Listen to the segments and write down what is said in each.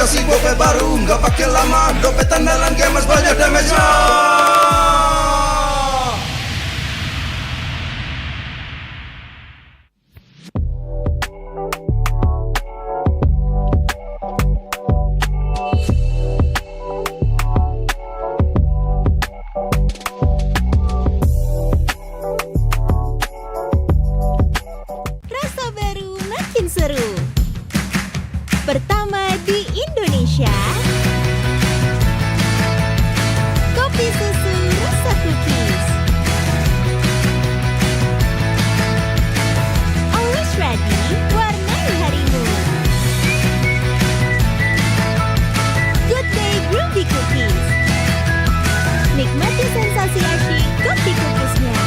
generasi gope baru, nggak pakai lama, dompet andalan gamers banyak damage-nya. Rasa baru makin seru. Pertama di Indonesia, kopi susu rasa cookies. Always ready, warnai harimu. Good Day Groovy Cookies. Nikmati sensasi asyik kopi cookiesnya.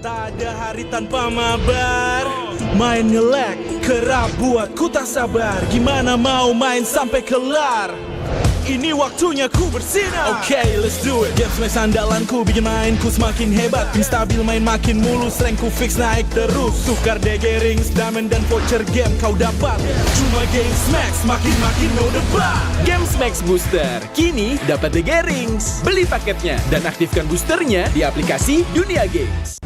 Tak ada hari tanpa mabar. Main ngelek, kerap buat ku tak sabar. Gimana mau main sampai kelar? Ini waktunya ku bersinar. Okay, let's do it. Games max andalanku bikin mainku semakin hebat. Tim stabil main makin mulus, rankku fix naik terus. Tukar DG rings, diamond dan voucher game kau dapat. Cuma Games Max, makin no debat. Games Max Booster, kini dapat DG Rings. Beli paketnya dan aktifkan boosternya di aplikasi Dunia Games.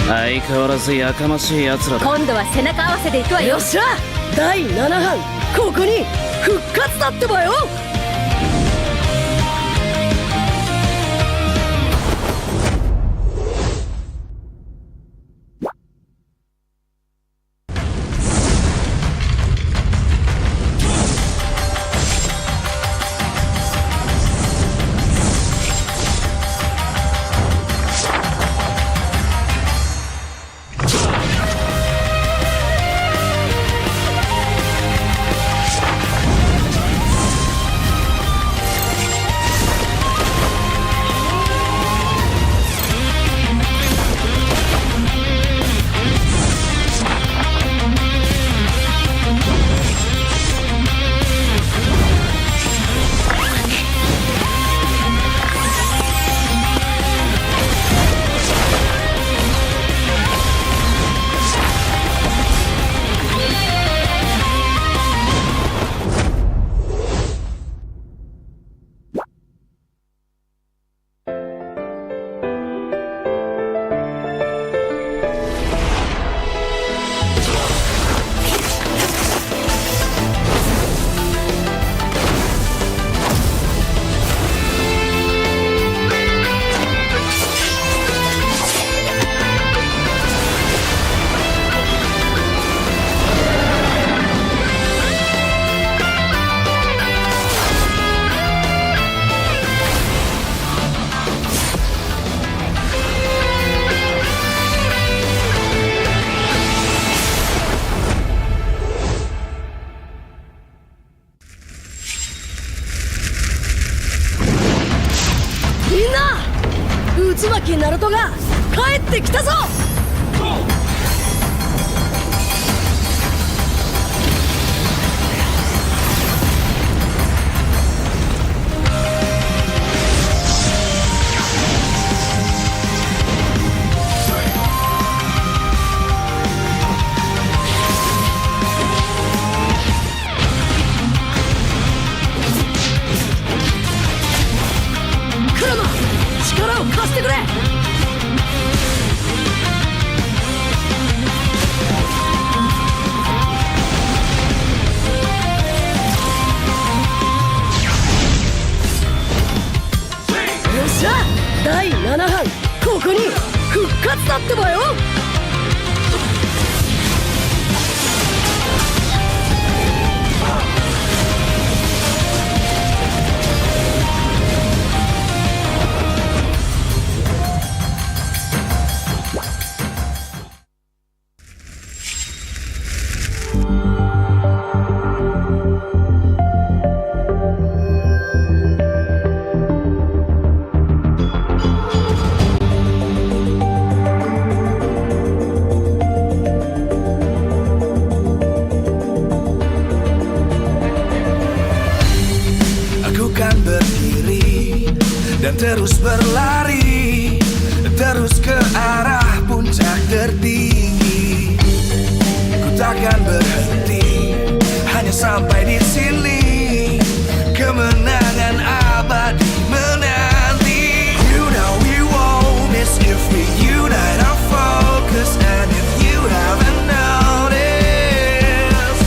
相変わらずやかましい奴らだ。今度は背中合わせでいくわよ。よっしゃ、第7班ここに復活だってばよ。みんな、内巻ナルトが帰ってきたぞ。クラマ、力を貸してくれ。よっしゃ、第7班ここに復活だってばよ。Aku kan berdiri dan terus berlari, terus ke arah puncak tertinggi. Ku takkan berhenti, hanya sampai di sini. Kemenangan abadi menanti. You know we won't miss if we unite our focus. And if you haven't noticed,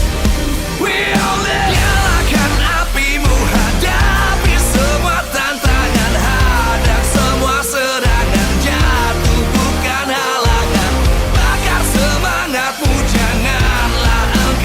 we'll nyalakan apimu, hadapi semua tantangan, hadang semua serangan, jatuh bukan halangan. Bakar semangatmu, janganlah engkau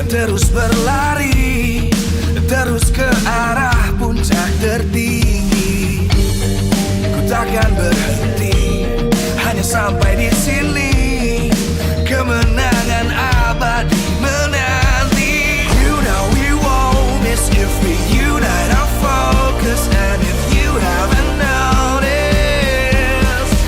terus berlari, terus ke arah puncak tertinggi. Ku takkan berhenti, hanya sampai di sini. Kemenangan abadi menanti. You know we won't miss if we unite our focus. And if you haven't noticed,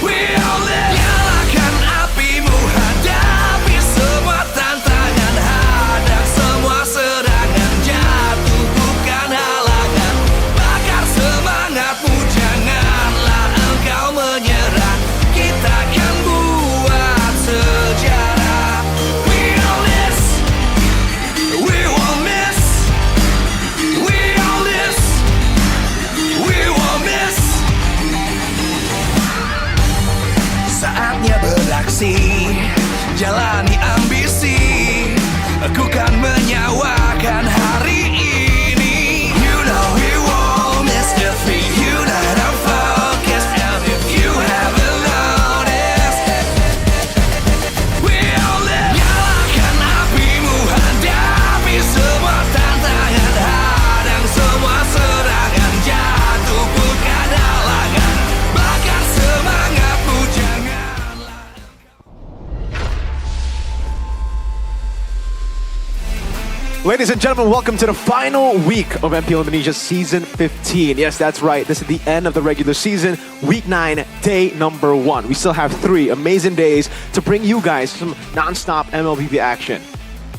we all live. Nyalakan apimu, hadapi semua tantangan, hadang semua serangan, jatuh bukan halangan. Bakar semangatmu, janganlah engkau menyerah. Kita akan buat sejarah. We all this, we won't miss. We all this, we won't miss. Saatnya beraksi, jalani ambisi. Aku kan menyawakan hari ini. You know we won't miss if we unite our focus. And if you haven't noticed, we all live. Nyalakan apimu, hadapi semua tantangan, hadang semua serangan, jatuh bukan halangan. Bakar semangatmu, janganlah. Ladies and gentlemen, welcome to the final week of MPL Indonesia Season 15. Yes, that's right. This is the end of the regular season, Week 9, Day number 1. We still have 3 amazing days to bring you guys some non-stop MLBB action.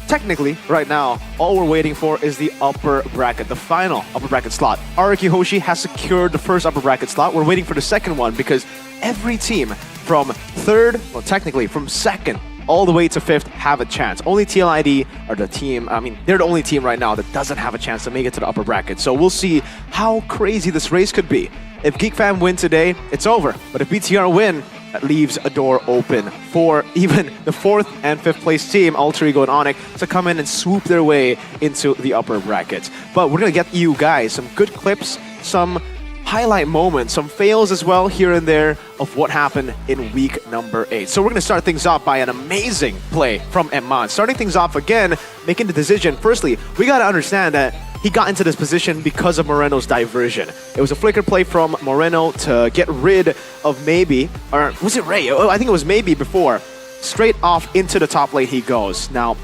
Technically, right now, all we're waiting for is the upper bracket, the final upper bracket slot. Araki Hoshi has secured the first upper bracket slot. We're waiting for the second one because every team from third, well, technically from second all the way to 5th have a chance. Only TLID are the team, they're the only team right now that doesn't have a chance to make it to the upper bracket. So we'll see how crazy this race could be. If GeekFam win today, it's over. But if BTR win, that leaves a door open for even the 4th and 5th place team, Alter Ego and Onyx, to come in and swoop their way into the upper brackets. But we're gonna get you guys some good clips, some highlight moments, some fails as well here and there of what happened in week number 8. So we're going to start things off by an amazing play from Emman. Starting things off again, making the decision. Firstly, we got to understand that he got into this position because of Moreno's diversion. It was a flicker play from Moreno to get rid of Maybe, or was it Ray? Oh, I think it was Maybe before. Straight off into the top lane he goes. Now,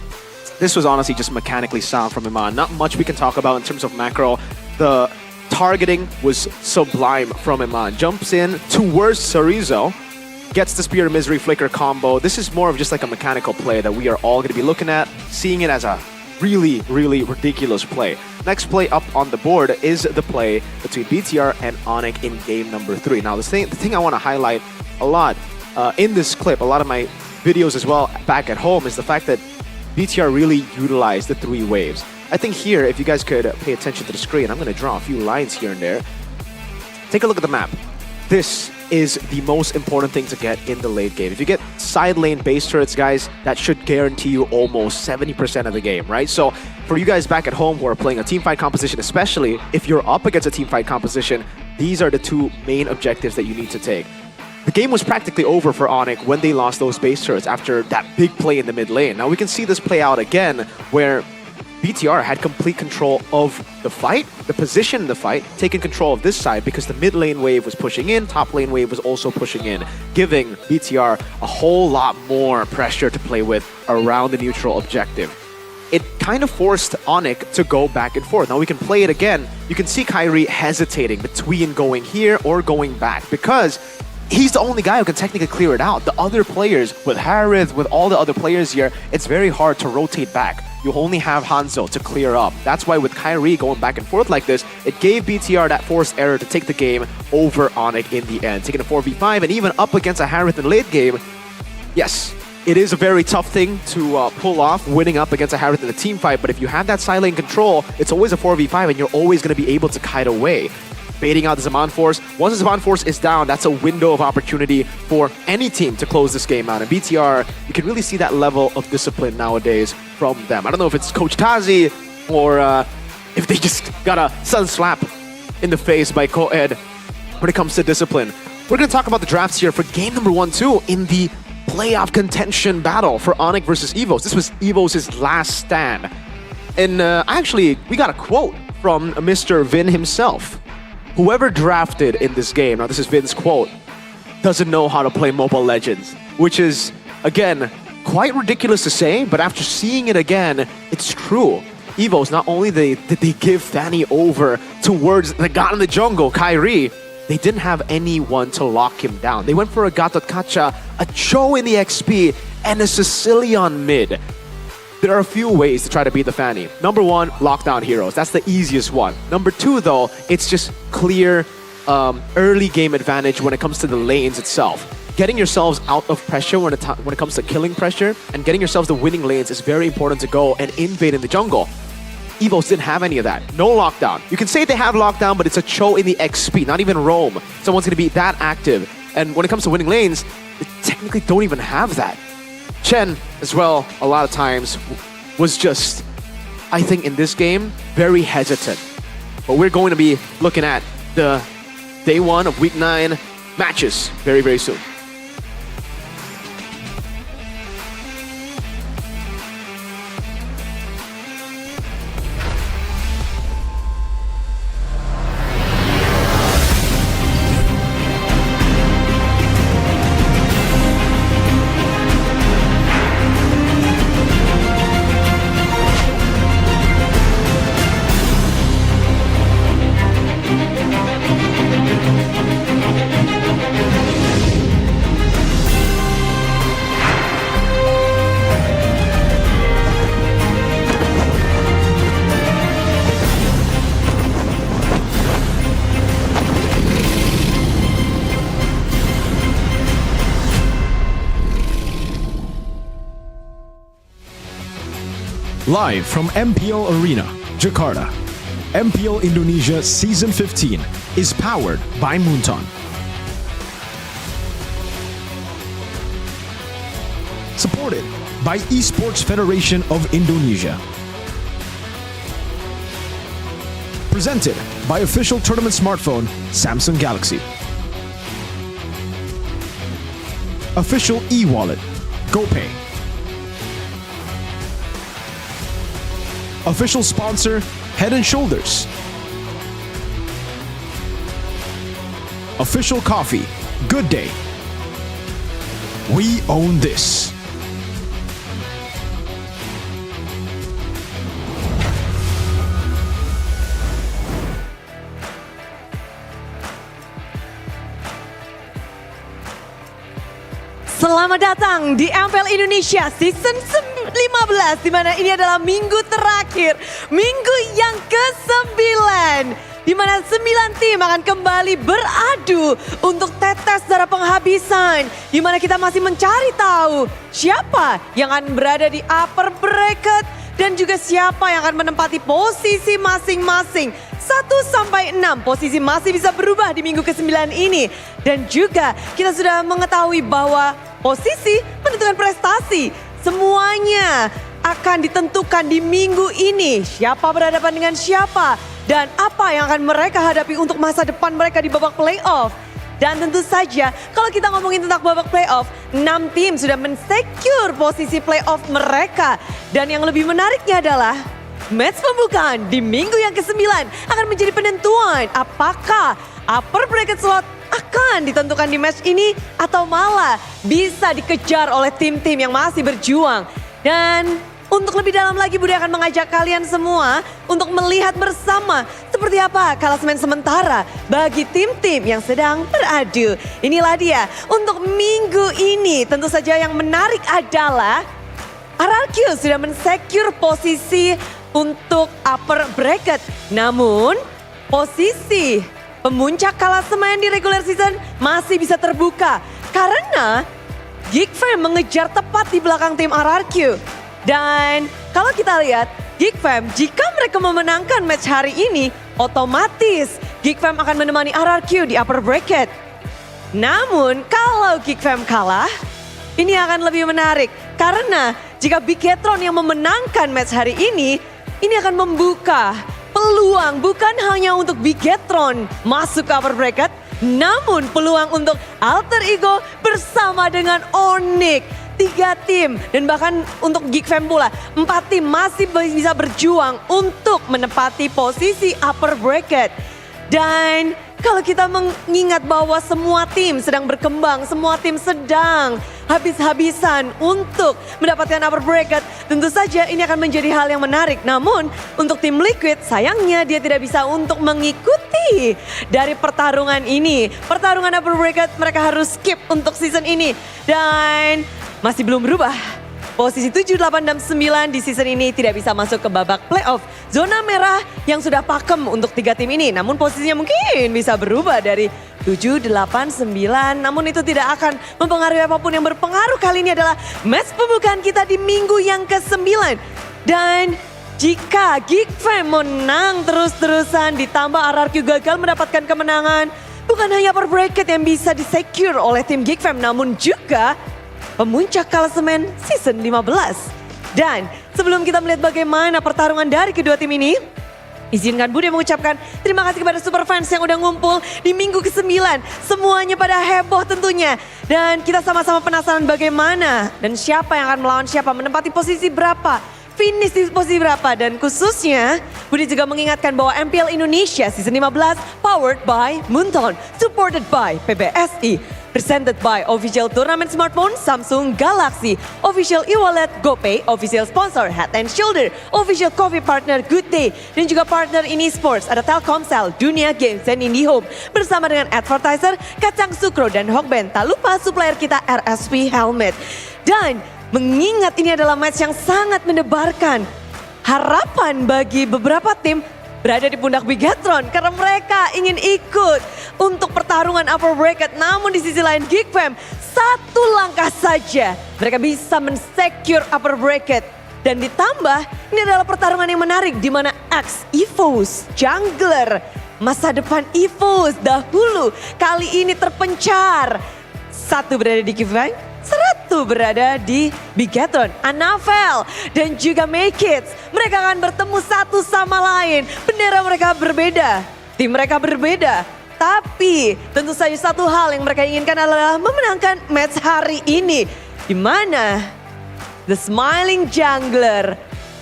this was honestly just mechanically sound from Emman. Not much we can talk about in terms of macro. The targeting was sublime from Emman. Jumps in towards Sarizo, gets the Spear of Misery Flicker combo. This is more of just like a mechanical play that we are all going to be looking at, seeing it as a really, really ridiculous play. Next play up on the board is the play between BTR and Onyx in game number 3. Now, the thing I want to highlight a lot in this clip, a lot of my videos as well back at home, is the fact that BTR really utilized the 3 waves. I think here, if you guys could pay attention to the screen, I'm going to draw a few lines here and there. Take a look at the map. This is the most important thing to get in the late game. If you get side lane base turrets, guys, that should guarantee you almost 70% of the game, right? So for you guys back at home who are playing a teamfight composition, especially if you're up against a teamfight composition, these are the 2 main objectives that you need to take. The game was practically over for Onyx when they lost those base turrets after that big play in the mid lane. Now we can see this play out again where BTR had complete control of the fight, the position in the fight, taking control of this side because the mid lane wave was pushing in, top lane wave was also pushing in, giving BTR a whole lot more pressure to play with around the neutral objective. It kind of forced Onyx to go back and forth. Now we can play it again. You can see Kyrie hesitating between going here or going back because he's the only guy who can technically clear it out. The other players, with Harith, with all the other players here, it's very hard to rotate back. You only have Hanzo to clear up. That's why with Kyrie going back and forth like this, it gave BTR that forced error to take the game over Onyx in the end. Taking a 4v5 and even up against a Harith in late game, yes, it is a very tough thing to pull off, winning up against a Harith in a team fight, but if you have that side lane control, it's always a 4v5 and you're always going to be able to kite away. Baiting out the Zaman Force. Once the Zaman Force is down, that's a window of opportunity for any team to close this game out. And BTR, you can really see that level of discipline nowadays from them. I don't know if it's Coach Tazi or if they just got a sun slap in the face by Coed when it comes to discipline. We're going to talk about the drafts here for game number 1-2 in the playoff contention battle for Onyx versus Evos. This was Evos' last stand. And we got a quote from Mr. Vin himself. Whoever drafted in this game, now this is Vin's quote, doesn't know how to play Mobile Legends. Which is, again, quite ridiculous to say, but after seeing it again, it's true. Evos, not only did they give Fanny over towards the god in the jungle, Kyrie, they didn't have anyone to lock him down. They went for a Gatot Kacha, a Cho in the XP, and a Sicilian mid. There are a few ways to try to beat the Fanny. Number one, lockdown heroes. That's the easiest one. Number two, though, it's just clear early game advantage when it comes to the lanes itself. Getting yourselves out of pressure when it comes to killing pressure and getting yourselves the winning lanes is very important to go and invade in the jungle. Evos didn't have any of that. No lockdown. You can say they have lockdown, but it's a Cho in the XP, not even roam. Someone's going to be that active. And when it comes to winning lanes, they technically don't even have that. Chen, as well, a lot of times was just, I think in this game, very hesitant. But we're going to be looking at the day 1 of week 9 matches very, very soon. Live from MPL Arena, Jakarta, MPL Indonesia Season 15 is powered by Moonton. Supported by Esports Federation of Indonesia. Presented by official tournament smartphone Samsung Galaxy. Official e-wallet GoPay. Official sponsor, Head & Shoulders. Official coffee, Good Day. We own this. Selamat datang di MPL Indonesia Season 15, di mana ini adalah minggu terakhir, minggu yang ke-9, di mana 9 tim akan kembali beradu untuk tetes darah penghabisan, di mana kita masih mencari tahu siapa yang akan berada di upper bracket dan juga siapa yang akan menempati posisi masing-masing. 1-6 posisi masih bisa berubah di minggu ke-9 ini. Dan juga kita sudah mengetahui bahwa posisi menentukan prestasi. Semuanya akan ditentukan di minggu ini. Siapa berhadapan dengan siapa dan apa yang akan mereka hadapi untuk masa depan mereka di babak playoff. Dan tentu saja kalau kita ngomongin tentang babak playoff, 6 tim sudah men-secure posisi playoff mereka. Dan yang lebih menariknya adalah match pembukaan di minggu yang ke-9 akan menjadi penentuan apakah upper bracket slot akan ditentukan di match ini atau malah bisa dikejar oleh tim-tim yang masih berjuang. Dan untuk lebih dalam lagi Budi akan mengajak kalian semua untuk melihat bersama seperti apa klasemen sementara bagi tim-tim yang sedang beradu. Inilah dia untuk minggu ini. Tentu saja yang menarik adalah RRQ sudah men-secure posisi untuk upper bracket. Namun posisi pemuncak klasemen di regular season masih bisa terbuka. Karena Geek Fam mengejar tepat di belakang tim RRQ. Dan kalau kita lihat Geek Fam jika mereka memenangkan match hari ini, otomatis Geek Fam akan menemani RRQ di upper bracket. Namun kalau Geek Fam kalah, ini akan lebih menarik. Karena jika Bigetron yang memenangkan match hari ini akan membuka peluang bukan hanya untuk Bigetron masuk ke upper bracket, Namun peluang untuk alter ego bersama dengan Onyx. 3 tim dan bahkan untuk Geek Fam pula 4 tim masih bisa berjuang untuk menempati posisi upper bracket. Dan kalau kita mengingat bahwa semua tim sedang berkembang, semua tim sedang habis-habisan untuk mendapatkan upper bracket, tentu saja ini akan menjadi hal yang menarik. Namun untuk tim Liquid sayangnya dia tidak bisa untuk mengikuti dari pertarungan ini. Pertarungan upper bracket mereka harus skip untuk season ini. Dan masih belum berubah. Posisi 7, 8, dan 9 di season ini tidak bisa masuk ke babak playoff. Zona merah yang sudah pakem untuk 3 tim ini. Namun posisinya mungkin bisa berubah dari 7, 8, 9. Namun itu tidak akan mempengaruhi apapun. Yang berpengaruh kali ini adalah match pembukaan kita di minggu yang ke-9. Dan jika Geek Fam menang terus-terusan ditambah RRQ gagal mendapatkan kemenangan, bukan hanya upper bracket yang bisa disecure oleh tim Geek Fam, namun juga pemuncak klasemen season 15. Dan sebelum kita melihat bagaimana pertarungan dari kedua tim ini, izinkan Budi mengucapkan terima kasih kepada super fans yang udah ngumpul di minggu ke-9. Semuanya pada heboh tentunya. Dan kita sama-sama penasaran bagaimana dan siapa yang akan melawan siapa, menempati posisi berapa, finish di posisi berapa. Dan khususnya Budi juga mengingatkan bahwa MPL Indonesia season 15 powered by Moonton, supported by PBSI. Presented by official turnamen smartphone Samsung Galaxy, official e-wallet GoPay, official sponsor Head and Shoulder, official coffee partner Good Day, dan juga partner ini sports ada Telkomsel, Dunia Games, dan IndiHome. Bersama dengan advertiser Kacang Sukro dan Hokben, tak lupa supplier kita RSP Helmet. Dan mengingat ini adalah match yang sangat mendebarkan harapan bagi beberapa tim berada di pundak Bigatron karena mereka ingin ikut untuk pertarungan upper bracket. Namun di sisi lain Geek Fam 1 langkah saja mereka bisa men-secure upper bracket. Dan ditambah ini adalah pertarungan yang menarik di mana X EVOS jungler masa depan EVOS dahulu kali ini terpencar. 1 berada di Geek Fam, 1 berada di Bigatron. Anavel dan juga Make It, mereka akan bertemu satu sama lain. Bendera mereka berbeda, tim mereka berbeda. Tapi tentu saja satu hal yang mereka inginkan adalah memenangkan match hari ini. Di mana The Smiling Jungler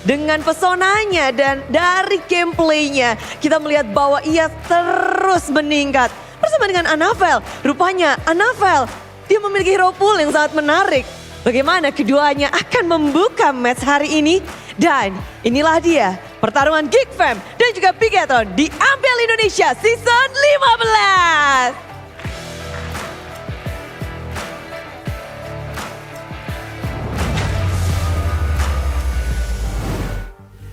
dengan pesonanya dan dari gameplaynya kita melihat bahwa ia terus meningkat. Bersama dengan Anavel, rupanya Anavel dia memiliki hero pool yang sangat menarik. Bagaimana keduanya akan membuka match hari ini? Dan inilah dia pertarungan Geek Fam dan juga Bigatron di MPL Indonesia Season 15.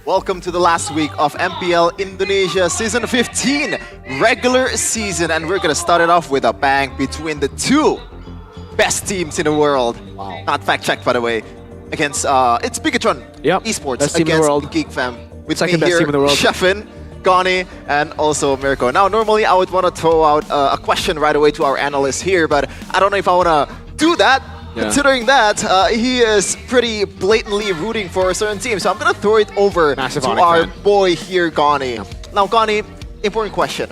Welcome to the last week of MPL Indonesia Season 15 regular season, and we're gonna start it off with a bang between the 2 best teams in the world. Wow. Not fact checked, by the way. Against it's Bigatron Esports best team in the against world. Geek Fam. With Second me best here, team in the world. Sheffin, Gani, and also Mirko. Now, normally I would want to throw out a question right away to our analyst here, but I don't know if I want to do that. Yeah. Considering that he is pretty blatantly rooting for a certain team, so I'm gonna throw it over Massive to Onyx our fan. boy here, Gani. Now, Gani, important question.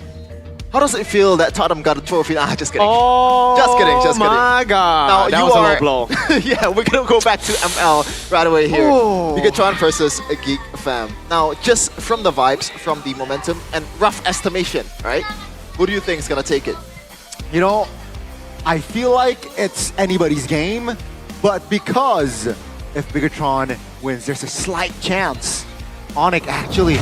How does it feel that Tottenham got a trophy? Ah, just kidding. Oh, Just kidding, just kidding. my God. Now that you was are, a low blow. yeah, we're gonna go back to ML right away here. Oh. Bigatron versus a Geek Fam. Now, just from the vibes, from the momentum, and rough estimation, right? Who do you think is gonna take it? You know, I feel like it's anybody's game, but because if Bigatron wins, there's a slight chance Onyx actually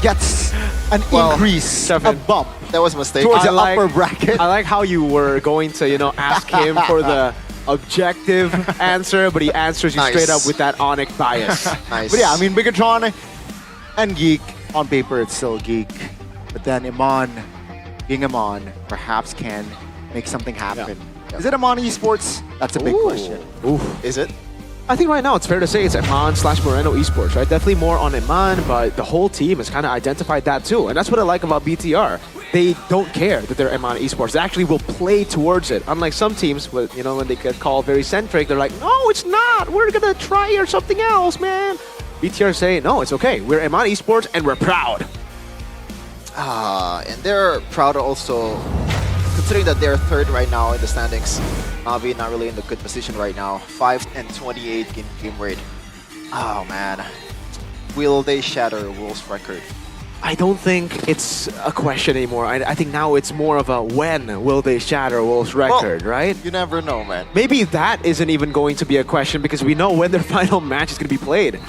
gets an increase, a Sheffin, bump That was a mistake. towards the I like- upper bracket. I like how you were going to, ask him for the objective answer, but he answers you Nice. straight up with that Onyx bias. Nice. But yeah, I mean, Bigatron and Geek, on paper it's still Geek. But then Iman, being Iman, perhaps can make something happen. Is it Iman Esports? That's a big question. Is it? I think right now it's fair to say it's Iman/Moreno Esports, right? Definitely more on Iman, but the whole team has kind of identified that too. And that's what I like about BTR. They don't care that they're Iman Esports. They actually will play towards it. Unlike some teams, when they get called very centric, they're like, no, it's not. We're going to try or something else, man. BTR say, no, it's okay. We're Iman Esports and we're proud. And they're proud also considering that they're third right now in the standings, Navi not really in the good position right now. 5-28 game rate. Oh man, will they shatter Wolves' record? I don't think it's a question anymore. I think now it's more of a when will they shatter Wolves' record, right? You never know, man. Maybe that isn't even going to be a question because we know when their final match is going to be played.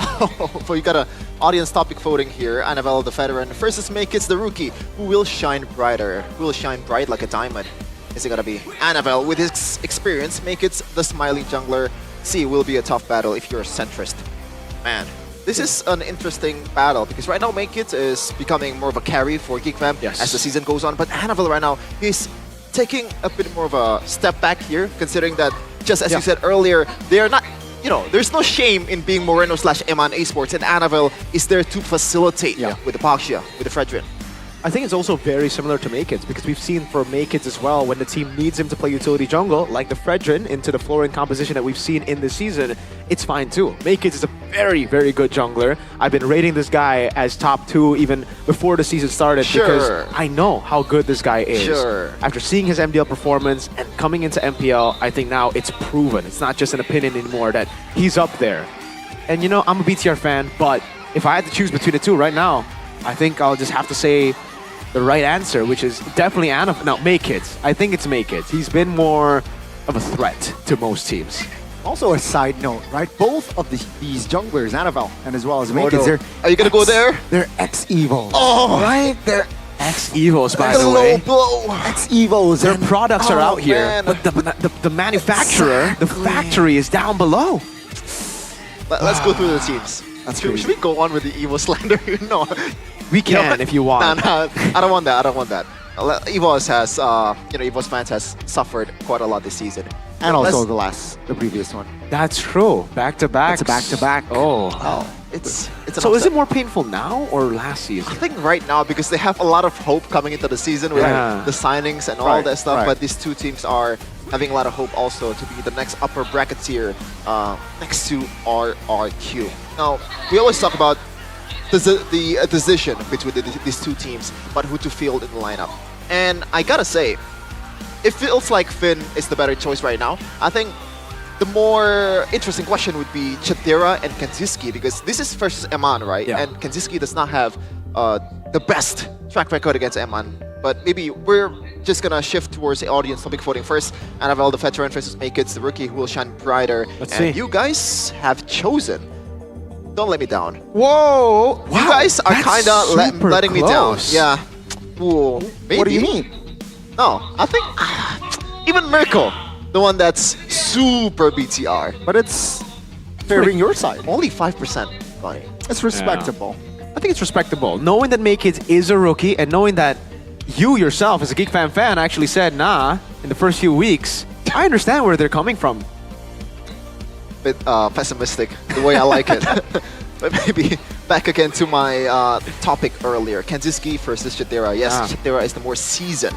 So you got a audience topic voting here. Annabelle the veteran versus Makeits the rookie. Who will shine brighter? Who will shine bright like a diamond? Is it gonna be Annabelle with his experience? Makeits the smiling jungler. C will be a tough battle if you're a centrist. Man, this is an interesting battle because right now Makeits is becoming more of a carry for GeekFam as the season goes on. But Annabelle right now is taking a bit more of a step back here, considering that just as you said earlier, they are not. You know, there's no shame in being Moreno/Eman Esports, and Annabelle is there to facilitate with the Paxia, with the Fredrin. I think it's also very similar to Makeits because we've seen for Makeits as well when the team needs him to play utility jungle, like the Fredrin into the Florin composition that we've seen in this season, it's fine too. Makeits is a very, very good jungler. I've been rating this guy as top 2 even before the season started because I know how good this guy is. After seeing his MDL performance and coming into MPL, I think now it's proven. It's not just an opinion anymore that he's up there. And you know, I'm a BTR fan, but if I had to choose between the two right now, I think I'll just have to say the right answer, which is definitely Makeits. I think it's Makeits. He's been more of a threat to most teams. Also a side note, right? Both of these junglers, Annabelle and as well as Makeits, are you gonna go there? They're ex-Evos. Oh, right? They're ex-Evos, by the way. Ex-Evos. Their products are out here, man. but the manufacturer, the factory is down below. Let's go through the teams. Should we go on with the Evo slander? No. We can if you want. No, I don't want that. I don't want that. Evos has, Evos fans has suffered quite a lot this season. And also the previous one. That's true. Back to back. It's back to back. Oh, it's so is it more painful now or last season? I think right now because they have a lot of hope coming into the season with the signings and all that stuff. But these two teams are having a lot of hope also to be the next upper bracket tier next to RRQ. Now, we always talk about the decision between these two teams, but who to field in the lineup. And I gotta say, it feels like Finn is the better choice right now. I think the more interesting question would be Chadera and Kanziski, because this is versus Eman, right? Yeah. And Kanziski does not have the best track record against Eman. But maybe we're just gonna shift towards the audience topic voting first. Annabelle, the veteran versus Makeits, the rookie who will shine brighter. Let's see. You guys have chosen Don't Let Me Down. Whoa! You guys are kind of letting me down. Yeah. Ooh, maybe. What do you mean? No, I think even Mirko, the one that's super BTR, But it's favoring your side. only 5%. Funny. It's respectable. I think it's respectable. Knowing that Makeits is a rookie and knowing that you yourself as a GeekFam fan actually said nah in the first few weeks, I understand where they're coming from. Bit pessimistic, the way I like it. But maybe back again to my topic earlier. Kanziski versus Chadera. Yes, Chadera is the more seasoned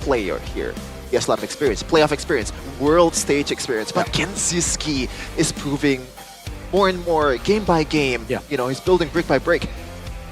player here. He has a lot of experience, playoff experience, world stage experience. But Kanziski is proving more and more game by game. You know, he's building brick by brick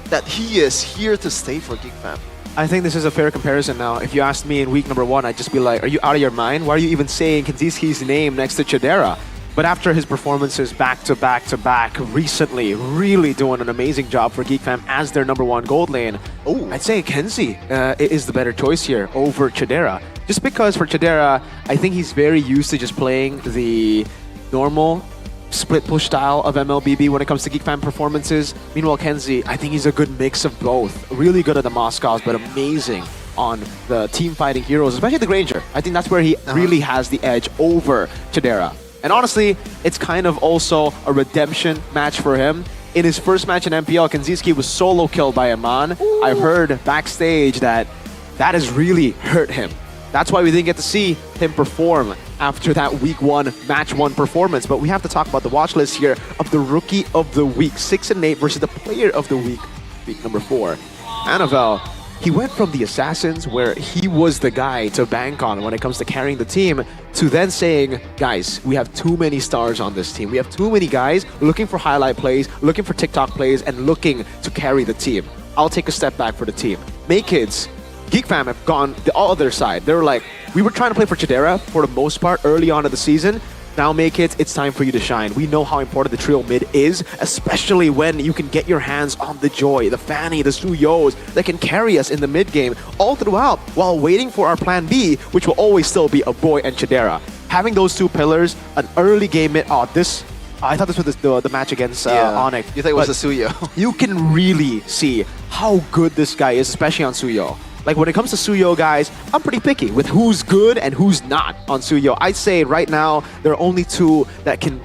that he is here to stay for GeekFam. I think this is a fair comparison now. If you asked me in week number 1, I'd just be like, are you out of your mind? Why are you even saying Kanziski's name next to Chadera? But after his performances back to back recently, really doing an amazing job for GeekFam as their number 1 gold lane, I'd say Kenzie is the better choice here over Chadera. Just because for Chadera, I think he's very used to just playing the normal split push style of MLBB when it comes to GeekFam performances. Meanwhile, Kenzie, I think he's a good mix of both. Really good at the Moscows, but amazing on the team fighting heroes, especially the Granger. I think that's where he really has the edge over Chadera. And honestly, it's kind of also a redemption match for him. In his first match in MPL, Kanziski was solo killed by Eman. I've heard backstage that has really hurt him. That's why we didn't get to see him perform after that week 1, match 1 performance. But we have to talk about the watch list here of the Rookie of the Week, 6 and 8 versus the Player of the Week, week number 4. Annabelle, he went from the Assassins, where he was the guy to bank on when it comes to carrying the team, to then saying, guys, we have too many stars on this team. We have too many guys looking for highlight plays, looking for TikTok plays, and looking to carry the team. I'll take a step back for the team. Makeits, Geek Fam have gone the other side. They were like, we were trying to play for Chidera for the most part early on in the season. Now make it's time for you to shine. We know how important the trio mid is, especially when you can get your hands on the Joy, the Fanny, the Suyos that can carry us in the mid game all throughout while waiting for our plan B, which will always still be a Boy and Chidera. Having those two pillars, an early game mid, I thought this was the match against Onyx. You think it was a Suyo? You can really see how good this guy is, especially on Suyo. Like when it comes to Suyo guys, I'm pretty picky with who's good and who's not on Suyo. I'd say right now, there are only two that can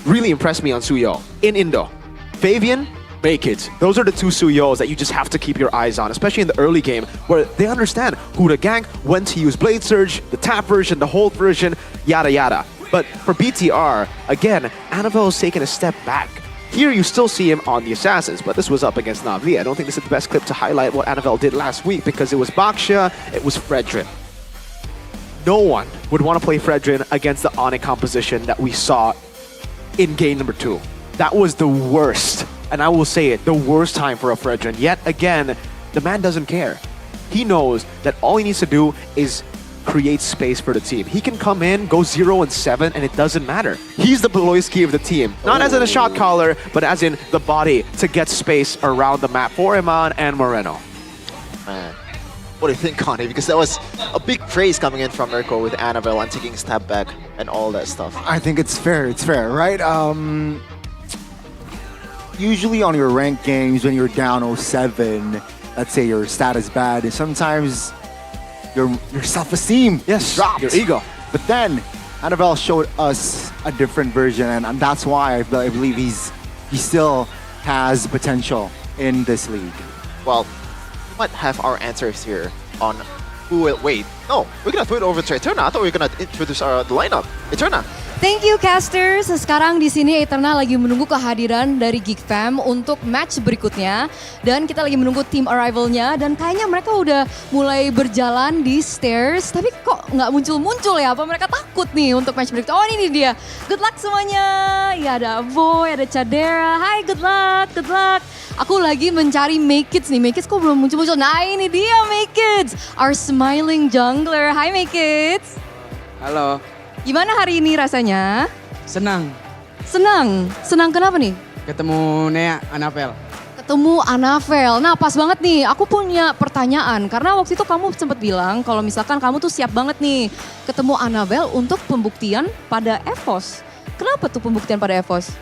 really impress me on Suyo in Indo. Fabian, Make-It. Those are the two Suyos that you just have to keep your eyes on, especially in the early game where they understand who to gank, when to use Blade Surge, the tap version, the hold version, yada yada. But for BTR, again, Annabelle is taking a step back. Here you still see him on the Assassins, but this was up against Na'Vi. I don't think this is the best clip to highlight what Annabelle did last week because it was Baksha, it was Fredrin. No one would want to play Fredrin against the Onyx composition that we saw in game number 2. That was the worst, and I will say it, the worst time for a Fredrin. Yet again, the man doesn't care. He knows that all he needs to do is create space for the team. He can come in, go 0-7, and it doesn't matter. He's the Beloyski of the team. Not as in a shot caller, but as in the body to get space around the map for Iman and Moreno. Man, what do you think, Connie? Because that was a big praise coming in from Mirko with Annabelle and taking a step back and all that stuff. I think it's fair, right? Usually on your ranked games, when you're down 07, let's say your stat is bad, sometimes your self-esteem drops. Your ego. But then, Annabelle showed us a different version, and that's why I believe he still has potential in this league. Well, we might have our answers here on who will... Wait, no, we're gonna throw it over to Eterna. I thought we were gonna introduce the lineup. Eterna. Thank you casters. Sekarang di sini Eterna lagi menunggu kehadiran dari Geek Fam untuk match berikutnya dan kita lagi menunggu team arrivalnya dan kayaknya mereka udah mulai berjalan di stairs tapi kok nggak muncul-muncul ya? Apa mereka takut nih untuk match berikutnya? Oh ini dia. Good luck semuanya. Ya ada Boy, ada Chadera. Hai, good luck, good luck. Aku lagi mencari Make-It nih. Make-It kok belum muncul-muncul? Nah ini dia Make-It. Our smiling jungler. Hai Make-It. Halo. Gimana hari ini rasanya? Senang. Senang? Senang kenapa nih? Ketemu Nea, Annabelle. Ketemu Annabelle. Nah pas banget nih, aku punya pertanyaan. Karena waktu itu kamu sempat bilang kalau misalkan kamu tuh siap banget nih ketemu Annabelle untuk pembuktian pada EVOS. Kenapa tuh pembuktian pada EVOS?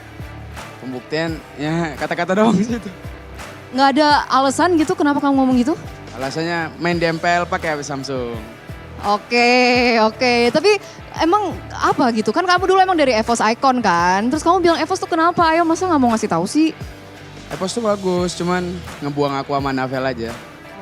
Pembuktian, ya kata-kata doang gitu. Nggak ada alasan gitu kenapa kamu ngomong gitu? Alasannya main di MPL pakai HP Samsung. Oke. Tapi emang apa gitu? Kan kamu dulu emang dari EVOS Icon kan? Terus kamu bilang EVOS tuh kenapa? Ayo masa nggak mau ngasih tahu sih? EVOS tuh bagus, cuman ngebuang aku sama Annabelle aja.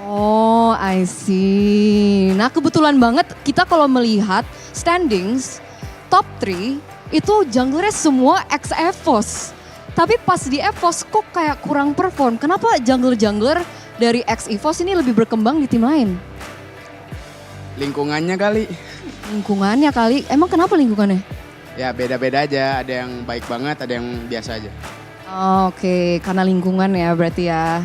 Oh, I see. Nah kebetulan banget kita kalau melihat standings top 3 itu junglernya semua ex EVOS. Tapi pas di EVOS kok kayak kurang perform. Kenapa jungler-jungler dari ex EVOS ini lebih berkembang di tim lain? Lingkungannya kali. Lingkungannya kali? Emang kenapa lingkungannya? Ya beda-beda aja, ada yang baik banget, ada yang biasa aja. Oke, karena lingkungan ya berarti ya.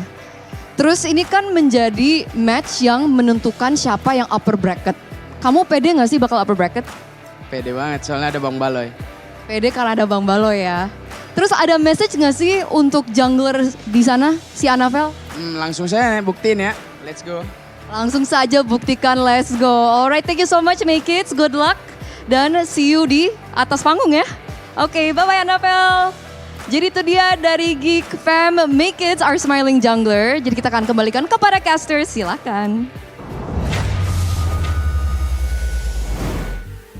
Terus ini kan menjadi match yang menentukan siapa yang upper bracket. Kamu pede gak sih bakal upper bracket? Pede banget, soalnya ada Bang Baloy. Pede karena ada Bang Baloy ya. Terus ada message gak sih untuk jungler di sana, si Annabelle? Langsung saya buktiin ya, let's go. Langsung saja buktikan, let's go. Alright, thank you so much Make-It, good luck. Dan see you di atas panggung ya. Oke, bye-bye Annabelle. Jadi itu dia dari Geek Fam, Make-It, our smiling jungler. Jadi kita akan kembalikan kepada casters, silakan.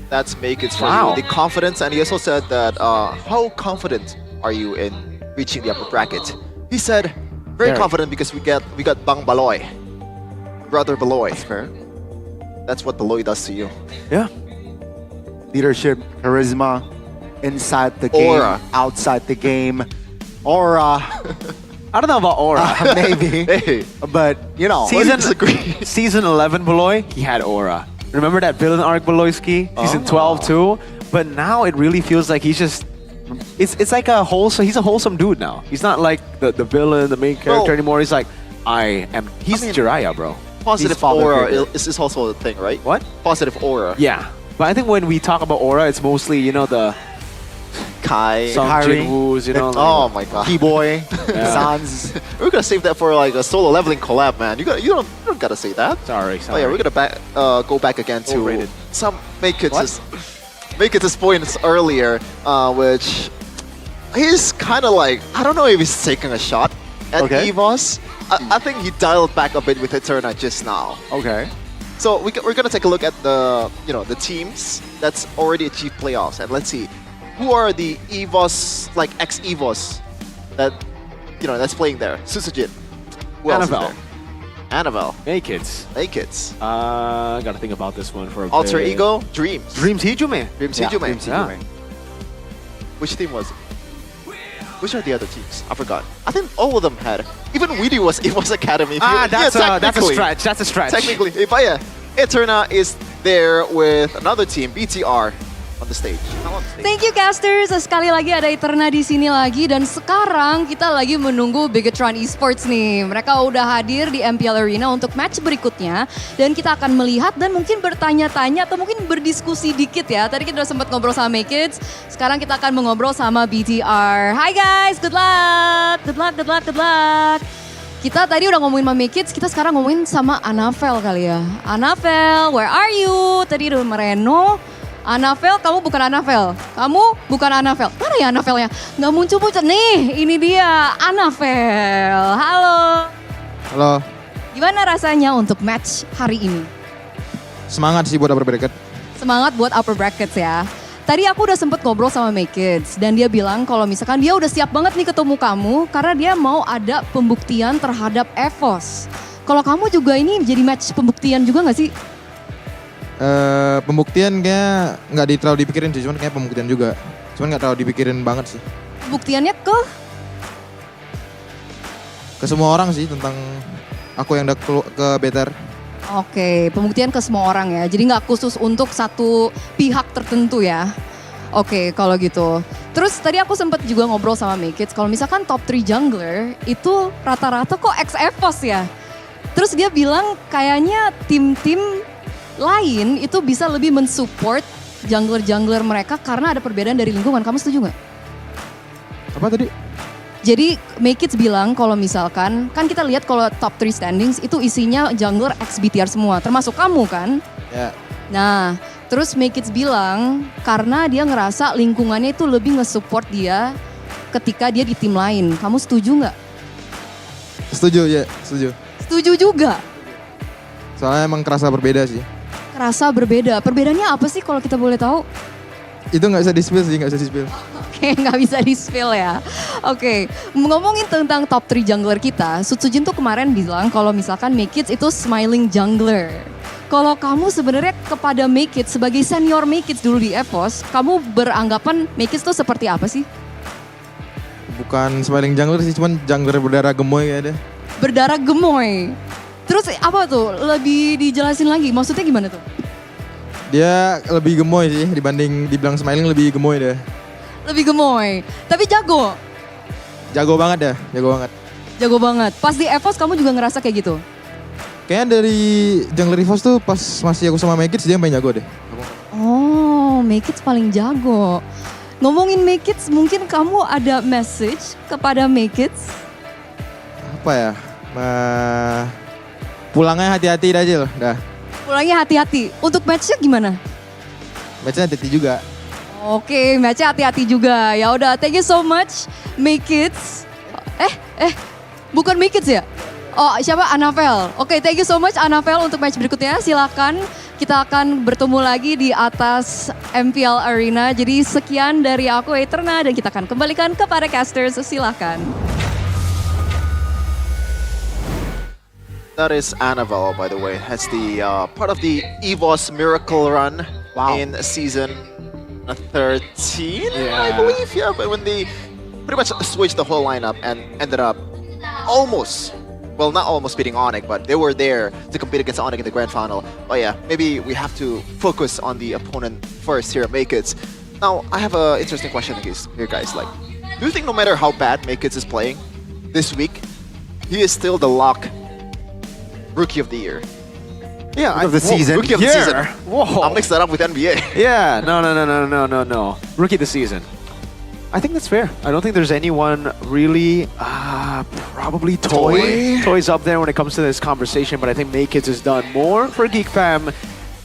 That's Make-It's for you. The confidence, and he also said that, how confident are you in reaching the upper bracket? He said, very confident because we got Bang Baloy. Brother Beloy. That's fair. That's what Beloy does to you. Yeah. Leadership, charisma, inside the game, Aura. outside the game. Aura. I don't know about aura. Maybe. Hey. But, you know. Season 11 Beloy, he had aura. Remember that villain arc Beloyski? Season 12 too? But now it really feels like he's just... It's like a wholesome... He's a wholesome dude now. He's not like the villain, the main character anymore. He's like, he's Jiraiya, bro. positive father aura figure. is also a thing, right? What? Positive aura. Yeah. But I think when we talk about aura, it's mostly, you know, the Kai. Song Kyrie. Jin-woo's, you know. Oh my god. Keyboy, Yeah. Sans. We're gonna save that for like a solo leveling collab, man. You don't gotta say that. Sorry. Oh yeah, we're gonna go back again to Overrated. some make it his points earlier, which he's kind of like, I don't know if he's taking a shot at Okay. EVOS. I think he dialed back a bit with Eterna just now. Okay. So we're gonna take a look at the the teams that's already achieved playoffs, and let's see who are the EVOS, like ex EVOS that that's playing there. Susujin. Who else is Annabelle. there? Annabelle. Nakeds. Nakeds. Gotta think about this one for a Alter bit. Ego. Dreams. Dreams Hijume. Dreams Yeah, Hijume. Dreams Hijume. Which team was it? Which are the other teams? I forgot. I think all of them had. Even Weedy was EVOS Academy. That's a technically. stretch. That's a stretch. Technically. But yeah, Eterna is there with another team, BTR, on the stage. Not on the stage. Thank you casters, sekali lagi ada Eterna di sini lagi dan sekarang kita lagi menunggu Bigetron Esports nih. Mereka udah hadir di MPL Arena untuk match berikutnya dan kita akan melihat dan mungkin bertanya-tanya atau mungkin berdiskusi dikit ya. Tadi kita udah sempat ngobrol sama Make Kids, sekarang kita akan mengobrol sama BTR. Hi guys, good luck. Good luck, good luck, good luck. Kita tadi udah ngomongin sama Make Kids, kita sekarang ngomongin sama Anavel kali ya. Anavel, where are you? Tadi udah Mereno. Anavel, kamu bukan Anavel. Kamu bukan Anavel. Mana ya Anavelnya? Nggak muncul-muncul. Nih, ini dia Anavel. Halo. Halo, Gimana rasanya untuk match hari ini? semangat sih buat upper bracket. Semangat buat upper brackets ya. Tadi aku udah sempet ngobrol sama Make Kids dan dia bilang kalau misalkan dia udah siap banget nih ketemu kamu karena dia mau ada pembuktian terhadap EVOS. Kalau kamu juga ini jadi match pembuktian juga nggak sih? Pembuktian kayak nggak terlalu dipikirin sih, cuman kayak pembuktian juga. Cuman nggak terlalu dipikirin banget sih. Pembuktiannya Ke semua orang sih tentang aku yang udah ke better. Oke, pembuktian ke semua orang ya. Jadi nggak khusus untuk satu pihak tertentu ya. Oke, kalau gitu. Terus tadi aku sempat juga ngobrol sama Make Kids, kalau misalkan top 3 jungler itu rata-rata kok ex-EVOS ya. Terus dia bilang kayaknya tim-tim lain itu bisa lebih mensupport jungler-jungler mereka karena ada perbedaan dari lingkungan. Kamu setuju nggak? Apa tadi? Jadi Make Kids bilang kalau misalkan, kan kita lihat kalau top 3 standings itu isinya jungler ex-BTR semua, termasuk kamu kan? Ya. Nah, terus Make Kids bilang karena dia ngerasa lingkungannya itu lebih nge-support dia ketika dia di tim lain. Kamu setuju nggak? Setuju ya, setuju. Setuju juga. Soalnya emang kerasa berbeda sih. Kerasa berbeda. Perbedaannya apa sih kalau kita boleh tahu? Itu nggak bisa di-spill sih, nggak bisa di-spill. Oke, nggak bisa di-spill ya. Oke, ngomongin tentang top 3 jungler kita, Sutsujin tuh kemarin bilang kalau misalkan Make Kids itu smiling jungler. Kalau kamu sebenarnya kepada Make Kids sebagai senior Make Kids dulu di EVOS, kamu beranggapan Make Kids tuh seperti apa sih? Bukan smiling jungler sih, cuman jungler berdarah gemoy ya deh. Berdarah gemoy. Terus apa tuh? Lebih dijelasin lagi, maksudnya gimana tuh? Dia lebih gemoy sih dibanding dibilang smiling, lebih gemoy deh. Lebih gemoy, tapi jago. Jago banget ya, jago banget. Jago banget. Pas di EVOS kamu juga ngerasa kayak gitu? Kayaknya dari jungler EVOS tuh pas masih aku sama Make Kids dia main jago deh. Oh, Make Kids paling jago. Ngomongin Make Kids, mungkin kamu ada message kepada Make Kids? Apa ya? Pulangnya hati-hati aja loh, dah. Pulangnya hati-hati. Untuk match-nya gimana? Matchnya hati-hati juga. Oke, match-nya hati-hati juga. Ya udah, thank you so much, Make Kids. Bukan Make Kids ya? Oh, siapa? Anavel. Oke, thank you so much Anavel untuk match berikutnya. Silakan, kita akan bertemu lagi di atas MPL Arena. Jadi sekian dari aku Eterna dan kita akan kembalikan kepada casters. Silakan. That is Annabelle, by the way. That's the part of the EVOS Miracle Run in season 13, I believe. Yeah, but when they pretty much switched the whole lineup and ended up almost, well, not almost beating Onyx, but they were there to compete against Onyx in the grand final. But yeah, maybe we have to focus on the opponent first here at Make Kids. Now, I have an interesting question here, guys. Like, do you think no matter how bad Make Kids is playing this week, he is still the lock Rookie of the Year? Yeah, of the season. Rookie of the Here. season. Whoa. I'll mix that up with NBA. Yeah, no. Rookie of the season. I think that's fair. I don't think there's anyone really, probably Toy. Toy's up there when it comes to this conversation, but I think Make Kids has done more for Geek Fam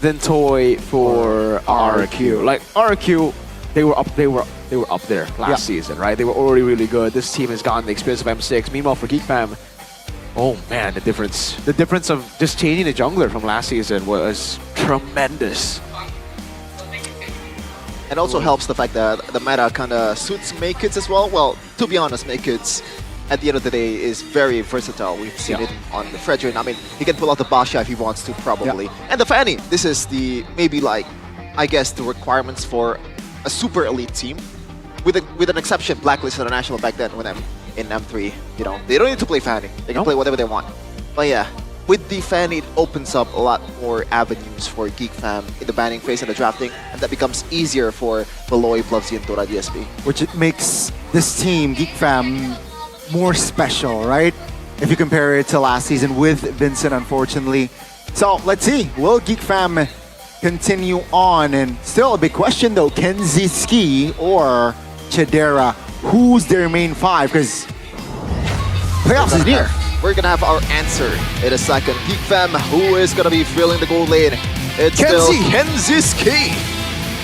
than Toy for RQ. Like RQ, they were up there last season, right? They were already really good. This team has gotten the experience of M6. Meanwhile, for Geek Fam, oh man, the difference of just changing the jungler from last season was tremendous. It also helps the fact that the meta kind of suits Make Kids as well. Well, to be honest, Make Kids, at the end of the day, is very versatile. We've seen it on the Fredrin. I mean, he can pull out the Basha if he wants to, probably. And the Fanny, this is the, maybe like, I guess, the requirements for a super elite team. With an exception, Blacklist International back then when I'm in M3, you know, they don't need to play Fanny. They can play whatever they want. But yeah, with the Fanny, it opens up a lot more avenues for Geek Fam in the banning phase and the drafting, and that becomes easier for Beloy, Blovsy, and Tora DSP. Which it makes this team, Geek Fam, more special, right? If you compare it to last season with Vincent, unfortunately. So let's see, will Geek Fam continue on? And still a big question though, Kenziski or Chidera, who's their main five? Because playoffs is near. We're gonna have our answer in a second. Geek Fam, who is gonna be filling the gold lane? It's still Kenziski.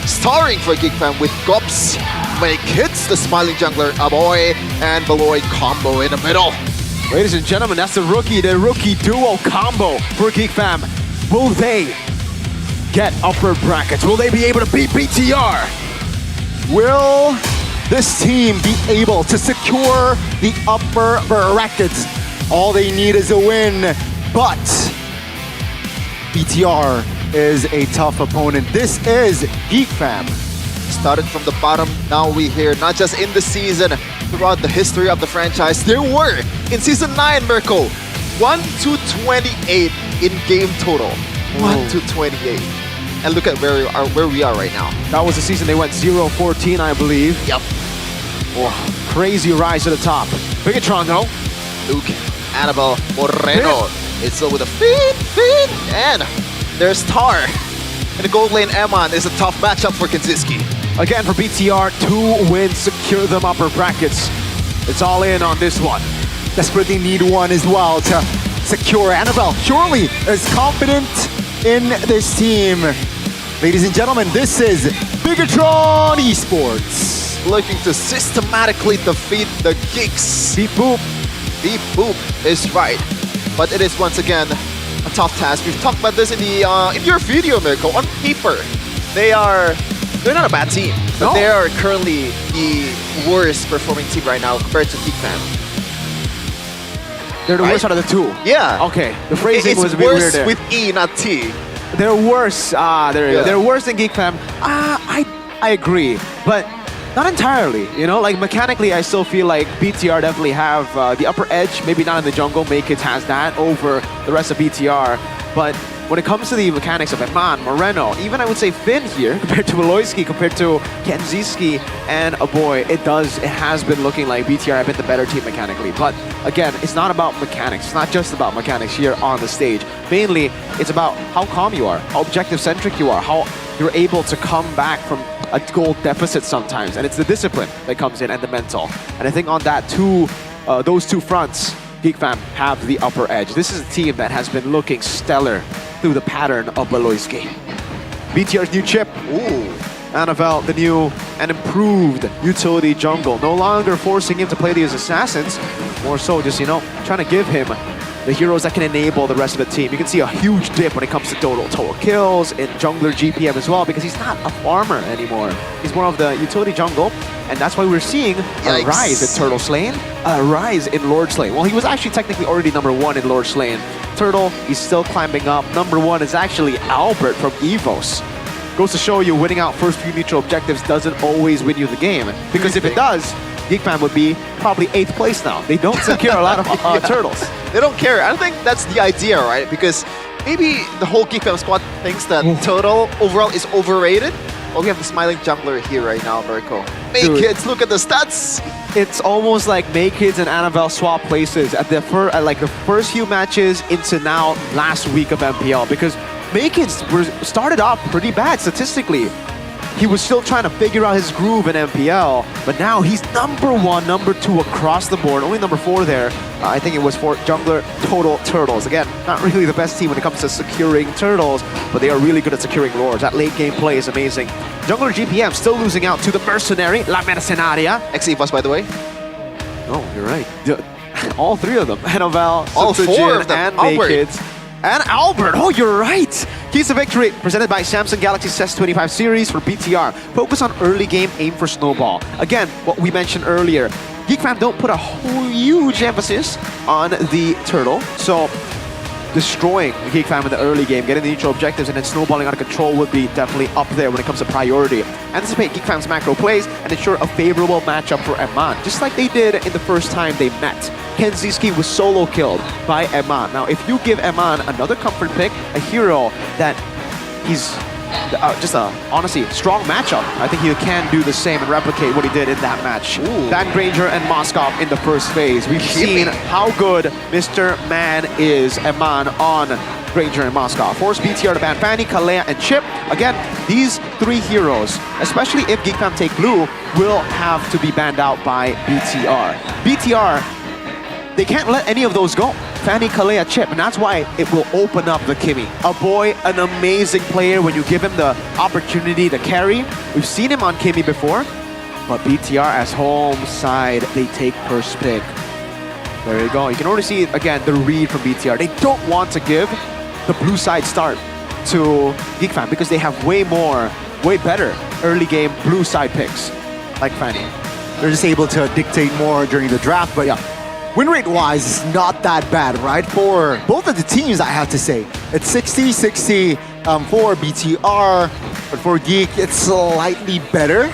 Starring for Geek Fam with Gops, Make Hits, the smiling jungler Aboy, and Beloy combo in the middle. Ladies and gentlemen, that's the rookie duo combo for Geek Fam. Will they get upper brackets? Will they be able to beat BTR? Will this team be able to secure the upper brackets? All they need is a win, but BTR is a tough opponent. This is Geek Fam. Started from the bottom, now we hear not just in the season, throughout the history of the franchise. There were, in Season 9, Mirko, 1-28 in game total. 1-28. And look at where we are right now. That was the season they went 0-14, I believe. Yep. Oh, crazy rise to the top. Bigatron though. Luke, Annabelle, Moreno. It's still with a feed, and there's Tar. And the gold lane Eman is a tough matchup for Kinziski. Again for BTR, 2 wins secure them upper brackets. It's all in on this one. Desperately need one as well to secure. Annabelle surely is confident in this team. Ladies and gentlemen, this is Bigatron Esports. Looking to systematically defeat the Geeks. Beep boop. Beep boop is right. But it is once again a tough task. We've talked about this in your video, Mirko. On paper, they're not a bad team, but they are currently the worst performing team right now compared to Geek Fam. They're the worst out of the two. Yeah. Okay, the phrasing was a bit worse weird there. with E, not T. They're worse. There you go. They're worse than Geek Fam. I agree, but not entirely. You know, like mechanically, I still feel like BTR definitely have the upper edge. Maybe not in the jungle. Make It has that over the rest of BTR. But when it comes to the mechanics of Eman, Moreno, even I would say Finn here, compared to Aloyski, compared to Kenziski and Aboy, it has been looking like BTR have been the better team mechanically. But again, it's not about mechanics. It's not just about mechanics here on the stage. Mainly, it's about how calm you are, how objective-centric you are, how you're able to come back from a goal deficit sometimes. And it's the discipline that comes in and the mental. And I think on that those two fronts, Geek Fam have the upper edge. This is a team that has been looking stellar through the pattern of Beloyski. BTR's new chip. Ooh. Annabelle, the new and improved utility jungle. No longer forcing him to play these assassins. More so just, trying to give him the heroes that can enable the rest of the team. You can see a huge dip when it comes to total kills in jungler GPM as well, because he's not a farmer anymore. He's more of the utility jungle, and that's why we're seeing a rise in Turtle Lane, a rise in Lord's Lane. Well, he was actually technically already #1 in Lord's Lane. Turtle, he's still climbing up. #1 is actually Albert from EVOS. Goes to show you, winning out first few neutral objectives doesn't always win you the game, because if it does, Geek Fam would be probably 8th place now. They don't secure a lot of turtles. They don't care. I don't think that's the idea, right? Because maybe the whole Geek Fam squad thinks that Turtle overall is overrated. Well, we have the smiling jungler here right now, Mirko. Kids, look at the stats. It's almost like Make Kids and Annabelle swap places at the first few matches into now last week of MPL, because Maykins started off pretty bad statistically. He was still trying to figure out his groove in MPL, but now he's number 1, number 2 across the board. Only number 4 there. I think it was for jungler Total Turtles. Again, not really the best team when it comes to securing turtles, but they are really good at securing lords. That late game play is amazing. Jungler GPM still losing out to the Mercenary, La Mercenaria. X15, by the way. Oh, you're right. All 3 of them. Annabelle, All 4 of them. and Albert. Maykins. And Albert, oh, you're right. Keys to victory, presented by Samsung Galaxy S25 series for BTR. Focus on early game, aim for snowball. Again, what we mentioned earlier, GeekFam don't put a huge emphasis on the turtle. So destroying GeekFam in the early game, getting the neutral objectives, and then snowballing out of control would be definitely up there when it comes to priority. Anticipate GeekFam's macro plays and ensure a favorable matchup for Eman, just like they did in the first time they met. Kenziski was solo killed by Eman. Now, if you give Eman another comfort pick, a hero that he's just a, honestly, strong matchup, I think he can do the same and replicate what he did in that match. Ban Granger and Moskov in the first phase. We've seen how good Mr. Man is, Eman, on Granger and Moskov. Force BTR to ban Fanny, Kalea, and Chip. Again, these 3 heroes, especially if GeekFam take blue, will have to be banned out by BTR. BTR, they can't let any of those go. Fanny, Kalea, Chip, and that's why it will open up the Kimmy. A boy, an amazing player when you give him the opportunity to carry. We've seen him on Kimmy before, but BTR as home side, they take first pick. There you go. You can already see, again, the read from BTR. They don't want to give the blue side start to GeekFam because they have way better early game blue side picks, like Fanny. They're just able to dictate more during the draft, but yeah. Win rate wise, it's not that bad, right? For both of the teams, I have to say. It's 60-60 for BTR, but for Geek, it's slightly better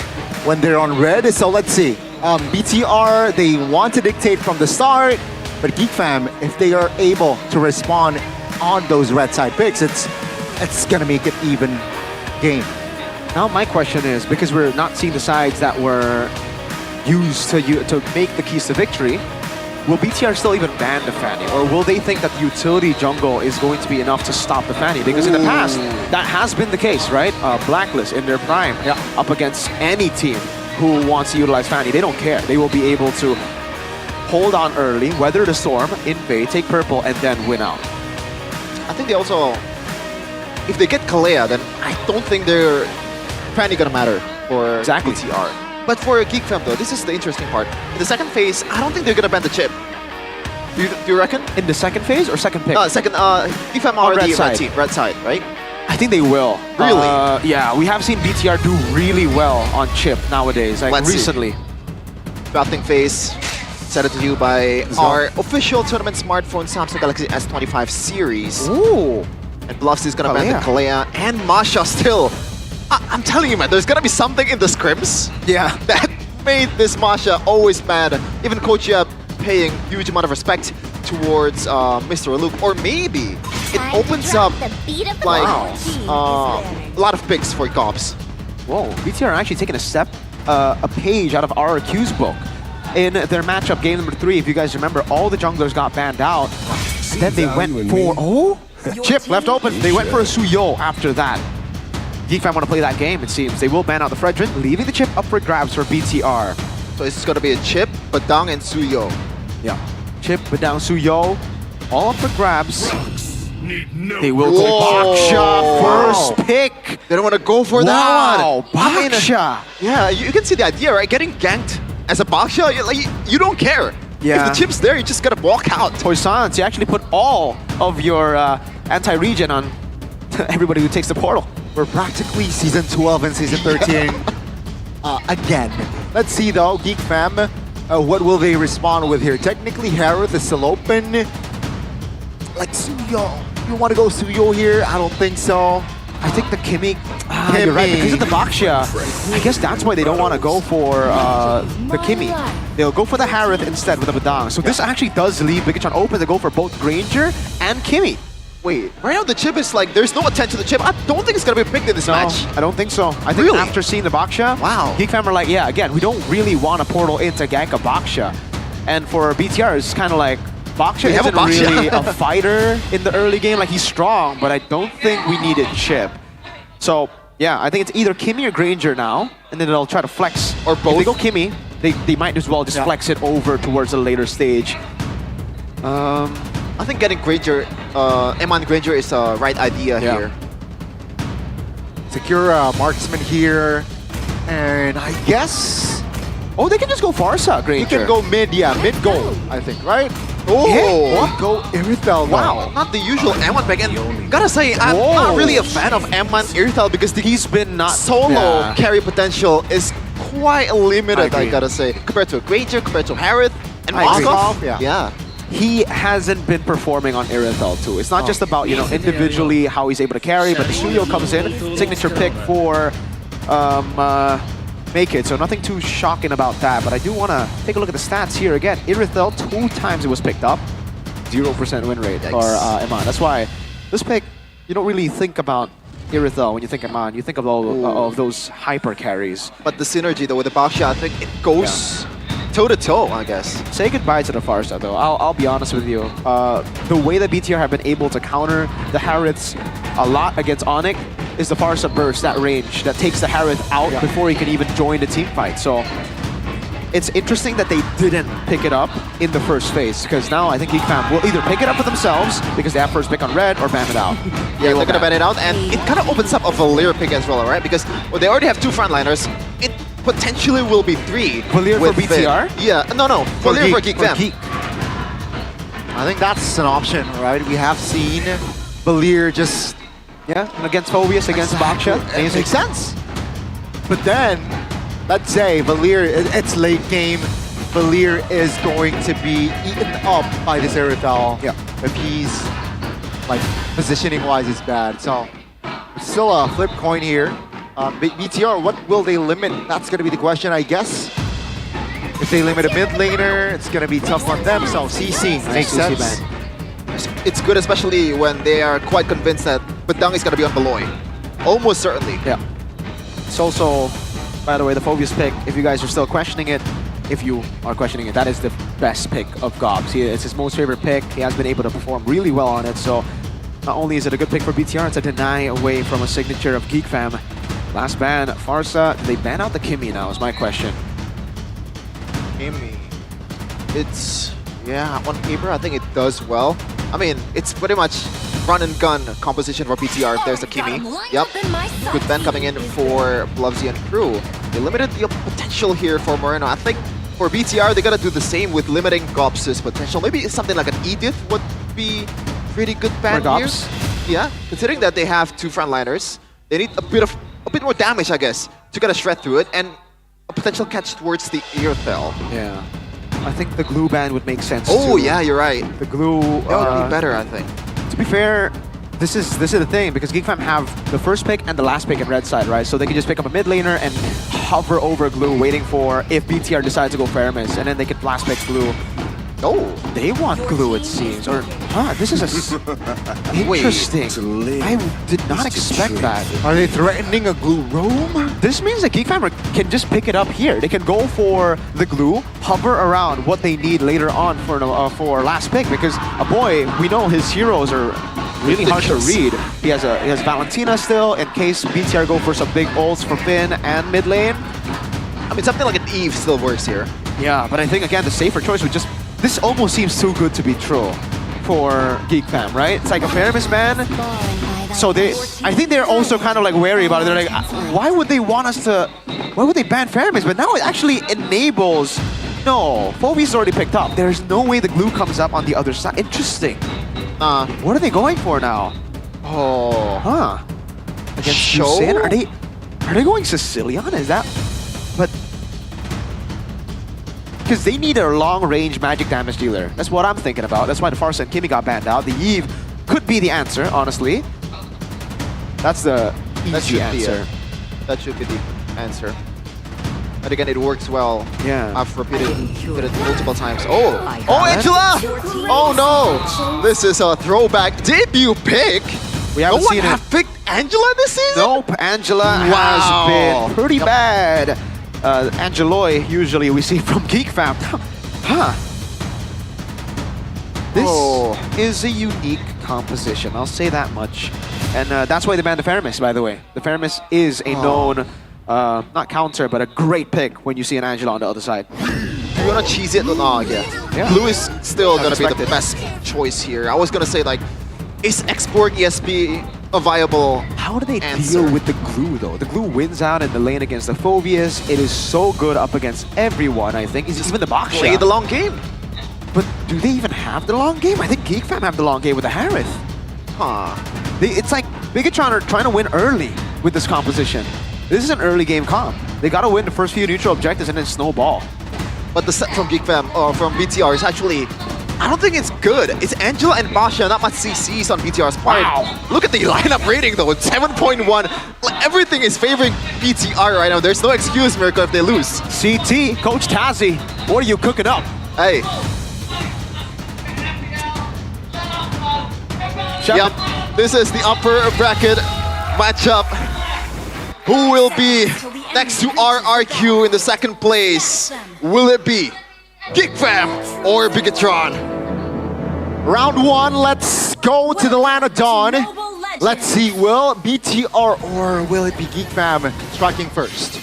when they're on red. So let's see. BTR, they want to dictate from the start, but GeekFam, if they are able to respond on those red side picks, it's gonna make it even game. Now my question is, because we're not seeing the sides that were used to make the keys to victory, will BTR still even ban the Fanny? Or will they think that the utility jungle is going to be enough to stop the Fanny? Because in the past, that has been the case, right? Blacklist in their prime, up against any team who wants to utilize Fanny. They don't care. They will be able to hold on early, weather the storm, invade, take purple, and then win out. I think they also, if they get Kalea, then I don't think they're Fanny gonna matter for BTR. But for GeekFam though, this is the interesting part. In the second phase, I don't think they're gonna ban the chip. Do you reckon? In the second phase or second pick? GeekFam are the red side, right? I think they will. Really? Yeah, we have seen BTR do really well on chip nowadays, like recently. Drafting phase, set it to you by our official tournament smartphone Samsung Galaxy S25 series. Ooh. And Bluffs is gonna ban the Kalea and Masha still. I'm telling you, man, there's gonna be something in the scrims. Yeah. That made this Masha always bad. Even Kochia paying huge amount of respect towards Mr. Luke. Or maybe it opens up like a lot of picks for Gobs. Whoa, BTR are actually taking a page out of RRQ's book. In their matchup game number 3, if you guys remember, all the junglers got banned out. And then they went for, Chip left open. They went for a Suyo after that. GeekFam want to play that game, it seems. They will ban out the Fredrin, leaving the chip up for grabs for BTR. So it's going to be a Chip, Badang, and Suyo. Yeah. Chip, Badang, Suyo, all up for grabs. They will go Baksha, first pick. They don't want to go for that one. Baksha. Yeah, you can see the idea, right? Getting ganked as a Baksha, you don't care. Yeah. If the chip's there, you just gotta walk out. Poissons, you actually put all of your anti-regen on everybody who takes the portal. We're practically season 12 and season 13 again. Let's see though, GeekFam, what will they respond with here? Technically, Harith is still open. Like Suyo, you want to go Suyo here? I don't think so. I think the Kimmy, you're right, because of the Baksha, I guess that's why they don't want to go for the Kimmy. They'll go for the Harith instead with the Badang. So this actually does leave Bigatron open to go for both Granger and Kimmy. Wait, right now the chip is like, there's no attention to the chip. I don't think it's going to be picked in this match. I don't think so. I think after seeing the Baksha, GeekFam are like, yeah, again, we don't really want a portal in to gank a Baksha. And for BTR, it's kind of like, Baksha We have a isn't Baksha. really a fighter in the early game. Like, he's strong, but I don't think we needed Chip. So, yeah, I think it's either Kimmy or Granger now, and then they'll try to flex. Or If both. they go Kimmy, they might as well just flex it over towards a later stage. I think getting Granger, Eman Granger is a right idea here. Secure marksman here. And I guess Oh, they can just go Farsa, Granger. you can go mid, mid goal, I think, right? Oh! Yeah, go Irithel. Wow, not the usual Eman pick. And gotta say, I'm not really a fan of Eman Irithel because he's been not solo carry potential is quite limited, I gotta say. Compared to Granger, compared to Harith, and I agree. Moskov. Yeah. He hasn't been performing on Irithel too. It's not just about, you know, individually how he's able to carry, but the studio comes in, signature pick for Make It, so nothing too shocking about that. But I do want to take a look at the stats here again. Irithel, 2 times it was picked up, 0% win rate for Eman. That's why this pick, you don't really think about Irithel when you think Eman. You think of all of those hyper carries. But the synergy though with the Baksha, I think it goes toe-to-toe, I guess. Say goodbye to the Farsa though. I'll be honest with you. The way that BTR have been able to counter the Hariths a lot against Onyx is the Farsa burst, that range that takes the Harith out before he can even join the team fight. So it's interesting that they didn't pick it up in the first phase, because now I think GeekFam will either pick it up for themselves because they have first pick on red, or ban it out. Yeah, they're gonna ban it out, and it kind of opens up a Valir pick as well, right? Because they already have 2 frontliners. It potentially will be 3. Valir for BTR? Yeah, no, Valir for GeekFam. Geek. I think that's an option, right? We have seen Valir just... Yeah, against Phobius, against Baksha. It makes sense. But then, let's say Valir, it's late game. Valir is going to be eaten up by this Irithel. Yeah. If he's, like, positioning-wise is bad. So, it's still a flip coin here. BTR, what will they limit? That's going to be the question, I guess. If they limit a mid laner, it's going to be tough on them. So, CC makes CC sense. ban. It's good, especially when they are quite convinced that Bedang is gonna be on Beloy. Almost certainly. Yeah. It's also, by the way, the Phobius pick, if you guys are still questioning it, if you are questioning it, that is the best pick of Gobs. It's his most favorite pick. He has been able to perform really well on it. So not only is it a good pick for BTR, it's a deny away from a signature of GeekFam. Last ban, Farsa. Do they ban out the Kimmy now is my question. Kimmy. It's, yeah, on paper, I think it does well. I mean, it's pretty much run and gun composition for BTR if there's a Kimmy. Yep. Good ban coming in for Blovsy and crew. They limited the potential here for Moreno. I think for BTR, they gotta do the same with limiting Gobs' potential. Maybe something like an Edith would be pretty good ban here. Yeah, considering that they have 2 frontliners, they need a bit more damage, I guess, to get a shred through it, and a potential catch towards the Irithel. Yeah. I think the glue ban would make sense Oh, too. yeah, you're right. The glue... That would be better, I think. To be fair, this is the thing, because GeekFam have the first pick and the last pick in red side, right? So they can just pick up a mid laner and hover over glue, waiting for if BTR decides to go Faramis, and then they can blast pick glue. Oh, they want glue, it seems. Or, this is interesting. I did not expect that. Are they threatening a glue roam? This means that GeekFam can just pick it up here. They can go for the glue, hover around what they need later on for last pick, because boy, we know his heroes are really hard to read. He has Valentina still in case BTR go for some big ults for Finn and mid lane. I mean, something like an Eve still works here. Yeah, but I think again the safer choice would just... This almost seems too good to be true for GeekFam, right? It's like a Faramis ban. So I think they're also kind of like wary about it. They're like, why would they want us to... Why would they ban Faramis? But now it actually enables... No, Phobius already picked up. There's no way the glue comes up on the other side. Interesting. What are they going for now? Oh. Huh. Against Show? Yusin? Are they going Sicilian? Is that... But... Because they need a long-range magic damage dealer. That's what I'm thinking about. That's why the Farsa and Kimmy got banned out. The Eve could be the answer, honestly. That's the easy answer. That should be the answer. And again, it works well. Yeah. I've repeated it multiple times. Oh, Angela! Oh no! This is a throwback debut pick. We haven't no one seen have it. picked Angela this season? Nope, Angela has been pretty bad. Angeloy, usually we see from GeekFam. Huh. This is a unique composition, I'll say that much. And that's why they banned the Faramis, by the way. The Faramis is a known, not counter, but a great pick when you see an Angela on the other side. You're gonna cheese it? No, yeah. Blue is still gonna be the best choice here. I was gonna say, like, is export ESP a viable How do they answer? deal with the glue, though? The glue wins out in the lane against the Phobias. It is so good up against everyone, I think. It's even the box Play the long game. But do they even have the long game? I think GeekFam have the long game with the Harith. Huh. It's like Bigatron are trying to win early with this composition. This is an early game comp. They gotta win the first few neutral objectives and then snowball. But the set from GeekFam, or from BTR, is actually, I don't think it's good. It's Angela and Basha, not much CCs on BTR's part. Wow. Look at the lineup rating though, 7.1. Like, everything is favoring BTR right now. There's no excuse, Mirko, if they lose. CT, Coach Tazzy, what are you cooking up? Hey. Yep, this is the upper bracket matchup. Who will be next to RRQ in the second place? Will it be GeekFam or Bigatron? Round one, let's go to the land of Dawn. Let's see, will BTR or will it be GeekFam striking first?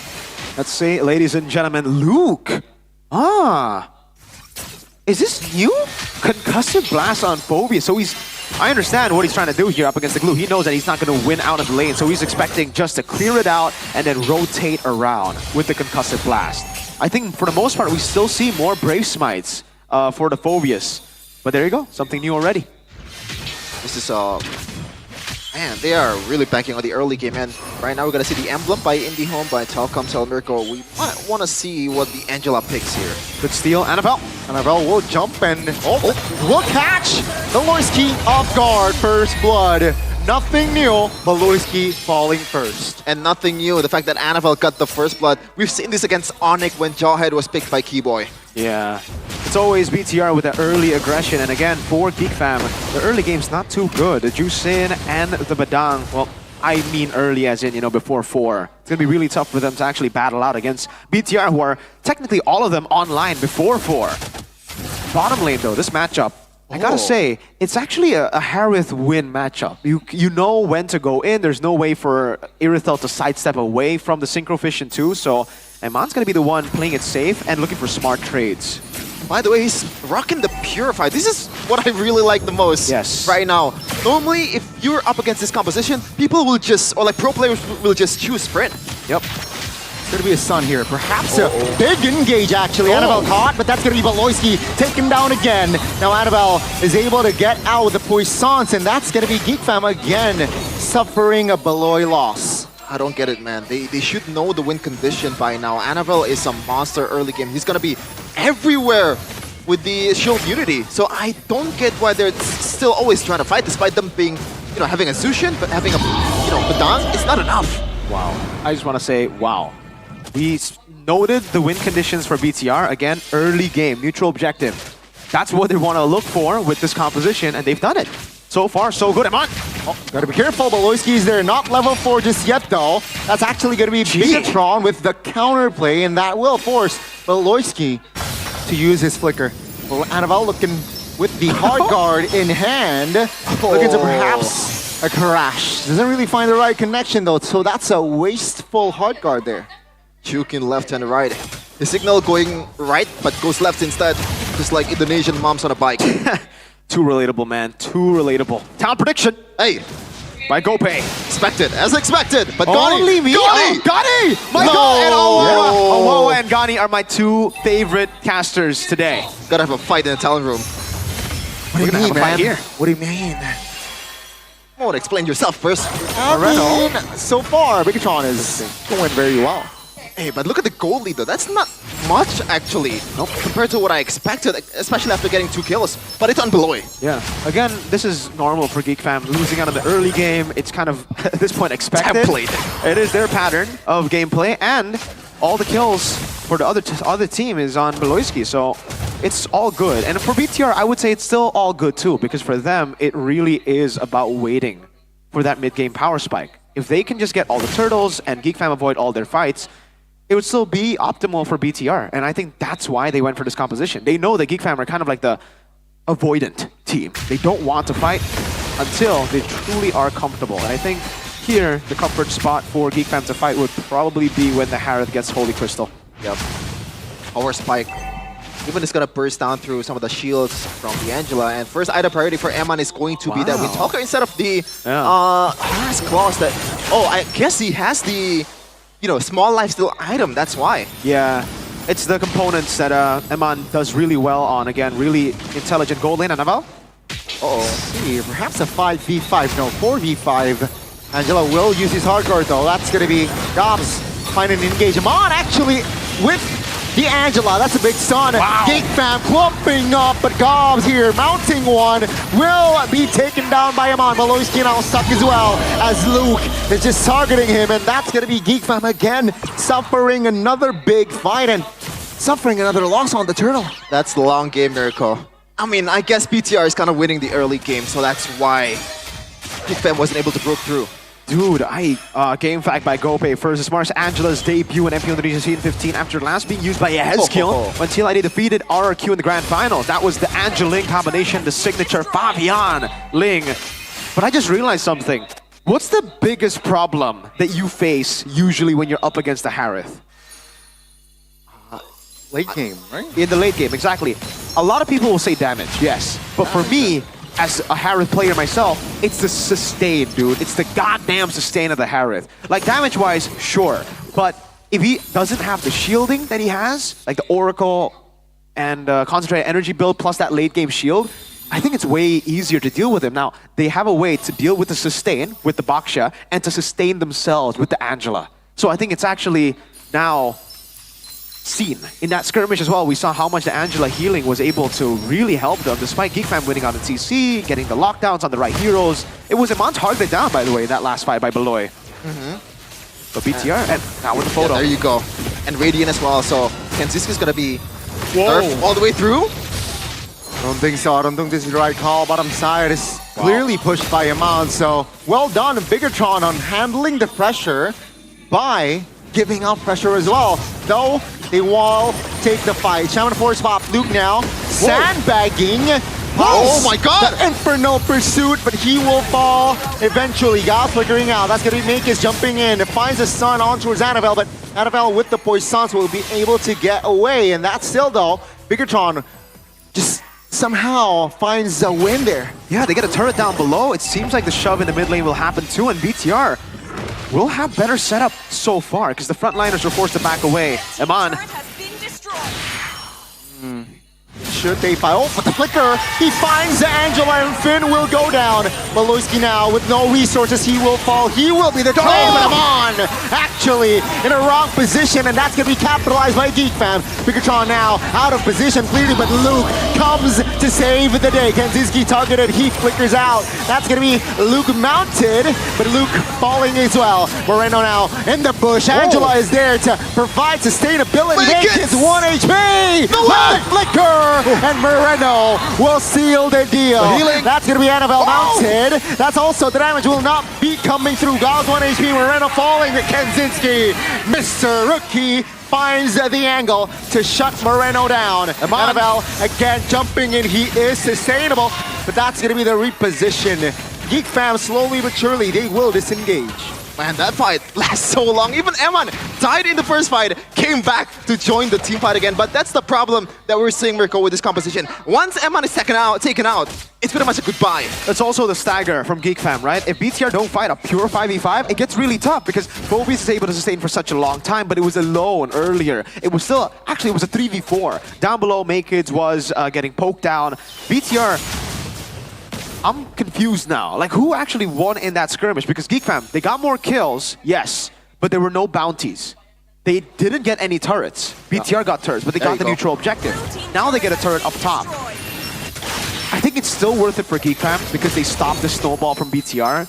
Let's see, ladies and gentlemen, Luke. Is this new? Concussive Blast on Phobia. So I understand what he's trying to do here up against the glue. He knows that he's not going to win out of the lane, so he's expecting just to clear it out and then rotate around with the Concussive Blast. I think for the most part, we still see more Brave Smites for the Phobias. But there you go, something new already. This is, man, they are really banking on the early game. And right now we're going to see the Emblem by IndieHome, by Telcom Telmirko. We might want to see what the Angela picks here. Good steal, Annabelle. Annabelle will jump and will catch the Loiski off guard. First blood. Nothing new, but Loiski falling first. And nothing new, the fact that Annabelle got the first blood. We've seen this against Onyx when Jawhead was picked by Keyboy. Yeah, it's always BTR with the early aggression. And again, for GeekFam, the early game's not too good. The Jusin and the Badang, well, I mean early as in, before 4. It's going to be really tough for them to actually battle out against BTR, who are technically all of them online before 4. Bottom lane, though, this matchup, I gotta say, it's actually a Harith win matchup. You know when to go in. There's no way for Irithel to sidestep away from the Synchro Fission too, so Eman's gonna be the one playing it safe and looking for smart trades. By the way, he's rocking the Purify. This is what I really like the most right now. Normally, if you're up against this composition, people will just, or like pro players will just choose Sprint. Yep. It's going to be a stun here. Perhaps a big engage, actually. Annabelle caught, but that's going to be Valoisky taken down again. Now Annabelle is able to get out with the Puissance, and that's going to be GeekFam again, suffering a Beloy loss. I don't get it, man. They should know the win condition by now. Annabelle is a monster early game. He's going to be everywhere with the Shield Unity. So I don't get why they're still always trying to fight, despite them being, having a Zushin, but having a, Badang, it's not enough. Wow. I just want to say, wow. We noted the win conditions for BTR. Again, early game, neutral objective. That's what they want to look for with this composition, and they've done it. So far, so good. Eman! Gotta be careful, Beloyski's there. Not level 4 just yet, though. That's actually gonna be Bigatron with the counterplay, and that will force Beloyski to use his flicker. Well, Annabelle looking with the hard guard in hand. Looking to perhaps a crash. Doesn't really find the right connection, though, so that's a wasteful hard guard there. Juking left and right. The signal going right, but goes left instead. Just like Indonesian moms on a bike. Too relatable, man. Too relatable. Talent prediction. Hey. By GoPay. Expected, as expected. But Only me? Gani! Gani! My God! And Omoa and Gani are my 2 favorite casters today. Gotta have a fight in the talent room. What do you mean, man? Here. What do you mean? Come on, explain yourself first. I mean, so far, Bigatron is going very well. Hey, but look at the gold lead though. That's not much actually, compared to what I expected, especially after getting 2 kills. But it's on Beloy. Yeah. Again, this is normal for GeekFam. Losing out in the early game, it's kind of, at this point, expected. Template. It is their pattern of gameplay, and all the kills for the other team is on Beloyski, so it's all good. And for BTR, I would say it's still all good too, because for them, it really is about waiting for that mid-game power spike. If they can just get all the turtles and GeekFam avoid all their fights, it would still be optimal for BTR. And I think that's why they went for this composition. They know that GeekFam are kind of like the avoidant team. They don't want to fight until they truly are comfortable. And I think here, the comfort spot for Geek Fam to fight would probably be when the Harith gets Holy Crystal. Yep. Our Spike. Even is gonna burst down through some of the shields from the Angela. And first item priority for Eman is going to be that Windtalker instead of the Harass Claws that... Oh, I guess he has the, you know, small lifesteal item, that's why. Yeah. It's the components that Eman does really well on. Again, really intelligent gold lane. Anaval? See, perhaps a 5v5, no, 4v5. Angela will use his hard guard though. That's gonna be Gobs find an engage. Amon actually with the Angela, that's a big stun. Geek Fam clumping up, but Gobs here mounting one will be taken down by Amon. Maloyski now stuck as well as Luke is just targeting him, and that's gonna be Geek Fam again suffering another big fight and suffering another loss on the turtle. That's the long game miracle. I mean, I guess BTR is kind of winning the early game, so that's why Geek Fam wasn't able to break through. Dude, game fact by Gope versus Mars Angela's debut in MPL Indonesia Season 15 after last being used by a Hezkill when MPL ID defeated RRQ in the grand final. That was the Angeling combination, the signature Fabian Ling. But I just realized something. What's the biggest problem that you face usually when you're up against the Harith? Late game, right? In the late game, exactly. A lot of people will say damage, yes. But for me, as a Harith player myself, it's the sustain, dude. It's the goddamn sustain of the Harith. Like, damage-wise, sure. But if he doesn't have the shielding that he has, like the Oracle and Concentrated Energy build plus that late-game shield, I think it's way easier to deal with him. Now, they have a way to deal with the sustain with the Baksha and to sustain themselves with the Angela. So I think it's actually now seen. In that skirmish as well, we saw how much the Angela healing was able to really help them, despite Geek Fam winning on the TC, getting the lockdowns on the right heroes. It was Iman's hard they down, by the way, in that last fight by Beloy. But BTR, and now with the photo. Yeah, there you go. And Radiant as well, so Kenziski's gonna be nerfed all the way through. I don't think so. I don't think this is the right call. Bottom side is clearly pushed by Amon. So well done, Bigatron, on handling the pressure by giving out pressure as well. Though they will take the fight. Shaman Force Pop, Luke now sandbagging. Oh my god! The Inferno pursuit, but he will fall eventually. God flickering out. That's gonna be Makis jumping in. It finds a stun on towards Annabelle, but Annabelle with the poisons will be able to get away. And that's still though, Bigatron just somehow finds a win there. Yeah, they get a turret down below. It seems like the shove in the mid lane will happen too, and BTR will have better setup so far because the frontliners were forced to back away. Eman. Should they fight? Oh, but the flicker! He finds the Angela and Finn will go down. Maloyski now with no resources, he will fall. He will be the trade, but Amon actually in a wrong position, and that's gonna be capitalized by Geek Fam. Bigatron now out of position clearly, but Luke comes to save the day. Kenziski targeted, he flickers out. That's gonna be Luke mounted, but Luke falling as well. Moreno now in the bush. Angela is there to provide sustainability. It's 1 HP! The flicker! And Moreno will seal the deal. That's going to be Annabelle mounted. That's also the damage will not be coming through. Gauss 1 HP, Moreno falling to Kenzinski. Mr. Rookie finds the angle to shut Moreno down. Annabelle again jumping in. He is sustainable, but that's going to be the reposition. Geek Fam slowly but surely, they will disengage. Man, that fight lasts so long. Even Eman died in the first fight, came back to join the team fight again. But that's the problem that we're seeing, Mirko, with this composition. Once Eman is taken out, it's pretty much a goodbye. That's also the stagger from Geek Fam, right? If BTR don't fight a pure 5v5, it gets really tough because Phoebus is able to sustain for such a long time, but it was alone earlier. It was still, actually it was a 3v4. Down below, Makids was getting poked down. BTR, I'm confused now. Like, who actually won in that skirmish? Because Geek Fam, they got more kills, yes, but there were no bounties. They didn't get any turrets. BTR got turrets, but they got the neutral objective. Now they get a turret up top. I think it's still worth it for Geek Fam because they stopped the snowball from BTR.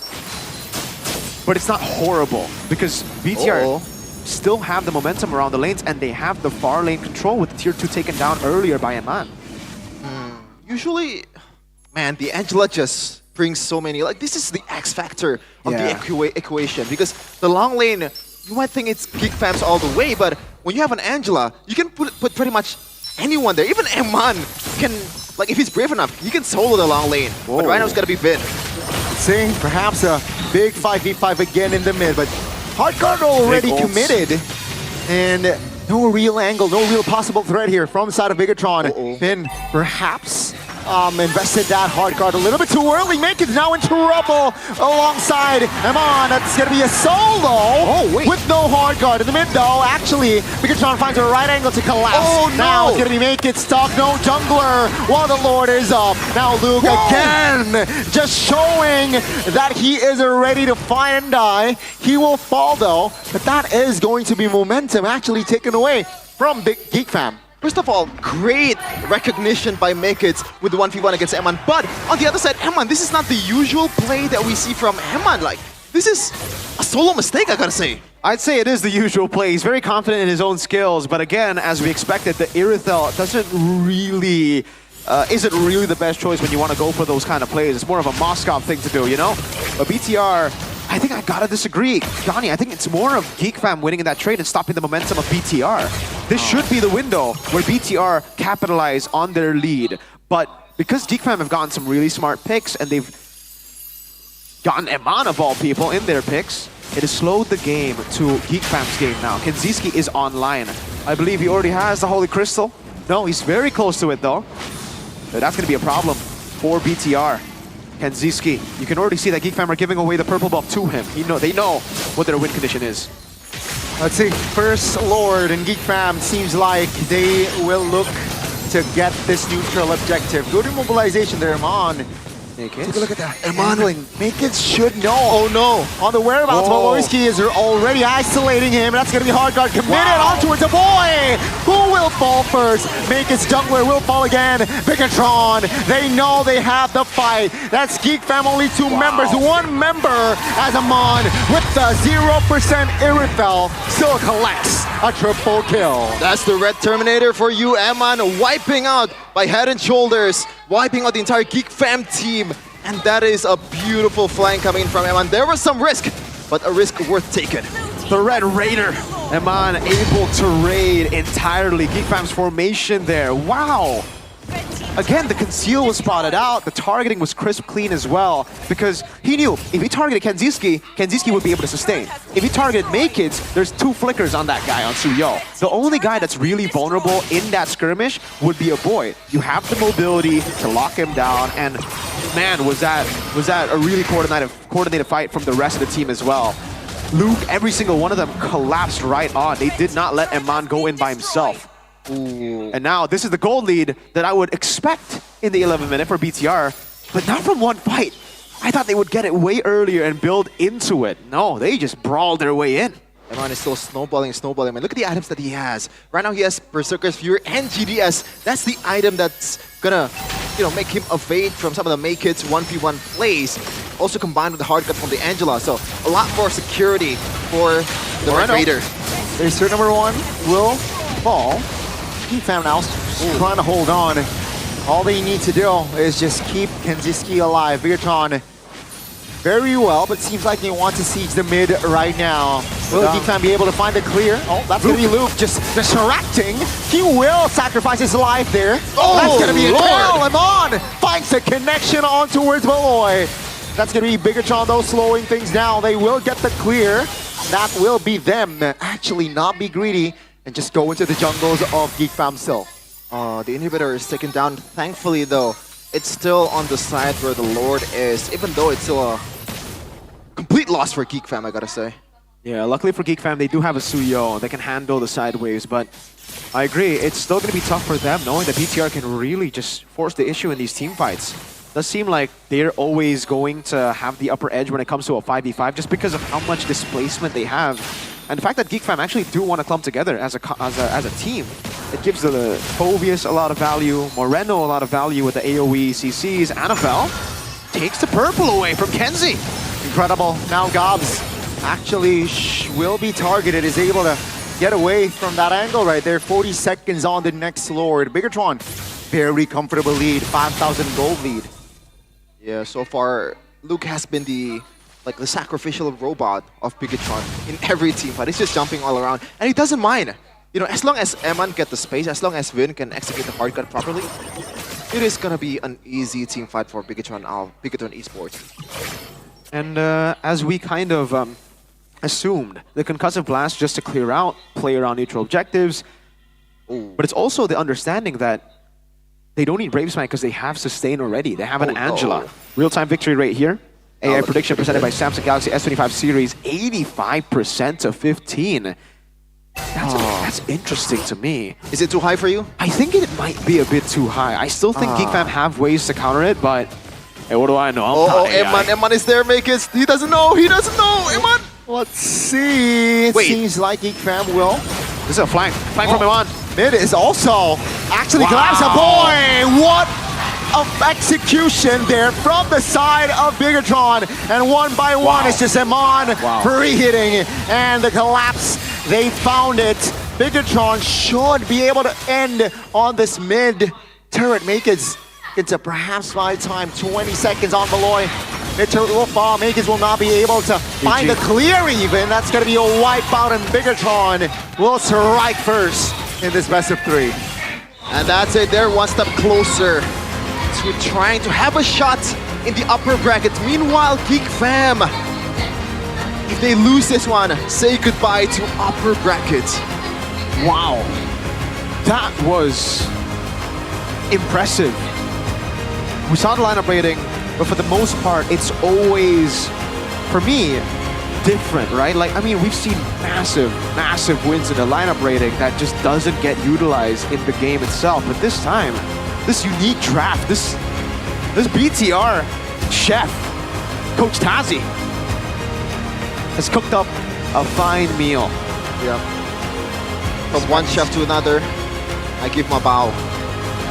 But it's not horrible because BTR still have the momentum around the lanes and they have the far lane control with tier 2 taken down earlier by Eman. Usually, man, the Angela just brings so many, like this is the X factor of the equation because the long lane, you might think it's Geek Fam's all the way, but when you have an Angela, you can put pretty much anyone there. Even Eman can Like, if he's brave enough, he can solo the long lane. But right now it's gotta be Vin. Seeing perhaps a big 5v5 again in the mid, but Hardguard already committed. And no real angle, no real possible threat here from the side of Bigatron. Finn perhaps invested that Hardguard a little bit too early. Make it now in trouble alongside Amon. That's going to be a solo with no Hardguard in the mid though. Actually, Bigatron finds a right angle to collapse. Now it's going to be Make It stuck. No jungler while the Lord is up. Now Luke again just showing that he is ready to fight and die. He will fall though, but that is going to be momentum actually taken away from Big Geek Fam. First of all, great recognition by Makits with the 1v1 against Eman. But on the other side, Eman, this is not the usual play that we see from Eman. Like, this is a solo mistake, I gotta say. I'd say it is the usual play. He's very confident in his own skills, but again, as we expected, the Irithel doesn't really... isn't really the best choice when you want to go for those kind of plays. It's more of a Moskov thing to do, you know? But BTR, I think I gotta disagree. Johnny, I think it's more of Geek Fam winning in that trade and stopping the momentum of BTR. This should be the window where BTR capitalize on their lead. But because Geek Fam have gotten some really smart picks and they've gotten Eman of all people in their picks, it has slowed the game to Geek Fam's game now. Kenziski is online. I believe he already has the Holy Crystal. No, he's very close to it though. But that's gonna be a problem for BTR. Kenziski, you can already see that Geek Fam are giving away the purple buff to him. They know what their win condition is. Let's see, first Lord and Geek Fam seems like they will look to get this neutral objective. Good immobilization there, Amon. Take a look at that. Amon, Make It should know. Oh no. On the whereabouts, Walorski is already isolating him. That's going to be Hardguard committed on towards a boy. Who will fall first? Make It's jungler will fall again. Bigatron, they know they have the fight. That's Geek Fam, only two members. One member as Amon with the 0% Irithel still collects a triple kill. That's the red Terminator for you, Eman, wiping out by head and shoulders, wiping out the entire Geek Fam team. And that is a beautiful flank coming in from Eman. There was some risk, but a risk worth taking. The Red Raider. Eman able to raid entirely. Geek Fam's formation there. Wow. Again, the conceal was spotted out. The targeting was crisp clean as well. Because he knew if he targeted Kenziski, Kenziski would be able to sustain. If he targeted Make-It, there's two flickers on that guy, on Suyo. The only guy that's really vulnerable in that skirmish would be a boy. You have the mobility to lock him down. And man, was that a really coordinated fight from the rest of the team as well. Luke, every single one of them collapsed right on. They did not let Eman go in by himself. Ooh. And now this is the gold lead that I would expect in the 11th minute for BTR, but not from one fight. I thought they would get it way earlier and build into it. No, they just brawled their way in. Eman is still snowballing. Man, look at the items that he has. Right now he has Berserker's Fury and GDS. That's the item that's gonna, make him evade from some of the Make-It's 1v1 plays. Also combined with the hard cut from the Angela. So a lot more security for the Red Raider. Their third number one will fall. Geek Fam now trying to hold on. All they need to do is just keep Kenziski alive. Bigatron very well, but seems like they want to siege the mid right now. Will Geek Fam be able to find the clear? Oh, that's going to be Luke just distracting. He will sacrifice his life there. Oh, that's going to be a kill. Amon finds a connection on towards Valoy. That's going to be Bigatron though, slowing things down. They will get the clear. That will be them. Actually not be greedy and just go into the jungles of Geek Fam still. The inhibitor is taken down. Thankfully though, it's still on the side where the Lord is, even though it's still a complete loss for Geek Fam, I gotta say. Yeah, luckily for Geek Fam, they do have a Suyo. They can handle the side waves, but I agree, it's still going to be tough for them knowing that BTR can really just force the issue in these team fights. It does seem like they're always going to have the upper edge when it comes to a 5v5 just because of how much displacement they have. And the fact that Geek Fam actually do want to clump together as a team, it gives the Phobius a lot of value, Moreno a lot of value with the AoE CCs. Annabelle takes the purple away from Kenzie. Incredible. Now Gobs actually will be targeted, is able to get away from that angle right there. 40 seconds on the next Lord. Bigatron, very comfortable lead, 5,000 gold lead. Yeah, so far, Luke has been the sacrificial robot of Bigatron in every team fight. He's just jumping all around, and he doesn't mind. As long as Eman get the space, as long as Vin can execute the hard cut properly, It is gonna be an easy team fight for Bigatron Esports. And as we kind of assumed, the concussive blast just to clear out, play around neutral objectives. But it's also the understanding that they don't need Brave Smite because they have sustain already. They have an Angela. Real-time victory rate here. AI prediction presented by Samsung Galaxy S25 series, 85% to 15. That's interesting to me. Is it too high for you? I think it might be a bit too high. I still think GeekFam have ways to counter it, but hey, what do I know? Eman is there, make it. He doesn't know, Eman! Let's see. It seems like GeekFam will. This is a flank from Eman. It is also actually grabs a boy. What of execution there from the side of Bigatron, and one by one it's just Eman pre-hitting, and the collapse, they found it. Bigatron should be able to end on this mid turret. Make it into perhaps my time, 20 seconds on Beloy. Mid turret will fall, Makers will not be able to find the clear even. That's gonna be a wipeout, and Bigatron will strike first in this best of 3. And that's it, they're one step closer to trying to have a shot in the upper bracket. Meanwhile, GeekFam, if they lose this one, say goodbye to upper bracket. Wow. That was impressive. We saw the lineup rating, but for the most part, it's always, for me, different, right? Like, I mean, we've seen massive wins in the lineup rating that just doesn't get utilized in the game itself. But this time, this unique draft, this BTR chef, Coach Tazi, has cooked up a fine meal. Yeah. From one chef to another, I give my bow.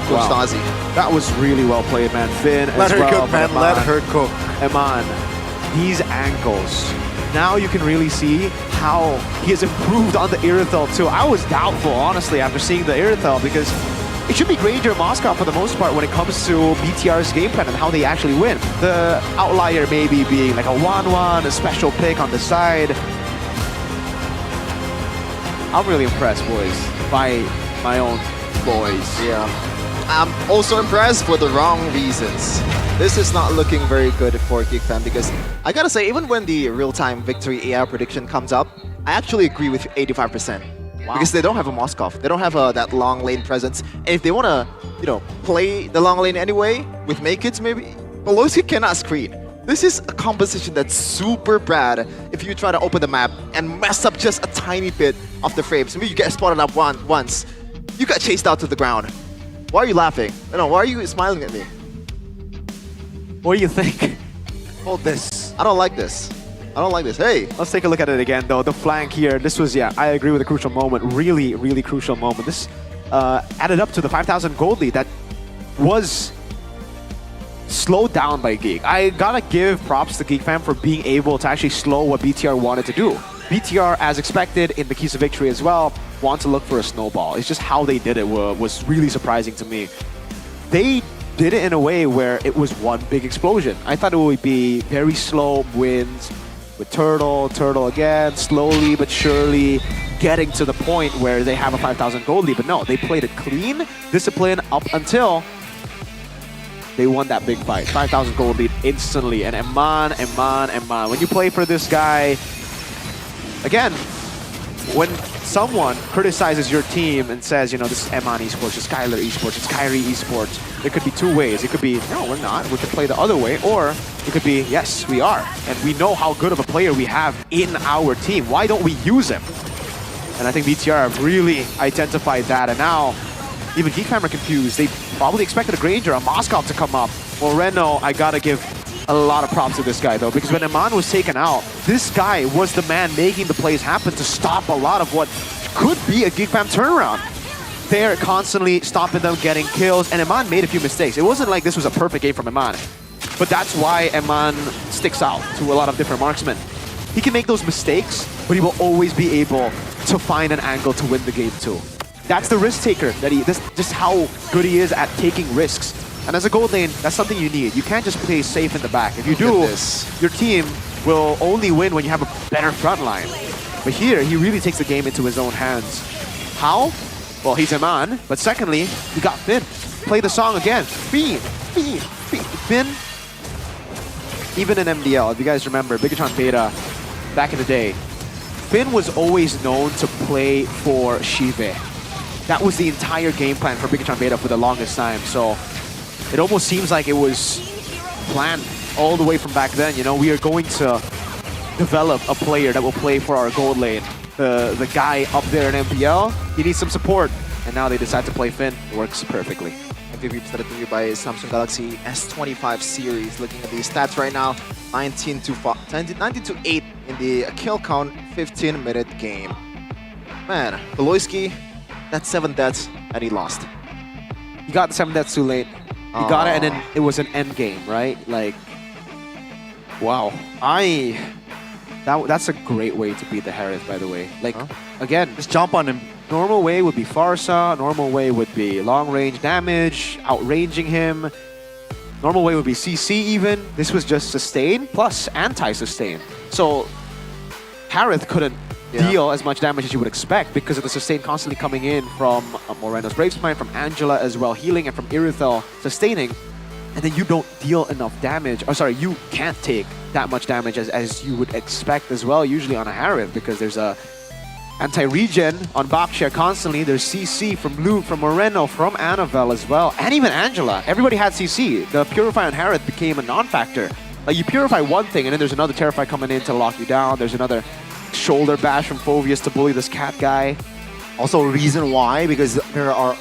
Coach Tazi. That was really well played, man. Finn Let as her well. cook, man. Let her cook. Eman, these ankles. Now you can really see how he has improved on the Irithel too. I was doubtful, honestly, after seeing the Irithel, because it should be Granger Moscow for the most part when it comes to BTR's game plan and how they actually win. The outlier maybe being like a 1-1, a special pick on the side. I'm really impressed, boys, by my own boys. Yeah. I'm also impressed for the wrong reasons. This is not looking very good for GeekFam because I gotta say, even when the real-time victory AI prediction comes up, I actually agree with 85%. Because they don't have a Moskov, they don't have that long lane presence. And if they wanna, play the long lane anyway with Make It, maybe Pelosi cannot screen. This is a composition that's super bad if you try to open the map and mess up just a tiny bit of the frames. Maybe you get spotted up once, you got chased out to the ground. Why are you laughing? No, why are you smiling at me? What do you think? Hold this. I don't like this. I don't like this. Hey! Let's take a look at it again, though. The flank here, this was, I agree with a crucial moment. Really crucial moment. This added up to the 5,000 gold lead that was slowed down by Geek. I gotta give props to GeekFam for being able to actually slow what BTR wanted to do. BTR, as expected, in the keys of victory as well, want to look for a snowball. It's just how they did it was really surprising to me. They did it in a way where it was one big explosion. I thought it would be very slow wins with Turtle again, slowly but surely getting to the point where they have a 5,000 gold lead. But no, they played it clean, disciplined up until they won that big fight. 5,000 gold lead instantly. And Eman. When you play for this guy, again, when someone criticizes your team and says, this is Eman Esports, it's Skylar Esports, it's Kyrie Esports, there could be two ways. It could be, no, we're not. We could play the other way. Or it could be, yes, we are. And we know how good of a player we have in our team. Why don't we use him? And I think BTR have really identified that. And now, even GeekFam are confused. They probably expected a Granger, a Moskov to come up. Well, Reno, I gotta give a lot of props to this guy, though, because when Eman was taken out, this guy was the man making the plays happen to stop a lot of what could be a GeekFam turnaround. They're constantly stopping them, getting kills, and Eman made a few mistakes. It wasn't like this was a perfect game from Eman, but that's why Eman sticks out to a lot of different marksmen. He can make those mistakes, but he will always be able to find an angle to win the game too. That's the risk taker, that's just how good he is at taking risks. And as a gold lane, that's something you need. You can't just play safe in the back. If you do, your team will only win when you have a better front line. But here, he really takes the game into his own hands. How? Well, he's Eman, but secondly, he got Finn. play the song again. Finn. Even in MDL, if you guys remember, Bigatron Beta, back in the day, Finn was always known to play for Shive. That was the entire game plan for Bigatron Beta for the longest time. So it almost seems like it was planned all the way from back then. You know, we are going to develop a player that will play for our gold lane. The guy up there in MPL, he needs some support. And now they decide to play Finn. It works perfectly. MVP started to you by Samsung Galaxy S25 series. Looking at the stats right now, 19 to 8 in the kill count, 15-minute game. Man, Beloyski, that's 7 deaths, and he lost. He got the 7 deaths too late. He got it, and then it was an end game, right? Like, wow. That's a great way to beat the Harith, by the way. Like, again, Just jump on him. normal way would be Farsa. Normal way would be long range damage, outranging him. Normal way would be CC even. This was just sustain plus anti-sustain. So Harith couldn't deal as much damage as you would expect because of the sustain constantly coming in from Moreno's Brave Smite, from Angela as well healing, and from Irithel sustaining. And then you don't deal enough damage. Or sorry, you can't take that much damage as you would expect as well, usually on a Harith, because there's a anti-regen on Baksha constantly. There's CC from Luke, from Moreno, from Annabelle as well, and even Angela. Everybody had CC. The Purify on Harith became a non-factor. Like, you Purify one thing, and then there's another Terrify coming in to lock you down. There's another shoulder bash from Phoveus to bully this cat guy. Also, reason why, because there are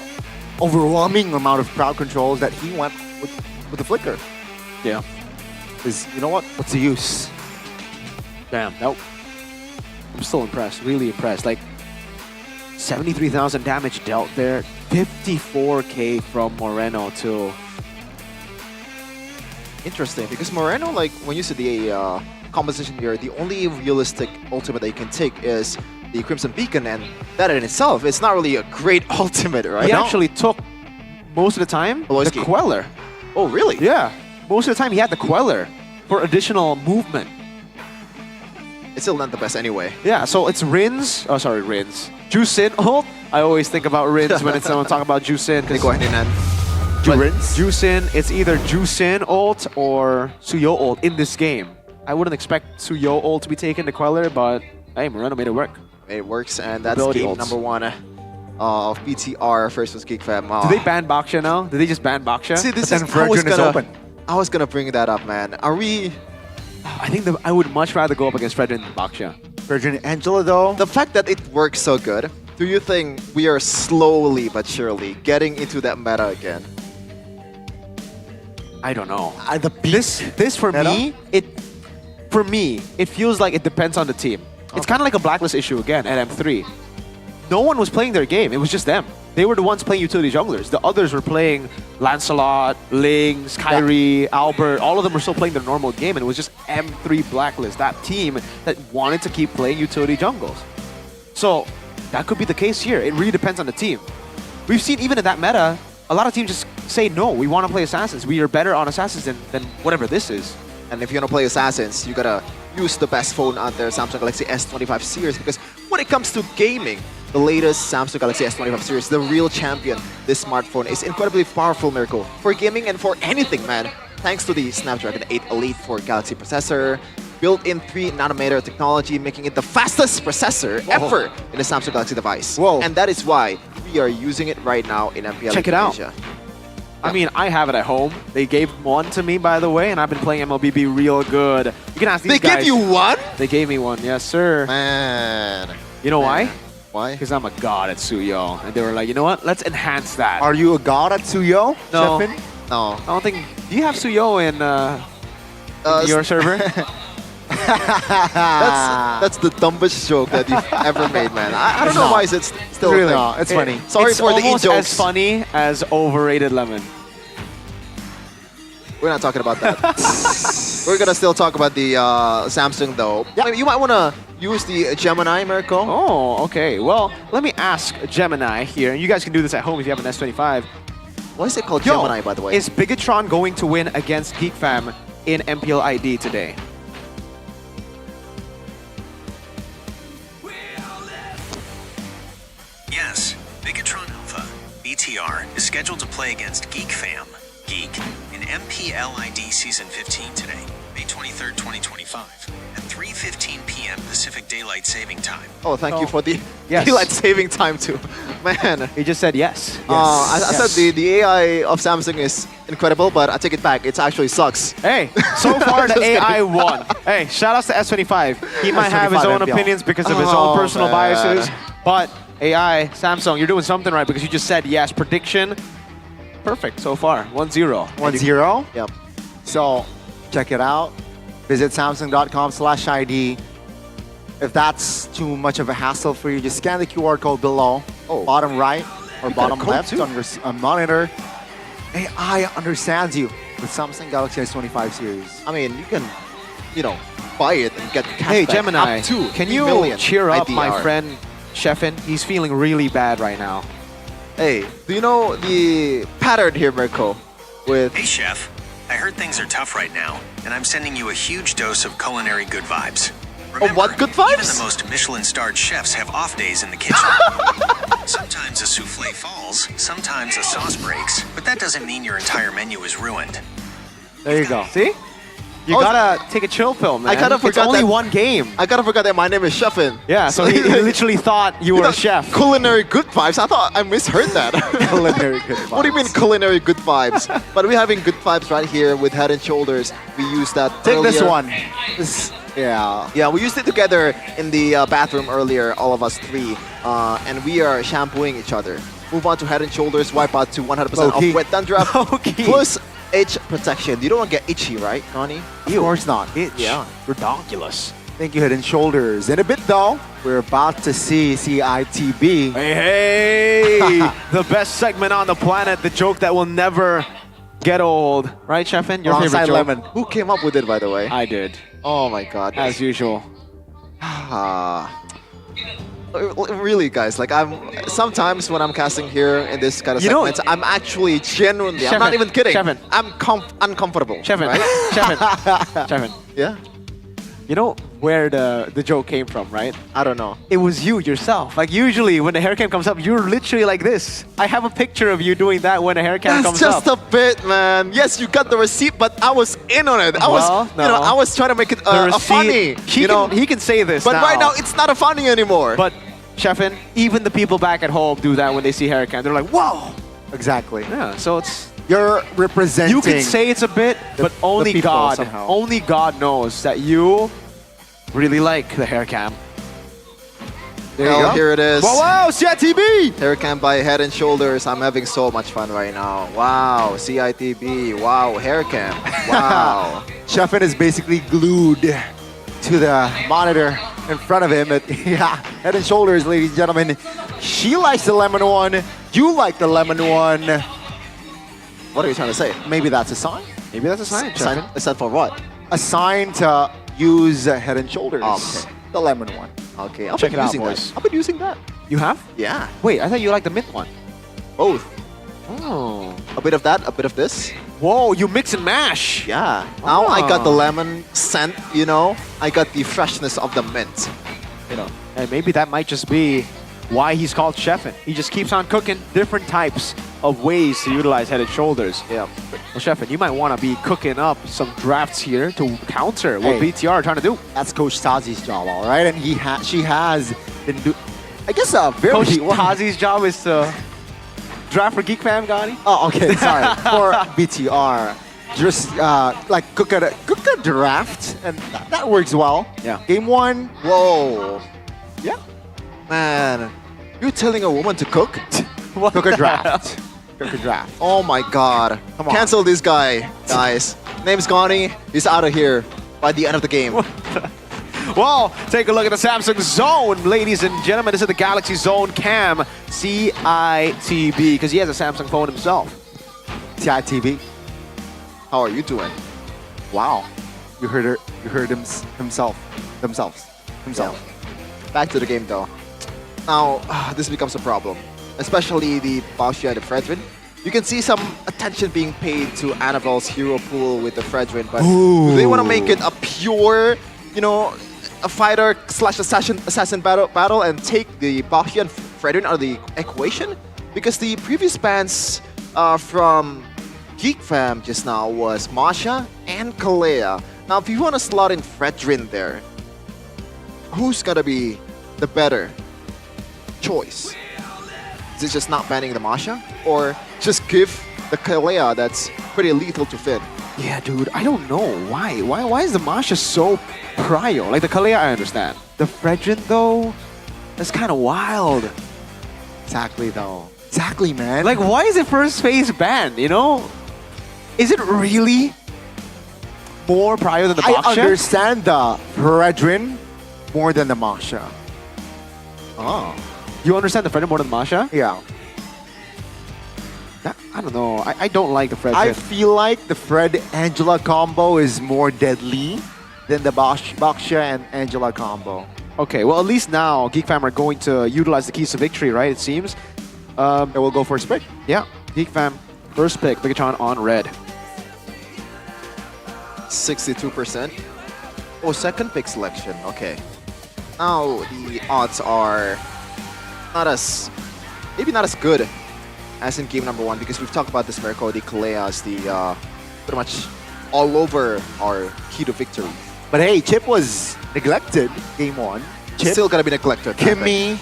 overwhelming amount of crowd controls that he went with the Flicker. Yeah. Is, you know what? What's the use? Damn. Nope. I'm still impressed. Really impressed. Like, 73,000 damage dealt there. 54k from Moreno too. Interesting, because Moreno, like, when you see the composition here, the only realistic ultimate that you can take is the Crimson Beacon, and that in itself is not really a great ultimate, right? He actually took, most of the time, Beloyski. the Queller. Oh, really? Yeah. Most of the time he had the Queller for additional movement. It's still not the best anyway. Yeah, so it's Rins. Oh, sorry, Rins. Juicin ult. I always think about Rins when it's someone talking about Juicin. They go hand in hand. Juicin, it's either Juicin ult or Suyo ult in this game. I wouldn't expect Suyo ult to be taken to Queller, but hey, Moreno made it work. It works, and that's Ability game ults. number 1 of BTR versus GeekFam. Did they ban Baksha now? Did they just ban Baksha? See, this But is then Virgin is open. I was gonna bring that up, man. Are we? I think I would much rather go up against Fredrin than Baksha. Virgin Angela, though. The fact that it works so good, do you think we are slowly but surely getting into that meta again? I don't know. The This for meta? me, it feels like it depends on the team. It's kind of like a blacklist issue again at M3. No one was playing their game. It was just them. They were the ones playing utility junglers. The others were playing Lancelot, Lings, Kyrie, Albert. All of them were still playing their normal game, and it was just M3 blacklist, that team that wanted to keep playing utility jungles. So that could be the case here. It really depends on the team. We've seen even in that meta, a lot of teams just say, no, we want to play Assassins. We are better on Assassins than whatever this is. And if you're gonna play Assassins, you gotta use the best phone out there, Samsung Galaxy S25 series, because when it comes to gaming, the latest Samsung Galaxy S25 series, the real champion, this smartphone is incredibly powerful, Mirko, for gaming and for anything, man. Thanks to the Snapdragon 8 Elite 4 Galaxy processor, built-in 3nm technology, making it the fastest processor ever in a Samsung Galaxy device. Whoa. And that is why we are using it right now in MPL Check it out. Indonesia. I mean, I have it at home. They gave one to me, by the way, and I've been playing MLBB real good. You can ask these They guys. gave you one? They gave me one, yes, sir. Man. You know why? Why? Because I'm a god at Suyo. And they were like, you know what? Let's enhance that. Are you a god at Suyo, No. Sheffin? No. I don't think... Do you have Suyo in your server? That's the dumbest joke that you've ever made, man. I don't know why is it still Really a thing. not. It's funny. Sorry It's for the almost e-jokes. as funny as overrated lemon. We're not talking about that. We're gonna still talk about the Samsung though. Maybe you might wanna use the Gemini, Mirko. Oh, okay. Well, let me ask Gemini here. And you guys can do this at home if you have an S25. Why is it called Yo, Gemini, by the way? Is Bigatron going to win against GeekFam in MPL ID today? Yes, Bigatron Alpha BTR is scheduled to play against Geek Fam, Geek, in MPL ID Season 15 today, May 23rd, 2025, at 3:15 p.m. Pacific Daylight Saving Time. Oh, thank you for the Yes. daylight saving time too. Man. He just said yes. I said the AI of Samsung is incredible, but I take it back. It actually sucks. Hey, so far the Just AI kidding. won. Hey, shout outs to S25. He might have his S25 own MPL. opinions because of his Oh, own personal man. biases, but AI, Samsung, you're doing something right because you just said yes. Prediction, perfect so far. 1-0. 1-0. Yep. So check it out. Visit samsung.com/ID. If that's too much of a hassle for you, just scan the QR code below, bottom right or bottom code left too. on your monitor. AI understands you with Samsung Galaxy S25 series. I mean, you can, buy it and get cashback Hey, Gemini, up to can 3 you million cheer up IDR. my friend Sheffin? He's feeling really bad right now. Hey, do you know the pattern here, Mirko? With Hey, Chef. I heard things are tough right now, and I'm sending you a huge dose of culinary good vibes. Remember, what good even vibes? the most Michelin-starred chefs have off days in the kitchen. Sometimes a souffle falls, sometimes a sauce breaks, but that doesn't mean your entire menu is ruined. There you go. See? You Oh, gotta take a chill pill, man. I kinda It's forgot only that- one game. I gotta forget that my name is Sheffin. Yeah, so he literally thought you were a chef. Culinary good vibes. I thought I misheard that. Culinary good What do you mean culinary good vibes? But we're having good vibes right here with Head and Shoulders. We used that. Take this earlier. one. Yeah. Yeah, we used it together in the bathroom earlier, all of us three, and we are shampooing each other. Move on to Head and Shoulders, wipe out to 100% Low-key. of wet dandruff, Low-key. plus itch protection. You don't want to get itchy, right, Connie? Of course not. Yeah. Redonkulous. Thank you, Head and Shoulders. In a bit, though, we're about to see CITB. Hey, hey! The best segment on the planet, the joke that will never get old. Right, Sheffin? Your favorite Alongside joke? Lemon. Who came up with it, by the way? I did, Oh my god. as usual. Really, guys, like sometimes when I'm casting here in this kind of You know- segment, I'm actually genuinely, I'm not Sheffin, even kidding. Sheffin. I'm uncomfortable. Sheffin, right? Sheffin, Sheffin. Yeah? You know where the joke came from, right? I don't know. It was you yourself. Like usually when the hair cam comes up, you're literally like this. I have a picture of you doing that when the hair cam That's comes up. just a bit, man. Yes, you got the receipt, but I was in on it. Well, no. I was trying to make it The a receipt- funny. He can say this But now. right now, it's not a funny anymore. But Sheffin, even the people back at home do that when they see hair cam. They're like, whoa. Exactly. Yeah, so it's You're representing. you can say it's a bit, but only people God, somehow. only God knows that you really like the hair cam. There you Well, go. here it is. Wow, wow, CITB! Hair cam by Head and Shoulders. I'm having so much fun right now. Wow, CITB. Wow, hair cam. Wow. Sheffin is basically glued to the monitor in front of him. Yeah, Head and Shoulders, ladies and gentlemen. She likes the lemon one. You like the lemon one. What are you trying to say? Maybe that's a sign. Maybe that's a sign, Sign, Sheffin. is that for what? A sign to use Head and Shoulders. Okay. The lemon one. Okay, I'll Check be it out, using boys. that. I've been using that. You have? Yeah, Wait, I thought you liked the mint one. both. Oh. A bit of that, a bit of this. Whoa, you mix and mash. Yeah. Now I got the Ah. lemon scent, I got the freshness of the mint. And maybe that might just be why he's called Chefin. He just keeps on cooking different types of ways to utilize Head and Shoulders. Yeah. Well, Chefin, you might want to be cooking up some drafts here to counter what Hey. BTR are trying to do. That's Coach Tazi's job, all right? And she has been I guess a very Coach Tazi's job is to draft for Geek Fam, Gotti. Oh, okay, sorry. For BTR, just like cook a draft, and that works well. Yeah. Game one, Whoa. yeah. Man, you're telling a woman to cook? Cook a draft. Cook a draft. Oh my god. Come on. Cancel this guy, guys. Name's Connie. He's out of here by the end of the game. Well, take a look at the Samsung Zone, ladies and gentlemen. This is the Galaxy Zone Cam CITB, because he has a Samsung phone himself. CITV. How are you doing? Wow. You heard her. You heard himself. Back to the game though. Now, this becomes a problem. Especially the Baoxia and the Fredrin. You can see some attention being paid to Annabelle's hero pool with the Fredrin, but do they want to make it a pure, a fighter/assassin battle and take the Baoxia and Fredrin out of the equation? because the previous bans from Geek Fam just now was Masha and Kalea. Now, if you want to slot in Fredrin there, who's gonna be the better choice? Is it just not banning the Masha, or just give the Kalea that's pretty lethal to Finn? Yeah, dude, I don't know why. Why is the Masha so prio? Like the Kalea, I understand. The Fredrin though, that's kind of wild. Exactly, though. Exactly, man. Like, why is it first phase banned? You know, is it really more prio than the I Masha? understand the Fredrin more than the Masha. Oh, you understand the Fredrin more than Masha? Yeah. I don't know. I don't like the Fredrin. I feel like the Fred-Angela combo is more deadly than the Baksha and Angela combo. Okay, well, at least now Geek Fam are going to utilize the keys to victory, right? It seems. They will go first pick. Yeah, Geek Fam, first pick, Bigatron on red. 62%. Oh, second pick selection. Okay. Now the odds are maybe not as good as in game number 1, because we've talked about this Mirko, the Kalea as the pretty much all over our key to victory. But hey, Chip was neglected game 1. Chip, Still gonna be neglected. Kimmy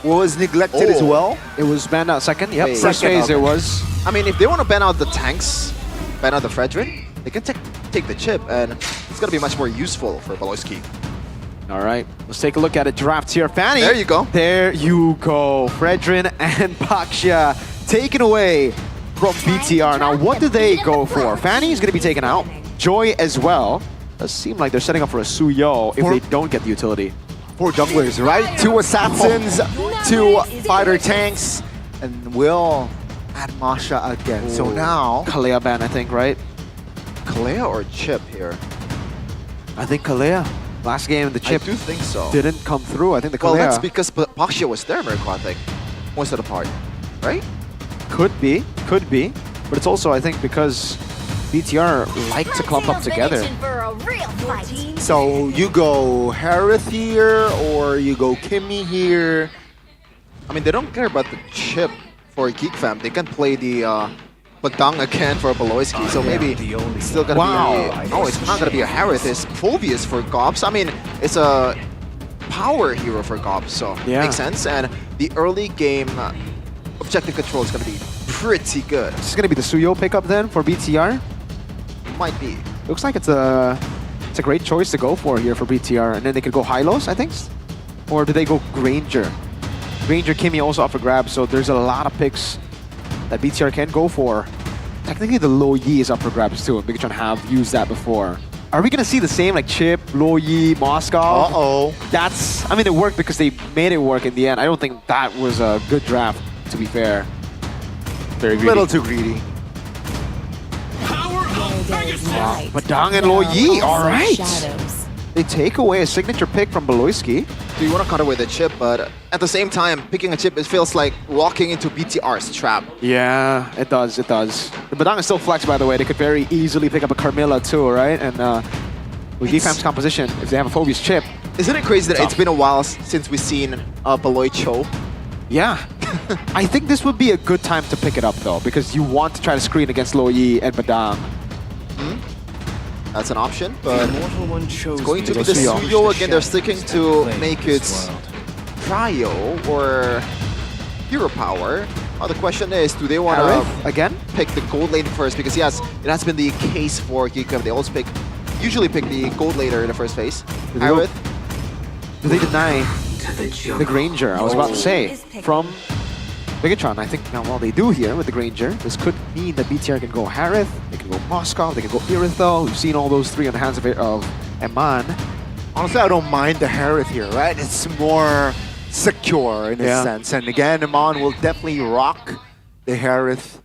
was neglected as well. It was banned out second. Yep, Wait, first second, phase it okay. was. I mean, if they want to ban out the tanks, ban out the Fredrin, they can take the chip, and it's gonna be much more useful for Baloyski. All right, let's take a look at it. Draft here, Fanny. There you go. There you go. Fredrin and Baksha taken away from BTR. Now, what do they go for? Fanny is going to be taken out. Joy as well. Does seem like they're setting up for a Suyo if they don't get the utility. 4 junglers, right? 2 assassins, 2 fighter tanks, and we'll add Masha again. So now, Kalea ban, I think, right? Kalea or Chip here? I think Kalea. Last game, the chip I do think so. didn't come through. I think the Kalea. Well, that's because Baksha was there, Mirko, I think, most of the part, right? Could be. But it's also, I think, because BTR like to clump up together. so you go Harith here, or you go Kimmy here. I mean, they don't care about the chip for Geek Fam. They can play the Badang again for Baloyski, so maybe it's still gonna be no, it's not gonna be a Harith. It's Phobius for Gobs. I mean, it's a power hero for Gobs, so makes sense. And the early game objective control is gonna be pretty good. This is gonna be the Suyo pickup then for BTR. Might be. Looks like it's a great choice to go for here for BTR, and then they could go Hylos, I think, or do they go Granger? Granger, Kimmy also up for grabs, so there's a lot of picks that BTR can go for. Technically, the Lo Yi is up for grabs too, and Bigatron have used that before. Are we gonna see the same like Chip, Lo Yi, Moscow? Uh-oh. That's, I mean, it worked because they made it work in the end. I don't think that was a good draft, to be fair. Very greedy. Little too greedy. Badang and Lo Yi, all right. They take away a signature pick from Baloyski. So you want to cut away the chip, but at the same time, picking a chip, it feels like walking into BTR's trap. Yeah, it does, it does. The Badang is still flex, by the way. They could very easily pick up a Carmilla too, right? And with Geek-Fam's composition, if they have a Phobius chip. Isn't it crazy that it's been a while since we've seen Baloy Cho? Yeah. I think this would be a good time to pick it up though, because you want to try to screen against Lo Yi and Badang. That's an option, but it's going to be the Suyo again. They're sticking to make it Prio or Hero Power. The question is, do they want to again pick the gold lane first? Because yes, it has been the case for Geekfam. They always usually pick the gold laner in the first phase. Do they deny the Granger? I was about to say from Bigatron. I think now, well, they do here with the Granger. This could mean that BTR can go Harith, they can go Moscow, they can go Iritho. We've seen all those 3 on the hands of Eman. Honestly, I don't mind the Harith here, right? It's more secure in a sense. And again, Eman will definitely rock the Harith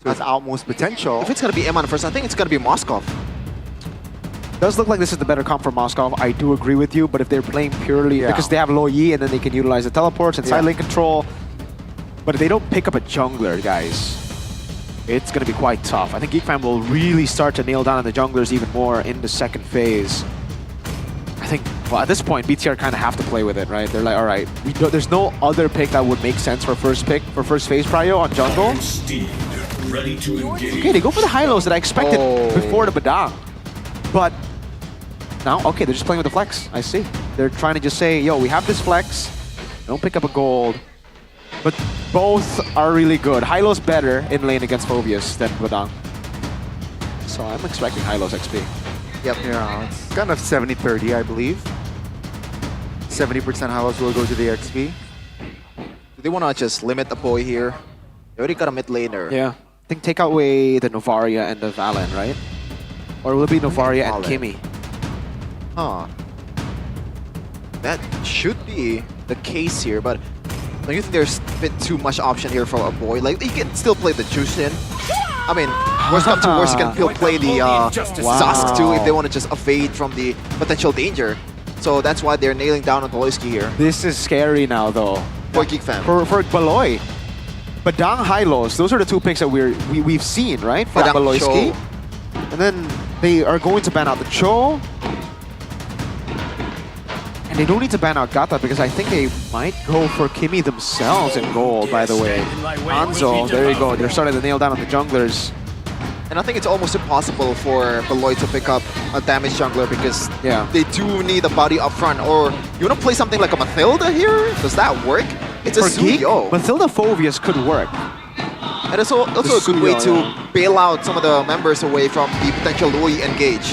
to its utmost potential. If it's going to be Eman first, I think it's going to be Moscow. Does look like this is the better comp for Moscow. I do agree with you, but if they're playing purely because they have Lo Yi and then they can utilize the teleports and side lane control. But if they don't pick up a jungler, guys, it's going to be quite tough. I think Geek-Fam will really start to nail down on the junglers even more in the second phase. I think Well, at this point, BTR kind of have to play with it, right? They're like, all right, there's no other pick that would make sense for first phase prio on jungle. Okay, they go for the high-lows that I expected before the Badang. But now, okay, they're just playing with the flex. I see. They're trying to just say, yo, we have this flex. Don't pick up a gold. But both are really good. High-low's better in lane against Phobius than Badang. So I'm expecting high-low's XP. Yep. Yeah, it's kind of 70-30, I believe. 70% high-lows will go to the XP. Do they want to just limit the boy here? They already got a mid laner. Yeah. I think take away the Novaria and the Valen, right? Or will it be Novaria and Kimmy? Huh. That should be the case here, but don't you think there's a bit too much option here for a boy? Like, you can still play the Jushin. I mean, worst come to worst, you can still play the Sask too if they want to just evade from the potential danger. So that's why they're nailing down on Baloyski here. This is scary now, though. For Geek Fam. For Baloy. Badang high-lows, those are the two picks that we've seen, right? From Badang Baloyski. Cho. And then they are going to ban out the Cho. And they don't need to ban out Gata because I think they might go for Kimmy themselves in gold, by the way. Hanzo, there you go. They're starting to nail down on the junglers. And I think it's almost impossible for Baloy to pick up a damage jungler because they do need a body up front. Or you want to play something like a Mathilda here? Does that work? It's a Suyo. Mathilda Phobius could work. And it's also a good way to bail out some of the members away from the potential Louis engage.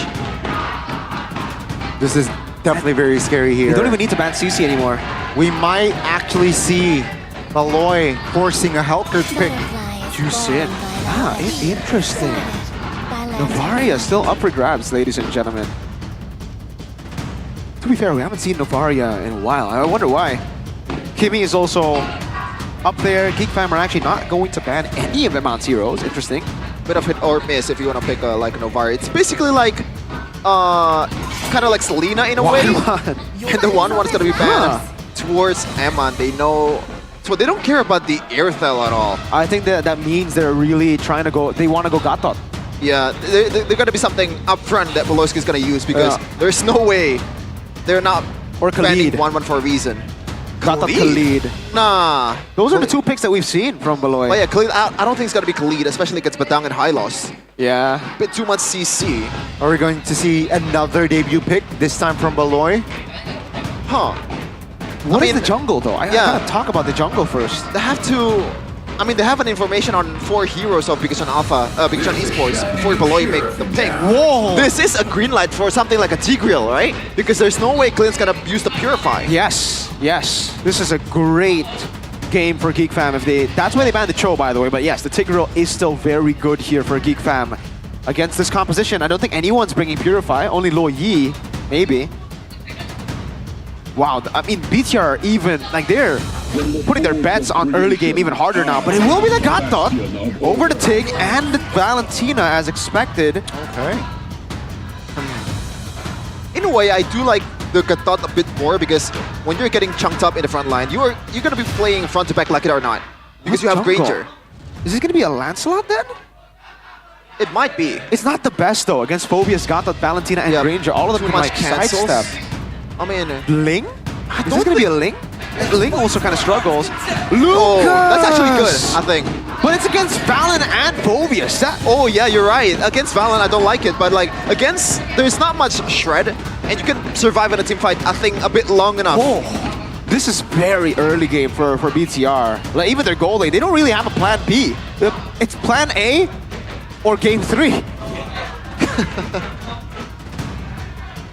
This is definitely very scary here. They don't even need to ban CC anymore. We might actually see Baloy forcing a Helker pick. Jushin. Ah, interesting. Novaria still up for grabs, ladies and gentlemen. To be fair, we haven't seen Novaria in a while. I wonder why. Kimmy is also up there. Geek Fam are actually not going to ban any of them on zeros. Interesting. Bit of hit or miss if you want to pick like Novaria. It's basically like kind of like Selena in a way. And the one's gonna be banned towards Eman. They know. So they don't care about the Airthel at all. I think that means they're really trying to go. They want to go Gatot. Yeah, they're gonna be something up front that Baloyski is gonna use because there's no way they're not banning 1-1 for a reason. Gatot Khalid. Nah. Those are the two picks that we've seen from Baloy. Oh yeah, Khalid, I don't think it's gonna be Khalid, especially against Badang and high loss. Yeah. Bit too much CC. Are we going to see another debut pick, this time from Baloy? Huh. What is the jungle, though? I gotta talk about the jungle first. They have to... I mean, they have an information on 4 heroes of Bigachon Alpha, Bigachon Esports before Baloy make the pick. Whoa! This is a green light for something like a Tigreal, right? Because there's no way Clint's gonna use the Purify. Yes, yes. This is a great game for Geek Fam. That's why they banned the Cho, by the way. But yes, the Tigreal is still very good here for Geek Fam. Against this composition, I don't think anyone's bringing Purify. Only Lo Yi, maybe. Wow, I mean, BTR even, like they're putting their bets on early game even harder now, but it will be the Gatot over the Tig and the Valentina as expected. Okay. In a way, I do like the Gatot a bit more because when you're getting chunked up in the front line, you're gonna be playing front to back like it or not. Because you have Granger. Is this gonna be a Lancelot then? It might be. It's not the best though, against Phobius, Gatot, Valentina, and Granger. All of them can like sidestep. I mean... Ling? Is this gonna be a Ling? Ling also kind of struggles. Lucas! Oh, that's actually good, I think. But it's against Valen and Phobius. Oh yeah, you're right. Against Valen, I don't like it, but like against, there's not much shred, and you can survive in a team fight, I think, a bit long enough. Oh, this is very early game for BTR. Like even their goal lane, they don't really have a plan B. It's plan A or game 3.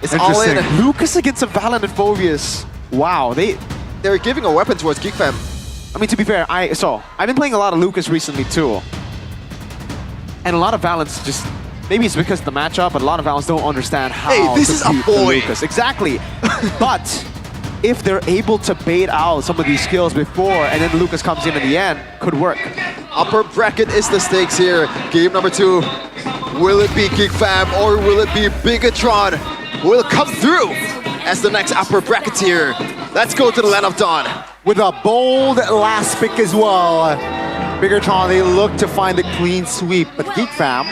It's all in. Lucas against a Valen and Phobius. Wow, they're giving a weapon towards Geek Fam. I mean, to be fair, I've been playing a lot of Lucas recently too. And a lot of Valens just, maybe it's because of the matchup, but a lot of Valens don't understand how this is a boy. Lucas. Exactly. But if they're able to bait out some of these skills before and then Lucas comes in the end, could work. Upper bracket is the stakes here. Game number 2. Will it be Geek Fam or will it be Bigatron? Will come through as the next upper bracketeer. Let's go to the Land of Dawn. With a bold last pick as well. Bigatron, they look to find the clean sweep, but Geek Fam,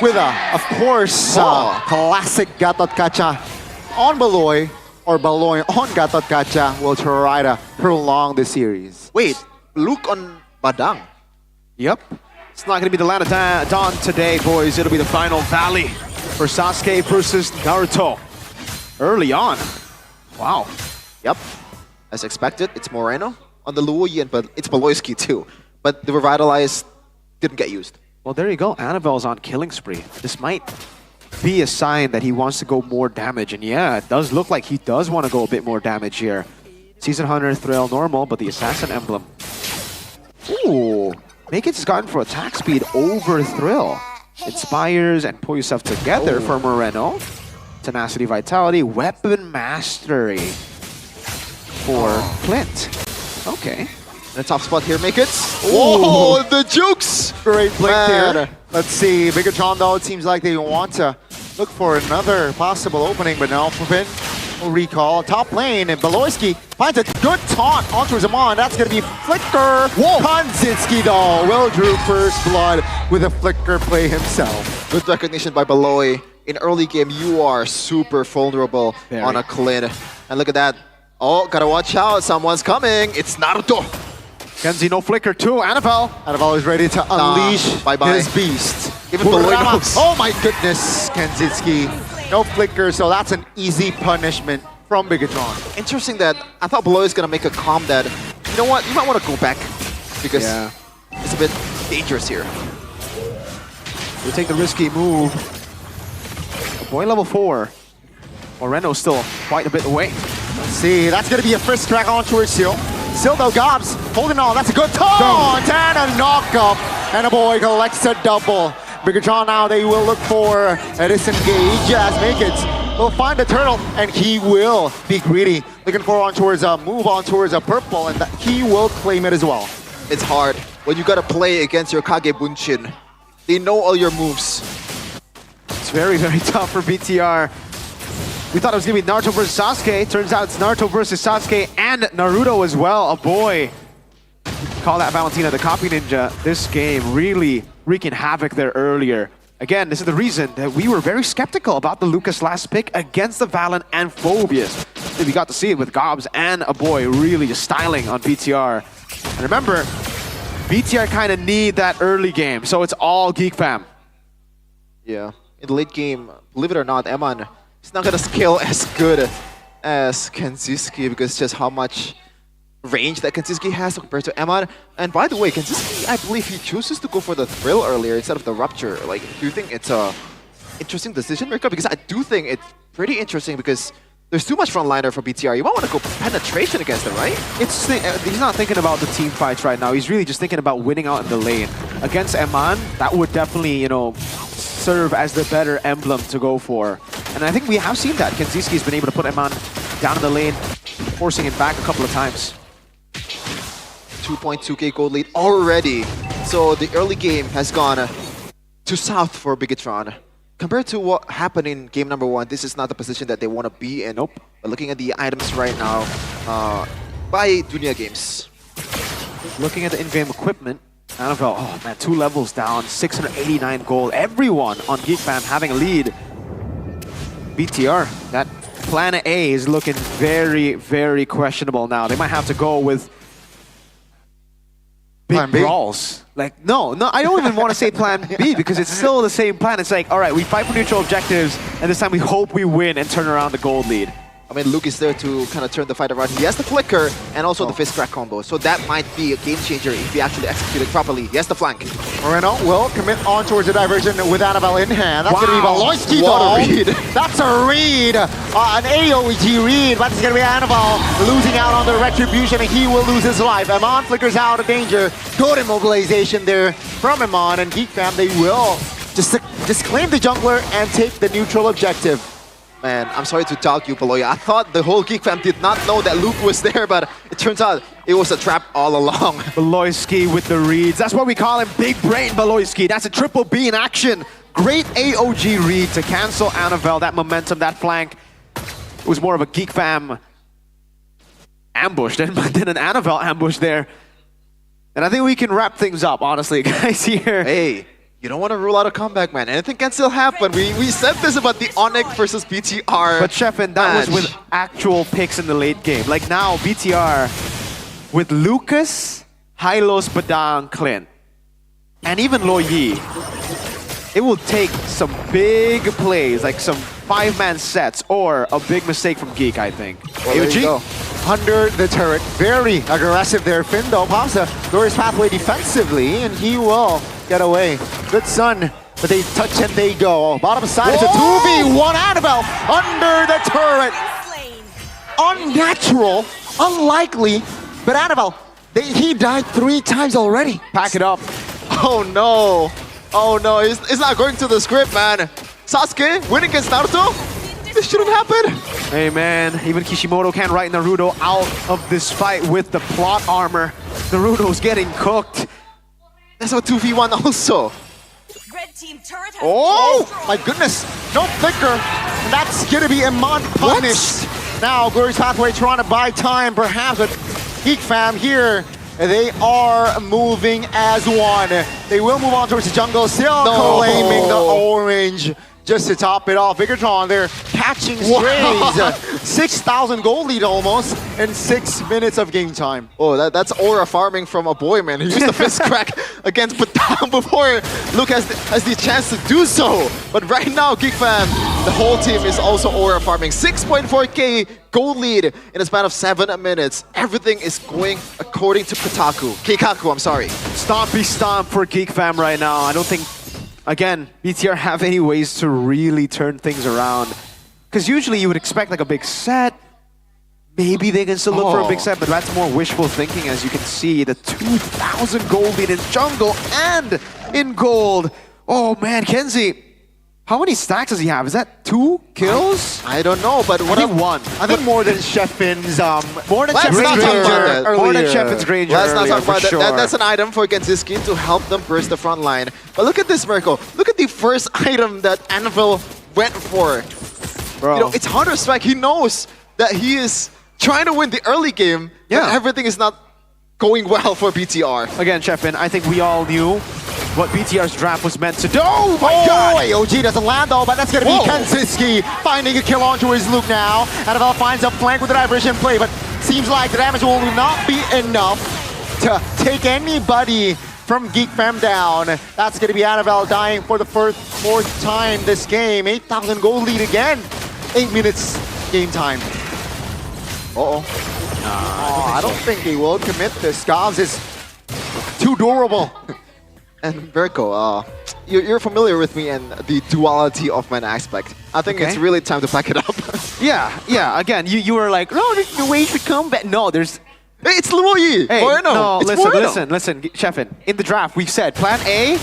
with of course, classic Gatot Kacha on Baloy, or Baloy on Gatot Kacha will try to prolong the series. Wait, Luke on Badang. Yep. It's not going to be the land of dawn today, boys. It'll be the final valley for Sasuke versus Naruto. Early on. Wow. Yep. As expected, it's Moreno on the Luoyi, but it's Baloyski too. But the Revitalize didn't get used. Well, there you go. Annabelle's on killing spree. This might be a sign that he wants to go more damage. And yeah, it does look like he does want to go a bit more damage here. Season Hunter, Thrill, normal, but the Assassin Emblem. Ooh. Makeit's has gotten for attack speed over Thrill. Inspires and pull yourself together for Moreno. Tenacity, Vitality, Weapon Mastery for Clint. Okay. In a tough spot here, Makeit's. Whoa, the jukes! Great blink there. Let's see, Bigatron though, it seems like they want to look for another possible opening, but now Fubin will recall. Top lane, and Beloyski finds a good taunt onto Zaman. That's going to be Flicker. Whoa! Konzinski though will drew first blood with a Flicker play himself. Good recognition by Beloy. In early game, you are super vulnerable on a Clint. And look at that. Oh, gotta watch out. Someone's coming. It's Naruto. Kenzie, no flicker too. Annabelle. Annabelle is ready to unleash his beast. Even Beloy knows. Oh my goodness, Konzinski. No flicker, so that's an easy punishment from Bigatron. Interesting that I thought Beloy is gonna make a calm that, you know what, you might want to go back because it's a bit dangerous here. We take the risky move. Boy level 4. Moreno's still quite a bit away. Let's see, that's gonna be a first crack on towards Seal. Seal though, Gobs holding on, that's a good taunt and a knock-up. And a boy collects a double. Bigatron now, they will look for a disengage as Makeit's will find the turtle and he will be greedy. Looking for on towards a move on towards a purple and he will claim it as well. It's hard when you gotta play against your Kage Bunshin. They know all your moves. It's very, very tough for BTR. We thought it was going to be Naruto versus Sasuke. Turns out it's Naruto versus Sasuke and Naruto as well. A boy. Call that Valentina the copy ninja. This game really wreaking havoc there earlier. Again, this is the reason that we were very skeptical about the Lucas last pick against the Valen and Phobius. We got to see it with Gobs and a boy really just styling on BTR. And remember, BTR kind of need that early game, so it's all Geek Fam. Yeah. In the late game, believe it or not, Eman is not going to scale as good as Konzinski because just how much range that Konzinski has compared to Eman. And by the way, Konzinski, I believe he chooses to go for the Thrill earlier instead of the Rupture. Like, do you think it's a interesting decision, Mirka? Because I do think it's pretty interesting because there's too much frontliner for BTR. You might want to go penetration against them, right? He's not thinking about the team fights right now. He's really just thinking about winning out in the lane. Against Eman, that would definitely, you know, serve as the better emblem to go for. And I think we have seen that. Konzinski's been able to put Eman down in the lane, forcing him back a couple of times. 2.2k gold lead already. So the early game has gone to south for Bigatron. Compared to what happened in game number 1, this is not the position that they want to be in. Nope. But looking at the items right now by Dunia Games. Looking at the in-game equipment, Annabelle, oh man, 2 levels down, 689 gold. Everyone on Geek Fam having a lead. BTR, that plan A is looking very, very questionable now. They might have to go with big brawls. Like, no, I don't even want to say plan B because it's still the same plan. It's like, all right, we fight for neutral objectives, and this time we hope we win and turn around the gold lead. I mean, Luke is there to kind of turn the fight around. He has the flicker and also the fist crack combo. So that might be a game changer if he actually executes it properly. He has the flank. Moreno will commit on towards the diversion with Annabelle in hand. That's going to be Beloyski. What a read. That's a read. An AOG read. But it's going to be Annabelle losing out on the retribution and he will lose his life. Eman flickers out of danger. Good immobilization there from Eman and Geek Fam. They will just claim the jungler and take the neutral objective. Man, I'm sorry to doubt you, Beloy. I thought the whole Geek Fam did not know that Luke was there, but it turns out it was a trap all along. Beloyski with the reads. That's what we call him, Big Brain Beloyski. That's a triple B in action. Great AOG read to cancel Annabelle, that momentum, that flank. It was more of a Geek Fam ambush than an Annabelle ambush there. And I think we can wrap things up, honestly, guys, here. Hey, You don't want to rule out a comeback, man. Anything can still happen. We said this about the Onyx versus BTR. But Sheffin, that was with actual picks in the late game. Like now, BTR with Lucas, Hylos, Badang, Clint, and even Lo Yi. It will take some big plays, like some 5-man sets, or a big mistake from Geek, I think. Well, there you go. Under the turret, very aggressive there. Finn though pops the glorious pathway defensively, and he will get away. Good Sun, but they touch and they go. Bottom side, it's a 2v1 Annabelle under the turret. Unnatural, unlikely, but Annabelle, he died 3 times already. Pack it up. Oh no. Oh no, it's not going to the script, man. Sasuke winning against Naruto? This shouldn't happen. Hey man, even Kishimoto can't write Naruto out of this fight with the plot armor. Naruto's getting cooked. That's a 2v1 also. Oh my goodness, no flicker. And that's gonna be Iman punished. Now, Glorious Pathway trying to buy time, perhaps, but Geek Fam here, they are moving as one. They will move on towards the jungle, still claiming the orange. Just to top it off, Bigatron, they're catching strays. 6,000 gold lead almost in 6 minutes of game time. Oh, that's aura farming from a boy, man. He used the fist crack against Batam before Luke has the chance to do so. But right now, Geek Fam, the whole team is also aura farming. 6.4k gold lead in a span of 7 minutes. Everything is going according to Keikaku, I'm sorry. Stompy stomp for Geek Fam right now. I don't think, again, BTR have any ways to really turn things around. Because usually you would expect like a big set. Maybe they can still look for a big set, but that's more wishful thinking. As you can see, the 2,000 gold lead in jungle and in gold. Oh man, Kenzie, how many stacks does he have? Is that 2 kills? I don't know, but what one. I think more than Sheffin's, more than Sheffin's Granger. Let's not talk about that. Sure. That's an item for Genziski to help them burst the front line. But look at this, Mirko. Look at the first item that Anvil went for. Bro. You know, it's Counter-Strike. He knows that he is trying to win the early game, but everything is not going well for BTR. Again, Sheffin, I think we all knew what BTR's draft was meant to do. Oh my god! AOG doesn't land though, but that's gonna be Kenziski finding a kill onto his Luke now. Annabelle finds a flank with the diversion play, but seems like the damage will not be enough to take anybody from Geek Fam down. That's gonna be Annabelle dying for the fourth time this game. 8,000 gold lead again. 8 minutes game time. I don't think he will commit this. Scavs is too durable. And Berko, you're familiar with me and the duality of man aspect. I think it's really time to pack it up. yeah. Again, you were like, no, there's no way should come back. No, there's... Hey, it's Luoyi! Hey, Moreno. no, it's listen, Sheffin. In the draft, we've said plan A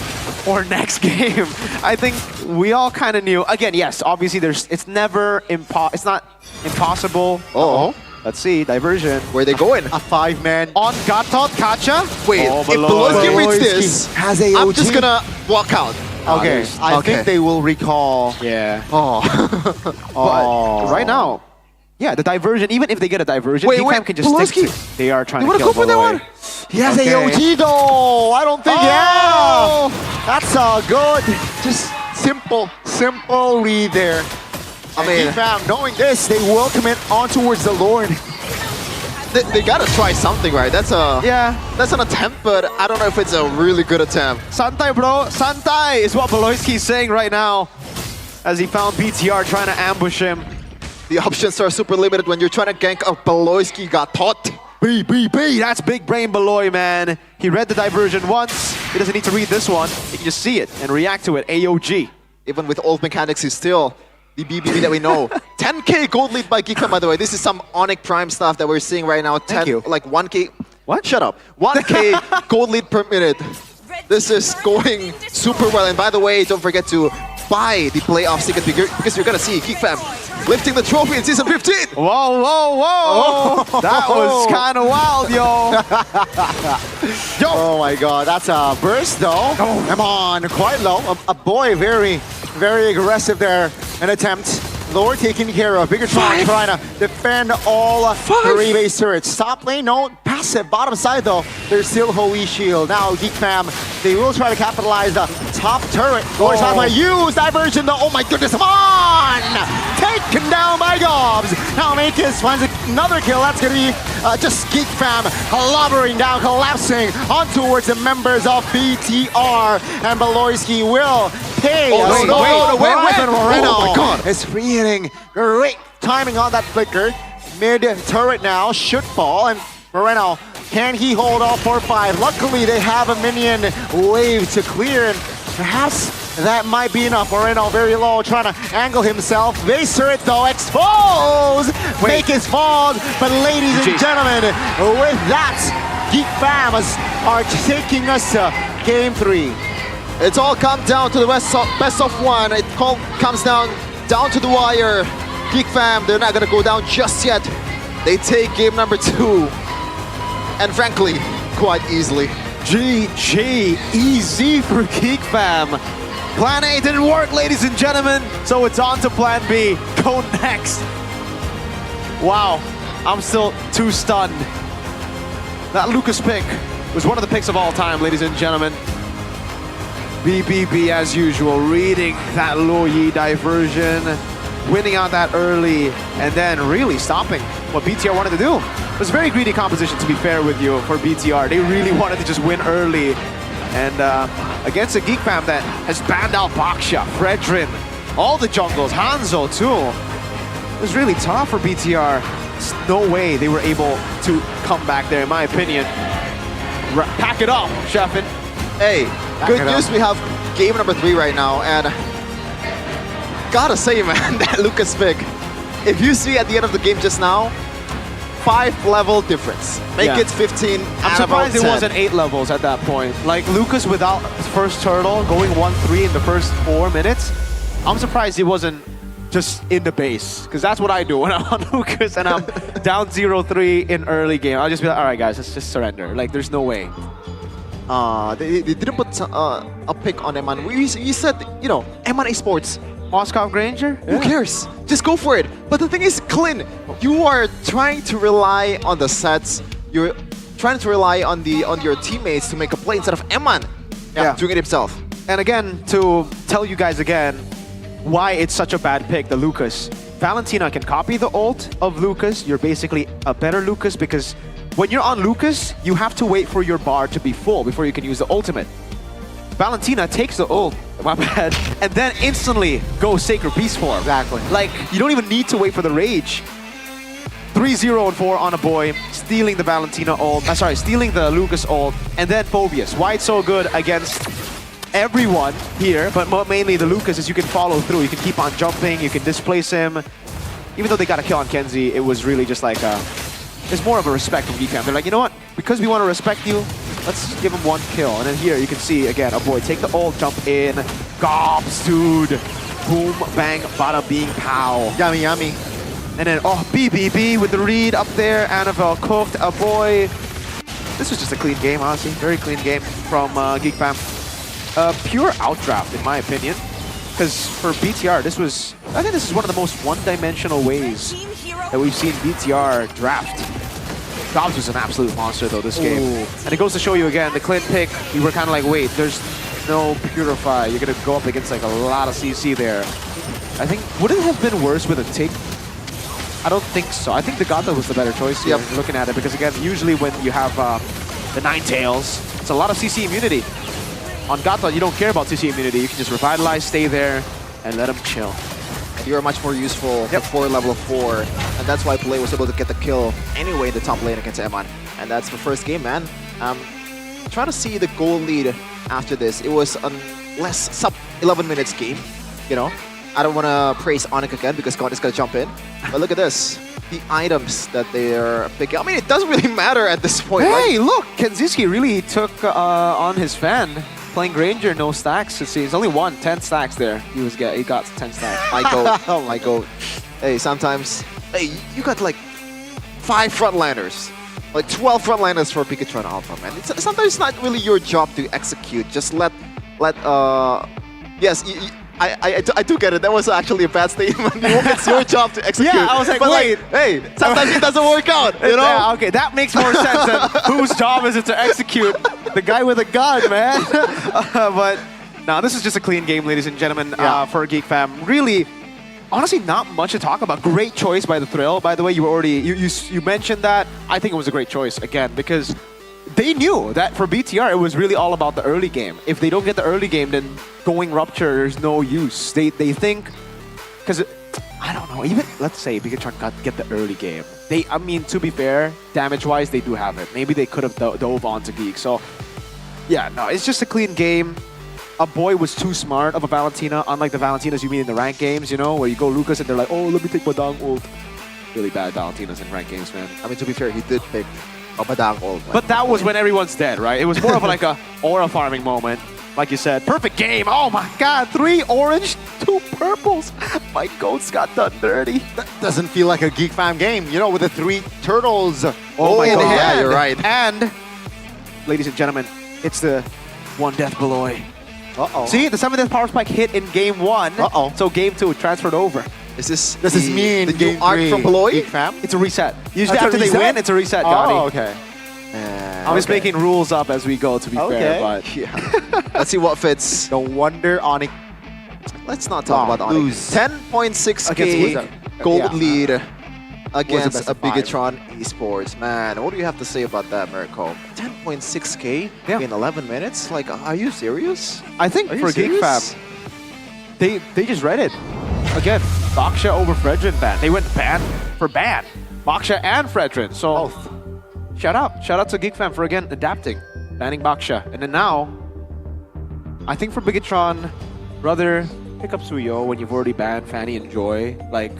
or next game. I think we all kind of knew. Again, yes, obviously it's never it's not impossible. Let's see, diversion. Where they going? A 5-man on Gatot Kacha. Wait, if Beloski reads this, has AOG. I'm just gonna walk out. Okay, I think they will recall. Yeah. But right now, yeah, the diversion, even if they get a diversion, Geek can just stick to. They are trying to kill for that one. He has AOG though. I don't think, that's a good, just simple read there. I mean, Fam, knowing this, they will commit on towards the Lord. They gotta try something, right? That's an attempt, but I don't know if it's a really good attempt. Santai, bro. Santai is what Beloski is saying right now, as he found BTR trying to ambush him. The options are super limited when you're trying to gank a Beloski Gatot. B, that's big brain Beloy, man. He read the diversion once. He doesn't need to read this one. He can just see it and react to it. AOG. Even with old mechanics, he's still the BBB that we know. 10k gold lead by Geek Fam, by the way. This is some Onyx Prime stuff that we're seeing right now. Like 1k. What? Shut up. 1k gold lead per minute. This is going super well. And by the way, don't forget to buy the playoff ticket because you're gonna see Geek Fam lifting the trophy in Season 15. Whoa. That was kind of wild, yo. Oh my god, that's a burst though. Come on, quite low. A boy very aggressive there. An attempt. Lord taken care of. Bigatron trying to defend all 3 base turrets. Top lane, no. massive. Bottom side though, there's still Hoey Shield. Now Geek Fam, they will try to capitalize the top turret. Lord's not going to use diversion though. Oh my goodness, come on! Taken down by Gobs. Now Makis finds another kill. That's going to be just Geek Fam lobbering down, collapsing on towards the members of BTR. And Beloyski will pay. Oh, wait, Moreno. Oh my god. It's free hitting. Great timing on that flicker. Mid turret now should fall. And Moreno, can he hold off for 5? Luckily, they have a minion wave to clear. And perhaps that might be enough. Moreno very low, trying to angle himself. Base turret though, exposed. Make his fall. But ladies and gentlemen, with that, Geek Fam are taking us to game 3. It's all come down to the best of one. It comes down to the wire. Geek Fam, they're not gonna go down just yet. They take game number 2. And frankly, quite easily. GG, easy for Geek Fam. Plan A didn't work, ladies and gentlemen, so it's on to Plan B. Go next. Wow, I'm still too stunned. That Lucas pick was one of the picks of all time, ladies and gentlemen. BBB as usual, reading that Loyi diversion, winning out that early, and then really stopping what BTR wanted to do. It was a very greedy composition, to be fair with you, for BTR. They really wanted to just win early. And against a Geek Fam that has banned out Baksha, Fredrin, all the jungles, Hanzo too. It was really tough for BTR. There's no way they were able to come back there, in my opinion. Pack it up, Sheffin. Hey, good news, we have game number 3 right now, and gotta say, man, that Lucas pick, if you see at the end of the game just now, 5 level difference. Make it 15. I'm surprised it wasn't 8 levels at that point. Like Lucas without his first turtle, going 1-3 in the first 4 minutes. I'm surprised it wasn't just in the base, because that's what I do when I'm on Lucas and I'm down 0-3 in early game. I'll just be like, all right, guys, let's just surrender. Like, there's no way. They didn't put a pick on M1. You said, you know, M1 Esports. Moskov Granger? Who cares? Just go for it. But the thing is, Clint, you are trying to rely on the sets. You're trying to rely on your teammates to make a play instead of M1 doing it himself. And again, to tell you guys again why it's such a bad pick, the Lucas. Valentina can copy the ult of Lucas. You're basically a better Lucas because when you're on Lucas, you have to wait for your bar to be full before you can use the ultimate. Valentina takes the ult, my bad, and then instantly goes Sacred Beast form. Exactly. Like, you don't even need to wait for the rage. 3-0 and 4 on a boy, stealing the Valentina ult, stealing the Lucas ult, and then Phobius. Why it's so good against everyone here, but mainly the Lucas, is you can follow through. You can keep on jumping, you can displace him. Even though they got a kill on Kenzie, it was really just like it's more of a respect from Geek Fam. They're like, you know what? Because we want to respect you, let's give him 1 kill. And then here you can see, again, a boy take the ult, jump in, gobs, dude. Boom, bang, bada, bing, pow. Yummy, yummy. And then, oh, BBB with the read up there. Annabelle cooked a boy. This was just a clean game, honestly. Very clean game from Geek Fam. Pure outdraft, in my opinion. Because for BTR, I think this is one of the most one-dimensional ways that we've seen BTR draft. Gobs was an absolute monster, though, this game. And it goes to show you again, the Clint pick, you were kind of like, wait, there's no Purify. You're going to go up against like a lot of CC there. I think, would it have been worse with a tick? I don't think so. I think the Gata was the better choice here, looking at it, because again, usually when you have the Ninetales, it's a lot of CC immunity. On Gata, you don't care about CC immunity. You can just revitalize, stay there, and let him chill. And you are much more useful before level 4, and that's why Play was able to get the kill anyway in the top lane against M1. And that's the first game, man. Trying to see the goal lead after this. It was a less sub 11 minutes game, you know. I don't want to praise Onyx again because God is going to jump in. But look at this. The items that they're picking. I mean, it doesn't really matter at this point. Hey, look! Kenziski really took on his fan. Playing Granger, no stacks. Let's see, it's only 10 stacks there. He got 10 stacks. My goat. Oh my goat. Hey, sometimes, hey, you got like 5 frontliners. Like 12 frontliners for Pikachu and Alpha, man. Sometimes it's not really your job to execute. Just yes, I do get it. That was actually a bad statement. It's your job to execute. Yeah, I was like, but wait. hey, sometimes it doesn't work out. You know? Yeah, okay, that makes more sense than whose job is it to execute the guy with a gun, man. But no, this is just a clean game, ladies and gentlemen, for Geek Fam. Really, honestly, not much to talk about. Great choice by the Thrill. By the way, you mentioned that. I think it was a great choice again because they knew that for BTR, it was really all about the early game. If they don't get the early game, then going Rupture, there's no use. They think, because I don't know, even let's say Bigatron get the early game. I mean, to be fair, damage-wise, they do have it. Maybe they could have dove onto Geek. So, yeah, no, it's just a clean game. A boy was too smart of a Valentina, unlike the Valentinas you meet in the ranked games, you know, where you go Lucas and they're like, oh, let me take Badang ult. Really bad Valentinas in ranked games, man. I mean, to be fair, he did pick a Badang ult. But that was when everyone's dead, right? It was more of like a aura farming moment. Like you said, perfect game. Oh my God, 3 orange, 2 purples. My goats got done dirty. That doesn't feel like a Geek Fam game, you know, with the 3 turtles. Oh my God. Yeah, you're right. And, ladies and gentlemen, it's the one death below. Uh-oh. See, the 7th death power spike hit in game 1. Uh-oh. So game 2 transferred over. This is me in the game new arc 3. from Beloy? Geek Fam? It's a reset. Usually That's a after they reset? win, it's a reset, Gotti. Oh, okay. I'm just making rules up as we go, to be fair. But Yeah. Let's see what fits. No wonder Onyx Let's not talk about lose. Onyx. 10.6k Against gold Yeah. lead Was against the best a of 5. Bigatron Esports. Man, what do you have to say about that, Mirko? 10.6k Yeah. in 11 minutes? Like, are you serious? I think Are you for Geek Fam, serious? they just read it. Again, Baksha over Fredrin ban. They went ban for ban. Baksha and Fredrin. So shout out to Geek Fam for again adapting, banning Baksha. And then now, I think for Bigatron, brother, pick up Suyo when you've already banned Fanny and Joy. Like,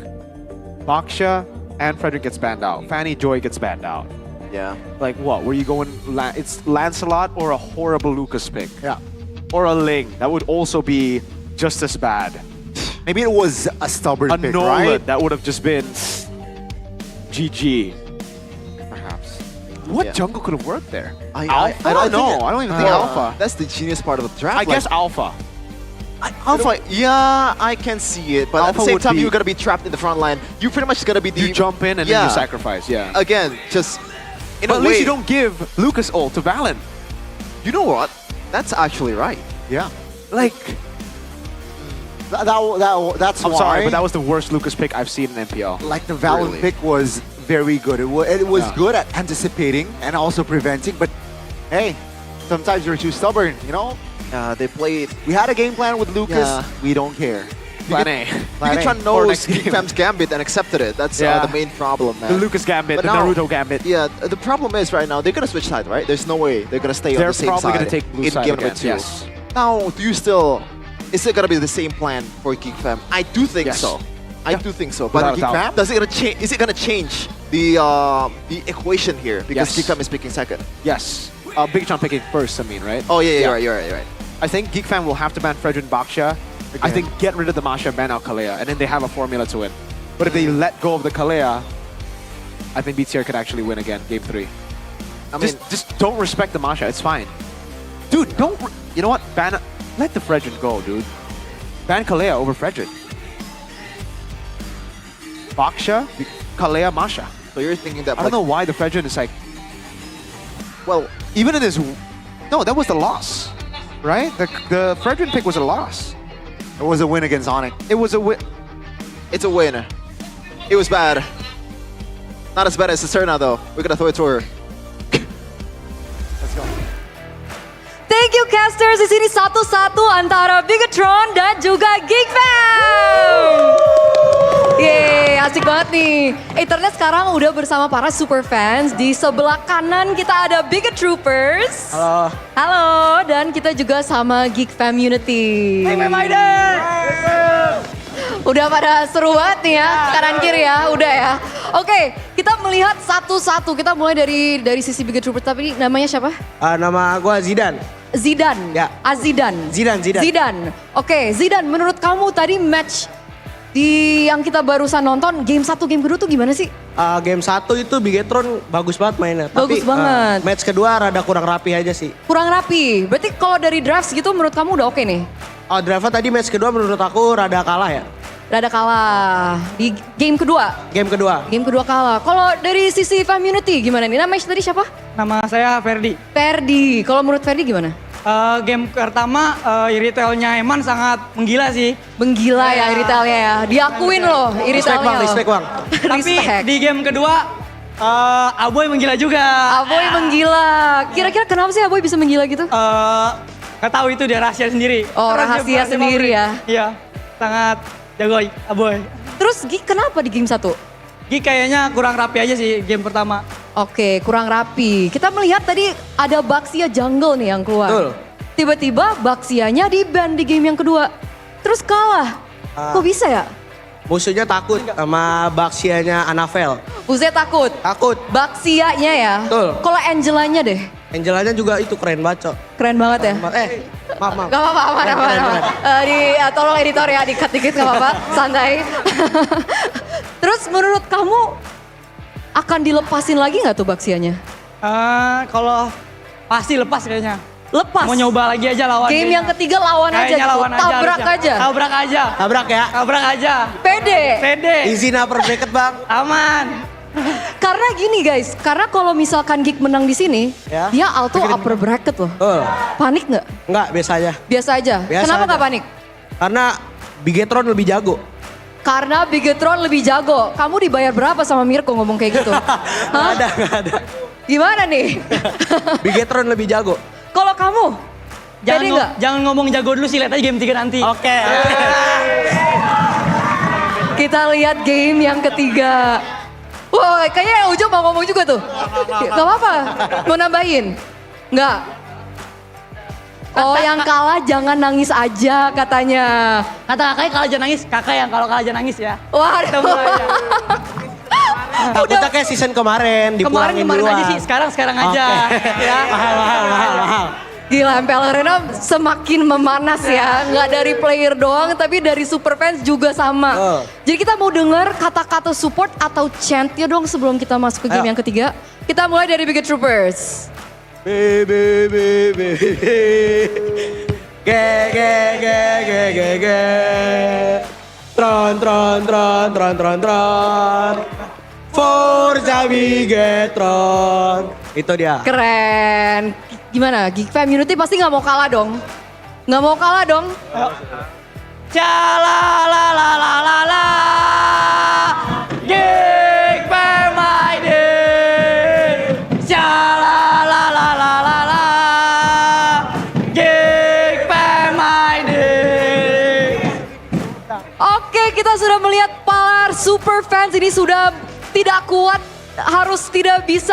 Baksha and Fredrin gets banned out. Fanny, Joy gets banned out. Yeah. Like what? Were you going? It's Lancelot or a horrible Lucas pick? Yeah. Or a Ling. That would also be just as bad. Maybe it was a stubborn A pick, Nolan, right? that would have just been GG. Perhaps. What Yeah. jungle could have worked there? Alpha? I don't know. I don't even think Alpha. That's the genius part of the draft. I guess Alpha. Alpha, yeah, I can see it. But at Alpha the same would time, be- you're going to be trapped in the front line. You're pretty much going to be the... You jump in and then you sacrifice, yeah. Again, just... In But a at way, least you don't give Lucas ult to Valen. You know what? That's actually right. Yeah. Like, That's I'm why. sorry, but that was the worst Lucas pick I've seen in MPL. Like the Valen Really? pick was very good. It was Yeah. good at anticipating and also preventing. But hey, sometimes you're too stubborn, you know? They played... We had a game plan with Lucas. Yeah. We don't care. Plan A. Bigatron For knows next game. Geek Fam's Gambit and accepted it. That's Yeah. the main problem, man. The Lucas Gambit, But the now- Naruto Gambit. Yeah, the problem is right now, they're going to switch side, right? There's no way they're going to stay on They're the same probably side going to take blue in side game again. number 2. Yes. Now, do you still... Is it going to be the same plan for Geek Fam? I do think Yes. so. I do think so. Without But a Geek doubt. Fam, is it going to change the equation here? Because Yes. Geek Fam is picking second. Yes. Bigatron picking first, I mean, right? Oh, yeah, you're right. I think Geek Fam will have to ban Fredrin Baksha. I think get rid of the Masha and ban out Kalea, and then they have a formula to win. But if they let go of the Kalea, I think BTR could actually win again, game 3. I mean, just don't respect the Masha, it's fine. Dude, don't... You know what? Let the Fredrin go, dude. Ban Kalea over Fredrin. Baksha, Kalea, Masha. so you're thinking that... I don't know why the Fredrin is like... Well, Even in this... No, that was the loss. Right? The Fredrin pick was a loss. It was a win against Onyx. It was a win. it's a win. It was bad. Not as bad as Serna, though. We're going to throw it to her. Let's go. Thank you casters, di sini satu-satu antara Bigatron dan juga Geek Fam. Yeay, asik banget nih. Ethernet sekarang udah bersama para super fans. Di sebelah kanan kita ada Bigat Troopers. Halo. Halo, dan kita juga sama Geek Fam Unity. Udah pada seru banget nih ya, kanan kiri ya, udah ya. Oke, kita melihat satu-satu. Kita mulai dari sisi Bigat Troopers, tapi namanya siapa? Nama gue Zidan. Zidan. Ya. Azidan. Zidan. Zidan. Oke, Zidan, menurut kamu tadi match yang kita barusan nonton, game 1, game kedua tuh gimana sih? Game 1 itu Bigatron bagus banget mainnya. Bagus Tapi, banget. match kedua rada kurang rapi aja sih. Kurang rapi. Berarti kalau dari draft gitu menurut kamu udah oke nih? Oh, Driver tadi match kedua menurut aku rada kalah ya. Rada kalah di game kedua. Game kedua. Game kedua kalah. Kalau dari sisi community gimana nih? Nama tadi siapa? Nama saya Ferdi. Ferdi. Kalau menurut Ferdi gimana? Game pertama retailnya Eman sangat menggila sih. Menggila ya retailnya ya. Diakuin loh retailnya. Respect bang. Tapi di game kedua Aboy menggila juga. Aboy menggila. Kira-kira kenapa sih Aboy bisa menggila gitu? Gak tahu itu dia rahasia sendiri. Oh, rahasia sendiri ya. Iya, sangat jago Aboy. Terus Gi kenapa di game 1? Gi kayaknya kurang rapi aja sih game pertama. Oke, kurang rapi. Kita melihat tadi ada Baxia jungle nih yang keluar. Betul. Tiba-tiba Baxianya di-ban di game yang kedua. Terus kalah. Kok bisa ya? Musuhnya takut sama Baxianya Anavel. Buset takut? Takut. Baxianya ya? Betul. Kalau Angelanya deh? Angelanya juga itu keren banget, Cok. Keren banget ya? Maaf. Gak apa-apa, aman. Tolong editor ya, di-cut dikit gak apa-apa, santai. Terus menurut kamu akan dilepasin lagi gak tuh Baxianya? Kalau pasti lepas kayaknya. Lepas? Mau nyoba lagi aja lawan. Game yang ketiga lawan aja gitu, tabrak aja. Tabrak aja. Tabrak ya? Tabrak aja. Pede? Izin upper bracket bang. Aman. Karena gini guys, karena kalau misalkan Geek menang di sini, ya? dia auto upper bracket loh. Panik nggak? Nggak, biasa aja. Biasa aja? Kenapa nggak panik? Karena Bigetron lebih jago. Karena Bigetron lebih jago. Kamu dibayar berapa sama Mirko ngomong kayak gitu? Nggak ada. Gimana nih? Bigetron lebih jago. Kalau kamu? Jangan ngomong jago dulu sih, lihat aja game 3 nanti. Oke. Kita lihat game yang ketiga. Wah, kayaknya Ujo mau ngomong juga tuh. Gak apa-apa, mau nambahin? Nggak? Oh, yang kalah jangan nangis aja katanya. Kata kakaknya kalau jangan nangis, kalau kalah jangan nangis ya. Waduh. Takutnya kayak season kemarin, dipulangin duluan. Aja sih, sekarang aja. Ya. Mahal. Gila, MPL Arena semakin memanas ya. Nggak dari player doang, tapi dari super fans juga sama. Jadi kita mau dengar kata-kata support atau chant-nya dong sebelum kita masuk ke game yang ketiga. Kita mulai dari Biget Troopers. Tron. Forza Bigetron. Itu dia. Keren. Gimana? Geek Community pasti nggak mau kalah dong? Nggak mau kalah dong? Calalalala. Geek Fam ID. Calalalala. Geek Fam ID. Oke, kita sudah melihat para super fans ini sudah tidak kuat, harus tidak bisa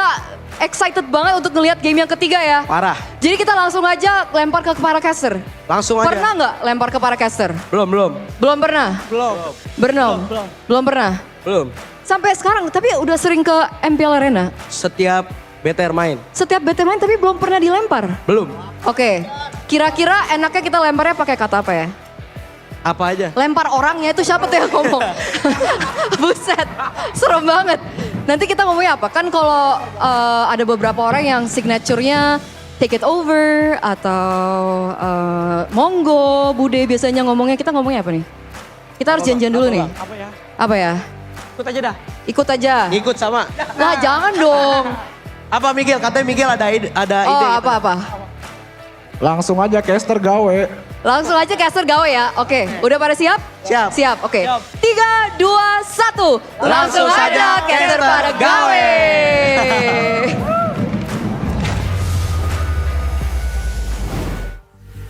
excited banget untuk ngelihat game yang ketiga ya. Parah. Jadi kita langsung aja lempar ke para caster. Langsung aja. Pernah nggak lempar ke para caster? Belum. Belum pernah? Belum pernah? Belum. Sampai sekarang, tapi udah sering ke MPL Arena? Setiap BTR main. Setiap BT main tapi belum pernah dilempar? Belum. Oke, kira-kira enaknya kita lemparnya pakai kata apa ya? Apa aja? Lempar orangnya itu siapa tuh yang ngomong? Buset, serem banget. Nanti kita ngomongnya apa? Kan kalau ada beberapa orang yang signaturenya take it over atau monggo, bude biasanya ngomongnya, kita ngomongnya apa nih? Kita harus janjian dulu nih. Apa ya? Ikut aja dah. Ikut aja. Ikut sama. Nah, jangan dong. Apa Miguel? Katanya Miguel ada ide. Oh, apa-apa? Langsung aja caster gawe. Langsung aja caster gawe ya. Oke, udah pada siap? Siap, oke. 3, 2, 1. Langsung aja caster pada gawe.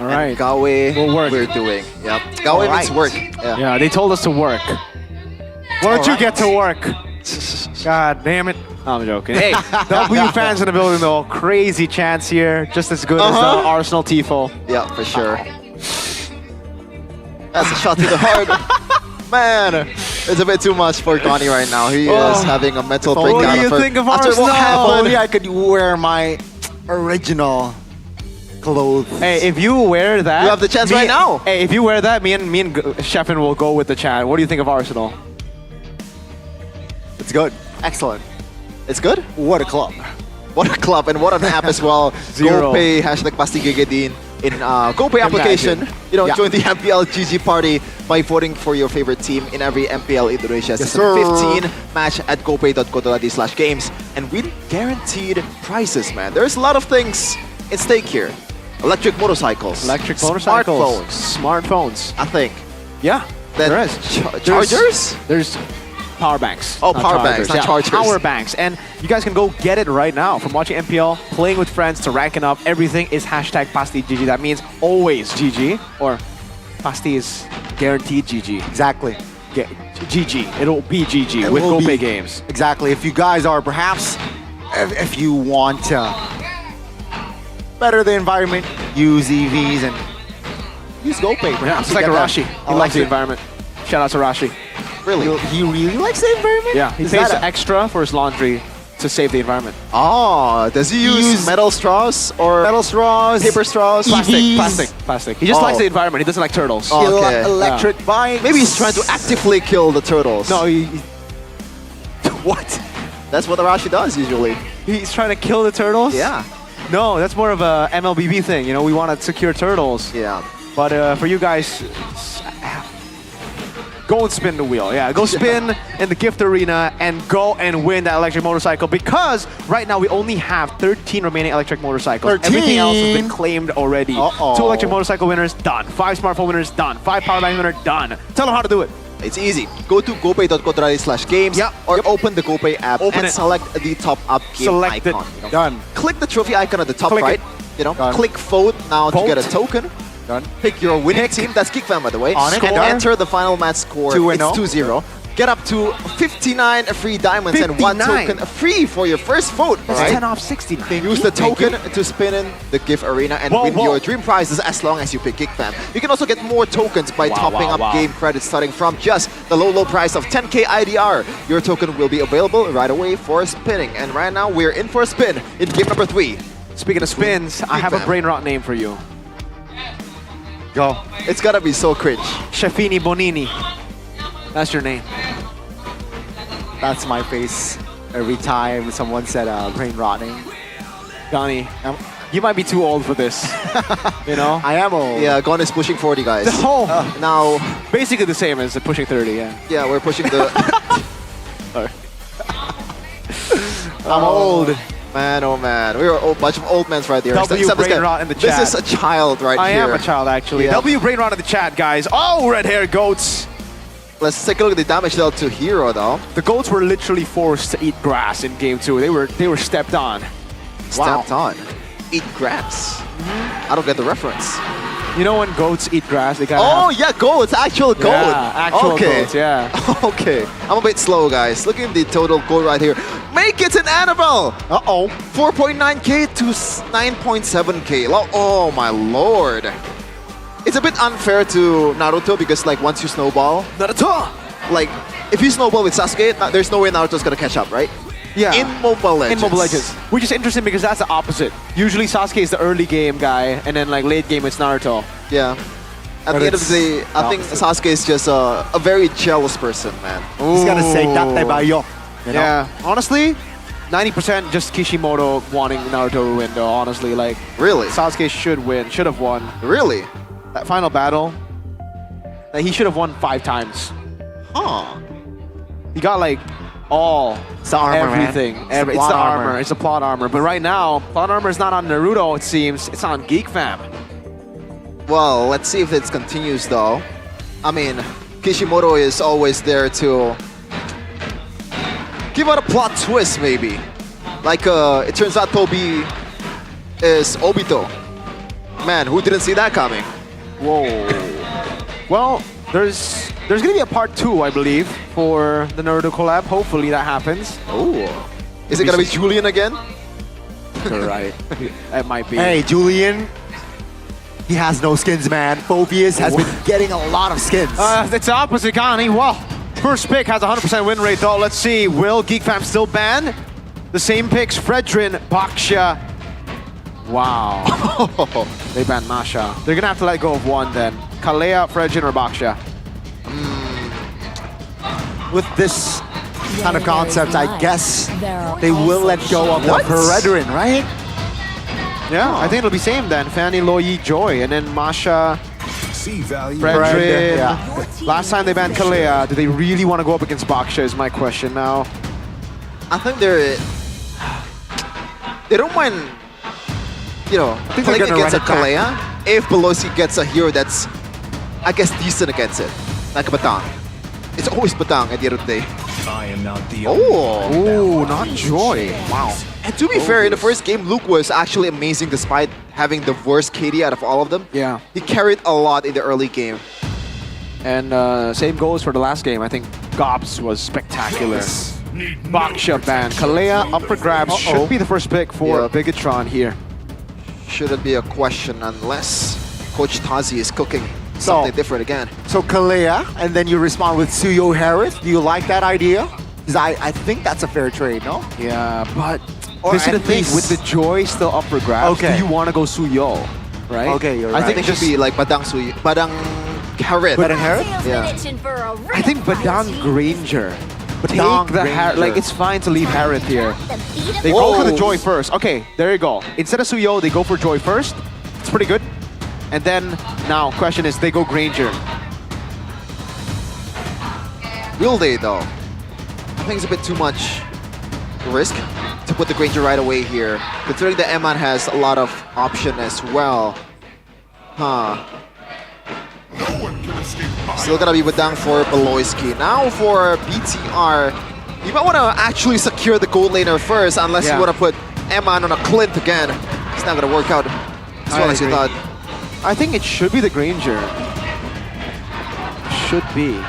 All right. Gawe, we're doing. Yep. Gawe means work. Yeah, they told us to work. Why don't you get to work? God damn it. No, I'm joking. Hey, W fans in the building though. Crazy chance here. Just as good as the Arsenal Tifo. Yeah, for sure. That's a shot to the heart. Man, it's a bit too much for Connie right now. He is having a mental breakdown. What do you think of after Arsenal? what happened. Only I could wear my original clothes. Hey, if you wear that, You have the chance right now. Hey, if you wear that, me and Sheffin will go with the chat. What do you think of Arsenal? It's good. Excellent. It's good? What a club. What a club and what an app as well. Zero. GoPay, #PastiGGDin. in GoPay application. Imagine. You know, Yeah. join the MPL GG party by voting for your favorite team in every MPL Indonesia Season sir. 15 match at gopay.co.id/games and win guaranteed prizes, man. There's a lot of things at stake here. Electric motorcycles. Electric motorcycles. Smartphones. I think. Yeah, That there is. chargers? There's power banks. Oh, power banks, not chargers. Power banks. And you guys can go get it right now. From watching MPL, playing with friends, to ranking up, everything is hashtag PastiGG. That means always GG, or Pasti is guaranteed GG. Exactly. GG. It'll be GG It with will GoPay be. games. Exactly. If you guys are perhaps, if you want to better the environment, use EVs and use GoPay. Yeah, Perhaps it's like Arashi. He loves the environment. Shout out to Arashi. Really? He really likes the environment? Yeah, he Is pays that a- extra for his laundry to save the environment. Oh, does he use metal straws or metal straws, paper straws? Plastic. He just likes the environment. He doesn't like turtles. Oh, okay. Electric bikes. Maybe he's trying to actively kill the turtles. No, what? That's what Arashi does usually. He's trying to kill the turtles? Yeah. No, that's more of a MLBB thing. You know, we want to secure turtles. Yeah. But for you guys, go and spin the wheel. Yeah, go spin in the gift arena and go and win that electric motorcycle, because right now we only have 13 remaining electric motorcycles. 13? Everything else has been claimed already. Uh-oh. 2 electric motorcycle winners, done. 5 smartphone winners, done. 5 power bank winners, done. Tell them how to do it. It's easy. Go to gopay.co.id/games or open the GoPay app and select the top up game Select it. icon. You know. Done. Click the trophy icon at the top Click right. it. You know, Done. click vote now to Vote. get a token. Done. Pick your winning team. That's GeekFam, by the way. On it. And Score. enter the final match score. 2-0. It's 2-0. Get up to 59 free diamonds and 1 59. token free for your first vote. That's Alright? 10 off 69. Use the token to spin in the gift arena and win your dream prizes as long as you pick GeekFam. You can also get more tokens by topping up game credits starting from just the low price of 10k IDR. Your token will be available right away for spinning. And right now we're in for a spin in game number 3. Speaking of spins, I have a Fam. brain rot name for you. Go. It's gotta be so cringe. Chefini Bonini. That's your name. That's my face every time someone said brain rotting. Donnie, you might be too old for this. You know? I am old. Yeah, Gon is pushing 40, guys. Oh, Now, basically the same as pushing 30, yeah. yeah, we're pushing the... Sorry. I'm old. Man, oh man. We're a bunch of old men right there. W Except this brain guy. rot in the This chat. is a child right I here. am a child, actually. Yeah. W brain rot in the chat, guys. Oh, red hair goats. Let's take a look at the damage dealt to Hero, though. The goats were literally forced to eat grass in game 2. They were stepped on. Stepped on. Eat grass. I don't get the reference. You know when goats eat grass, they kind of Oh, yeah, goats. Actual goat. Yeah, actual okay. goats, yeah. Okay. I'm a bit slow, guys. Look at the total goal right here. Make it an Annabelle. Uh-oh. 4.9k to 9.7k. Oh, my lord. It's a bit unfair to Naruto because, like, once you snowball... Naruto! Like, if you snowball with Sasuke, there's no way Naruto's gonna catch up, right? Yeah. In Mobile Legends. In Mobile Legends. Which is interesting because that's the opposite. Usually Sasuke is the early game guy, and then like late game it's Naruto. Yeah. At the end of the day, I think Sasuke is just a very jealous person, man. He's gotta say date ba yo. You know? Yeah. Honestly, 90% just Kishimoto wanting Naruto to win though, honestly. Like, really? Sasuke should win, should have won. Really? That final battle, like, he should have won 5 times. Huh. He got like all, it's the armor, everything. Man. It's the armor. It's the plot armor. But right now, plot armor is not on Naruto, it seems. It's on GeekFam. Well, let's see if it continues, though. I mean, Kishimoto is always there to give out a plot twist, maybe. Like, it turns out Tobi is Obito. Man, who didn't see that coming? Whoa. Well, there's gonna be a part 2, I believe, for the Naruto collab. Hopefully that happens. Oh. Is it gonna be Julian again? Right. It might be. Hey, Julian. He has no skins, man. Phobias has been getting a lot of skins. It's the opposite, Gani. Well, first pick has a 100% win rate, though. Let's see. Will GeekFam still ban? The same picks, Fredrin, Baksha. Wow. They banned Masha. They're gonna have to let go of one then. Kalea, Fredrin, or Baksha. With this kind of concept, I guess they will let go of the Peredrin, right? Yeah, I think it'll be same then. Fanny, Loyi, Joy, and then Masha, C value. Fredrin. Yeah. Last time they banned Kalea, do they really want to go up against Baksha is my question now. I think they don't mind, you know, think playing they're gonna against a run it Kalea if Belosi gets a hero that's, I guess, decent against it, like a Batang. It's always Batang at the end of the day. I am not the Ooh, not Joy. Wow. And to be fair, in the first game, Luke was actually amazing despite having the worst KD out of all of them. Yeah. He carried a lot in the early game. And same goes for the last game. I think Gops was spectacular. Baksha ban. Kalea up for grabs. Should be the first pick for Bigatron here. Shouldn't be a question unless Coach Tazi is cooking something different again. So Kalea, and then you respond with Suyo Harris. Do you like that idea? Because I think that's a fair trade, no? Yeah, but Or this is the at thing. least- With the Joy still up for grabs, Okay. do you want to go Suyo? Right? Okay, you're I right. think it should be like Badang Harith. Badang Harith? Yeah. I think Badang Granger. Badang Take the Granger. like it's fine to leave Harith here. They go for the Joy first. Okay, there you go. Instead of Suyo, they go for Joy first. It's pretty good. And then now, question is, they go Granger. Will they though? I think it's a bit too much risk to put the Granger right away here, considering that Eman has a lot of option as well. Huh. Still gonna be Badang for Beloyski. Now for BTR, you might want to actually secure the gold laner first, unless you want to put Eman on a Clint again. It's not gonna work out as well as you thought. I think it should be the Granger. Should be.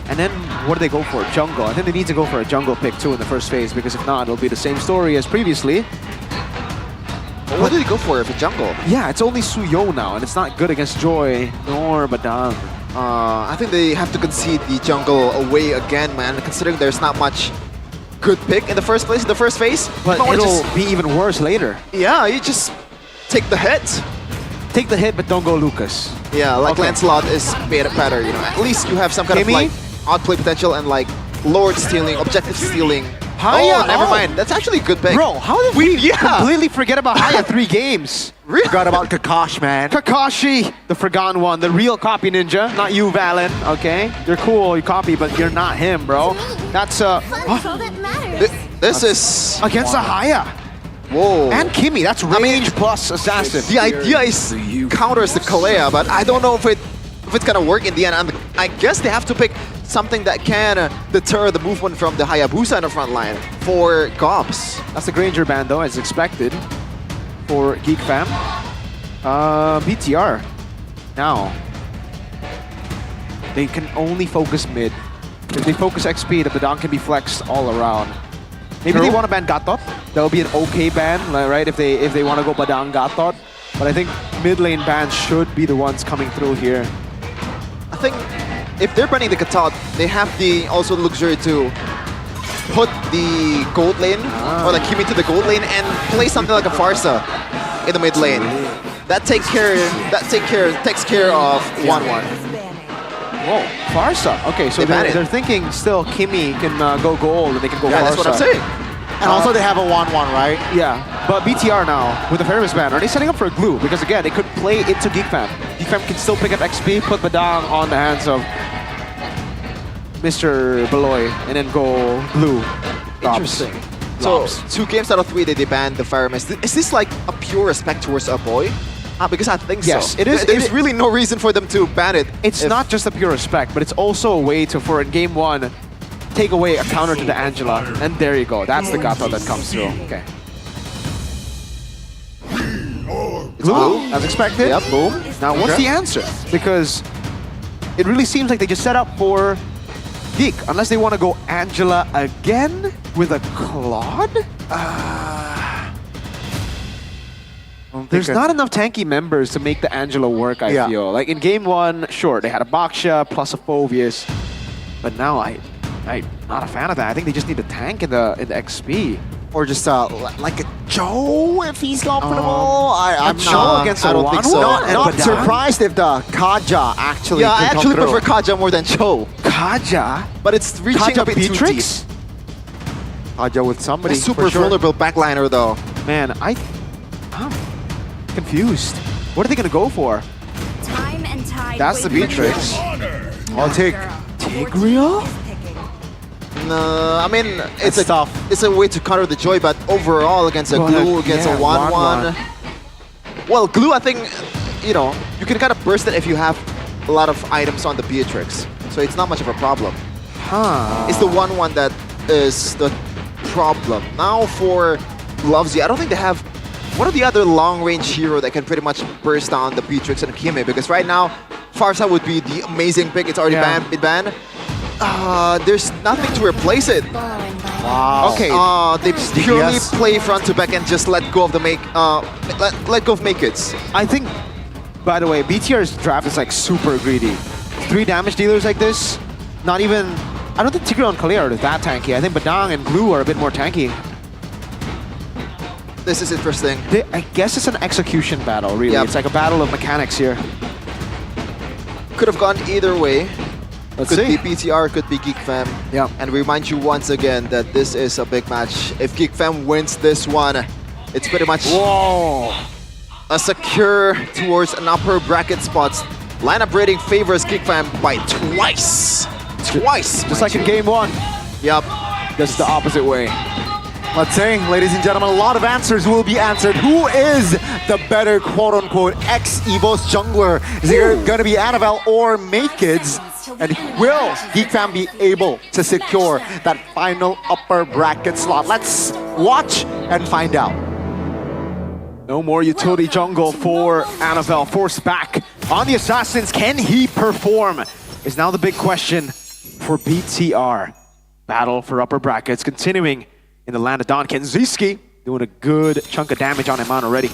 And then what do they go for? Jungle. I think they need to go for a jungle pick too in the first phase, because if not, it'll be the same story as previously. What did he go for if a jungle? Yeah, it's only Suyo now, and it's not good against Joy nor Badang. I think they have to concede the jungle away again, man, considering there's not much good pick in the first place, in the first phase. But You might wanna it'll be even worse later. Yeah, you just take the hit. Take the hit, but don't go Lucas. Yeah, like Lancelot is better, you know. At least you have some kind of Kimmy? like outplay potential and like Lord stealing, objective stealing. Haya, Oh, never mind. That's actually a good pick. Bro, how did we completely forget about Haya 3 games? Really? Forgot about Kakash, man. Kakashi, the forgotten one, the real copy ninja, not you, Valen, okay? You're cool, you copy, but you're not him, bro. That's This is against a Haya. Whoa. And Kimmy, that's range plus assassin. The idea is counters the Kalea, but I don't know if it's gonna work in the end. And I guess they have to pick something that can deter the movement from the Hayabusa in the front line for Gobs. That's the Granger ban though, as expected for Geek Fam. BTR. Now, they can only focus mid. If they focus XP, the Badang can be flexed all around. Maybe they want to ban Gatot. That would be an okay ban, right? If they want to go Badang Gatot. But I think mid lane bans should be the ones coming through here. I think if they're banning the Gatot, they have the also luxury to put the gold lane or like Kimi to the gold lane and play something like a Farsa in the mid lane. That takes care of 1-1. Whoa, Farsa. Okay, so they're thinking still Kimi can go gold and they can go Farsa. That's what I'm saying. And also they have a 1-1, right? Yeah, but BTR now, with the Fairness ban, are they setting up for a glue? Because again, they could play into Geek Fam. Geek Fam can still pick up XP, put Badang on the hands of Mr. Beloy, and then go glue. Interesting. So, 2 games out of 3 they banned the Fire Mist. Is this like a pure respect towards a boy? Because I think yes, so. It is. There's really no reason for them to ban it. It's not just a pure respect, but it's also a way to, for in game 1, take away a counter to the Angela. And there you go. That's the Gato that comes through. Okay. Glue, as expected. Yep, boom. Now, what's the answer? Because it really seems like they just set up for Geek, unless they want to go Angela again with a Claude? There's not enough tanky members to make the Angela work, I feel. Like in game 1, sure, they had a Baksha plus a Phoveus. But now I'm not a fan of that. I think they just need a tank in the XP. Or just like a Joe if he's comfortable. I'm Joe not, against I don't a think so. Wano and Not Badang? surprised if the Kaja actually Yeah, I can actually come through. prefer Kaja more than Cho. Kaja? But it's reaching Kaja a bit too deep. Beatrix? Kaja with somebody. A super for sure. vulnerable backliner though. Man, confused. What are they gonna go for? Time and tide. That's the Beatrix. I'll take Tigreal? No, I mean it's That's tough. It's a way to counter the Joy, but overall against a Go Glue, ahead. against Yeah, a 1-1. Well, Glue, I think, you know, you can kind of burst it if you have a lot of items on the Beatrix, so it's not much of a problem. Huh. It's the 1-1 that is the problem. Now for Lovesy, I don't think they have one of the other long-range hero that can pretty much burst down the Beatrix and Kime, because right now Farsa would be the amazing pick. It's already been banned. There's nothing to replace it. Wow. Okay. They purely DPS. play front to back and just let go of the let go of make it's. I think, by the way, BTR's draft is like super greedy. 3 damage dealers like this, not even, I don't think Tigreal and Kale are that tanky. I think Badang and Glue are a bit more tanky. This is interesting. I guess it's an execution battle, really. Yep. It's like a battle of mechanics here. Could have gone either way. Let's Could see. be BTR, could be Geek Fam. Yeah. And remind you once again that this is a big match. If Geek Fam wins this one, it's pretty much a secure towards an upper bracket spots. Lineup rating favors Geek Fam by twice. Just like in game 1. Yep. Just the opposite way. Let's say, ladies and gentlemen, a lot of answers will be answered. Who is the better quote-unquote ex-EVOS jungler? Is it going to be Annabelle or Makids? And will Geek Fam be able to secure that final upper bracket slot? Let's watch and find out. No more utility jungle for Annabelle. Forced back on the Assassins. Can he perform? Is now the big question for BTR. Battle for upper brackets continuing in the land of Don. Kenziski doing a good chunk of damage on Eman already.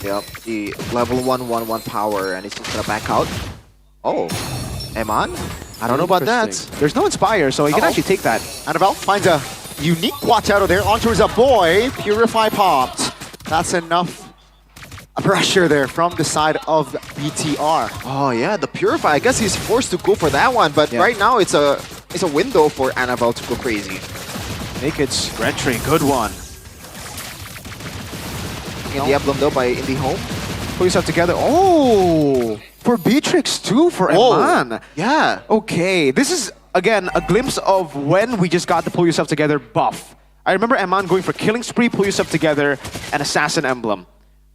Yep. The level 1/1/1 power, and he's just gonna back out. Oh, Eman? I don't know about that. There's no Inspire, so he can actually take that. Annabelle finds a unique watch out of there. Onto his boy. Purify popped. That's enough pressure there from the side of BTR. Oh yeah, the Purify. I guess he's forced to go for that one, but right now it's a window for Annabelle to go crazy. Make it Retry, good one. The emblem though by Indie Home. Pull yourself together. Oh, for Beatrix too, for Eman. Yeah. Okay, this is, again, a glimpse of when we just got the Pull Yourself Together buff. I remember Eman going for Killing Spree, Pull Yourself Together, and Assassin Emblem.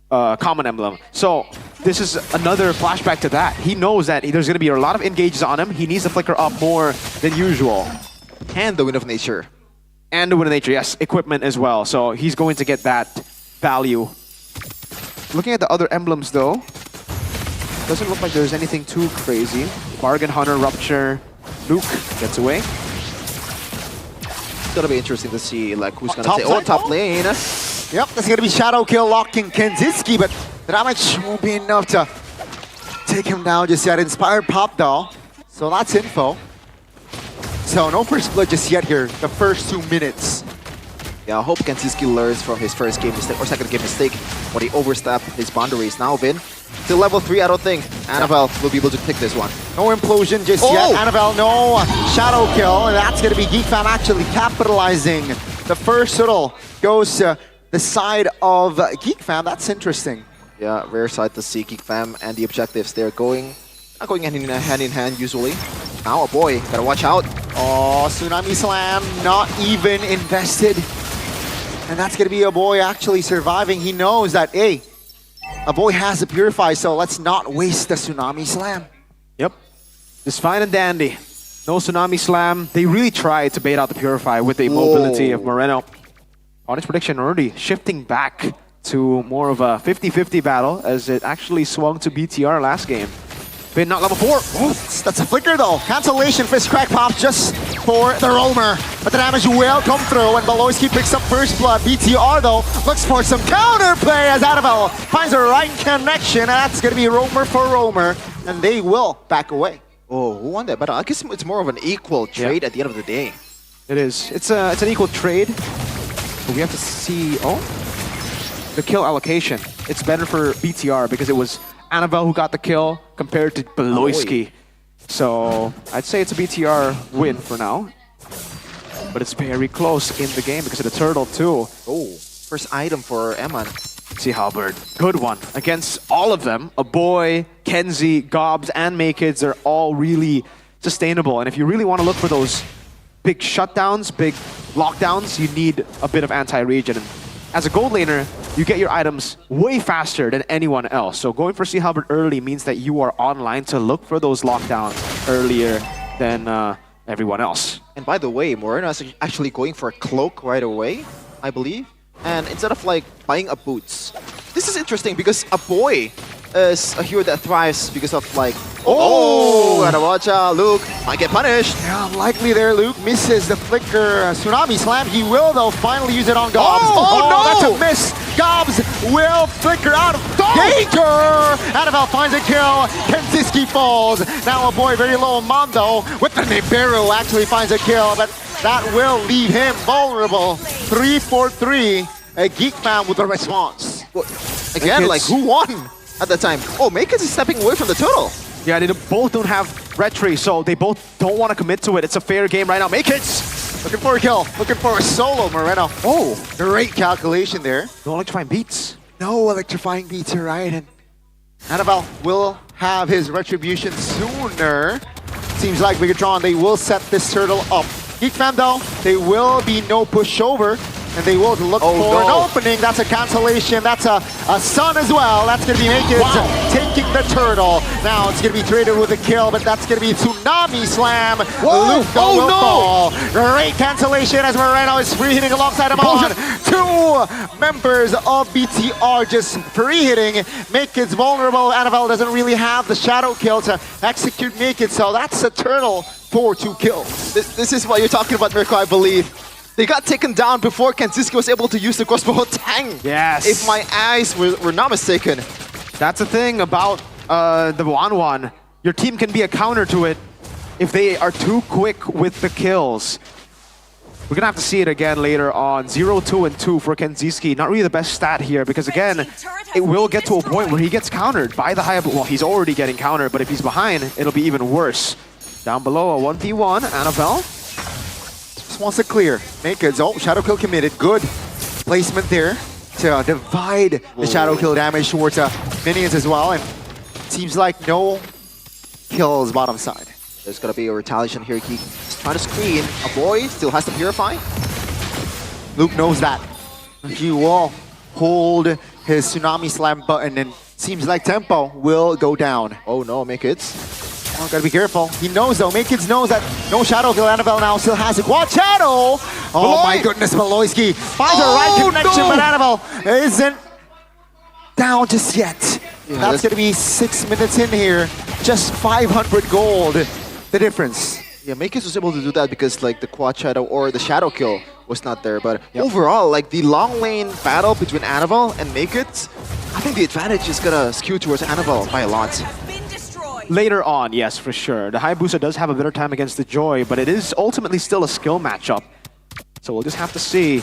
Common Emblem. So this is another flashback to that. He knows that there's going to be a lot of engages on him. He needs to flicker up more than usual. And the Wind of Nature. And the Wind of Nature, yes. Equipment as well. So he's going to get that value. Looking at the other emblems though, doesn't look like there's anything too crazy. Bargain Hunter, Rupture, Luke gets away. It's gonna be interesting to see like who's gonna Top take side? top lane. Yep, that's gonna be Shadow Kill locking Kenziski, but the damage won't be enough to take him down just yet. Inspired pop though, so that's info. So no first blood just yet here, the first 2 minutes. Yeah, I hope Kenziski learns from his first game mistake or second game mistake when he overstepped his boundaries. Now, Vin, till level 3, I don't think Annabelle will be able to pick this one. No implosion just Oh! yet. Annabelle, no Shadow Kill, and that's gonna be Geek Fam actually capitalizing. The first hurdle goes to the side of Geek Fam. That's interesting. Yeah, rare sight to see Geek Fam and the objectives. They're going, not going hand in hand usually. Now, a boy, gotta watch out. Oh, Tsunami Slam, not even invested. And that's gonna be a boy actually surviving. He knows that, hey, a boy has to purify, so let's not waste the Tsunami Slam. Yep. Just fine and dandy. No Tsunami Slam. They really tried to bait out the Purify with the mobility of Moreno. Honest prediction already shifting back to more of a 50-50 battle as it actually swung to BTR last game. Finn not level 4. Oh, that's a flicker though. Cancellation fist crack pop just for the roamer. But the damage will come through and Beloyski picks up first blood. BTR though looks for some counterplay as Annabelle finds the right connection. And that's going to be roamer for roamer. And they will back away. Oh, who won that battle? I guess it's more of an equal trade at the end of the day. It is. It's an equal trade. But we have to see, the kill allocation. It's better for BTR because it was Annabelle who got the kill compared to Beloyski. So I'd say it's a BTR win for now. But it's very close in the game because of the turtle too. Oh, first item for Eman. See Halberd, good one against all of them. A boy, Kenzie, Gobs, and Maykids are all really sustainable. And if you really want to look for those big shutdowns, big lockdowns, you need a bit of anti-regen. And as a gold laner, you get your items way faster than anyone else. So going for Sea Halberd early means that you are online to look for those lockdowns earlier than everyone else. And by the way, Moreno is actually going for a cloak right away, I believe. And instead of like buying a boots, this is interesting because a boy is a hero that thrives because of like, gotta watch out, Luke might get punished. Yeah, unlikely there, Luke misses the flicker. Tsunami Slam, he will though finally use it on Gobs. No! That's a miss. Gobs will flicker out of danger. Annabelle finds a kill. Kenziski falls. Now a boy very low on Mondo with the Nibiru actually finds a kill, but that will leave him vulnerable. 3-4-3. A Geek Fam with a response. Again, like who won at that time? Oh, Makers is stepping away from the turtle. Yeah, they both don't have retry, so they both don't want to commit to it. It's a fair game right now. Maykids! Looking for a kill. Looking for a solo, Moreno. Oh, great calculation there. No electrifying beats. No electrifying beats, you're right. And Annabelle will have his retribution sooner. Seems like Bigatron, they will set this turtle up. Geek Fam though, they will be no pushover. And they will look for an opening. That's a cancellation. That's a stun as well. That's going to be Maykids taking the turtle. Now it's going to be traded with a kill, but that's going to be Tsunami Slam. Luke will fall. Great cancellation as Moreno is free hitting alongside him on. Two members of BTR just free hitting. Maykids vulnerable. Annabelle doesn't really have the shadow kill to execute Maykids, so that's a turtle for 2 kills. This is what you're talking about, Mirko, I believe. They got taken down before Kenziski was able to use the crossbow tang. Yes. If my eyes were not mistaken. That's the thing about the 1-1. Your team can be a counter to it if they are too quick with the kills. We're going to have to see it again later on. 0, 2, and 2 for Kenziski. Not really the best stat here because, again, it will get to a point where he gets countered by the Hayabusa. Well, he's already getting countered, but if he's behind, it'll be even worse. Down below, a 1v1. Annabelle wants to clear. Maykids, Shadow Kill committed. Good placement there to divide the Shadow Kill damage towards minions as well. And seems like no kills bottom side. There's gonna be a retaliation here. He's trying to screen. A boy still has to purify. Luke knows that. He will hold his Tsunami Slam button and seems like tempo will go down. Oh no, Maykids. Oh, gotta be careful. He knows though. Maykids knows that no Shadow Kill. Annabelle now still has it. Quad Shadow! Oh my goodness, Maloyski finds the right connection, but Annabelle isn't down just yet. Yeah, that's gonna be 6 minutes in here. Just 500 gold. The difference. Yeah, Maykids was able to do that because like the Quad Shadow or the Shadow Kill was not there. But overall, like the long lane battle between Annabelle and Maykids, I think the advantage is gonna skew towards Annabelle by a lot. Later on, yes, for sure. The Hayabusa does have a better time against the Joy, but it is ultimately still a skill matchup. So we'll just have to see.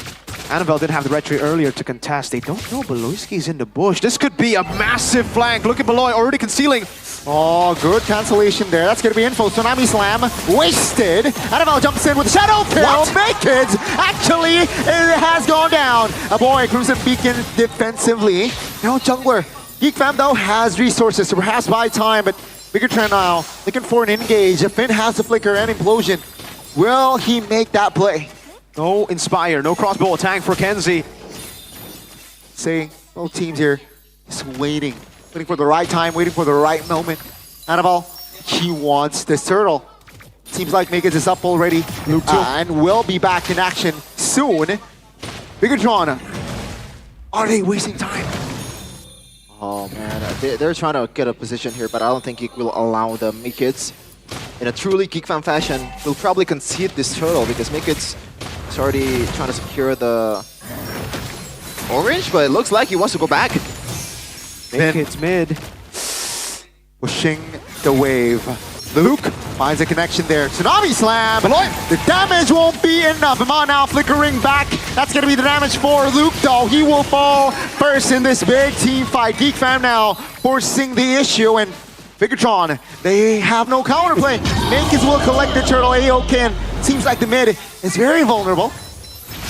Annabelle did have the retry earlier to contest. They don't know Beloyski's in the bush. This could be a massive flank. Look at Beloy already concealing. Oh, good cancellation there. That's going to be info. Tsunami Slam wasted. Annabelle jumps in with Shadow Kill. Maykids actually it has gone down. A boy, Crimson Beacon defensively. Now jungler. Geek Fam though has resources to perhaps buy time, but bigger trend now. Looking for an engage. Finn has the flicker and implosion. Will he make that play? No Inspire, no crossbow attack for Kenzie. See, both teams here just waiting for the right time, waiting for the right moment. Annabelle, he wants this turtle. Seems like Maykids is up already and will be back in action soon. Bigatron, are they wasting time? Oh man, they're trying to get a position here, but I don't think Geek will allow the Maykids. In a truly Geek Fan fashion, will probably concede this turtle because Maykids is already trying to secure the orange, but it looks like he wants to go back. Maykids mid. Pushing the wave. Luke finds a connection there. Tsunami Slam. The damage won't be enough. Iman now flickering back. That's going to be the damage for Luke, though. He will fall first in this big team fight. Geek Fam now forcing the issue, and Bigatron, they have no counterplay. Maykids will collect the turtle. Aokin seems like the mid is very vulnerable.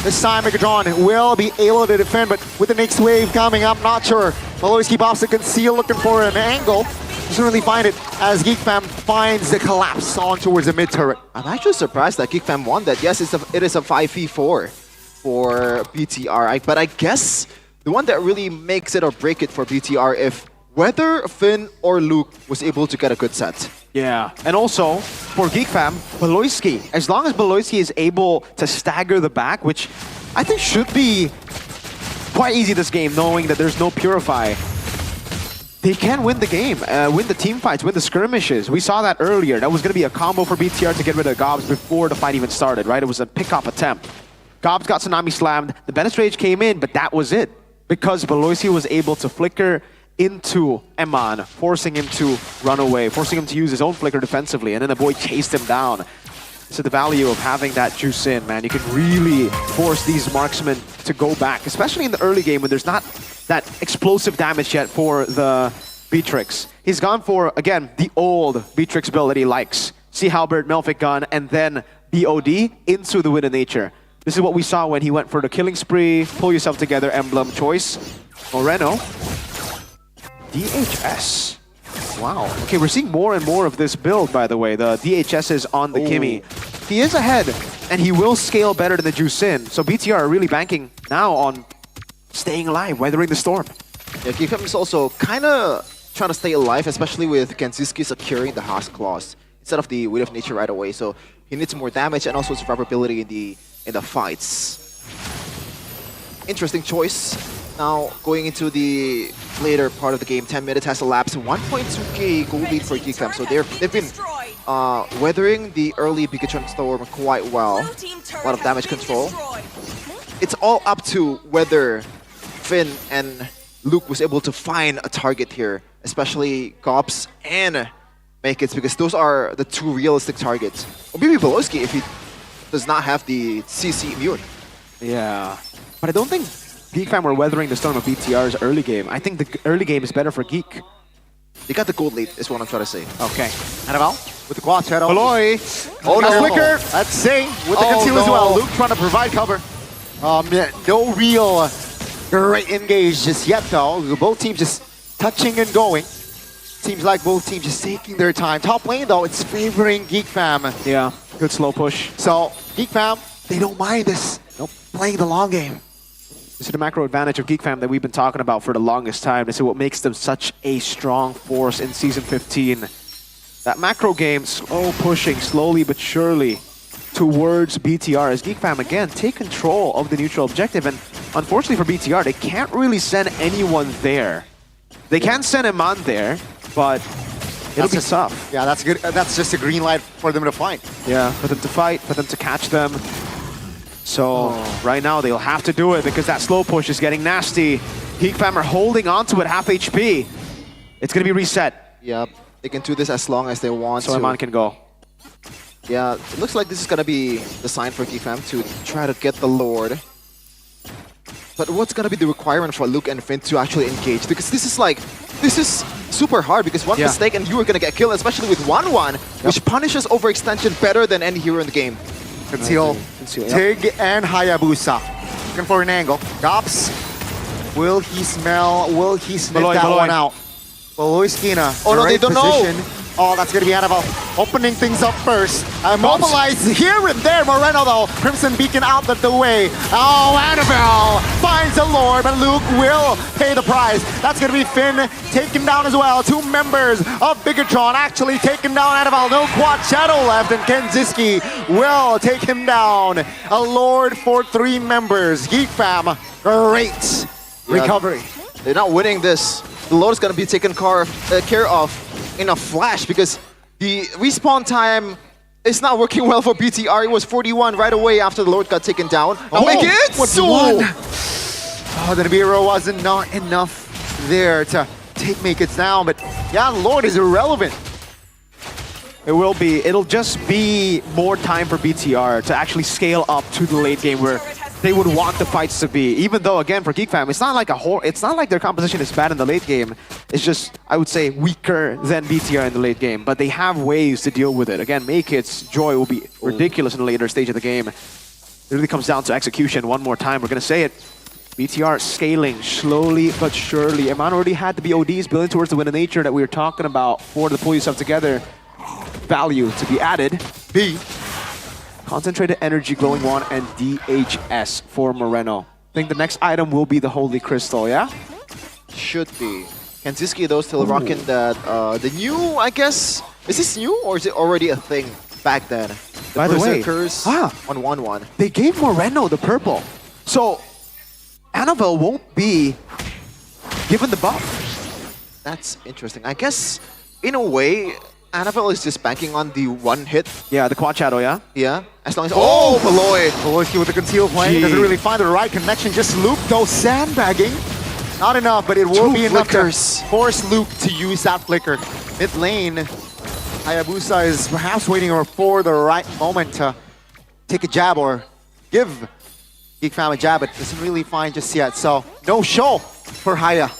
This time Megatron will be able to defend, but with the next wave coming up, not sure. Maloyski pops to conceal, looking for an angle. Doesn't really find it as GeekFam finds the collapse on towards the mid turret. I'm actually surprised that GeekFam won that. Yes, it is a 5v4 for BTR, but I guess the one that really makes it or break it for BTR if whether Finn or Luke was able to get a good set. Yeah, and also for GeekFam, Beloyski, as long as Beloyski is able to stagger the back, which I think should be quite easy this game, knowing that there's no Purify, they can win the game, win the team fights, win the skirmishes. We saw that earlier. That was going to be a combo for BTR to get rid of Gobs before the fight even started, right? It was a pick-off attempt. Gobs got Tsunami slammed, the Bennett Rage came in, but that was it. Because Beloyski was able to flicker into Eman, forcing him to run away, forcing him to use his own flicker defensively, and then the boy chased him down. So the value of having that juice in, man, you can really force these marksmen to go back, especially in the early game when there's not that explosive damage yet for the Beatrix. He's gone for, again, the old Beatrix build that he likes. Sea Halberd, Melfic Gun, and then BOD into the Wind of Nature. This is what we saw when he went for the killing spree, pull yourself together, emblem choice. Moreno. DHS. Wow. Okay, we're seeing more and more of this build, by the way. The DHS is on the Kimmy. He is ahead, and he will scale better than the Juicin. So BTR are really banking now on staying alive, weathering the storm. Yeah, GeekFam is also kind of trying to stay alive, especially with Genziski securing the House Claws instead of the Wind of Nature right away. So he needs more damage and also survivability in the fights. Interesting choice. Now, going into the later part of the game, 10 minutes has elapsed, 1.2k gold lead for GeekFam. So they've been weathering the early Bigatron Storm quite well. A lot of damage control. It's all up to whether Finn and Luke was able to find a target here, especially Gobs and Makits, because those are the two realistic targets. Or maybe Beloyski if he does not have the CC immune. Yeah, but I don't think GeekFam were weathering the storm of BTR's early game. I think the early game is better for Geek. They got the gold lead, is what I'm trying to say. Okay. Annabelle with the quad shadow. Beloy. Oh, no. Flicker. Let's see. With the conceal as well. Luke trying to provide cover. No real great engage just yet, though. Both teams just touching and going. Seems like both teams just taking their time. Top lane, though, it's favoring GeekFam. Yeah, good slow push. So, GeekFam, they don't mind this. Nope. Playing the long game. This is the macro advantage of GeekFam that we've been talking about for the longest time. This is what makes them such a strong force in Season 15. That macro game, slow pushing, slowly but surely towards BTR as GeekFam, again, take control of the neutral objective. And unfortunately for BTR, they can't really send anyone there. They can send Eman there, but it'll be tough. Yeah, that's good. That's just a green light for them to fight. Yeah, for them to fight, for them to catch them. So right now they'll have to do it because that slow push is getting nasty. GeekFam are holding on to it half HP. It's going to be reset. Yep, they can do this as long as they want so to. Eman can go. Yeah, it looks like this is going to be the sign for GeekFam to try to get the Lord. But what's going to be the requirement for Luke and Finn to actually engage? Because this is super hard because one mistake and you are going to get killed, especially with 1-1, which punishes overextension better than any hero in the game. Conceal, Tig and Hayabusa. Looking for an angle. Gobs. Will he smell? Will he sniff that one out? Beloyski in a no, they don't position. know. Oh, that's going to be Annabelle opening things up first. Mobilize here and there. Moreno, though. Crimson Beacon out of the way. Oh, Annabelle finds the Lord, but Luke will pay the price. That's going to be Finn taken down as well. 2 members of Bigatron actually taken down Annabelle. No quad shadow left, and Kenziski will take him down. A Lord for 3 members. GeekFam, great recovery. They're not winning this. The Lord is going to be taken care of in a flash because the respawn time is not working well for BTR. It was 41 right away after the Lord got taken down. Oh, make it! Oh, the Nibiru wasn't not enough there to make it down, but yeah, Lord is irrelevant. It will be. It'll just be more time for BTR to actually scale up to the late game where they would want the fights to be. Even though, again, for GeekFam, it's not like their composition is bad in the late game. It's just, I would say, weaker than BTR in the late game. But they have ways to deal with it. Again, Make It's Joy will be ridiculous in the later stage of the game. This It really comes down to execution. One more time, we're gonna say it. BTR scaling slowly but surely. Eman already had the BODs building towards the win of nature that we were talking about for the pull yourself together. Value to be added. B. Concentrated energy, glowing wand, and DHS for Moreno. I think the next item will be the Holy Crystal, yeah? Should be. Kanziski though still rocking that the new, I guess. Is this new or is it already a thing back then? By the way, Berserkers on 1-1. They gave Moreno the purple. So Annabelle won't be given the buff. That's interesting. I guess in a way, Annabelle is just banking on the one hit. Yeah, the quad shadow, yeah? Yeah. As long as Beloy. Beloyski with the concealed plane. Doesn't really find the right connection. Just Luke though sandbagging. Not enough, but it will be enough to force Luke to use that flicker. Mid lane, Hayabusa is perhaps waiting for the right moment to take a jab or give Geek Fam a jab, but doesn't really find just yet. So no show for Haya.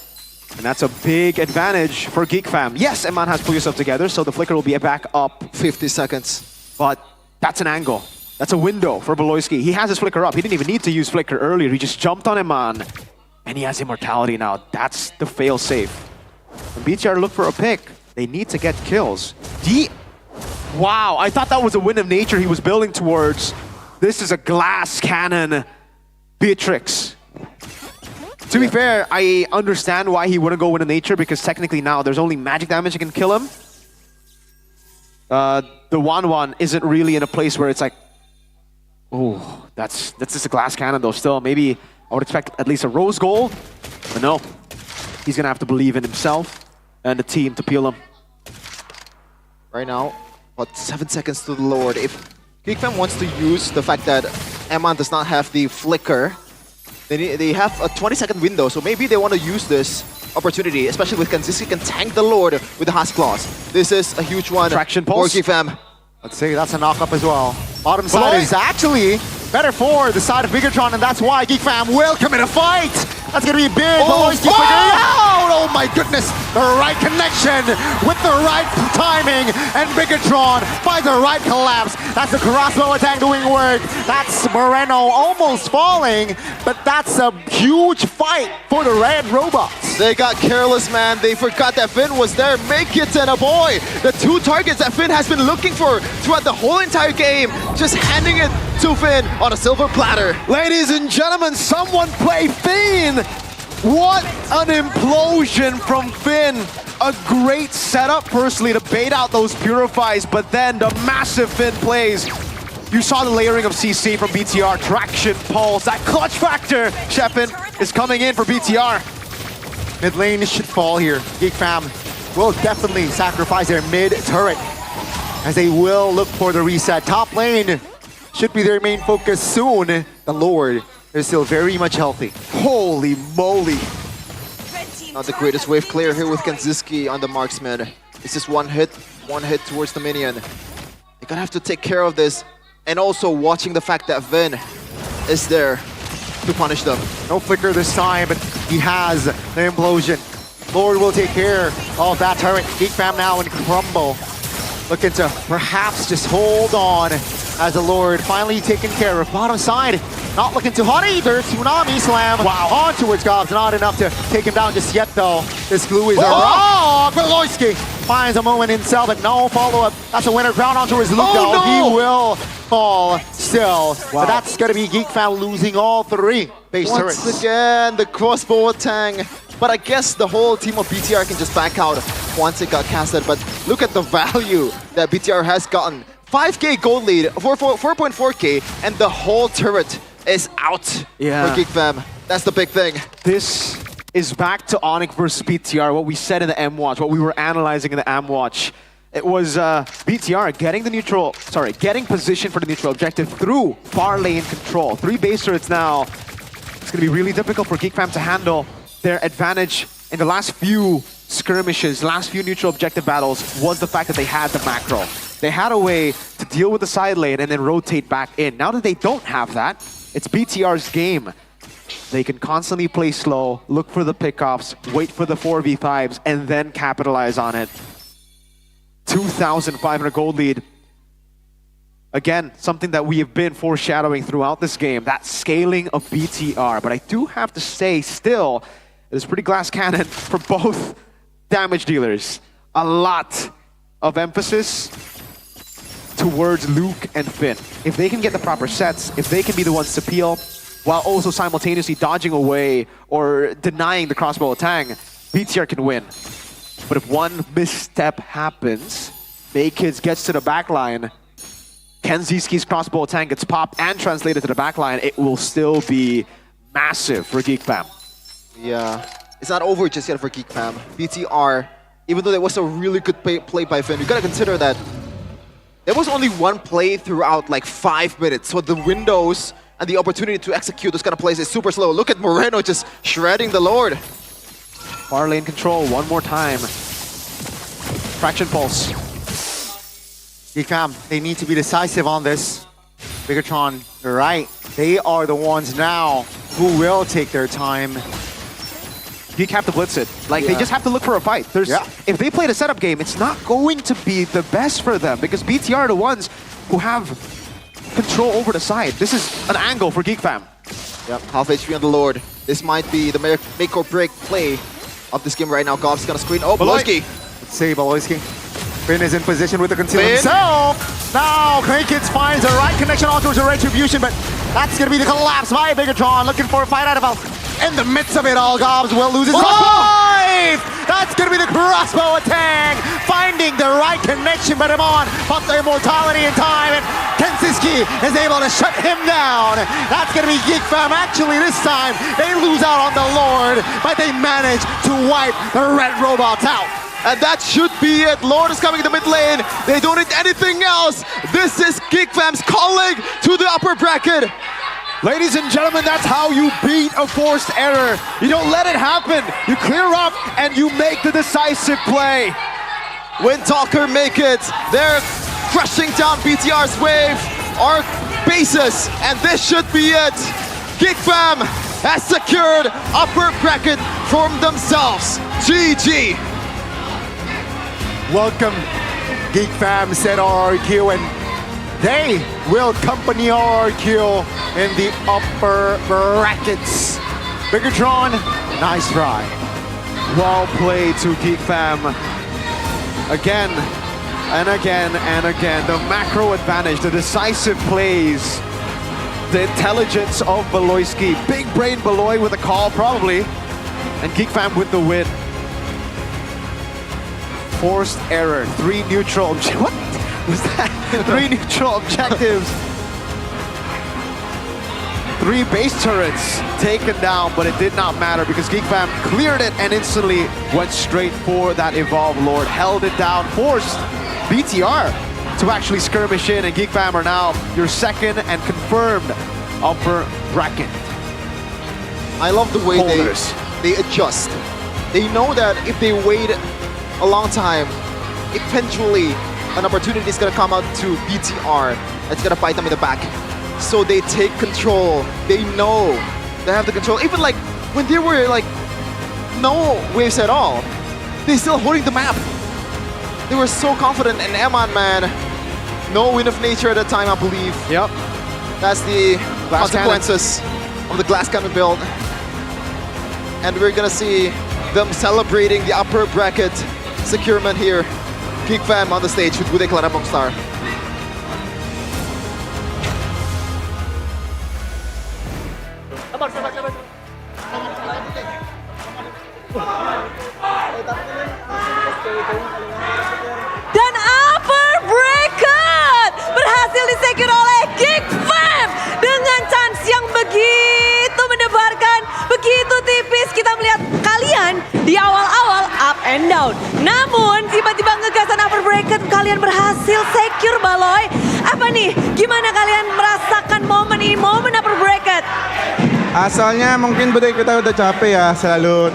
And that's a big advantage for Geek Fam. Yes, Eman has pulled yourself together, so the flicker will be back up 50 seconds. But that's an angle. That's a window for Beloyski. He has his flicker up. He didn't even need to use flicker earlier. He just jumped on Eman. And he has immortality now. That's the fail-safe. When BTR look for a pick, they need to get kills. Wow, I thought that was a win of nature he was building towards. This is a glass cannon Beatrix. To be fair, I understand why he wouldn't go win of nature because technically now there's only magic damage that can kill him. The 1-1 isn't really in a place where it's like, oh, that's just a glass cannon though still. Maybe I would expect at least a rose gold, but no. He's gonna have to believe in himself and the team to peel him. Right now, about 7 seconds to the Lord. If Geek Fam wants to use the fact that Eman does not have the flicker, they have a 20-second window, so maybe they want to use this opportunity, especially with Kanziski can tank the Lord with the Husk Claws. This is a huge one Traction for pulse. Geek Fam. Let's say that's a knock-up as well. Bottom side is actually better for the side of Bigatron, and that's why Geek Fam will commit a fight. That's gonna be big. Beloyski figuring it out. Oh my goodness, the right connection with the right timing, and Bigatron by the right collapse. That's the crossbow attack doing work. That's Moreno almost falling, but that's a huge fight for the red robots. They got careless, man. They forgot that Finn was there. Make it and a boy. The two targets that Finn has been looking for throughout the whole entire game. Just handing it to Finn on a silver platter. Ladies and gentlemen, someone play Finn! What an implosion from Finn! A great setup, personally, to bait out those purifies, but then the massive Finn plays. You saw the layering of CC from BTR, traction, pulse, that clutch factor, Shepin, is coming in for BTR. Mid lane should fall here. Geek Fam will definitely sacrifice their mid turret as they will look for the reset. Top lane should be their main focus soon. The Lord is still very much healthy. Holy moly. Not the greatest wave clear here with Kanziski on the marksman. It's just one hit towards the minion. They're gonna have to take care of this. And also watching the fact that Vin is there to punish them. No flicker this time, but he has the implosion. Lord will take care of that turret. Geek Fam now in crumble. Looking to perhaps just hold on as the Lord finally taken care of. Bottom side, not looking too hot either. Tsunami slam. Wow. On towards Gobs. Not enough to take him down just yet though. This glue is a rock. Beloyski finds a moment himself, but no follow-up. That's a winner. Ground on towards Luke though. No. He will fall still. Wow. So that's going to be Geek Fam losing all three base turrets. Once again, the crossbow attack. But I guess the whole team of BTR can just back out once it got casted. But look at the value that BTR has gotten. 5k gold lead, 4.4k, and the whole turret is out for Geek Fam. That's the big thing. This is back to Onyx versus BTR, what we said in the M-Watch, what we were analyzing in the M-Watch. It was BTR getting position for the neutral objective through far lane control. 3 base turrets now. It's going to be really difficult for Geek Fam to handle. Their advantage in the last few skirmishes, last few neutral objective battles was the fact that they had the macro. They had a way to deal with the side lane and then rotate back in. Now that they don't have that, it's BTR's game. They can constantly play slow, look for the pickoffs, wait for the 4v5s, and then capitalize on it. 2,500 gold lead. Again, something that we have been foreshadowing throughout this game, that scaling of BTR. But I do have to say, still, it is pretty glass cannon for both damage dealers. A lot of emphasis towards Luke and Finn. If they can get the proper sets, if they can be the ones to peel, while also simultaneously dodging away or denying the crossbow attack, BTR can win. But if one misstep happens, Baykids gets to the backline, Kenziski's crossbow tank gets popped and translated to the backline, it will still be massive for Geek Fam. Yeah, it's not over just yet for Geek Fam. BTR, even though there was a really good play by Finn, you gotta consider that there was only one play throughout like 5 minutes, so the windows and the opportunity to execute those kind of plays is super slow. Look at Moreno just shredding the Lord. Far lane control one more time. Fraction Pulse. Geek Fam, they need to be decisive on this. Bigatron, you're right. They are the ones now who will take their time. Geek have to blitz it. Like, they just have to look for a fight. If they play the setup game, it's not going to be the best for them because BTR are the ones who have control over the side. This is an angle for Geek Fam. Yep, half HP on the Lord. This might be the make or break play of this game right now. Gob's gonna screen. Oh, Baloyski. Let's see, Baloyski. Finn is in position with the conceal himself. Now, Kids finds the right connection onto his retribution, but that's going to be the collapse by Bigatron, looking for a fight out of him. In the midst of it all, Gobs will lose his life. That's going to be the crossbow attack, finding the right connection, but Amon pops the immortality in time, and Kensiski is able to shut him down. That's going to be Geek Fam. Actually, this time, they lose out on the Lord, but they manage to wipe the red robots out. And that should be it. Lord is coming in the mid lane. They don't need anything else. This is Geek Fam's calling to the upper bracket. Ladies and gentlemen, that's how you beat a forced error. You don't let it happen. You clear up and you make the decisive play. Windtalker make it. They're crushing down BTR's wave, our bases, and this should be it. Geek Fam has secured upper bracket for themselves. GG. Welcome, Geek Fam, said RRQ, and they will accompany RRQ in the upper brackets. Bigatron, nice try. Well played to Geek Fam. Again and again and again. The macro advantage, the decisive plays, the intelligence of Baloyski. Big brain Baloy with a call, probably. And Geek Fam with the win. Forced error, 3 neutral objectives. What was that? 3 neutral objectives. 3 base turrets taken down, but it did not matter because Geek Fam cleared it and instantly went straight for that Evolve Lord. Held it down, forced BTR to actually skirmish in, and Geek Fam are now your second and confirmed upper bracket. I love the way they adjust. They know that if they wait a long time, eventually an opportunity is gonna come out to BTR. It's gonna bite them in the back. So they take control. They know they have the control. Even like when there were like no waves at all, they still holding the map. They were so confident, and Eman, man, no Wind of Nature at that time, I believe. Yep. That's the consequences of the glass cannon build. And we're gonna see them celebrating the upper bracket securement here. Geek Fam on the stage with Bude Clara Bongstar. Dan upper bracket berhasil disecure oleh Geek Fam dengan chance yang begitu mendebarkan, begitu tipis. Kita melihat kalian di awal-awal up and down. Namun tiba-tiba ngegasan upper bracket, kalian berhasil secure Baloy. Apa nih? Gimana kalian merasakan momen ini, momen upper bracket? Asalnya mungkin budaya kita udah capek ya selalu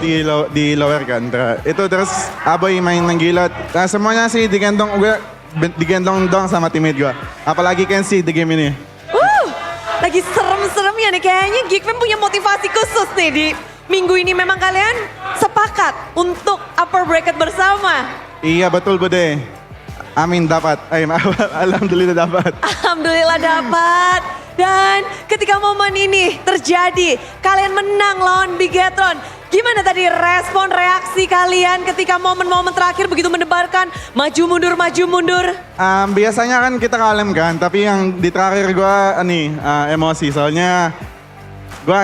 di lower kan. Itu terus Aboy main ng gilot. Nah, semuanya sih digendong dong sama teammate gua. Apalagi Kenzie di game ini. Lagi serem-serem ya nih, kayaknya Geek Fam punya motivasi khusus nih di minggu ini. Memang kalian sepakat untuk upper bracket bersama. Iya betul Bude. Amin dapat. Alhamdulillah dapat. Alhamdulillah dapat. Dan ketika momen ini terjadi, kalian menang lawan Bigetron. Gimana tadi respon reaksi kalian ketika momen-momen terakhir begitu mendebarkan maju mundur? Biasanya kan kita kalem kan, tapi yang di terakhir gue emosi soalnya gue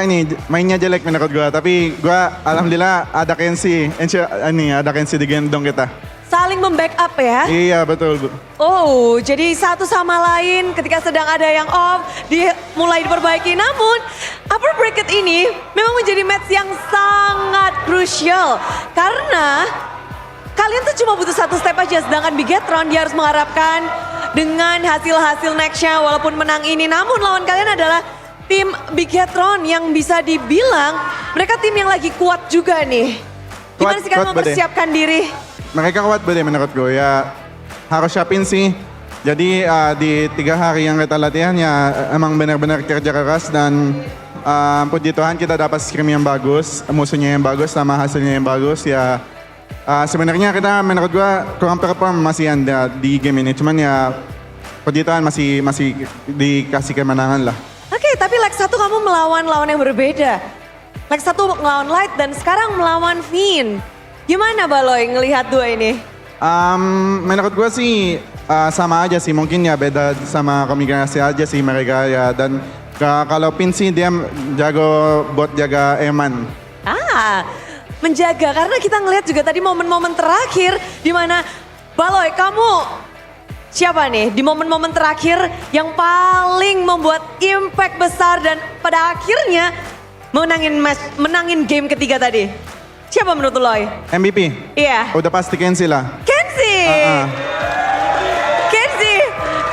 mainnya jelek menurut gue, tapi gue alhamdulillah ada Kenzi di gendong kita. Saling membackup ya? Iya betul Bu. Oh, jadi satu sama lain ketika sedang ada yang off, mulai diperbaiki. Namun, upper bracket ini memang menjadi match yang sangat krusial. Karena kalian tuh cuma butuh satu step aja, sedangkan Bigetron dia harus mengharapkan dengan hasil-hasil nextnya walaupun menang ini. Namun lawan kalian adalah tim Bigetron yang bisa dibilang mereka tim yang lagi kuat juga nih. Gimana sih kalian mempersiapkan diri? Mereka kuat menurut gue ya, harus siapin sih. Jadi di 3 hari yang kita latihan ya emang benar-benar kerja keras dan puji Tuhan kita dapat scrim yang bagus, musuhnya yang bagus sama hasilnya yang bagus ya. Sebenarnya kita menurut gue kurang perform masih ada di game ini, cuman ya puji Tuhan masih dikasih kemenangan lah. Oke, tapi leg 1 kamu melawan lawan yang berbeda. Leg 1 melawan Light dan sekarang melawan Vin. Gimana Baloy ngelihat dua ini? Menurut gue sih sama aja sih, mungkin ya beda sama komunikasi aja sih mereka ya. Dan kalau Pin sih dia jago buat jaga Eman. Menjaga karena kita ngelihat juga tadi momen-momen terakhir di mana Baloy kamu siapa nih di momen-momen terakhir yang paling membuat impact besar dan pada akhirnya menangin game ketiga tadi? Siapa menurut Loy? MVP? Iya. Udah pasti Kenzi lah. Kenzi!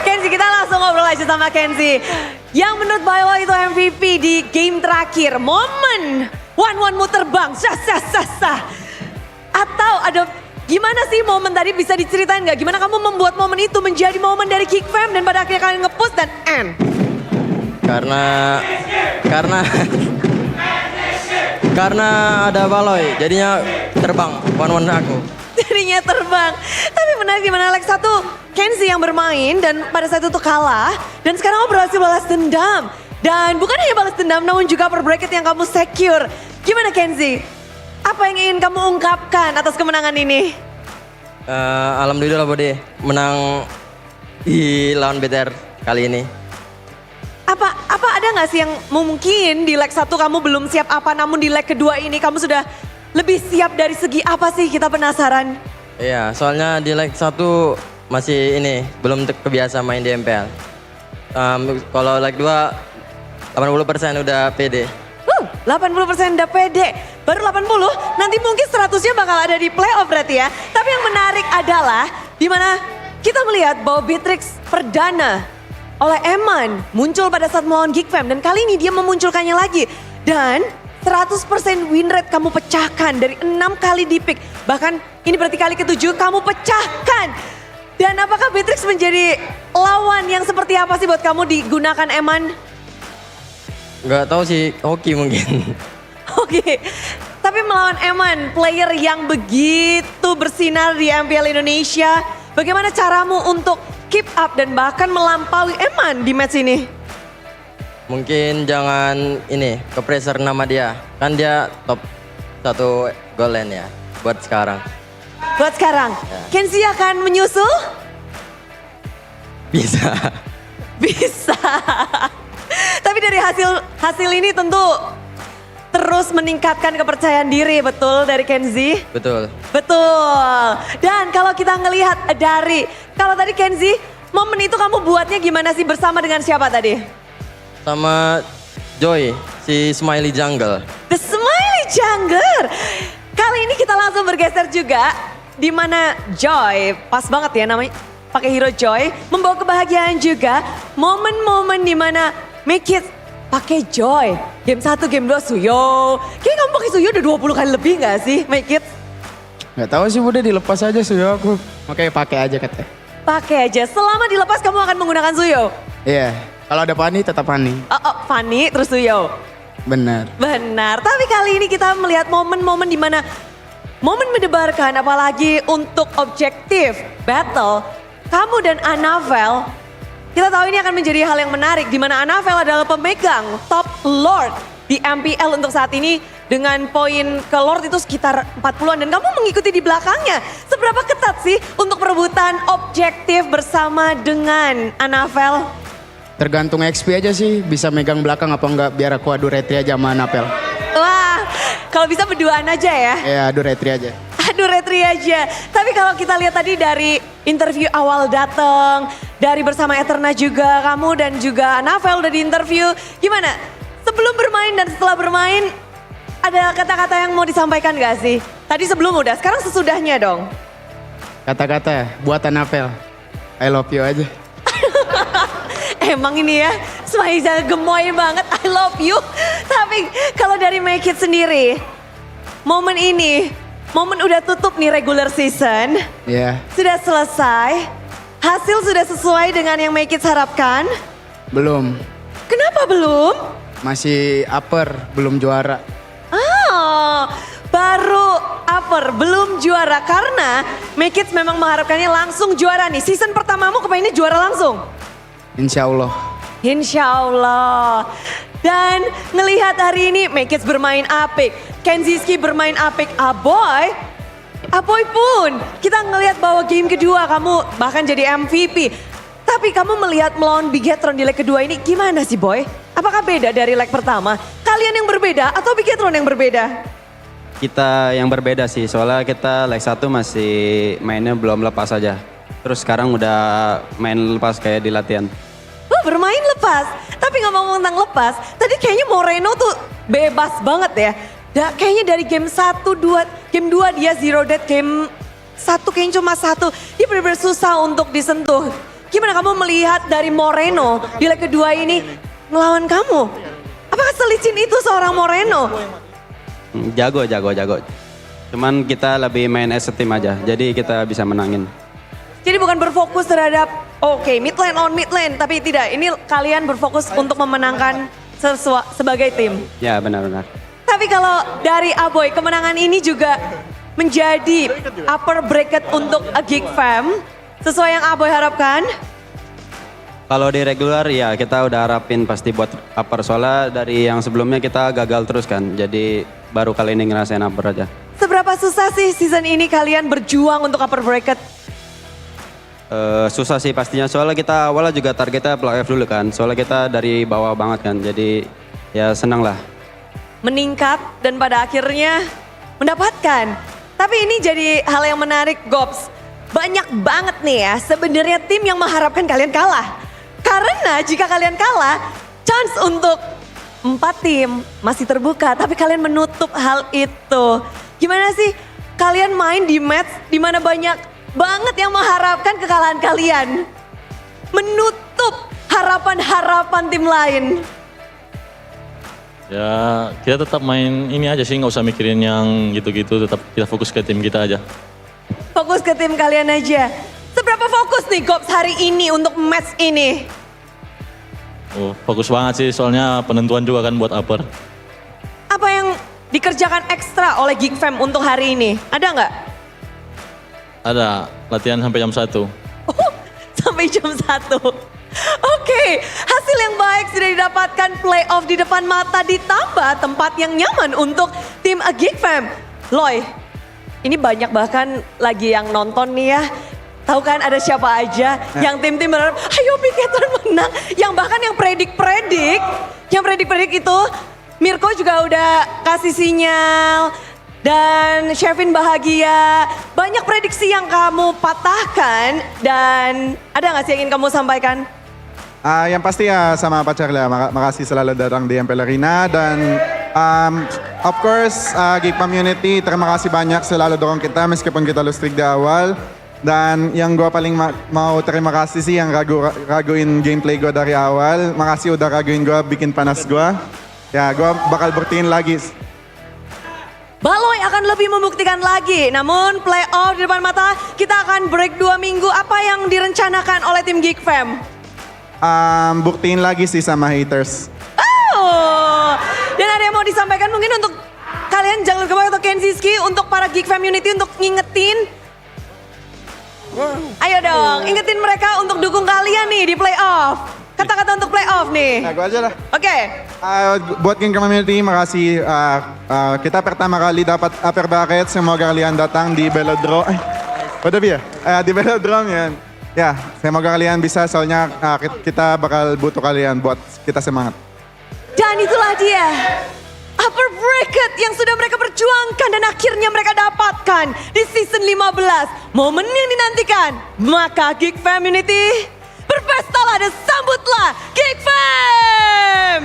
Kenzi, kita langsung ngobrol aja sama Kenzi. Yang menurut Baloy itu MVP di game terakhir. Momen one-one-mu terbang, sah. Atau ada gimana sih momen tadi bisa diceritain gak? Gimana kamu membuat momen itu menjadi momen dari Geek Fam dan pada akhirnya kalian nge-push dan end? Karena ada Baloy, jadinya terbang one aku. Jadinya terbang. Tapi benar gimana leg 1 Kenzi yang bermain dan pada saat itu kalah. Dan sekarang kamu berhasil balas dendam. Dan bukan hanya balas dendam namun juga per bracket yang kamu secure. Gimana Kenzi? Apa yang ingin kamu ungkapkan atas kemenangan ini? Alhamdulillah Bode, menang di lawan BTR kali ini. Apa ada nggak sih yang mungkin di leg 1 kamu belum siap apa, namun di leg kedua ini kamu sudah lebih siap dari segi apa sih? Kita penasaran. Iya, soalnya di leg 1 masih belum kebiasa main di MPL. Kalau leg 2 80% udah pede. 80% udah pede. Baru 80, nanti mungkin 100-nya bakal ada di playoff berarti ya. Tapi yang menarik adalah dimana kita melihat bahwa Beatrix perdana oleh Eman muncul pada saat melawan Geek Fam dan kali ini dia memunculkannya lagi. Dan 100% win rate kamu pecahkan dari 6 kali di pick. Bahkan ini berarti kali ke-7 kamu pecahkan. Dan apakah Beatrix menjadi lawan yang seperti apa sih buat kamu digunakan Eman? Nggak tahu sih, hoki mungkin. Oke, tapi melawan Eman, player yang begitu bersinar di MPL Indonesia. Bagaimana caramu untuk keep up dan bahkan melampaui Eman di match ini? Mungkin jangan ke pressure nama dia. Kan dia top 1 goal line ya buat sekarang. Buat sekarang, ya. Kenzi akan menyusul? Bisa. Tapi dari hasil ini tentu terus meningkatkan kepercayaan diri, betul dari Kenzi? Betul. Dan kalau kita ngelihat kalau tadi Kenzi, momen itu kamu buatnya gimana sih, bersama dengan siapa tadi? Sama Joy, si Smiley Jungle. The Smiley Jungle. Kali ini kita langsung bergeser juga, di mana Joy, pas banget ya namanya, pakai hero Joy, membawa kebahagiaan juga. Momen-momen di mana Make It pakai Joy. Game 1, game 2 Suyo. Kayaknya kamu pakai Suyo udah 20 kali lebih gak sih, Make It? Gak tahu sih, udah dilepas aja Suyo aku. Makanya pakai aja katanya. Pakai aja, selama dilepas kamu akan menggunakan Suyo? Iya, kalau ada Fanny tetap Fanny. Fanny terus Suyo? Benar, tapi kali ini kita melihat momen-momen di mana momen mendebarkan, apalagi untuk objektif battle. kamu dan Anavel, kita tahu ini akan menjadi hal yang menarik di mana Anavel adalah pemegang top Lord di MPL untuk saat ini dengan poin ke Lord itu sekitar 40-an dan kamu mengikuti di belakangnya. Seberapa ketat sih untuk perebutan objektif bersama dengan Anavel? Tergantung XP aja sih, bisa megang belakang apa enggak biar aku adu retri aja sama Napel. Wah, kalau bisa berduaan aja ya. Ya adu retri aja. Aduh retri aja. Tapi kalau kita lihat tadi dari interview awal dateng, dari bersama Eterna juga, kamu dan juga Anavel udah di interview. Gimana? Sebelum bermain dan setelah bermain, ada kata-kata yang mau disampaikan gak sih? Tadi sebelum udah, sekarang sesudahnya dong. Kata-kata buat Napel, I love you aja. Emang ini ya, Smaiza gemoy banget, I love you. Tapi kalau dari Make It sendiri, momen ini, momen udah tutup nih regular season. Iya. Sudah selesai, hasil sudah sesuai dengan yang Make It harapkan? Belum. Kenapa belum? Masih upper, belum juara. Oh, baru upper, belum juara karena Make It memang mengharapkannya langsung juara nih. Season pertamamu kepengennya juara langsung? Insya Allah. Insya Allah. Dan ngelihat hari ini Make It bermain apik, Kenziski bermain apik, Aboy pun kita ngelihat bahwa game kedua kamu bahkan jadi MVP. Tapi kamu melihat melawan Bigetron di leg kedua ini gimana sih Boy? Apakah beda dari leg pertama? Kalian yang berbeda atau Bigetron yang berbeda? Kita yang berbeda sih, soalnya kita leg 1 masih mainnya belum lepas aja. Terus sekarang udah main lepas kayak di latihan. Bermain lepas, tapi ngomong tentang lepas, tadi kayaknya Moreno tuh bebas banget ya. Kayaknya dari game 1, 2, game 2 dia zero dead, game 1 kayaknya cuma 1. Dia benar-benar susah untuk disentuh. Gimana kamu melihat dari Moreno di leg kedua ini ngelawan kamu? Apakah selicin itu seorang Moreno? Jago. Cuman kita lebih main as a team aja, jadi kita bisa menangin. Jadi bukan berfokus terhadap mid lane on mid lane, tapi tidak. Ini kalian berfokus untuk memenangkan sebagai tim. Ya benar-benar. Tapi kalau dari Aboy, kemenangan ini juga menjadi upper bracket untuk a Geek Fam. Sesuai yang Aboy harapkan? Kalau di regular ya kita udah harapin pasti buat upper, soalnya dari yang sebelumnya kita gagal terus kan. Jadi baru kali ini ngerasain upper aja. Seberapa susah sih season ini kalian berjuang untuk upper bracket? Susah sih pastinya, soalnya kita awalnya juga targetnya playoff dulu kan. Soalnya kita dari bawah banget kan, jadi ya senang lah. Meningkat dan pada akhirnya mendapatkan. Tapi ini jadi hal yang menarik Gops. Banyak banget nih ya sebenarnya tim yang mengharapkan kalian kalah. Karena jika kalian kalah, chance untuk 4 tim masih terbuka. Tapi kalian menutup hal itu. Gimana sih kalian main di match di mana banyak banget yang mengharapkan kekalahan kalian. Menutup harapan-harapan tim lain. Ya kita tetap main ini aja sih, nggak usah mikirin yang gitu-gitu, tetap kita fokus ke tim kita aja. Fokus ke tim kalian aja. Seberapa fokus nih Gops hari ini untuk match ini? Oh, fokus banget sih, soalnya penentuan juga kan buat upper. Apa yang dikerjakan ekstra oleh Geek Fam untuk hari ini? Ada nggak? Ada, latihan sampai jam 1. Sampai jam 1. Oke, hasil yang baik sudah didapatkan, playoff di depan mata ditambah tempat yang nyaman untuk tim A Geek Fam. Loy, ini banyak bahkan lagi yang nonton nih ya. Tahu kan ada siapa aja yang tim-tim berharap, ayo Bigetron menang. Yang bahkan yang predik itu, Mirko juga udah kasih sinyal. Dan Shevin bahagia, banyak prediksi yang kamu patahkan dan ada nggak sih yang ingin kamu sampaikan? Yang pasti ya sama pacar lah, makasih selalu datang di MPL Arena dan of course Geek Community terima kasih banyak selalu dorong kita meskipun kita lose streak di awal. Dan yang gue paling mau terima kasih sih yang raguin gameplay gue dari awal. Makasih udah raguin gue, bikin panas gue. Ya gue bakal buktiin lagi. Baloy akan lebih membuktikan lagi. Namun playoff di depan mata, kita akan break 2 minggu. Apa yang direncanakan oleh tim Geek Fam? Buktiin lagi sih sama haters. Oh, dan ada yang mau disampaikan mungkin untuk kalian jangan lupa atau Kenziski untuk para Geek Fam Unity untuk ngingetin Ayo dong, ingetin mereka untuk dukung kalian nih di playoff. Kata-kata untuk playoff nih. Nah, gue aja lah. Oke. Buat King Community, makasih. Kita pertama kali dapat upper bracket. Semoga kalian datang di Velodrome. Udah ya? Di Velodrome yan. Ya, semoga kalian bisa soalnya kita bakal butuh kalian buat kita semangat. Dan itulah dia. Upper bracket yang sudah mereka perjuangkan dan akhirnya mereka dapatkan di season 15. Momen yang dinantikan. Maka Geek Community, berpestalah dan sambutlah Geek Fam!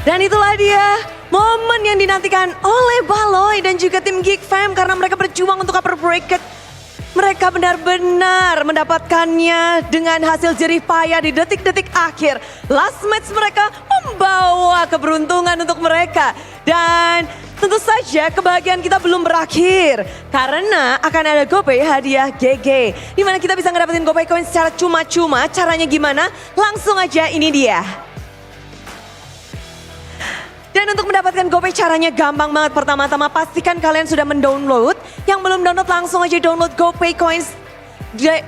Dan itulah dia momen yang dinantikan oleh Baloy dan juga tim Geek Fam karena mereka berjuang untuk upper bracket. Mereka benar-benar mendapatkannya dengan hasil jerih payah di detik-detik akhir. Last match mereka membawa keberuntungan untuk mereka. Dan tentu saja kebahagiaan kita belum berakhir. Karena akan ada GoPay hadiah GG. Dimana kita bisa ngedapetin GoPay coin secara cuma-cuma. Caranya gimana? Langsung aja ini dia. Dan untuk mendapatkan GoPay caranya gampang banget. Pertama-tama pastikan kalian sudah mendownload. Yang belum download langsung aja download GoPay Coins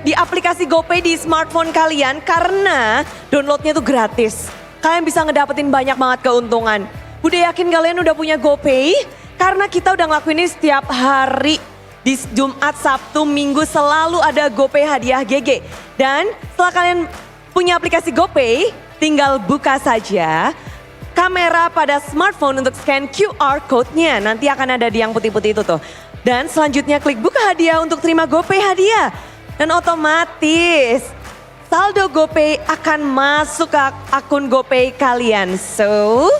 di aplikasi GoPay di smartphone kalian. Karena downloadnya itu gratis. Kalian bisa ngedapetin banyak banget keuntungan. Udah yakin kalian udah punya GoPay? Karena kita udah ngelakuin ini setiap hari. Di Jumat, Sabtu, Minggu selalu ada GoPay hadiah GG. Dan setelah kalian punya aplikasi GoPay, tinggal buka saja kamera pada smartphone untuk scan QR code-nya. Nanti akan ada di yang putih-putih itu tuh. Dan selanjutnya klik buka hadiah untuk terima GoPay hadiah. Dan otomatis saldo GoPay akan masuk ke akun GoPay kalian. So,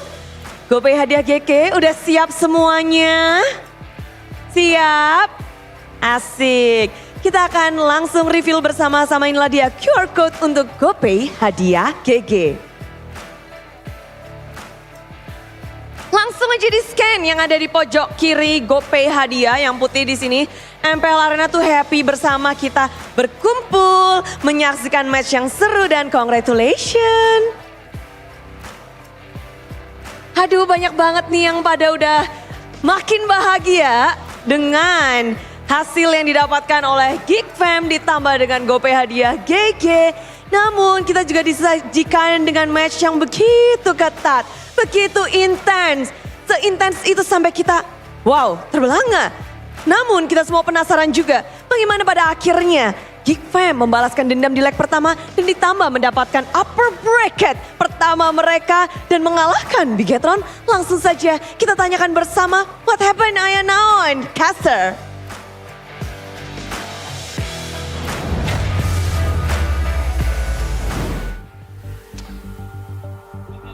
GoPay hadiah GG udah siap semuanya? Siap? Asik. Kita akan langsung reveal bersama-sama, inilah dia QR code untuk GoPay hadiah GG. Langsung aja di scan yang ada di pojok kiri GoPay hadiah yang putih di sini. MPL Arena tuh happy bersama kita berkumpul menyaksikan match yang seru dan congratulations. Aduh, banyak banget nih yang pada udah makin bahagia dengan hasil yang didapatkan oleh Geek Fam ditambah dengan GoPay hadiah GG. Namun kita juga disajikan dengan match yang begitu ketat. Begitu intens, seintens itu sampai kita wow terbelanga. Namun kita semua penasaran juga bagaimana pada akhirnya Geek Fam membalaskan dendam di leg pertama dan ditambah mendapatkan upper bracket pertama mereka dan mengalahkan Bigetron. Langsung saja kita tanyakan bersama what happened Ayana and Caster.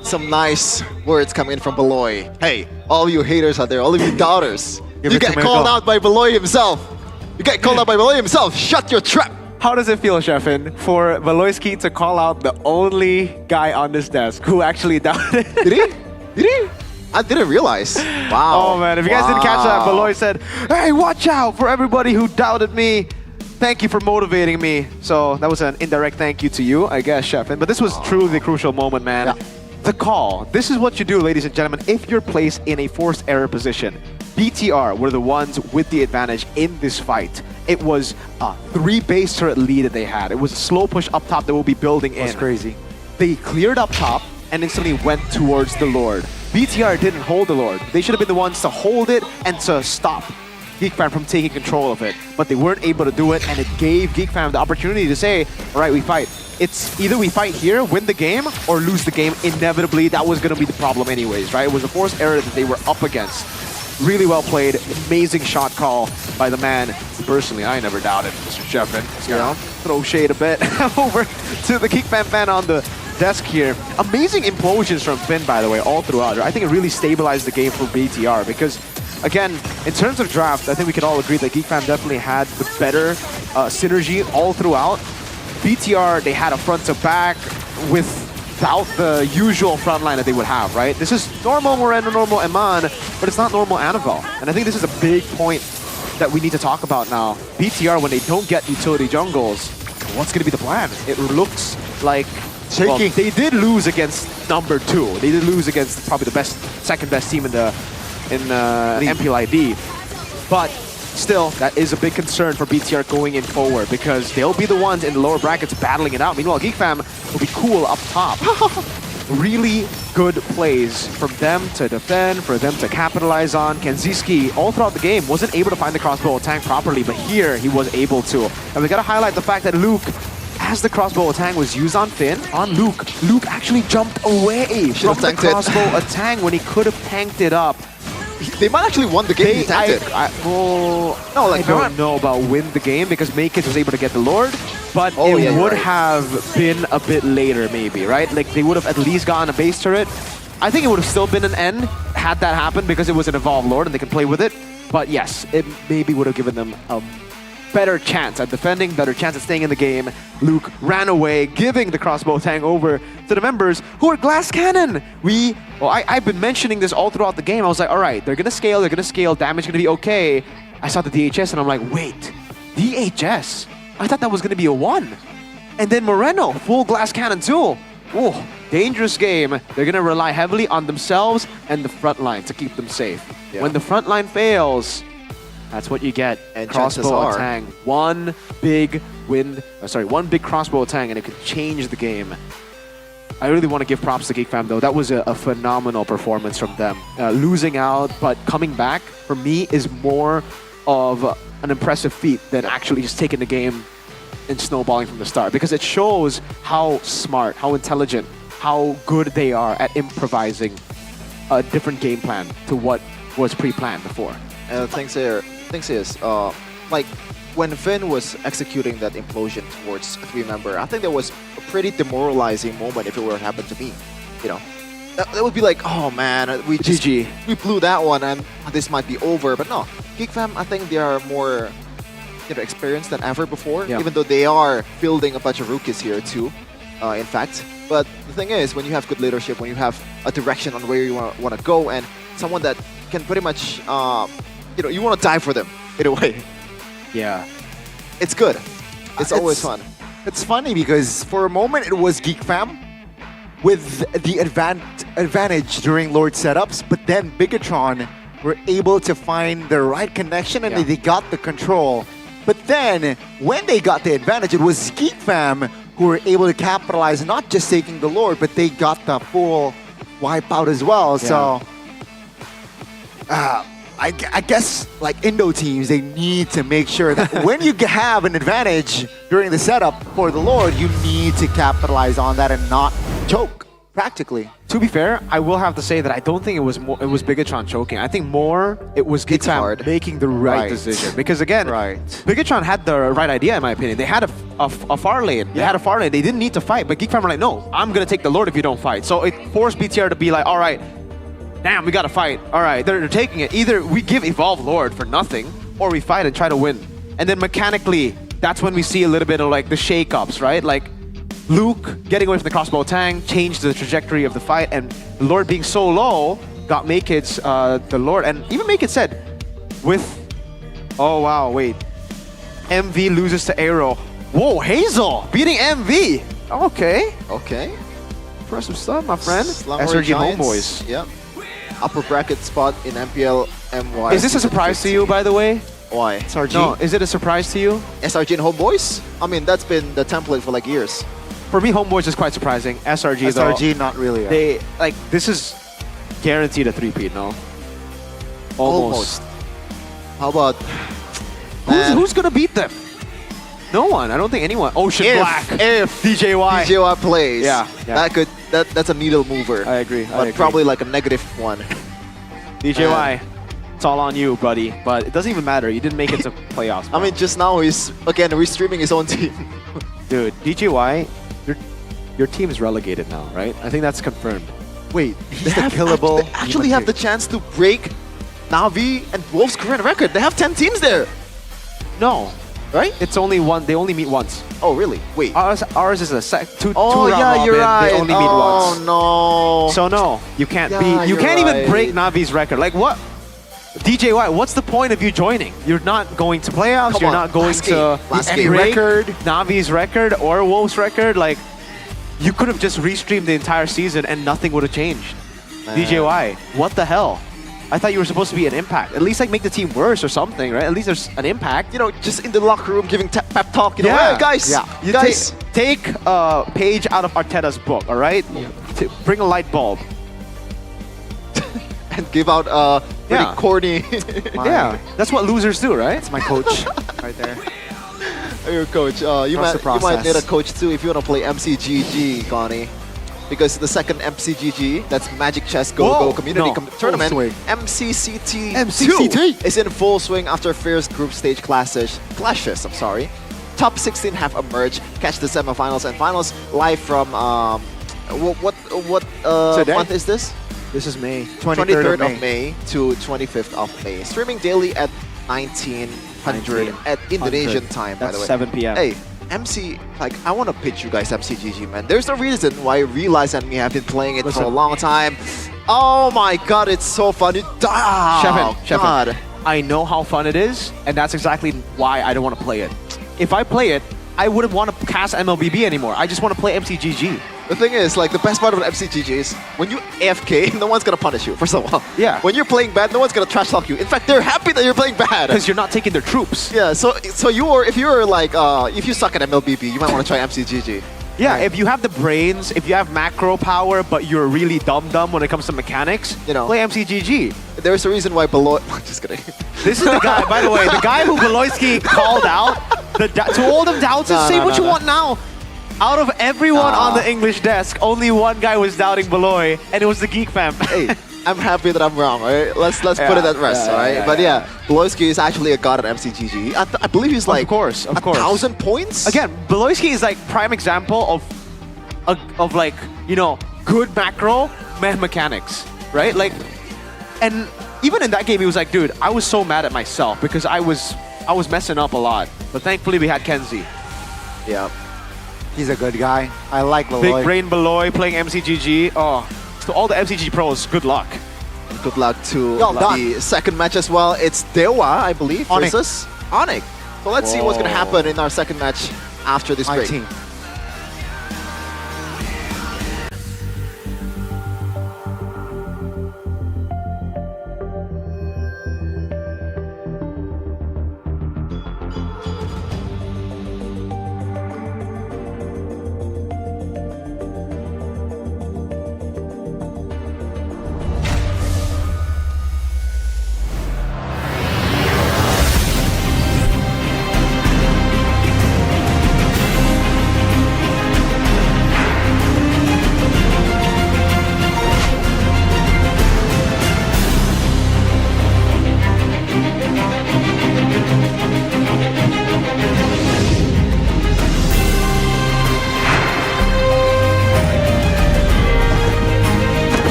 Some nice words coming in from Baloy. Hey, all you haters out there, all of you doubters, you get called out by Baloy himself. You get called out by Baloy himself. Shut your trap. How does it feel, Shefin, for Valoisky to call out the only guy on this desk who actually doubted? Did he? Did he? I didn't realize. Wow. Oh man, if you guys didn't catch that, Baloy said, "Hey, watch out for everybody who doubted me. Thank you for motivating me." So that was an indirect thank you to you, I guess, Shefin. But this was truly the crucial moment, man. Yeah. The call. This is what you do, ladies and gentlemen, if you're placed in a forced error position. BTR were the ones with the advantage in this fight. It was a 3 base turret lead that they had. It was a slow push up top that we'll be building in. That's crazy. They cleared up top and instantly went towards the Lord. BTR didn't hold the Lord. They should have been the ones to hold it and to stop Geek Fam from taking control of it. But they weren't able to do it, and it gave Geek Fam the opportunity to say, all right, we fight. It's either we fight here, win the game, or lose the game. Inevitably, that was going to be the problem anyways, right? It was a forced error that they were up against. Really well played. Amazing shot call by the man. Personally, I never doubted Mr. Sheffin. You know, throw shade a bit over to the Geek Fam fan on the desk here. Amazing implosions from Finn, by the way, all throughout. I think it really stabilized the game for BTR because, again, in terms of draft, I think we can all agree that Geek Fam definitely had the better synergy all throughout. BTR, they had a front to back with without the usual front line that they would have, right? This is normal Moreno, normal Eman, but it's not normal Annabelle. And I think this is a big point that we need to talk about now. BTR, when they don't get utility jungles, what's going to be the plan? It looks like well, they did lose against number 2. They did lose against probably the second best team in MPL ID. But still, that is a big concern for BTR going in forward because they'll be the ones in the lower brackets battling it out. Meanwhile, Geek Fam will be cool up top. Really good plays from them to defend, for them to capitalize on. Kenziski, all throughout the game, wasn't able to find the crossbow attack properly, but here he was able to. And we gotta highlight the fact that Luke, as the crossbow attack was used on Finn, on Luke actually jumped away from the crossbow attack when he could have tanked it up. They might actually won the game. I don't know about win the game because Makis was able to get the Lord, but it would have been a bit later maybe, right? Like they would have at least gotten a base turret. I think it would have still been an N had that happened because it was an evolved Lord and they can play with it. But yes, it maybe would have given them a better chance at defending, better chance at staying in the game. Luke ran away, giving the crossbow tang over to the members who are glass cannon. I've been mentioning this all throughout the game. I was like, all right, they're gonna scale, damage gonna be okay. I saw the DHS and I'm like, wait, DHS? I thought that was gonna be a 1. And then Moreno, full glass cannon too. Oh, dangerous game. They're gonna rely heavily on themselves and the front line to keep them safe. Yeah. When the front line fails, that's what you get. And crossbow attack. One big crossbow attack and it could change the game. I really want to give props to Geek Fam though. That was a phenomenal performance from them. Losing out, but coming back, for me, is more of an impressive feat than actually just taking the game and snowballing from the start. Because it shows how smart, how intelligent, how good they are at improvising a different game plan to what was pre-planned before. And the thing is, like when Finn was executing that implosion towards a 3-member, I think there was a pretty demoralizing moment if it were to happen to me. You know, that would be like, oh man, we blew that one and this might be over. But no, Geek Fam, I think they are more experienced than ever before. Yeah. Even though they are building a bunch of rookies here too, in fact. But the thing is, when you have good leadership, when you have a direction on where you want to go, and someone that can pretty much, you want to die for them in a way. Yeah. It's good. It's always fun. It's funny because for a moment it was Geek Fam with the advantage during Lord setups, but then Bigatron were able to find the right connection and they got the control. But then when they got the advantage, it was Geek Fam who were able to capitalize, not just taking the Lord, but they got the full wipeout as well. So I guess like Indo teams, they need to make sure that when you have an advantage during the setup for the Lord, you need to capitalize on that and not choke, practically. To be fair, I will have to say that I don't think it was Bigatron choking. I think more it was Geek Fam making the right decision. Because again, Bigatron had the right idea in my opinion. They had a far lane. They had a far lane. They didn't need to fight, but Geek Fam were like, no, I'm going to take the Lord if you don't fight. So it forced BTR to be like, all right, damn, we gotta fight. All right, they're taking it. Either we give Evolve Lord for nothing, or we fight and try to win. And then mechanically, that's when we see a little bit of like the shake-ups, right? Like Luke getting away from the crossbow tang changed the trajectory of the fight, and the Lord being so low got Makid's the Lord. And even Makid said, MV loses to Aero. Whoa, Hazel beating MV. Okay. Impressive stuff, my friend. SRG Homeboys. Yep. Upper bracket spot in MPL MY. Is this a surprise to you, by the way? Why? SRG? No, is it a surprise to you? SRG and Homeboys? I mean, that's been the template for like years. For me, Homeboys is quite surprising. SRG though, not really. This is guaranteed a 3-peat, no? Almost. How about... Who's gonna beat them? No one. I don't think anyone. Ocean Black. If DJY plays, that's a needle mover. I agree. But probably like a negative one. DJY, it's all on you, buddy. But it doesn't even matter. You didn't make it to playoffs. I mean, just now he's again restreaming his own team. Dude, DJY, your team is relegated now, right? I think that's confirmed. Wait, they actually have the chance to break Na'Vi and Wolf's current record. They have 10 teams there. No. Right? It's only one. They only meet once. Oh, really? Wait. Ours is a two Oh, round yeah, robin. you're right. They only meet once. Oh, no. So no, you can't Yeah, you you're can't even right. break Navi's record. Like what? DJY, what's the point of you joining? You're not going to playoffs. Come You're on, not going last to game, last any game. record, Navi's record or Wolf's record. Like you could have just restreamed the entire season and nothing would have changed. DJY, what the hell? I thought you were supposed to be an impact. At least like make the team worse or something, right? At least there's an impact. You know, just in the locker room giving pep talk. You know, Yeah. hey, guys, You guys. take a page out of Arteta's book, all right? Bring a light bulb. And give out pretty Yeah. corny. Yeah, that's what losers do, right? It's my coach right there. Your coach. You Trust the might need a process. coach too if you want to play MCGG, Connie. Because the second MCGG, that's Magic Chess Go Whoa, Go Community no, Tournament, full swing. MCCT MCCT. is in full swing after first group stage clashes. I'm sorry. Top 16 have emerged. Catch the semifinals and finals live from what Today? month is this? This is May. 23rd of May to 25th of May. Streaming daily at 1900 at Indonesian time, by That's the way. 7 p.m. Hey, I want to pitch you guys MCGG, man. There's a reason why Realize and me have been playing it for a Listen. long time. Oh my god, it's so fun. Shevin, God. I know how fun it is, and that's exactly why I don't want to play it. If I play it, I wouldn't want to cast MLBB anymore. I just want to play MCGG. The thing is, like, the best part of MCGG is when you AFK, no one's gonna punish you, first of all. Yeah. When you're playing bad, no one's gonna trash talk you. In fact, they're happy that you're playing bad. Because you're not taking their troops. Yeah, so if you suck at MLBB, you might want to try MCGG. Yeah, if you have the brains, if you have macro power, but you're really dumb when it comes to mechanics, You know. play MCGG. There's a reason why Beloy... Just kidding. This is the guy, by the way, the guy who Beloyski called out, to all them doubts, No, say no, what no, you no. want now. Out of everyone on the English desk, only one guy was doubting Beloy, and it was the Geek Fam. Hey, I'm happy that I'm wrong, alright? Let's put Yeah, it at rest, yeah, alright? yeah, But yeah. Beloyski is actually a god at MCGG. I believe he's like... Of course. 1,000 points? Again, Beloyski is like prime example of like, you know, good macro, mechanics, right? Like, and even in that game, he was like, dude, I was so mad at myself because I was messing up a lot. But thankfully, we had Kenzie. Yeah. He's a good guy. I like Beloy. Big brain Beloy playing MCGG. Oh, to all the MCG pros, good luck. Good luck to Well done. the second match as well. It's Dewa, I believe, Onyx. versus Onyx. So let's see what's going to Whoa. happen in our second match after this My break. team.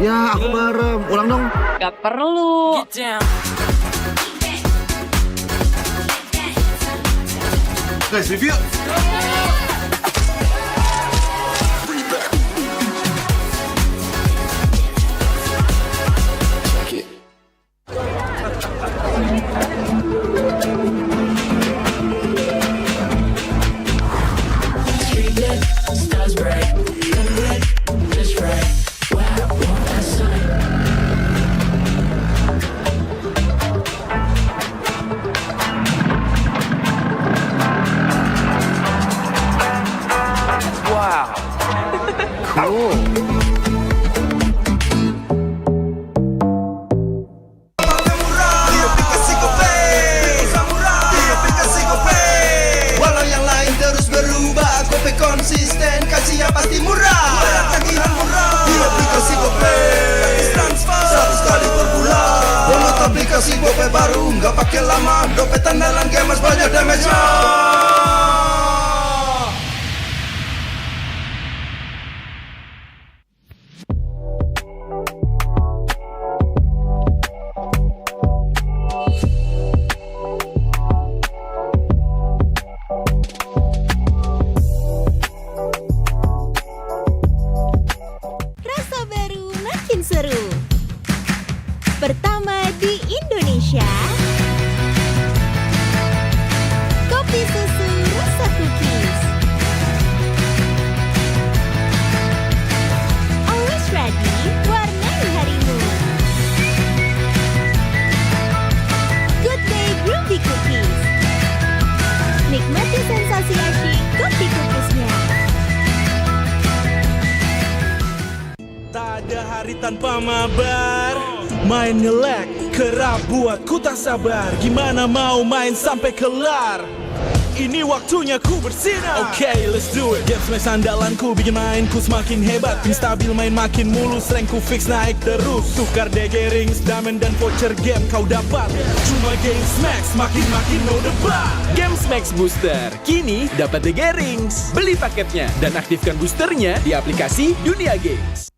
Ya, aku merem. Ulang dong. Gak perlu. Guys, review. aplikasi GoPay baru, nggak pakai lama. Dompet andalan gamers banyak damage-nya. Rasa baru makin seru. Pertama di Indonesia. Kopi susu rasa cookies. Always ready, warnai harimu. Good Day Groovy Cookies. Nikmati sensasi asyik kopi cookiesnya. Tak ada hari tanpa mabar. Main ngelek, kerap buat ku tak sabar. Gimana mau main sampai kelar? Ini waktunya ku bersinar. Okay, let's do it. Game smash andalanku bikin mainku semakin hebat. Pin stabil main makin mulus, rankku fix naik terus. Tukar DG rings, diamond dan voucher game kau dapat. Cuma Game Smash makin no debat. Game Max Booster, kini dapat DG Rings. Beli paketnya dan aktifkan boosternya di aplikasi Dunia Games.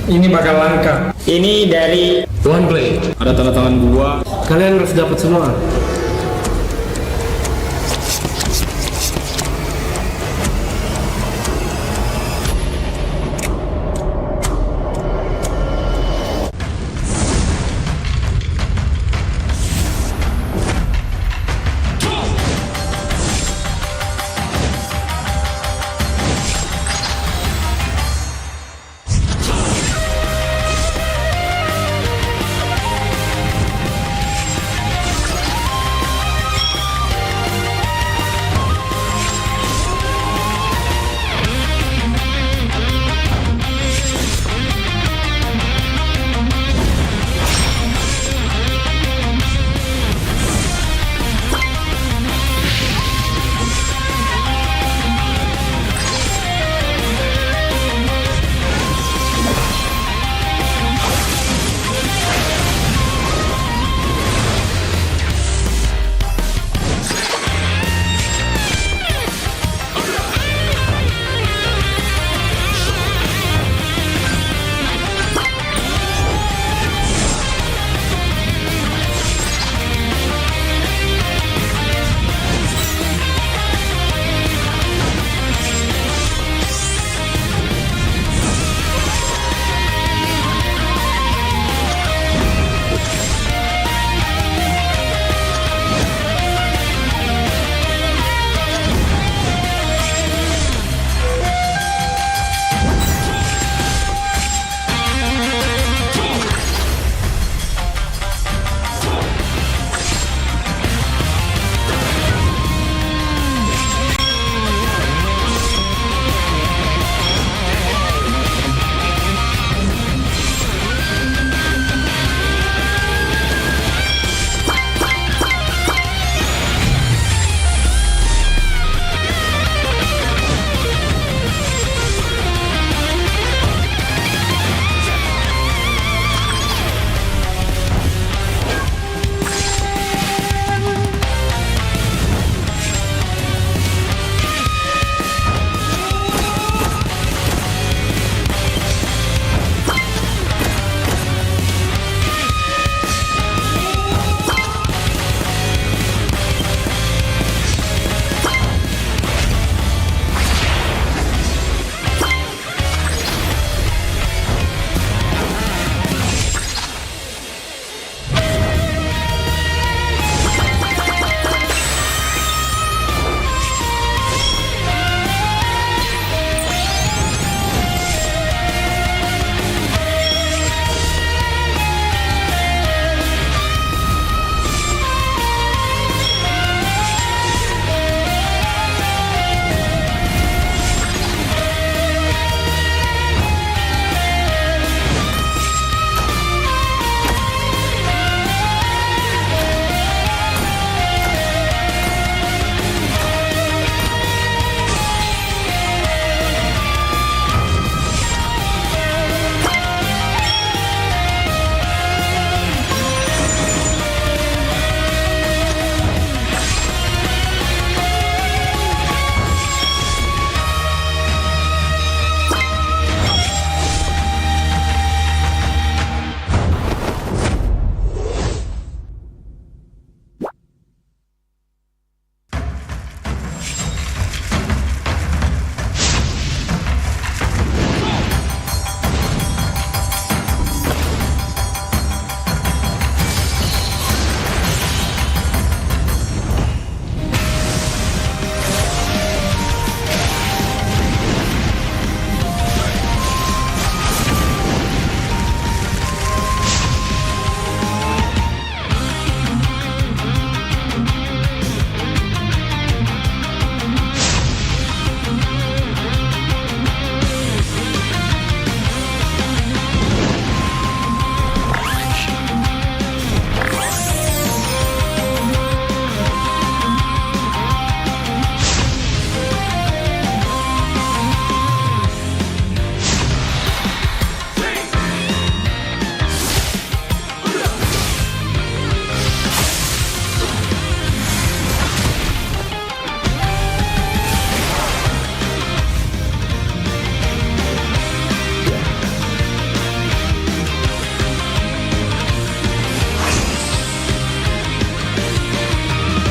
Ini bakal langka. Ini dari One Play. Ada tanda tangan gua. Kalian harus dapat semua.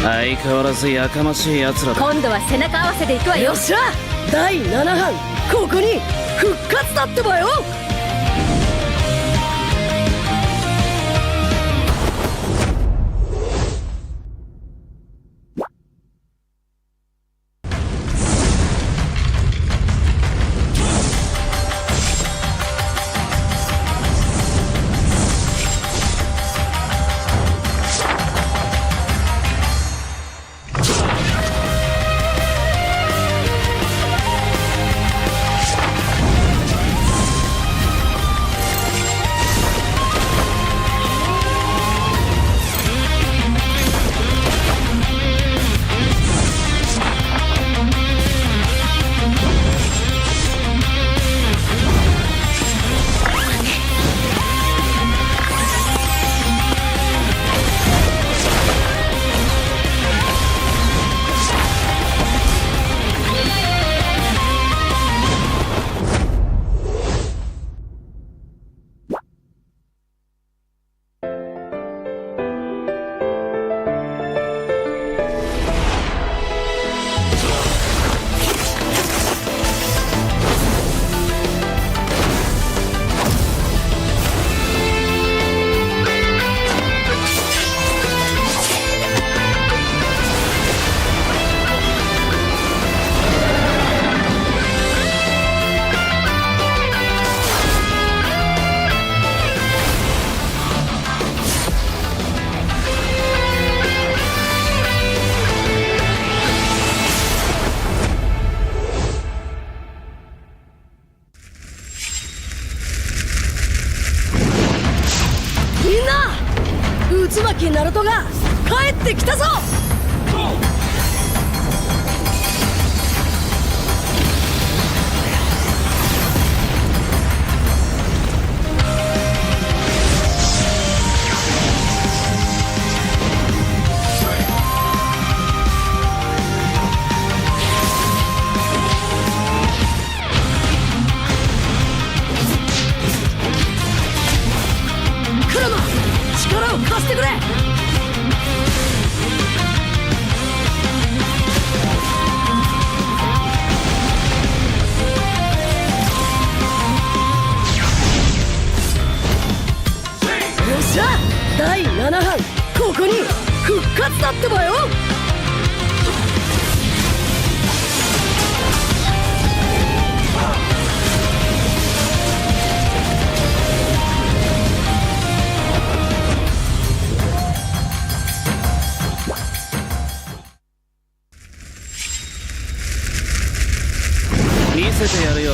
相変わらずやかましい奴らだ。今度は背中合わせでいくわよ。よっしゃ第7班ここに復活だってばよ。渦巻きナルトが帰ってきたぞ。力を貸してくれ。よっしゃ第7班ここに復活だってばよ。見せてやるよ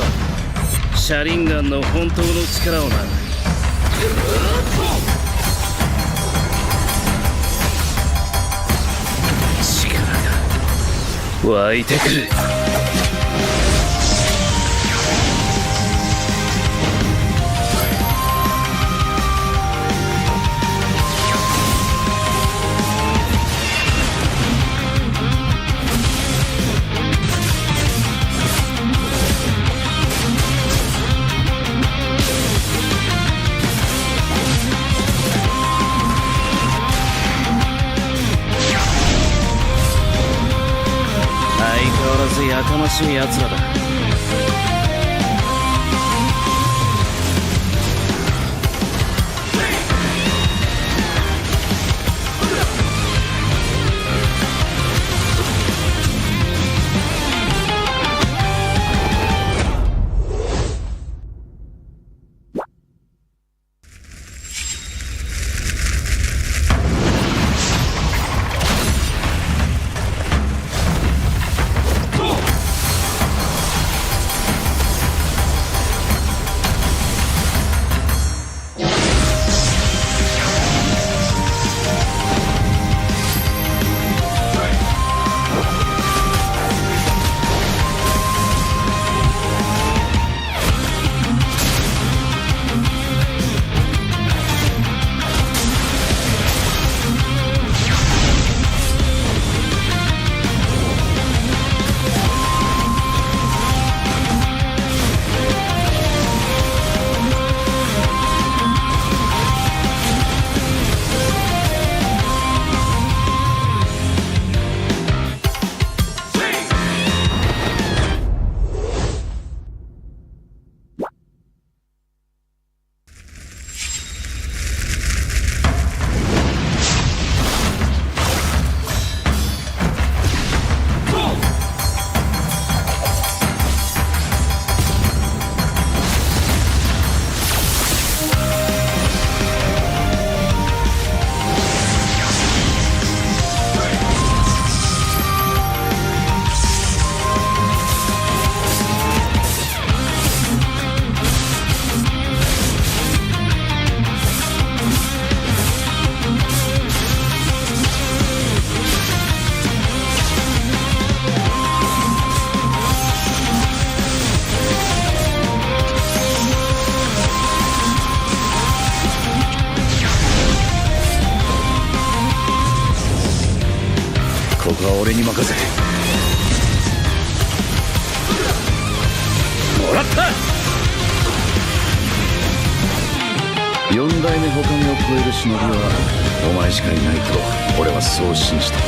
シャリンガンの本当の力をな。力が湧いてくる。やかましい奴らだ。とは俺に任せ。もらった。四代目他目を超える忍びはお前しかいないと俺はそう信じた。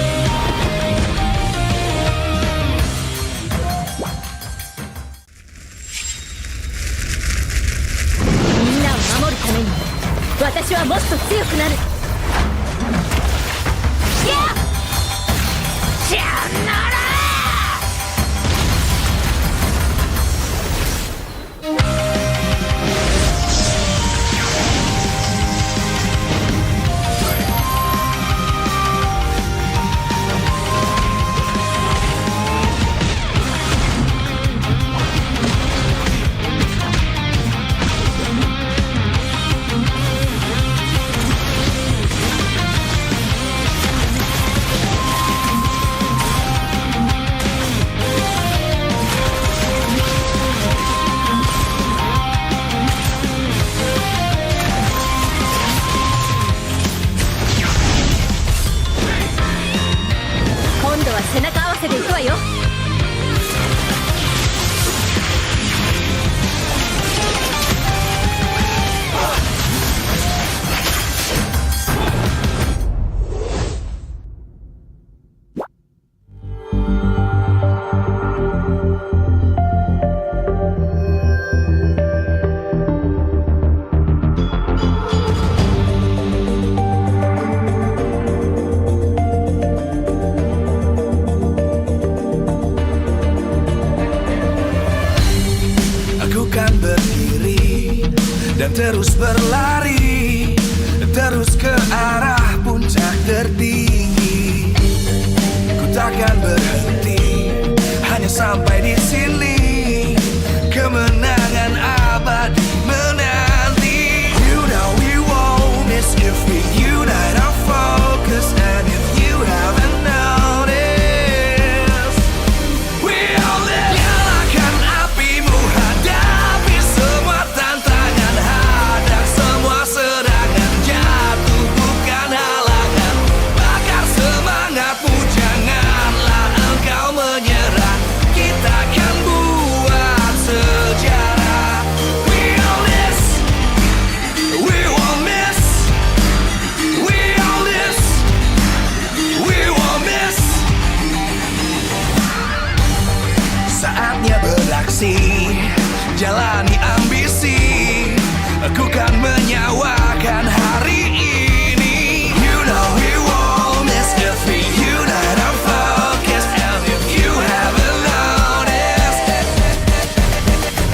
みんなを守るために私はもっと強くなる。シャンナラ背中合わせで行くわよ。dan terus berlari, terus ke arah puncak tertinggi. Ku takkan berhenti, hanya sampai di sini. Kemenangan abadi menanti. You know we won't miss if we unite our focus. And if you haven't noticed, we all live. Nyalakan apimu, hadapi semua tantangan, hadang semua serangan, jatuh bukan halangan. Bakar semangatmu, janganlah engkau menyerah. Kita akan buat sejarah. We all this, we won't miss. We all this, we won't miss. Saatnya beraksi, jalani ambisi. Aku kan menyawakan hari ini. You know we won't miss if we unite our focus. And if you haven't noticed,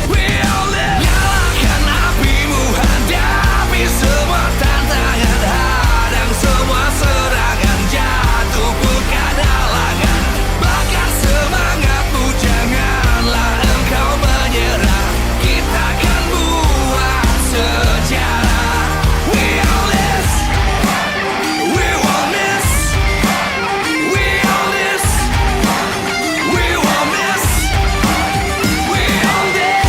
we all live. Nyalakan apimu, hadapi semua tantangan, hadang semua serangan, jatuh bukan halangan. Bakar semangatmu, janganlah engkau menyerah. Kita akan buat sejarah. We all this, we won't miss. We all this, we won't miss. We all this.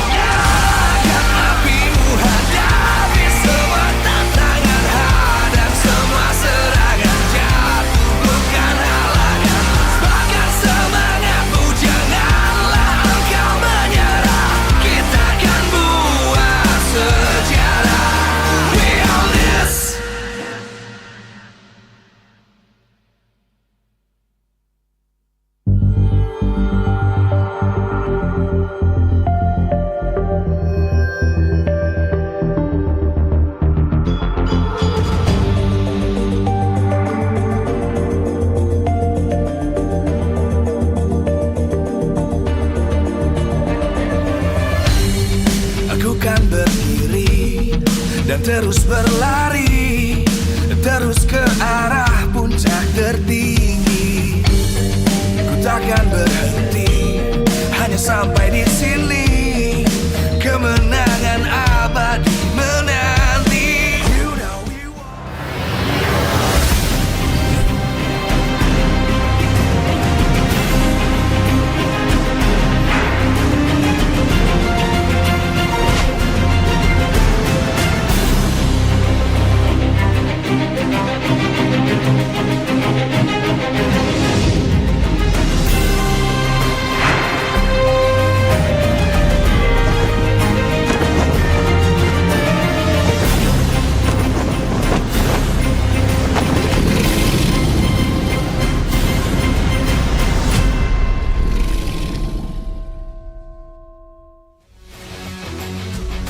Nyalakan apimu, hadapi semua tantangan, hadang semua serangan, jatuh bukan halangan. Bakar semangatmu, janganlah engkau menyerah. Kita akan buat sejarah. We all this. Aku kan berdiri dan terus berlari, terus ke arah puncak tertinggi. Ku takkan berhenti, hanya sampai di sini. Kemenangan abadi menanti. You know we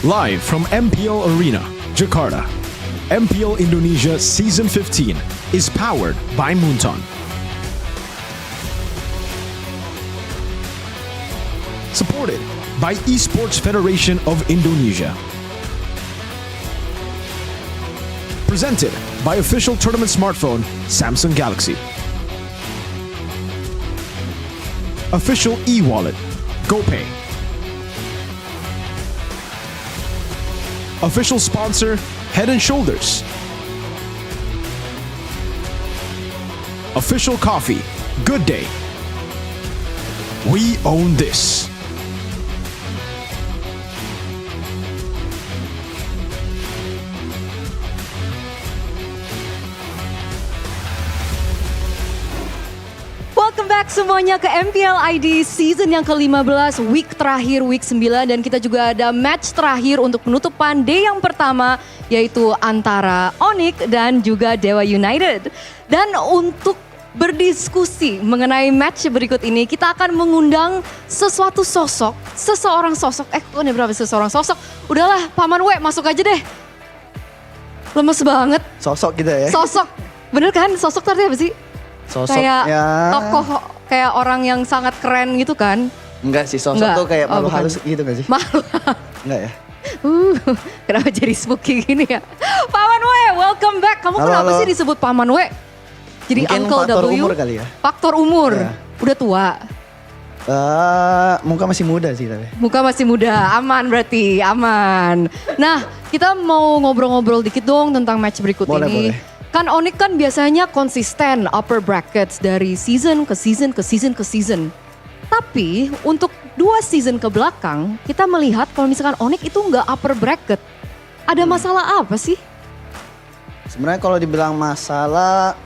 Live from MPL Arena, Jakarta, MPL Indonesia Season 15 is powered by Moonton. Supported by Esports Federation of Indonesia. Presented by official tournament smartphone Samsung Galaxy. Official e-wallet GoPay. Official sponsor Head and Shoulders. Official coffee Good Day. We own this. Welcome back semuanya ke MPL ID season yang ke-15, week terakhir, week 9. Dan kita juga ada match terakhir untuk penutupan day yang pertama, yaitu antara Onyx dan juga Dewa United. Dan untuk berdiskusi mengenai match berikut ini, kita akan mengundang seseorang sosok, kok ini berapa seseorang sosok? Udahlah, Paman W masuk aja deh. Lemes banget. Sosok gitu ya? Sosok, bener kan? Sosok tadi apa sih? Sosok kayak ya. Tokoh, kayak orang yang sangat keren gitu kan? Enggak sih, sosok Enggak. tuh kayak malu Bukan. halus gitu gak sih? Malu. Enggak ya? Kenapa jadi spooky gini ya? Paman W, welcome back. Kamu Halo, kenapa halo. sih disebut Paman W? Jadi Mungkin Uncle faktor W? umur kali ya? Faktor umur? Iya. Udah tua? Muka masih muda sih tapi. Muka masih muda, aman berarti, aman. Nah, kita mau ngobrol-ngobrol dikit dong tentang match berikut Boleh, ini. boleh. Kan Onyx kan biasanya konsisten upper brackets dari season ke season ke season ke season. Tapi untuk 2 season ke belakang, kita melihat kalau misalkan Onyx itu nggak upper bracket. Ada masalah apa sih? Sebenarnya kalau dibilang masalah,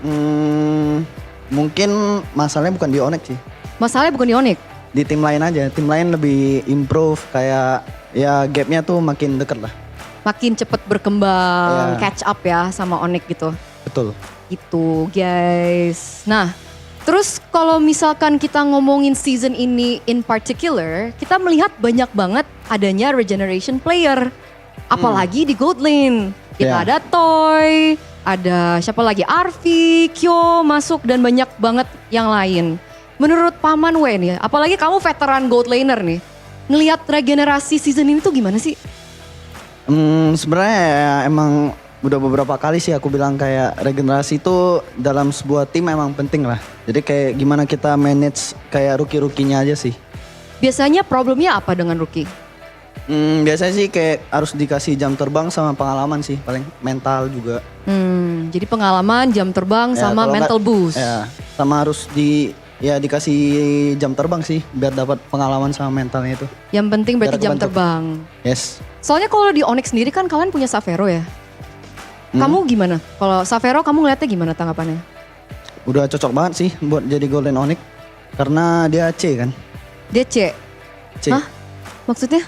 mungkin masalahnya bukan di Onyx sih. Masalahnya bukan di Onyx? Di tim lain aja, tim lain lebih improve kayak ya gapnya tuh makin deket lah. Makin cepet berkembang, Iya. catch up ya sama Onyx gitu. Betul. Itu guys. Nah, terus kalau misalkan kita ngomongin season ini in particular, kita melihat banyak banget adanya regeneration player. Apalagi di gold lane. Kita Yeah. ada Toy, ada siapa lagi? Arvi, Kyo masuk dan banyak banget yang lain. Menurut Paman W nih, apalagi kamu veteran gold laner nih. Ngelihat regenerasi season ini tuh gimana sih? Sebenarnya ya, emang udah beberapa kali sih aku bilang kayak regenerasi itu dalam sebuah tim emang penting lah. Jadi kayak gimana kita manage kayak rookie-rookie-nya aja sih. Biasanya problemnya apa dengan rookie? Biasanya sih kayak harus dikasih jam terbang sama pengalaman sih, paling mental juga. Jadi pengalaman, jam terbang, Ya, sama kalau mental nggak- boost. Ya, sama harus dikasih jam terbang sih biar dapat pengalaman sama mentalnya itu. Yang penting berarti Biar jam kebentuk. terbang. Yes. Soalnya kalau di Onyx sendiri kan kalian punya Savero ya. Kamu gimana? Kalau Savero kamu ngeliatnya gimana tanggapannya? Udah cocok banget sih buat jadi Golden Onyx karena dia C kan. Dia C. C. Hah? Maksudnya?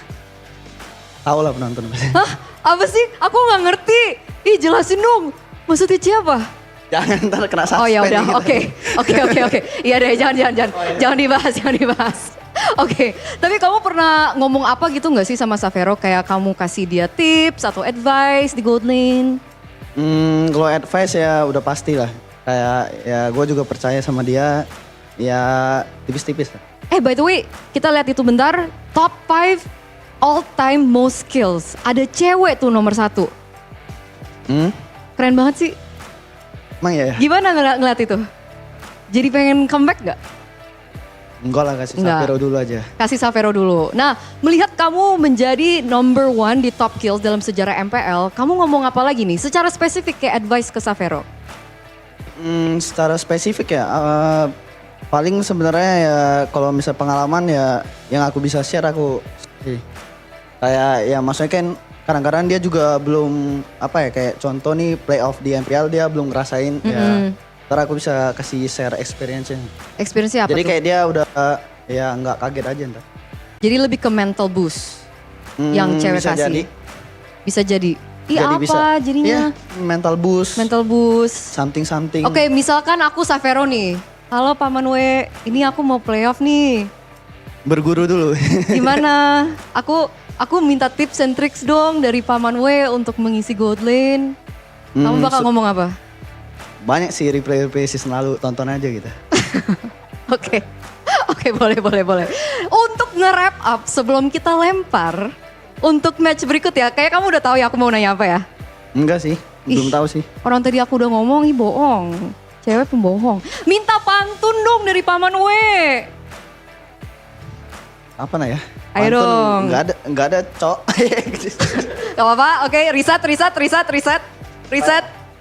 Tahu lah penonton pasti. Hah? Apa sih? Aku nggak ngerti. Ih jelasin dong. Maksudnya C apa? Jangan ntar kena suspend. Oh ya udah, gitu. oke. Iya deh, jangan dibahas. Oke, tapi kamu pernah ngomong apa gitu nggak sih sama Savero? Kayak kamu kasih dia tips atau advice di gold lane? Kalau advice ya udah pasti lah. Kayak ya gue juga percaya sama dia. Ya tipis-tipis lah. By the way, kita lihat itu bentar. Top 5 all time most kills. Ada cewek tuh nomor 1. Keren banget sih. Emang ya? Gimana ngeliat itu? Jadi pengen comeback nggak? Enggak lah, kasih Enggak. Savero dulu aja. Kasih Savero dulu. Nah, melihat kamu menjadi number 1 di top kills dalam sejarah MPL, kamu ngomong apa lagi nih? Secara spesifik kayak advice ke Savero. Secara spesifik ya, paling sebenarnya ya kalau misal pengalaman ya yang aku bisa share aku sih. Kayak ya maksudnya kan kadang-kadang dia juga belum apa ya kayak contoh nih playoff di MPL dia belum ngerasain ya. Ntar aku bisa kasih share experience-nya. Experience-nya apa Jadi tuh? kayak dia udah ya nggak kaget aja ntar. Jadi lebih ke mental boost yang cewek bisa kasih. jadi. Bisa jadi. Iya Jadi apa bisa. jadinya? Iya, mental boost. Mental boost. Something. Oke, misalkan aku Savero nih. Halo Paman W, ini aku mau playoff nih. Berguru dulu. Gimana? Aku minta tips and tricks dong dari Paman W untuk mengisi gold lane. Kamu bakal ngomong apa? Banyak sih replay season lalu, tonton aja gitu. Oke, boleh. Untuk nge-wrap up sebelum kita lempar untuk match berikut ya. Kayak kamu udah tahu ya aku mau nanya apa ya? Enggak sih, belum tahu sih. Orang tadi aku udah ngomong, bohong. Cewek pembohong. Minta pantun dong dari Paman W. Apa nah ya? Ayo dong. Enggak ada, cok. Gak apa-apa, oke, riset.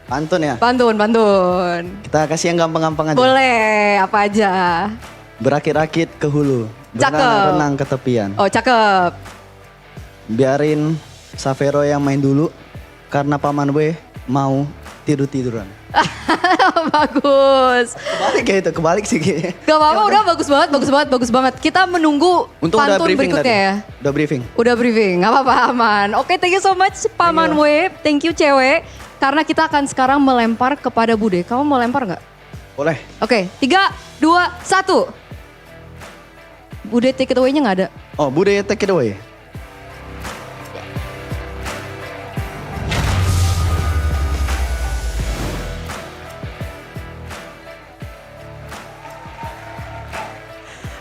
Pantun ya? Pantun. Kita kasih yang gampang-gampang aja. Boleh, apa aja? Berakit-rakit ke hulu. Cakep. Berenang-renang ke tepian. Oh, cakep. Biarin Savero yang main dulu. Karena Paman W mau tidur-tiduran. Bagus. Kebalik sih kayaknya. Gak apa-apa, udah bagus banget. Kita menunggu Untung pantun udah berikutnya tadi. ya. Udah briefing, gak apa-apa aman. Oke, thank you so much Paman W, thank you cewek. Karena kita akan sekarang melempar kepada Bude. Kamu mau lempar gak? Boleh. Oke, 3, 2, 1. Bude take it away-nya gak ada? Oh, Bude take it away.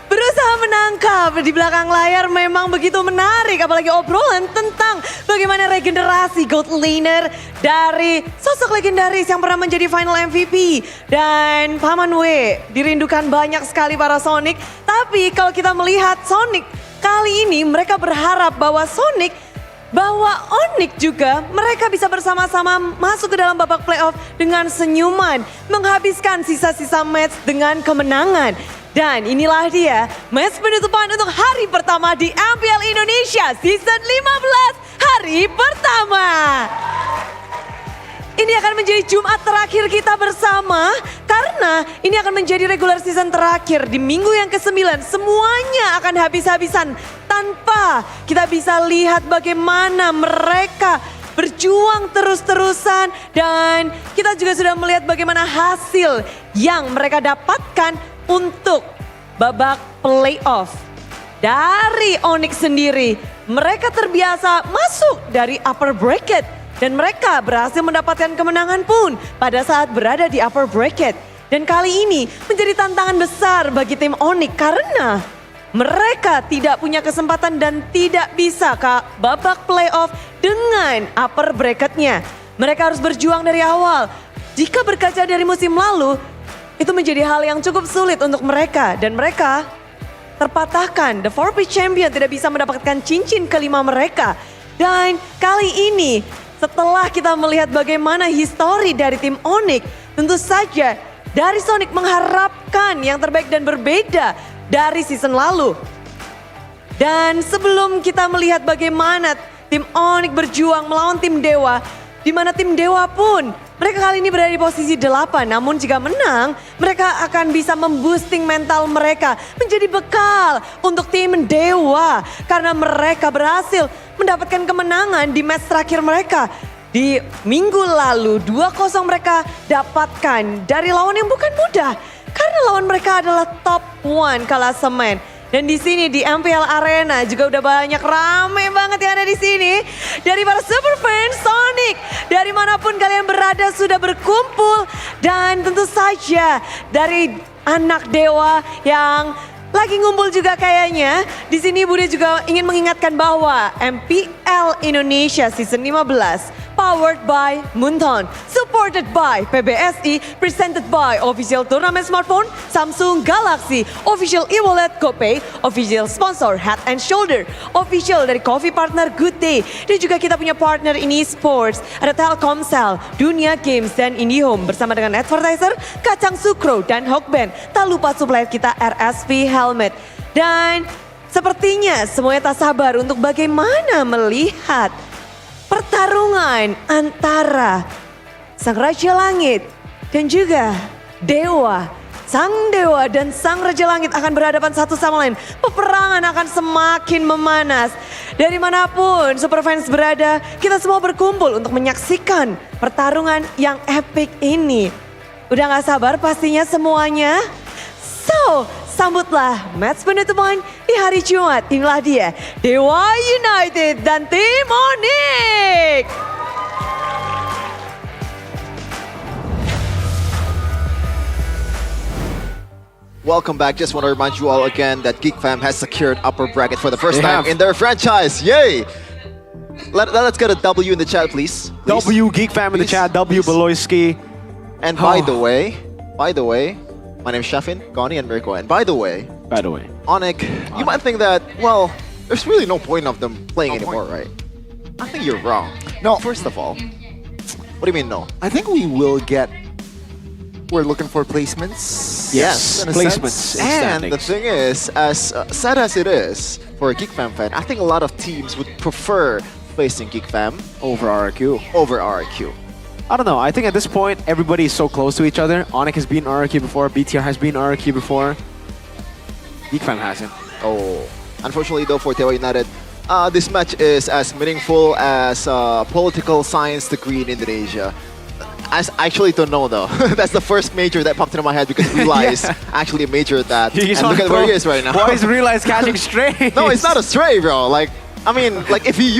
Berusaha menangkap di belakang layar memang begitu menarik, apalagi obrolan tentang bagaimana regenerasi gold laner dari sosok legendaris yang pernah menjadi final MVP. Dan Paman W dirindukan banyak sekali para Sonic, tapi kalau kita melihat Sonic kali ini mereka berharap bahwa Onyx juga mereka bisa bersama-sama masuk ke dalam babak playoff dengan senyuman, menghabiskan sisa-sisa match dengan kemenangan. Dan inilah dia match penutupan untuk hari pertama di MPL Indonesia Season 15 hari pertama. Ini akan menjadi Jumat terakhir kita bersama karena ini akan menjadi regular season terakhir di minggu yang ke-9. Semuanya akan habis-habisan tanpa kita bisa lihat bagaimana mereka berjuang terus-terusan dan kita juga sudah melihat bagaimana hasil yang mereka dapatkan untuk babak playoff. Dari Onyx sendiri, mereka terbiasa masuk dari upper bracket dan mereka berhasil mendapatkan kemenangan pun pada saat berada di upper bracket. Dan kali ini menjadi tantangan besar bagi tim Onyx karena mereka tidak punya kesempatan dan tidak bisa ke babak playoff dengan upper bracketnya. Mereka harus berjuang dari awal. Jika berkaca dari musim lalu, itu menjadi hal yang cukup sulit untuk mereka. Dan mereka terpatahkan. The 4-piece champion tidak bisa mendapatkan cincin kelima mereka. Dan kali ini setelah kita melihat bagaimana histori dari tim Onyx, tentu saja dari Sonic mengharapkan yang terbaik dan berbeda dari season lalu. Dan sebelum kita melihat bagaimana tim Onyx berjuang melawan tim Dewa, di mana tim Dewa pun mereka kali ini berada di posisi 8, namun jika menang, mereka akan bisa memboosting mental mereka menjadi bekal untuk tim Dewa. Karena mereka berhasil mendapatkan kemenangan di match terakhir mereka. Di minggu lalu 2-0 mereka dapatkan dari lawan yang bukan mudah. Karena lawan mereka adalah top 1 klasemen. Dan di sini di MPL Arena juga udah banyak rame banget yang ada di sini. Dari para super fans Sonic, dari manapun kalian berada sudah berkumpul. Dan tentu saja dari anak Dewa yang lagi ngumpul juga kayaknya. Di sini Bude juga ingin mengingatkan bahwa MPL Indonesia Season 15 powered by Moonton, supported by PBSI, presented by official turnamen smartphone Samsung Galaxy, official e-wallet GoPay, official sponsor Head and Shoulder, official dari coffee partner Good Day, dan juga kita punya partner ini sports, ada Telkomsel, Dunia Games, dan IndiHome bersama dengan advertiser Kacang Sukro dan Hokben. Tak lupa supplier kita RSV Helmet. Dan sepertinya semuanya tak sabar untuk bagaimana melihat pertarungan antara Sang Raja Langit dan juga Dewa. Sang Dewa dan Sang Raja Langit akan berhadapan satu sama lain. Peperangan akan semakin memanas. Dari manapun Superfans berada, kita semua berkumpul untuk menyaksikan pertarungan yang epic ini. Udah gak sabar pastinya semuanya? So, sambutlah match penutupan di hari Jumat. Inilah dia, Dewa United dan tim Onyx. Welcome back. Just want to remind you all again that Geek Fam has secured upper bracket for the first time in their franchise. Yay! Let's get a W in the chat, please. W Geek Fam in the chat. W Beloyski. And by the way, my name is Shafin, Goni, and Mirko. And by the way, Onyx, you might think that, well, there's really no point of them playing anymore, right? I think you're wrong. No. First of all, what do you mean no? I think we will get. We're looking for placements. Yes, in a placements. sense. And the thing is, as sad as it is for a Geek Fam fan, I think a lot of teams would prefer facing Geek Fam over RRQ. I don't know. I think at this point, everybody is so close to each other. Onyx has been RRQ before. BTR has been RRQ before. Geek Fam hasn't. Oh, unfortunately though for Dewa United, this match is as meaningful as political science degree in Indonesia. I actually don't know though. That's the first major that popped into my head because Relay is actually a major that. And look at where he is right now. Why is Relay catching strays? No, it's not a stray, bro. Like, I mean, like if he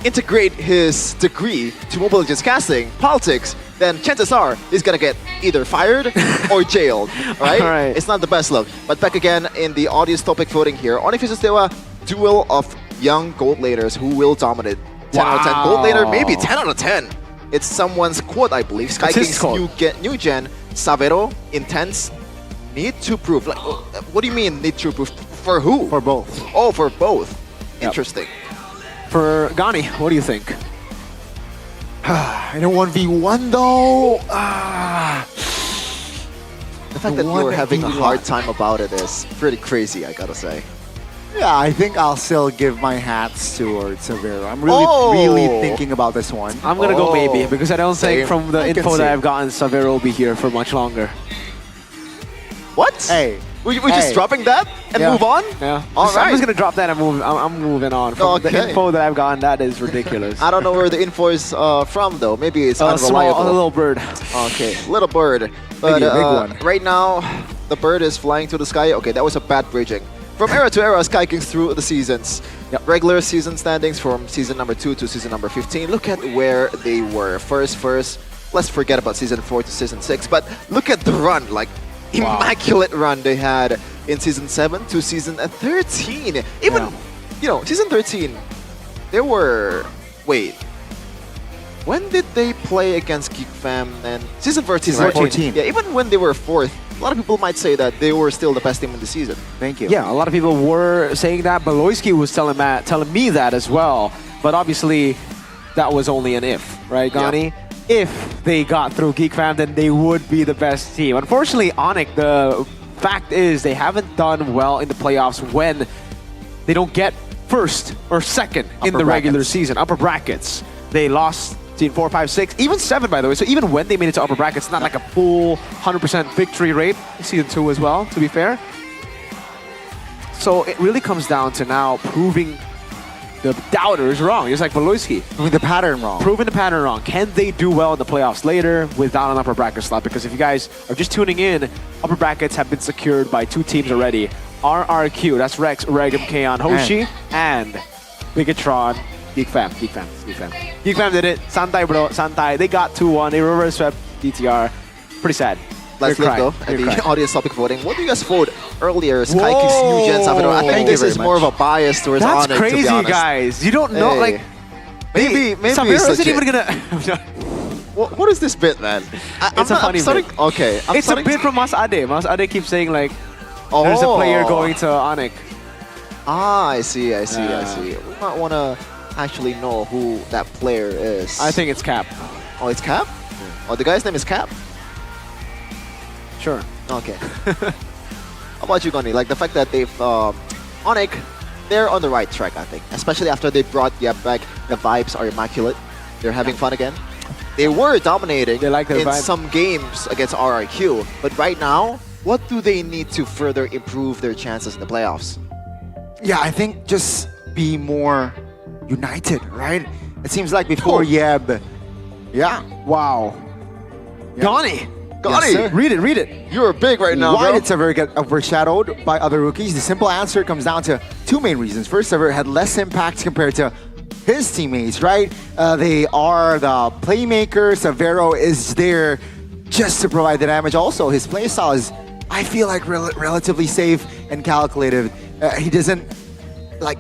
integrate his degree to Mobile Legends casting, politics, then chances are he's gonna get either fired or jailed, right? Right. It's not the best look. But back again in the audience topic voting here, Onyx vs Dewa, duel of young gold laners who will dominate. 10 out of 10 gold laner, maybe 10 out of 10. It's someone's quote, I believe. Sky King's new gen, Savero, Intense, need to prove. Like, what do you mean need to prove? For who? For both. Oh, for both. Interesting. For Gani, what do you think? In a 1v1 though, the fact that you're having a hard time about it is pretty crazy, I gotta say. Yeah, I think I'll still give my hats towards Savero. I'm really thinking about this one. I'm gonna go maybe because I don't think Same. from the I can info see. that I've gotten, Savero will be here for much longer. What? Hey. We're just dropping that and move on? Yeah. All I'm right. just gonna drop that and move. I'm moving on. From the info that I've gotten, that is ridiculous. I don't know where the info is from though. Maybe it's unreliable. A little bird. Okay, little bird. But Big one. right now, the bird is flying to the sky. Okay, that was a bad bridging. From era to era, Sky Kings through the seasons. Regular season standings from season number 2 to season number 15. Look at where they were. First, let's forget about season 4 to season 6. But look at the run, like immaculate run they had in season 7 to season 13. Even, you know, season 13, they were, wait. When did they play against Geek Fam and season 14? Season 14. Yeah, even when they were 4th, a lot of people might say that they were still the best team in the season. Thank you. Yeah, a lot of people were saying that. Beloyski was telling me that as well. But obviously, that was only an if, right, Gani? If they got through Geek Fam, then they would be the best team. Unfortunately, Onyx, the fact is they haven't done well in the playoffs when they don't get first or second in the regular season, upper brackets. They lost in 4, 5, 6, even 7, by the way. So even when they made it to upper brackets, it's not like a full 100% victory rate. Season 2 as well, to be fair. So it really comes down to now proving the doubters wrong, just like Beloyski. Proving the pattern wrong. Proving the pattern wrong. Can they do well in the playoffs later without an upper bracket slot? Because if you guys are just tuning in, upper brackets have been secured by 2 teams already. RRQ, that's Rex, Regum, Kaon, Hoshi, and Bigatron, Geek Fam. Geek Fam did it. Santai, bro. Santai. They got 2-1. They reverse swept DTR. Pretty sad. Let's go at the audience topic voting. What do you guys vote earlier? Sky Kings New Gen Savero. I think this is more of a bias towards That's Onyx, crazy, to be honest. guys. You don't know, like... Maybe Savero it's isn't legit. even gonna... What is this bit, man? It's a funny bit. Okay. It's a bit from Mas Ade. Mas Ade keeps saying, like, there's a player going to Onyx. Ah, I see. We might want to actually know who that player is. I think it's Cap. Oh, it's Cap? Oh, the guy's name is Cap? Sure. Okay. How about you, Goni? Like the fact that they've Onyx, they're on the right track, I think. Especially after they brought Yep back, the vibes are immaculate. They're having fun again. They were dominating in some games against RRQ, but right now, what do they need to further improve their chances in the playoffs? Yeah, I think just be more united, right? It seems like before Yeb. Yeah. Wow. Yeah. Gani. Gotti, sir. Read it. you're big right now, Why bro. did Severo get overshadowed by other rookies? The simple answer comes down to two main reasons. First, Severo had less impact compared to his teammates, right? They are the playmakers. Severo is there just to provide the damage. Also, his playstyle is, I feel like, relatively safe and calculated. He doesn't like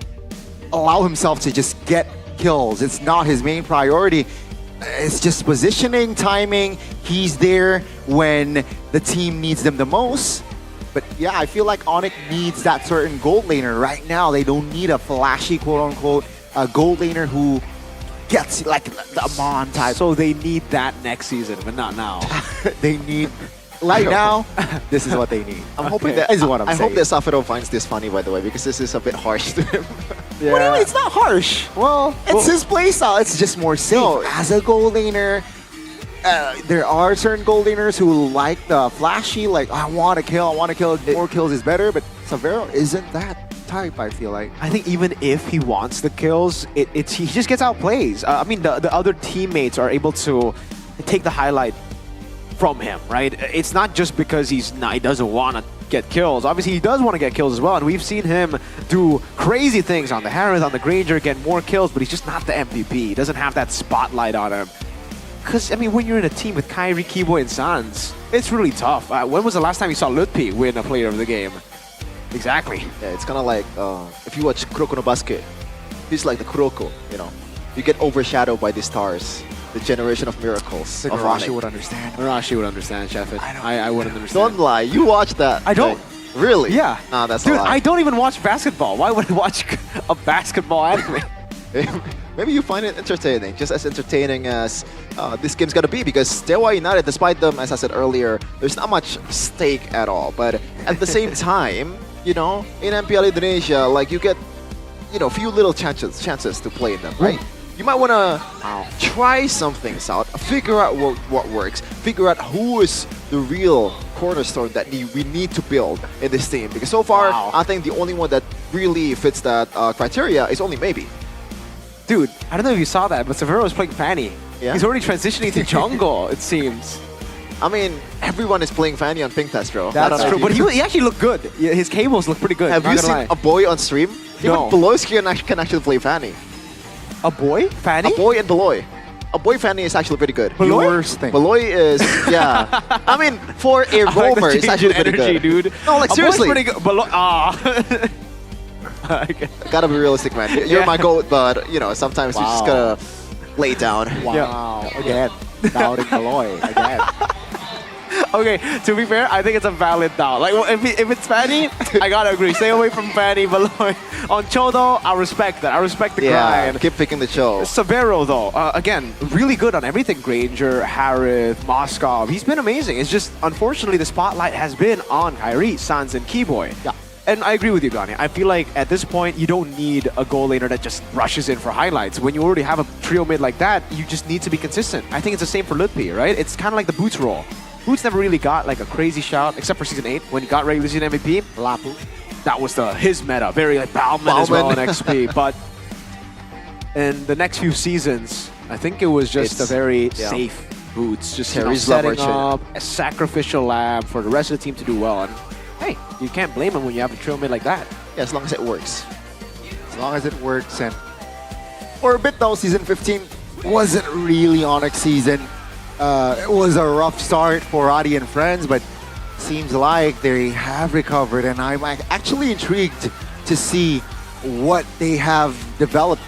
allow himself to just get kills. It's not his main priority. It's just positioning, timing. He's there when the team needs them the most. But yeah, I feel like Onyx needs that certain gold laner. Right now, they don't need a flashy, quote-unquote, gold laner who gets like the Amon type. So they need that next season, but not now. They need... Right now, this is what they need. I'm hoping that is what I'm I saying. hope that Safiro finds this funny, by the way, because this is a bit harsh to him. What do you mean? It's not harsh. Well, It's his playstyle. It's just more safe. As a gold laner, there are certain gold laners who like the flashy, like, I want to kill, more kills is better, but Severo isn't that type, I feel like. I think even if he wants the kills, he just gets outplays. I mean, the other teammates are able to take the highlight from him, right? It's not just because he doesn't want to get kills. Obviously, he does want to get kills as well, and we've seen him do crazy things on the Harith, on the Granger, get more kills, but he's just not the MVP. He doesn't have that spotlight on him. Because, I mean, when you're in a team with Kairi, Kiboy, and Sans, it's really tough. When was the last time you saw Lutpi win a player of the game? Exactly. Yeah, it's kind of like if you watch Kuroko no Basket, he's like the Kuroko, you know. You get overshadowed by the stars, the generation of miracles. Like of Arashi Onyx. would understand. Arashi would understand, Sheffitt. I wouldn't understand. Don't lie, you watch that. I don't. thing. Really? Yeah. Nah, that's Dude, a lie. I don't even watch basketball. Why would I watch a basketball anime? Maybe you find it entertaining, just as entertaining as this game's gonna be, because Dewa United, despite them, as I said earlier, there's not much stake at all. But at the same time, you know, in MPL Indonesia, like you get, you know, few little chances to play in them, right? You might want to try some things out, figure out what works, figure out who is the real cornerstone that we need to build in this team. Because so far, I think the only one that really fits that criteria is only Maybe. Dude, I don't know if you saw that, but Severo is playing Fanny. Yeah? He's already transitioning to jungle, it seems. I mean, everyone is playing Fanny on Pink Test, bro. That's true, but he actually looked good. Yeah, his cables look pretty good. Have not you gonna seen lie. a boy on stream? No. Even Beloy's can actually play Fanny. A boy? Fanny? A boy and Beloy. A boy Fanny is actually pretty good. Beloy? Worst thing. Beloy is, yeah. I mean, for a I like roamer, the it's change actually in pretty energy, good. dude. No, like A boy's seriously. pretty good. Gotta be realistic, man. You're Yeah. my goat, but, you know, sometimes you just gotta lay down. Wow. Again. Doubting Aloy. Again. Okay, to be fair, I think it's a valid doubt. Like, well, if it's Fanny, I gotta agree. Stay away from Fanny, Beloy. On Cho, though, I respect that. I respect the Yeah, grind. keep picking the Cho. Severo, though, again, really good on everything. Granger, Harith, Moskov. He's been amazing. It's just, unfortunately, the spotlight has been on Kairi, Sans, and Kiboy. Yeah. And I agree with you, Gani. I feel like at this point, you don't need a goal laner that just rushes in for highlights. When you already have a trio mid like that, you just need to be consistent. I think it's the same for Lutpi, right? It's kind of like the Boots role. Boots never really got like a crazy shout, except for Season 8, when he got regular season MVP. Lapu. That was his meta. Very like Bauman as well in XP. But in the next few seasons, I think it was just a very safe Boots. Just setting up a sacrificial lamb for the rest of the team to do well. And hey, you can't blame him when you have a trio mid like that. Yeah, as long as it works. As long as it works. And for a bit though, Season 15 wasn't really Onyx season. It was a rough start for Roddy and friends, but seems like they have recovered, and I'm actually intrigued to see what they have developed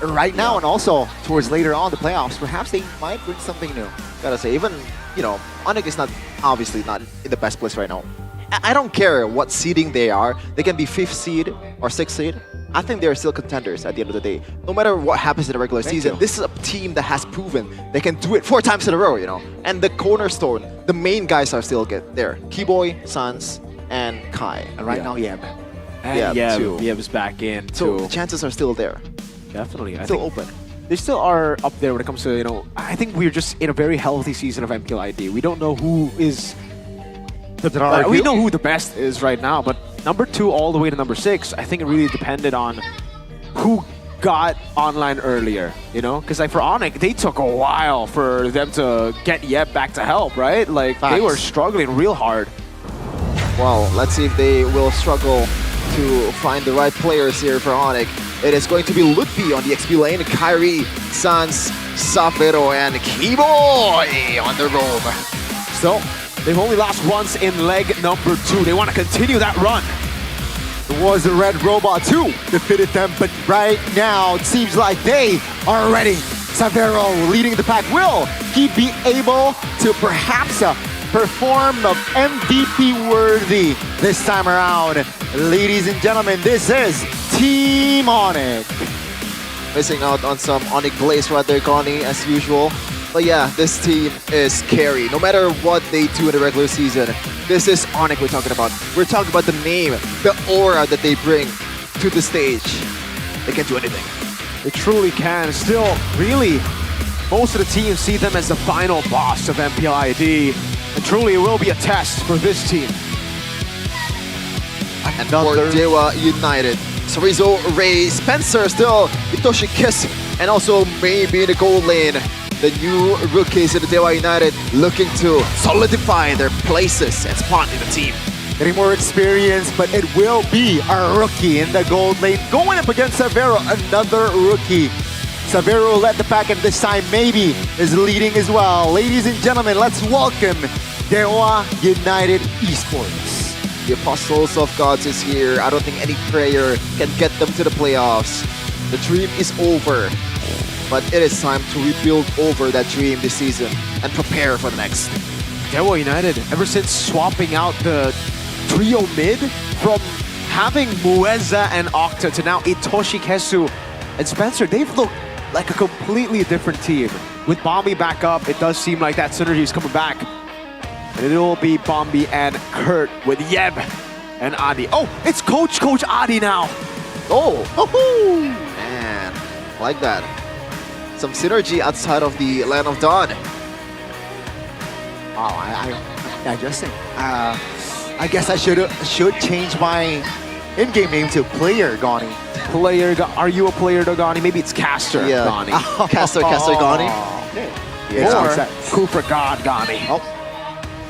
right now and also towards later on the playoffs. Perhaps they might bring something new. Gotta say, even, you know, Onyx is obviously not in the best place right now. I don't care what seeding they are. They can be 5th seed or 6th seed. I think they're still contenders at the end of the day. No matter what happens in the regular season, this is a team that has proven they can do it 4 times in a row, you know. And the cornerstone, the main guys are still there. Kiboy, Sans, and Kai. And right now, Yeb. And Yeb, too. Yeb's back in, So too. the chances are still there. Definitely. Still open. They still are up there when it comes to, you know, I think we're just in a very healthy season of MPL ID. We don't know who is we know who the best is right now, but number 2 all the way to number 6, I think it really depended on who got online earlier, you know? Because like for Onyx, they took a while for them to get Yeb back to help, right? Like they were struggling real hard. Well, let's see if they will struggle to find the right players here for Onyx. It is going to be Lutfi on the XP lane, Kyrie, Sans, Safero, and Keyboy on the roam. So, they've only lost once in leg number 2. They want to continue that run. It was the Red Robot too defeated them, but right now it seems like they are ready. Savero leading the pack. Will he be able to perhaps perform the MVP worthy this time around? Ladies and gentlemen, this is Team Onyx. Missing out on some Onyx Blaze right there, Connie, as usual. But yeah, this team is scary. No matter what they do in the regular season, this is Onyx we're talking about. We're talking about the name, the aura that they bring to the stage. They can do anything. They truly can. Still, really, most of the teams see them as the final boss of MPL ID. And truly, it will be a test for this team. And for Dewa United, Sorizo, Ray, Spencer, still Itoshi Kiss, and also maybe in the gold lane. The new rookies in the Dewa United looking to solidify their places and spot in the team. Getting more experience, but it will be a rookie in the gold lane. Going up against Savero, another rookie. Savero led the pack, and this time maybe is leading as well. Ladies and gentlemen, let's welcome Dewa United Esports. The Apostles of Gods is here. I don't think any prayer can get them to the playoffs. The dream is over. But it is time to rebuild over that dream this season and prepare for the next. Dewa United, ever since swapping out the trio mid from having Mueza and Octa to now Itoshi Kesu and Spencer, they've looked like a completely different team. With Bombi back up, it does seem like that synergy is coming back. And it will be Bombi and Kurt with Yeb and Adi. Oh, it's Coach Adi now. Oh, man, I like that. Some synergy outside of the Land of Dawn. Wow, I'm digesting. I guess I should change my in-game name to Player Gani. Are you a player Dogani? Maybe it's Caster Gani. Caster Gani. Yeah, or Kufra God Gani. Oh.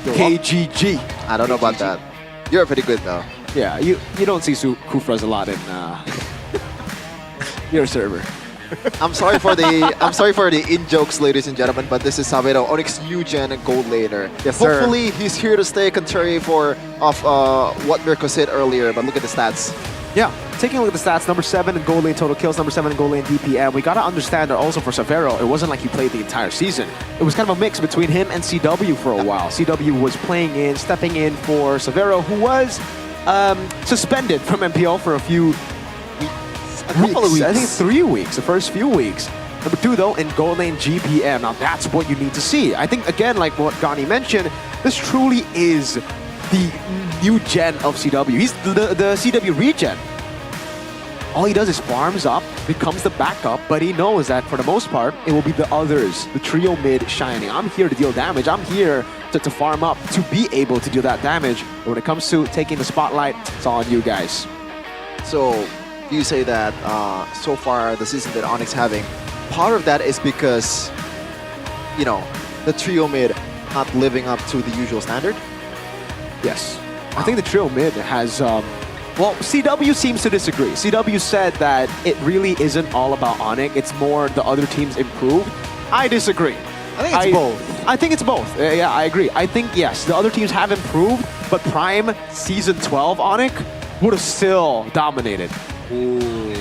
KGG. I don't know about that. You're pretty good though. Yeah, you don't see Kufras a lot in your server. I'm sorry for the in-jokes, ladies and gentlemen, but this is Savero, Onyx new gen and gold laner. Yes, Hopefully he's here to stay, contrary of what Mirko said earlier, but look at the stats. Yeah, taking a look at the stats, number 7 in gold lane total kills, number 7 in gold lane DPM. We gotta understand that also for Savero, it wasn't like he played the entire season. It was kind of a mix between him and CW for a while. CW was stepping in for Savero, who was suspended from MPL for a couple of weeks. I think 3 weeks, the first few weeks. Number 2 though, in gold lane GPM. Now that's what you need to see. I think again, like what Gani mentioned, this truly is the new gen of CW. He's the CW regen. All he does is farms up, becomes the backup, but he knows that for the most part, it will be the others, the trio mid shining. I'm here to deal damage. I'm here to farm up, to be able to deal that damage. But when it comes to taking the spotlight, it's all on you guys. So, you say that so far the season that Onyx having, part of that is because, you know, the trio mid not living up to the usual standard? Yes. I think the trio mid has, well, CW seems to disagree. CW said that it really isn't all about Onyx, it's more the other teams improved. I disagree. I think it's both. I think it's both. Yeah, I agree. I think, yes, the other teams have improved, but Prime Season 12 Onyx would have still dominated. Ooh,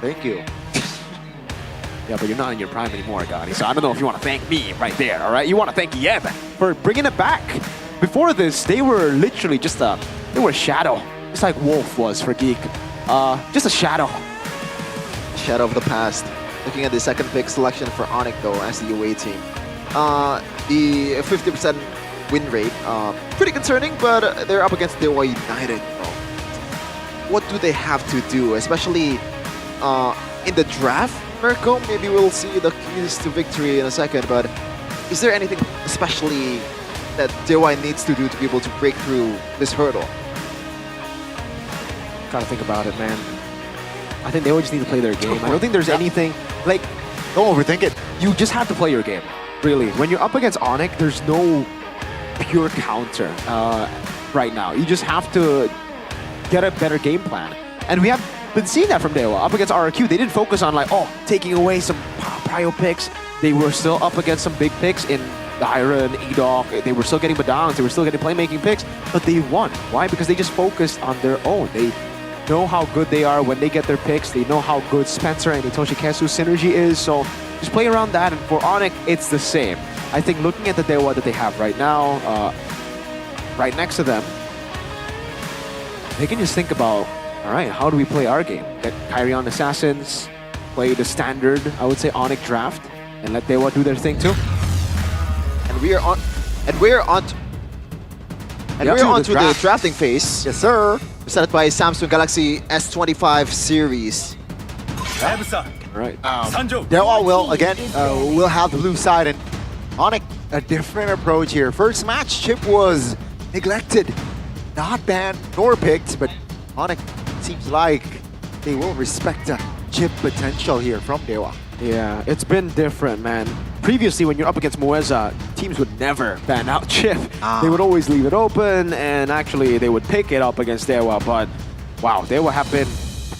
thank you. Yeah, but you're not in your prime anymore, Gotti. So I don't know if you want to thank me right there, all right? You want to thank Yeb for bringing it back. Before this, they were literally just they were a shadow. Just like Wolf was for Geek. Just a shadow. Shadow of the past. Looking at the second pick selection for Onyx though as the UA team. The 50% win rate, pretty concerning, but they're up against Dewa United. What do they have to do, especially in the draft, Mirko? Maybe we'll see the keys to victory in a second, but is there anything especially that Dewa needs to do to be able to break through this hurdle? Gotta think about it, man. I think they would just need to play their game. I don't think there's anything, like, don't overthink it. You just have to play your game, really. When you're up against Onyx, there's no pure counter right now. You just have to get a better game plan. And we have been seeing that from Dewa. Up against RRQ, they didn't focus on like, taking away some prio picks. They were still up against some big picks in Dyra and Edok. They were still getting Badangs. They were still getting playmaking picks, but they won. Why? Because they just focused on their own. They know how good they are when they get their picks. They know how good Spencer and Itoshi Kesu's synergy is. So just play around that. And for Onyx, it's the same. I think looking at the Dewa that they have right now, right next to them, they can just think about, all right, how do we play our game? Get Kyrie on Assassins, play the standard, I would say, Onyx draft, and let Dewa do their thing too. And we're on to the drafting phase. Yes, sir. Presented by Samsung Galaxy S25 series. All right. Dewa will have the blue side, and Onyx a different approach here. First match, Chip was neglected, not banned nor picked, but Onyx seems like they will respect the Chip potential here from Dewa. Yeah, it's been different, man. Previously, when you're up against Moeza, teams would never ban out Chip. They would always leave it open, and actually they would pick it up against Dewa, but wow, Dewa have been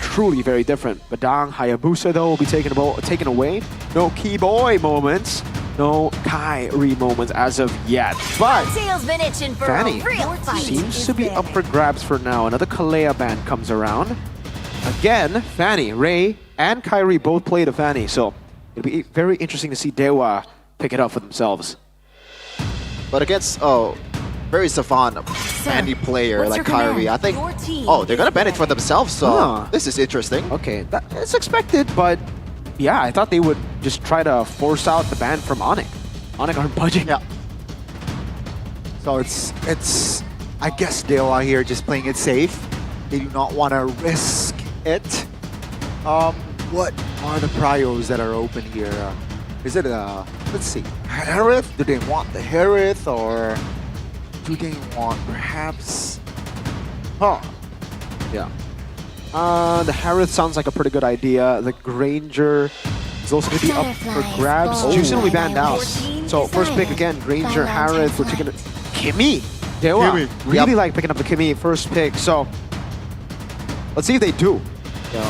truly very different. Badang, Hayabusa, though, will be taken away. No Keyboy moments, no Kyrie moments as of yet. But Tail's been itching for Fanny a real fight. seems to be up for grabs for now. Another Kalea ban comes around. Again, Fanny, Ray, and Kyrie both play the Fanny, so it'll be very interesting to see Dewa pick it up for themselves. But against, very savant Fanny player like Kyrie, I think, they're gonna ban it for themselves, so this is interesting. Okay, it's expected, but yeah, I thought they would just try to force out the ban from Onyx. Onyx aren't budging. Yeah. So it's I guess Dewa here just playing it safe. They do not want to risk it. What are the prios that are open here? Is it let's see, Harith? Do they want the Harith, or do they want perhaps? Yeah. The Harith sounds like a pretty good idea. The Granger is also going to be up for grabs. Juicin will be banned out. So first pick again, Granger, Harith. We're taking Kimmy. Dewa really like picking up the Kimmy first pick. So let's see if they do.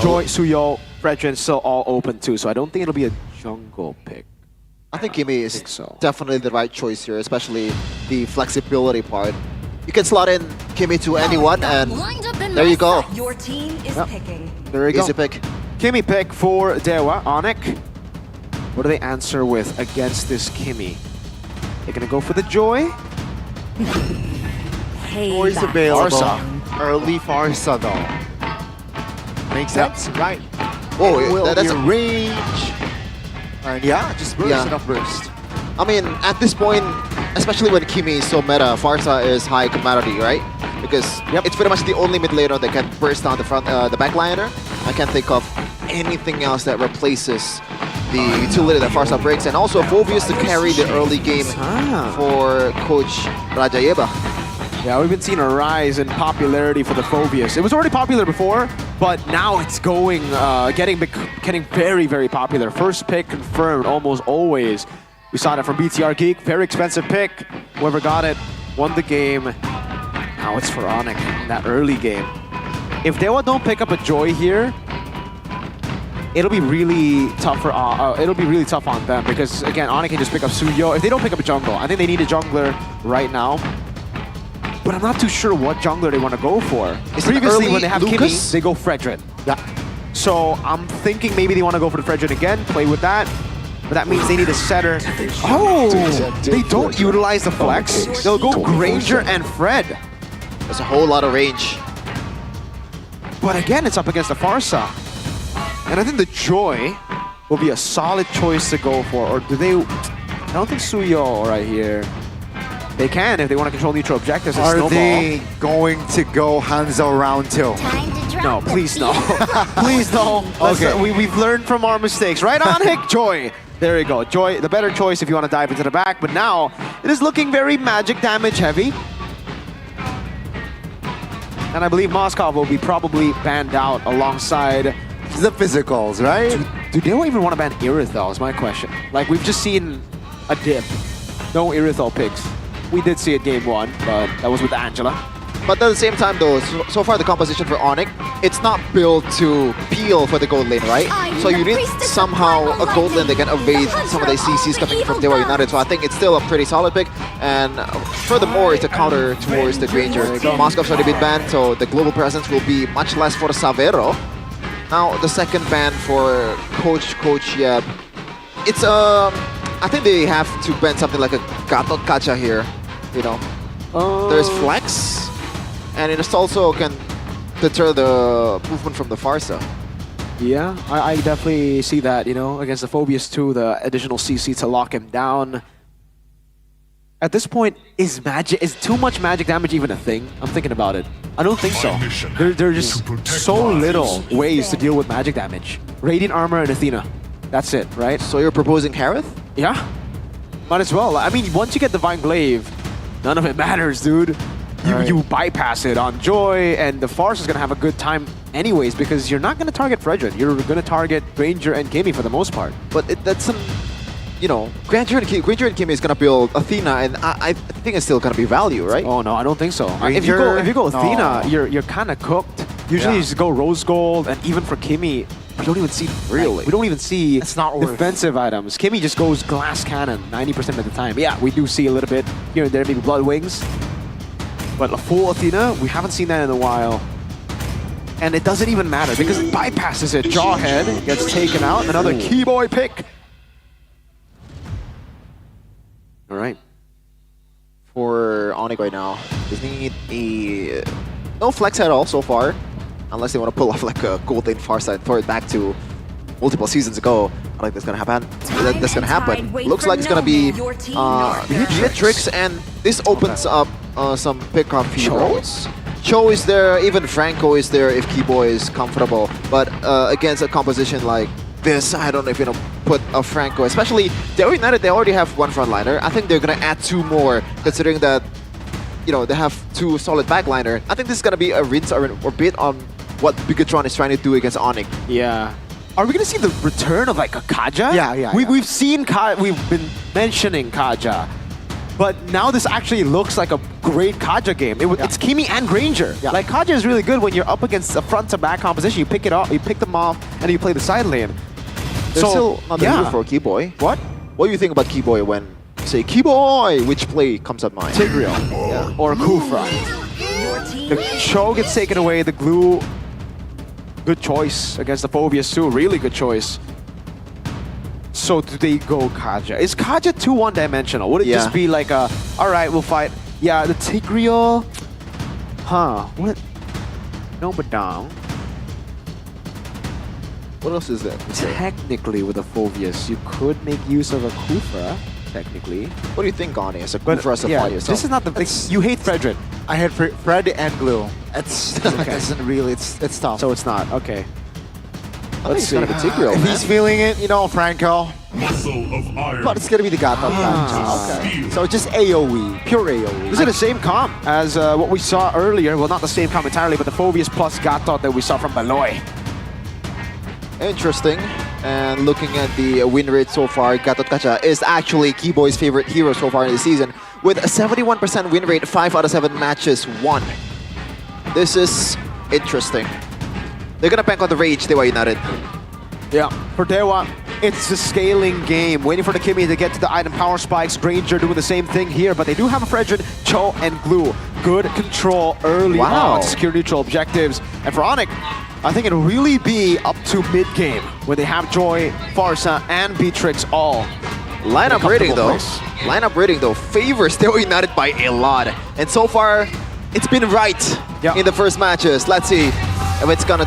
Joy, Suyo, Fredrin still all open too. So I don't think it'll be a jungle pick. I think Kimmy is definitely the right choice here, especially the flexibility part. You can slot in Kimmy to anyone, and there you go. Your team is picking. There you go. Easy pick. Kimmy pick for Dewa. Onyx. What do they answer with against this Kimmy? They're gonna go for the Joy. Joy's available. Early Farsa though. Makes sense, right? That's a range. And yeah, just burst enough burst. I mean, at this point, especially when Kimmy is so meta, Farsa is high commodity, right? Because it's pretty much the only mid laner that can burst down the front, the back liner. I can't think of anything else that replaces the utility that Farsa brings, and also Phoveus to carry the early game for Coach Rajayeba. Yeah, we've been seeing a rise in popularity for the Phoveus. It was already popular before, but now it's getting very, very popular. First pick confirmed almost always. We saw that from BTR Geek. Very expensive pick. Whoever got it won the game. Now it's for Onyx in that early game. If Dewa don't pick up a Joy here, it'll be really tough for on them, because again, Onyx can just pick up Suyo. If they don't pick up a jungle, I think they need a jungler right now. But I'm not too sure what jungler they want to go for. Previously, when they have Kimmy, they go Fredrin. Yeah. So I'm thinking maybe they want to go for the Fredrin again, play with that. But that means they need a setter. They don't utilize the flex. They'll go Granger and Fred. There's a whole lot of range. But again, it's up against the Farsa. And I think the Joy will be a solid choice to go for. Or do they... I don't think Suyo right here. They can if they want to control neutral objectives. Are they going to go Hanzo round 2? No, please no. Please no. Okay. We've learned from our mistakes. Right on, Hick? Joy. There you go. Joy, the better choice if you want to dive into the back. But now, it is looking very magic damage heavy. And I believe Moskov will be probably banned out alongside the physicals, right? Do they don't even want to ban Irithel is my question. Like, we've just seen a dip. No Irithel picks. We did see it game 1, but that was with Angela. But at the same time though, so far the composition for Onyx, it's not built to peel for the gold lane, right? So you need somehow a gold lane that can evade some of the CCs coming from Dewa United. So I think it's still a pretty solid pick. And furthermore, it's a counter towards the Granger. Moscow's already been banned, so the global presence will be much less for Savero. Now the second ban for Coach, yeah. It's I think they have to ban something like a Gatot Kacha here, you know. There's Flex, and it also can deter the movement from the Farsa. Yeah, I definitely see that, you know, against the Phobius too, the additional CC to lock him down. At this point, is too much magic damage even a thing? I'm thinking about it. I don't think so. There are just so little ways to deal with magic damage. Radiant Armor and Athena. That's it, right? So you're proposing Harith? Yeah. Might as well. I mean, once you get Divine Glaive, none of it matters, dude. You bypass it on Joy, and the Farce is going to have a good time anyways, because you're not going to target Fredrin. You're going to target Granger and Kimmy for the most part. But that's some, you know, Granger and Kimmy is going to build Athena, and I think it's still going to be value, right? Oh, no, I don't think so. If you go Athena, you're kind of cooked. Usually you just go Rose Gold, and even for Kimmy, we don't even see we don't even see defensive items. Kimmy just goes Glass Cannon 90% of the time. Yeah, we do see a little bit here and there, maybe Blood Wings. But a full Athena, we haven't seen that in a while. And it doesn't even matter because it bypasses it. Jawhead gets taken out. Another Keyboy pick. All right. For Onyx right now, they need a no flex at all so far, unless they want to pull off like a gold lane far side, throw it back to multiple seasons ago. I think that's gonna happen. That's gonna happen. Looks like it's gonna be Beatrix, and this opens up some pickup heroes. Cho is there, even Franco is there if Keyboy is comfortable. But against a composition like this, I don't know if you're gonna put a Franco, especially Dewa United, they already have one frontliner. I think they're gonna add 2 more, considering that, you know, they have 2 solid backliner. I think this is gonna be a rinse or bit on what Bigatron is trying to do against Onyx. Yeah. Are we gonna see the return of like a Kaja? Yeah. We've seen we've been mentioning Kaja. But now this actually looks like a great Kaja game. It's Kimmy and Granger. Yeah. Like, Kaja is really good when you're up against a front-to-back composition. You pick it up, you pick them off, and you play the side lane. There's still not the move for Keyboy. What do you think about Keyboy when you say Keyboy? Which play comes to mind? Tigreal or Kufra. The Cho gets taken away, the Glue, good choice against the Phobius too. Really good choice. So do they go Kaja? Is Kaja too one-dimensional? Would it just be like a, alright, we'll fight. Yeah, the Tigreal. Huh. What? No, but down. What else is there? Technically, with a Phobius, you could make use of a Kufra, technically. What do you think, Gani, as a Kufra supply yourself? This is not the thing. You hate Fredrin. I hate Fred and Glue. It's doesn't really, it's tough. So it's not, okay. Let's see. If he's feeling it, you know, Franco. But it's gonna be the Gatot. Okay. So just AoE, pure AoE. This is the same comp as what we saw earlier. Well, not the same comp entirely, but the Phobius plus Gatot that we saw from Baloy. Interesting. And looking at the win rate so far, Gatot Kacha is actually Keyboy's favorite hero so far in the season, with a 71% win rate, 5 out of 7 matches won. This is interesting. They're gonna bank on the Rage, Dewa United. Yeah, for Dewa, it's a scaling game. Waiting for the Kimmy to get to the item power spikes. Granger doing the same thing here, but they do have a Fredrin, Cho, and Glue. Good control early on, secure neutral objectives. And for Onyx, I think it'll really be up to mid-game, where they have Joy, Farsa, and Beatrix all. Lineup rating though favors Dewa United by a lot. And so far, it's been right in the first matches. Let's see if it's gonna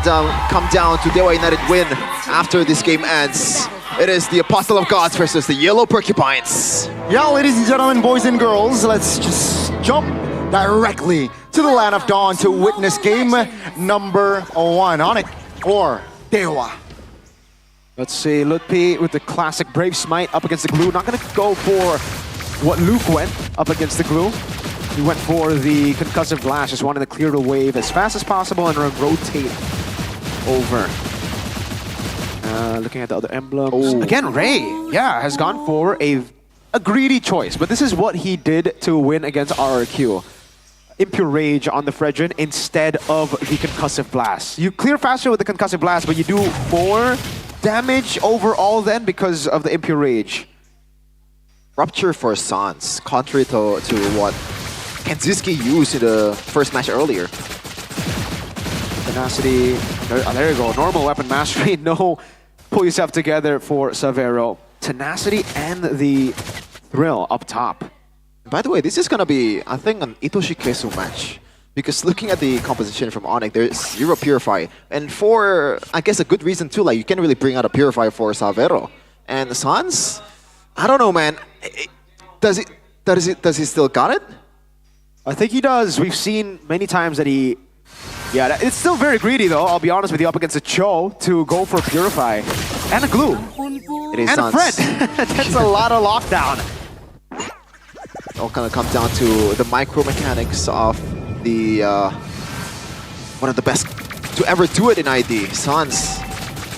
come down to Dewa United win after this game ends. It is the Apostle of Gods versus the Yellow Porcupines. Yeah, ladies and gentlemen, boys and girls, let's just jump directly to the Land of Dawn to witness game number 1. Onyx or Dewa. Let's see, Lutpi with the classic Brave Smite up against the Glue. Not gonna go for what Luke went up against the Glue. He went for the Concussive Blast, just wanted to clear the wave as fast as possible and rotate over. Looking at the other emblems. Again, Ray, has gone for a greedy choice, but this is what he did to win against RRQ. Impure Rage on the Fredrin instead of the Concussive Blast. You clear faster with the Concussive Blast, but you do more damage overall then because of the Impure Rage. Rupture for Sans, contrary to what Kenziski used in the first match earlier. Tenacity, there you go, normal weapon mastery, no pull yourself together for Savero. Tenacity and the Thrill up top. By the way, this is gonna be, I think, an Itoshi Kesu match. Because looking at the composition from Onyx, there's 0 Purify. And for, I guess, a good reason too, like you can't really bring out a Purify for Savero. And Sans, I don't know, man. Does he still got it? I think he does. We've seen many times that he... Yeah, it's still very greedy though, I'll be honest with you, up against a Cho to go for Purify. And a Glue. It is and Sans. a Fred. That's a lot of lockdown. It all kind of comes down to the micro mechanics of the one of the best to ever do it in ID. Sans.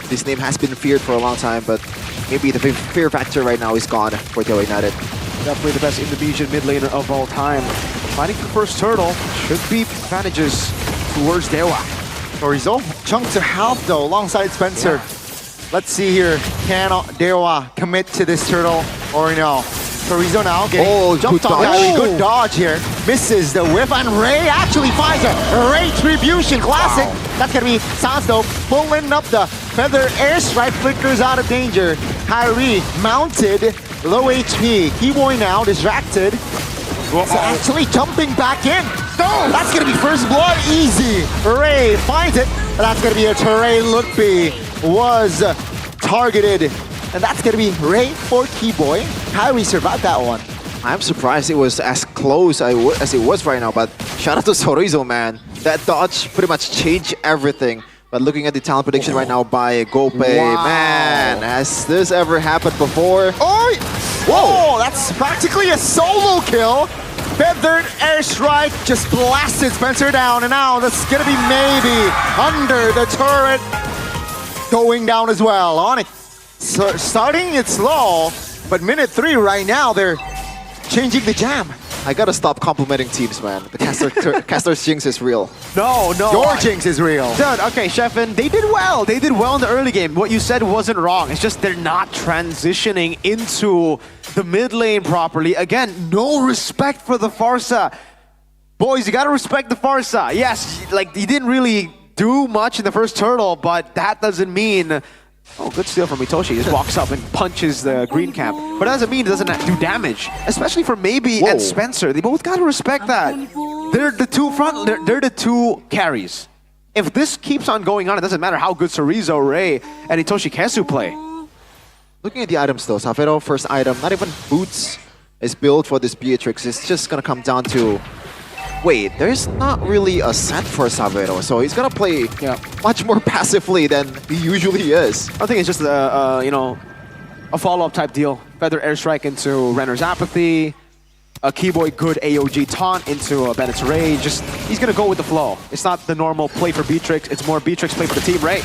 This name has been feared for a long time, but maybe the fear factor right now is gone for Dewa United. Definitely the best Indonesian mid laner of all time. Fighting the first turtle should be advantages towards Dewa. Chorizo, chunk to half though, alongside Spencer. Let's see here, can Dewa commit to this turtle or no? Chorizo now getting jumped on. Good dodge here. Misses the whiff, and Ray actually finds a Retribution Classic. That's gonna be Sans though, pulling up the Feather Airstrike, flickers out of danger. Kyrie mounted, low HP. Keyboy now distracted. So actually jumping back in. That's gonna be first blood, easy. Ray finds it. That's gonna be a Teray Lutfi. Was targeted. And that's gonna be Ray for Keyboy. Kyrie survived that one. I'm surprised it was as close as it was right now, but shout out to Chorizo, man. That dodge pretty much changed everything. But looking at the talent prediction right now by Gope, man, has this ever happened before? Whoa, that's practically a solo kill. Feathered Airstrike just blasted Spencer down, and now that's gonna be maybe under the turret. Going down as well. On it. So starting it slow, but minute 3 right now, they're changing the jam. I gotta stop complimenting teams, man. The Caster's Jinx is real. No. Your Jinx is real. Dude, okay, Sheffin, they did well. They did well in the early game. What you said wasn't wrong. It's just they're not transitioning into the mid lane properly. Again, no respect for the Farsa. Boys, you gotta respect the Farsa. Yes, like he didn't really do much in the first turtle, but that doesn't mean... Oh, good steal from Itoshi. He just walks up and punches the green camp. But that doesn't mean it doesn't do damage. Especially for Maybe and Spencer. They both gotta respect that. They're the two they're the two carries. If this keeps on going on, it doesn't matter how good Chorizo, Ray, and Itoshi Kesu play. Looking at the items though, Savero first item, not even boots is built for this Beatrix. It's just gonna come down to... Wait, there's not really a set for Savero, so he's gonna play much more passively than he usually is. I think it's just a follow-up type deal. Feather Airstrike into Renner's Apathy, a Keyboy good AOG taunt into Bennett's Rage. Just he's gonna go with the flow. It's not the normal play for Beatrix. It's more Beatrix play for the team, right?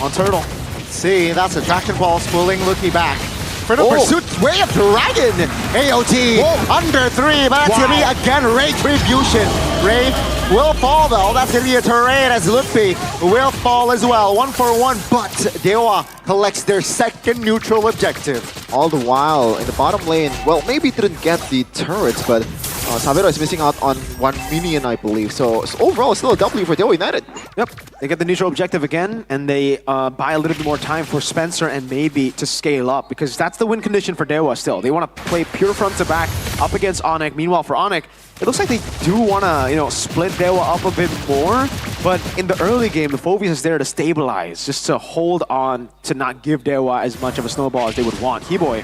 On Turtle. See, that's a Dragon Ball pulling Lucky back. Further pursuit, way up Dragon! AOT under 3, but that's gonna be again Retribution. Ray will fall though, that's gonna be a terrain as Luffy will fall as well. 1 for 1, but Dewa collects their second neutral objective. All the while in the bottom lane, well, maybe didn't get the turrets, but Savero is missing out on 1 minion, I believe. So overall, still a W for Dewa United. Yep, they get the neutral objective again, and they buy a little bit more time for Spencer and Maybe to scale up, because that's the win condition for Dewa still. They want to play pure front to back up against Onyx. Meanwhile, for Onyx, it looks like they do want to, split Dewa up a bit more, but in the early game, the Phoveus is there to stabilize, just to hold on to not give Dewa as much of a snowball as they would want. Keyboy.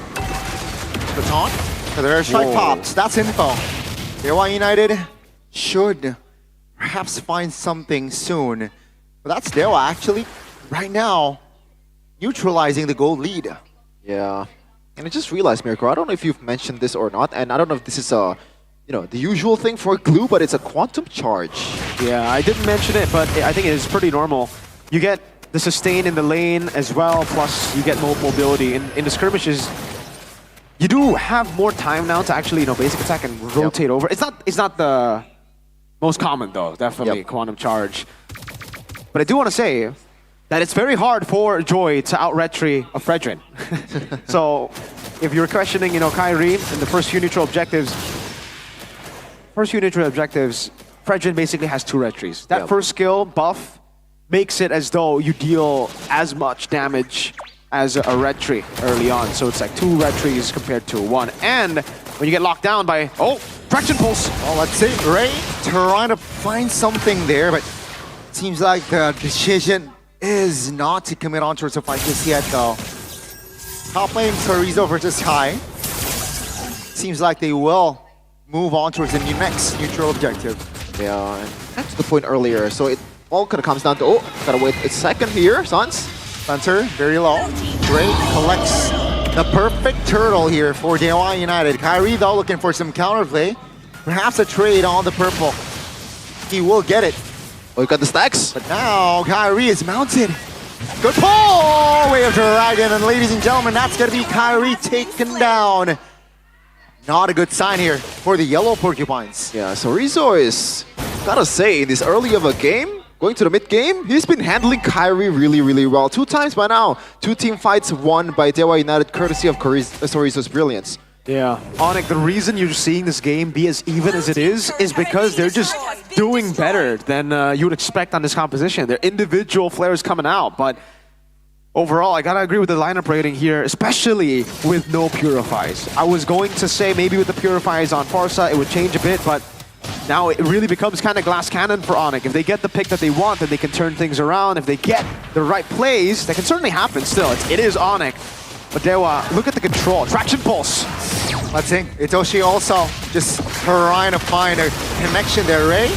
The taunt. So their strike pops. That's info. Dewa United should perhaps find something soon. But that's Dewa actually, right now, neutralizing the gold lead. Yeah. And I just realized, Mirko, I don't know if you've mentioned this or not, and I don't know if this is a, the usual thing for glue, but it's a quantum charge. Yeah, I didn't mention it, but I think it is pretty normal. You get the sustain in the lane as well, plus you get more mobility. In the skirmishes, you do have more time now to actually, basic attack and rotate over. It's not the most common though, definitely, Quantum Charge. But I do want to say that it's very hard for Joy to out-retry a Fredrin. So if you're questioning, Kyrie in the first few neutral objectives, Fredrin basically has 2 retries. That first skill buff makes it as though you deal as much damage as a retry early on. So it's like 2 retries compared to 1. And when you get locked down by, Traction Pulse. Well, let's see. Ray trying to find something there, but seems like the decision is not to commit on towards the fight just yet, though. Top lane, Chorizo versus Kai. Seems like they will move on towards the next neutral objective. Yeah, and back to the point earlier. So it all kind of comes down to, gotta wait a second here, Suns. Spencer, very low. Drake collects the perfect turtle here for Dewa United. Kyrie, though, looking for some counterplay. Perhaps a trade on the purple. He will get it. Oh, you got the stacks. But now Kyrie is mounted. Good pull! Way of Dragon, and ladies and gentlemen, that's gonna be Kyrie taken down. Not a good sign here for the yellow Porcupines. Yeah, so Rizzo is, gotta say, in this early of a game, going to the mid game, he's been handling Kyrie really, really well. 2 times by now. 2 team fights won by Dewa United, courtesy of Rizzo's brilliance. Yeah, Onyx, the reason you're seeing this game be as even as it is because they're just doing better than you would expect on this composition. They're individual flares coming out, but overall, I gotta agree with the lineup rating here, especially with no Purifies. I was going to say maybe with the Purifies on Farsa, it would change a bit, but now it really becomes kind of glass cannon for Onyx. If they get the pick that they want, then they can turn things around. If they get the right plays, that can certainly happen still. It is Onyx. But Dewa, look at the control. Traction Pulse. Let's see. Itoshi also just trying to find a connection there, Ray.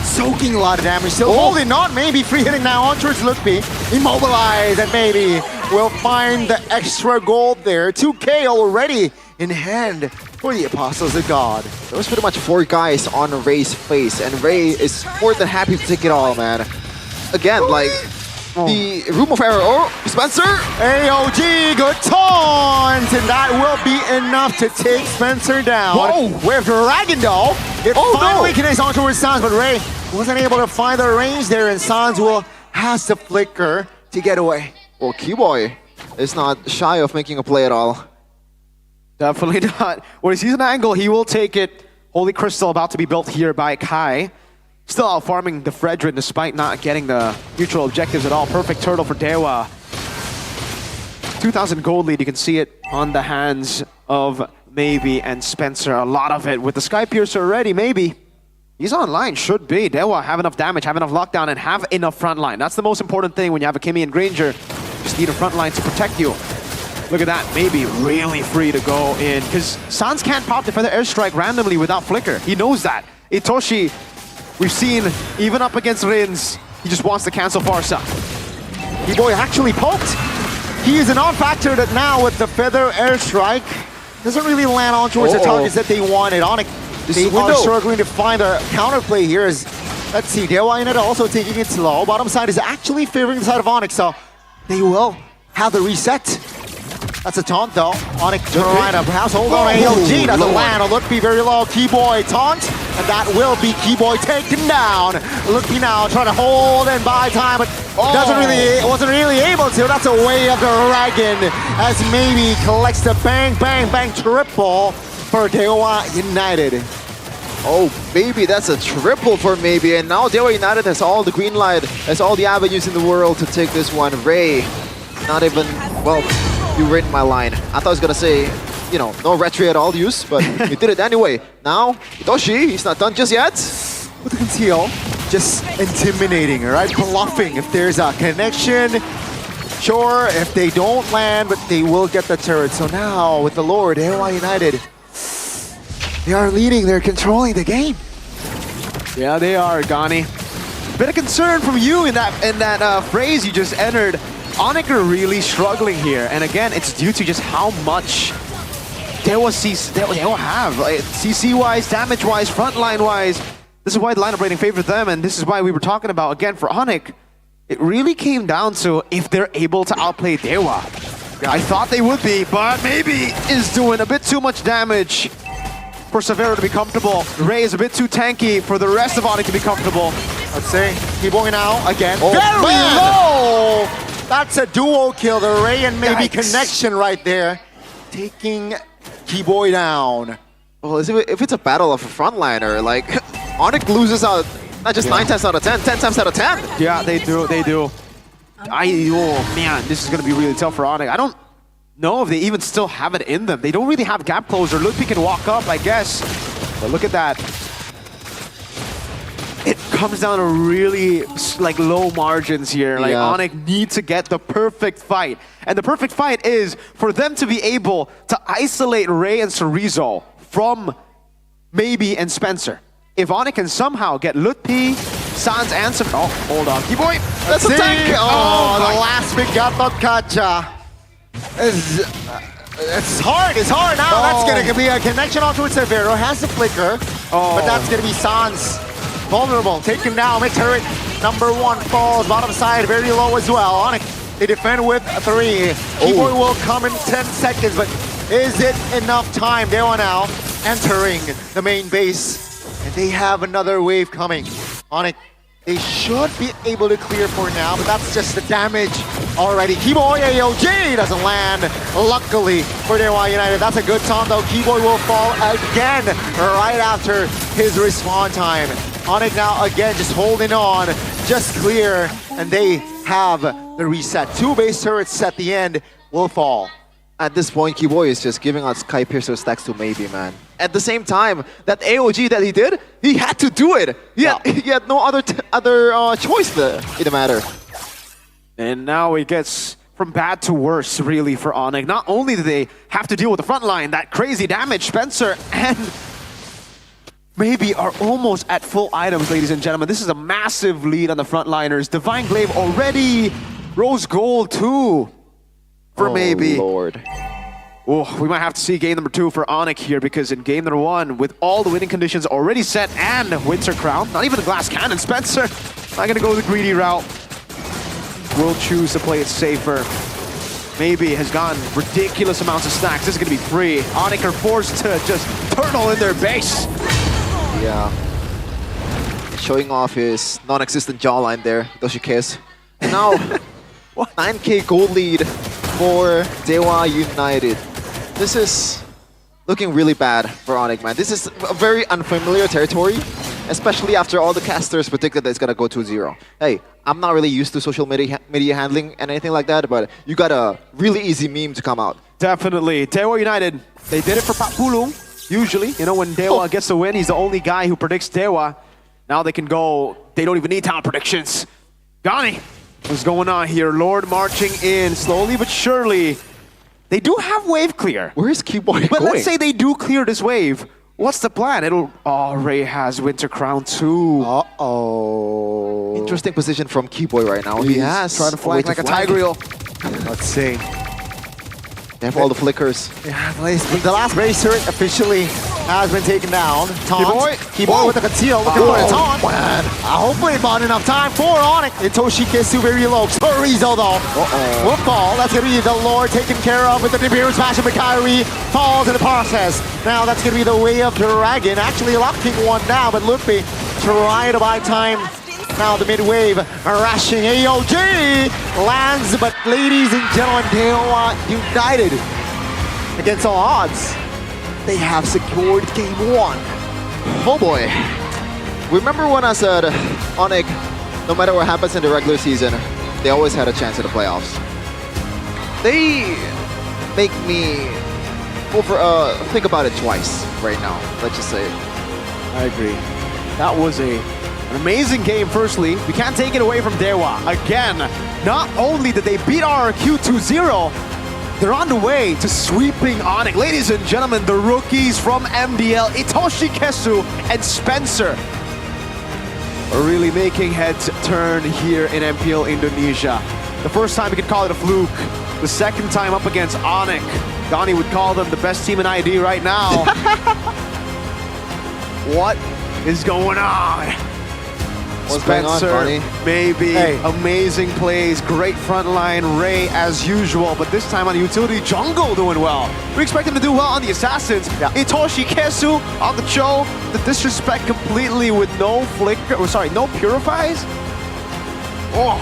Soaking a lot of damage. Still holding on. Maybe free hitting now on towards Lukby. Immobilized, and maybe we'll find the extra gold there. 2K already in hand for the Apostles of God. There was pretty much 4 guys on Ray's face, and Ray is more than happy to take it all, man. Again, like, the Room of Error. Spencer! AOG, good taunt! And that will be enough to take Spencer down. Whoa! With Dragon, though, it finally connects on towards Sans, but Ray wasn't able to find the range there, and Sans has to flicker to get away. Well, Keyboy is not shy of making a play at all. Definitely not. When he sees an angle, he will take it. Holy Crystal about to be built here by Kai. Still out farming the Fredrin despite not getting the neutral objectives at all. Perfect turtle for Dewa. 2,000 gold lead, you can see it on the hands of Maybe and Spencer. A lot of it with the Sky Piercer already, Maybe. He's online, should be. Dewa have enough damage, have enough lockdown, and have enough frontline. That's the most important thing when you have a Kimmy and Granger. Just need a frontline to protect you. Look at that, Maybe really free to go in. Because Sans can't pop the Feather Airstrike randomly without Flicker. He knows that. Itoshi, we've seen, even up against Rins, he just wants to cancel Farsa. Keyboy actually poked. He is a non-factor that now with the Feather Airstrike doesn't really land on towards the targets that they wanted. Onyx, they are struggling to find a counterplay here. Let's see, Dewa United also taking it slow. Bottom side is actually favoring the side of Onyx, so they will have the reset. That's a taunt though. Onyx trying to perhaps hold on AOG. Doesn't land. Lukby very low. Keyboy taunt. And that will be Keyboy taken down. Lukby now trying to hold and buy time, but wasn't really able to. That's a way of the Dragon as Maybe collects the bang, bang, bang triple for Dewa United. Oh, Maybe that's a triple for Maybe. And now Dewa United has all the green light, has all the avenues in the world to take this one. Ray, not even, well, you read my line. I thought I was gonna say, you know, no retry at all use, but you did it anyway. Now, Itoshi, he's not done just yet. With the conceal, just intimidating, right? Bluffing. If there's a connection, sure, if they don't land, but they will get the turret. So now, with the Lord, Dewa United, they are leading, they're controlling the game. Yeah, they are, Gani. Bit of concern from you in that phrase you just entered. Onyx are really struggling here, and again, it's due to just how much Dewa have. Like, CC-wise, damage-wise, frontline-wise. This is why the lineup rating favored them, and this is why we were talking about, again, for Onyx, it really came down to if they're able to outplay Dewa. I thought they would be, but maybe is doing a bit too much damage for Severo to be comfortable. Ray is a bit too tanky for the rest of Onyx to be comfortable. Let's see. Keyboy now again. Oh, Very man. low! That's a duo kill. The Ray and maybe Yikes. connection right there. Taking Keyboy down. Well, if it's a battle of a frontliner, like, Onyx loses out not just 9 times out of 10, 10 times out of 10. Yeah, they do. Oh man, this is gonna be really tough for Onyx. I don't know if they even still have it in them. They don't really have gap closer. Ludwig can walk up, I guess. But look at that. It comes down to really like low margins here. Like Onyx need to get the perfect fight. And the perfect fight is for them to be able to isolate Ray and Cerezo from Maybe and Spencer. If Onyx can somehow get Lutpi, Sans, and some... Oh, hold on. Keyboy, That's a tank! Oh, my. the last big Gatot Kacha. It's hard now. That's gonna be a connection onto it. Severo has the flicker, but that's gonna be Sans. Vulnerable, taken down, mid turret, number 1 falls, bottom side, very low as well. Onyx, they defend with 3. Keyboy will come in 10 seconds, but is it enough time? They are now entering the main base, and they have another wave coming. Onyx, they should be able to clear for now, but that's just the damage already. Keyboy AOJ doesn't land, luckily for Dewa United. That's a good taunt though. Keyboy will fall again right after his respawn time. Onyx now again just holding on, just clear, and they have the reset. 2 base turrets at the end will fall. At this point, Keyboy is just giving out Sky Piercer stacks to Maybe, man. At the same time, that AOG that he did, he had to do it. He had no other choice in the matter. And now it gets from bad to worse, really, for Onyx. Not only do they have to deal with the front line, that crazy damage, Spencer and Maybe are almost at full items, ladies and gentlemen. This is a massive lead on the frontliners. Divine Glaive already. Rose Gold too for Maybe. Lord. Oh, we might have to see game number 2 for Onyx here, because in game number 1, with all the winning conditions already set and Winter Crown, not even the Glass Cannon, Spencer not gonna go the greedy route. Will choose to play it safer. Maybe has gotten ridiculous amounts of stacks. This is gonna be free. Onyx are forced to just turtle in their base. Yeah. Showing off his non-existent jawline there, Doshikes. Now, 9k gold lead for Dewa United. This is looking really bad for Onyx, man. This is a very unfamiliar territory, especially after all the casters predicted that it's gonna go 2-0. Hey, I'm not really used to social media handling and anything like that, but you got a really easy meme to come out. Definitely. Dewa United, they did it for Papulung. Usually, you know, when Dewa gets the win, he's the only guy who predicts Dewa. Now they can go, they don't even need talent predictions. Gani, what's going on here? Lord marching in slowly but surely. They do have wave clear. Where's Keyboy But going? let's say they do clear this wave. What's the plan? Oh, Ray has Winter Crown too. Uh-oh. Interesting position from Keyboy right now. He has trying to flank like a Tigreal. Let's see. They have all the flickers. Yeah, the last base turret officially has been taken down. Taunt. Keyboy with the conceal, looking for a taunt. Hopefully about enough time for Onyx. Itoshi Kisu very low. Cerezo though will fall. That's going to be the Lord taken care of with the Nibiru smash, and Mikairi falls in the process. Now that's going to be the way of Dragon. Actually locking one now, but Lutfi trying to buy time. Now the mid-wave rushing AOG lands, but ladies and gentlemen, Dewa United, against all odds, they have secured game 1. Oh boy. Remember when I said Onyx, no matter what happens in the regular season, they always had a chance in the playoffs. They make me think about it twice right now, let's just say. I agree. That was an amazing game, firstly. We can't take it away from Dewa. Again, not only did they beat RRQ 2-0, they're on the way to sweeping Onyx. Ladies and gentlemen, the rookies from MDL, Itoshi Kesu and Spencer, are really making heads turn here in MPL Indonesia. The first time we could call it a fluke. The second time up against Onyx. Donnie would call them the best team in ID right now. What is going on? What's going on, Spencer, Barney? maybe. Hey. Amazing plays, great front line. Ray, as usual, but this time on the utility, Jungle doing well. We expect him to do well on the Assassins. Itoshi Kesu on the Cho. The disrespect completely with no flicker, no purifies. Oh,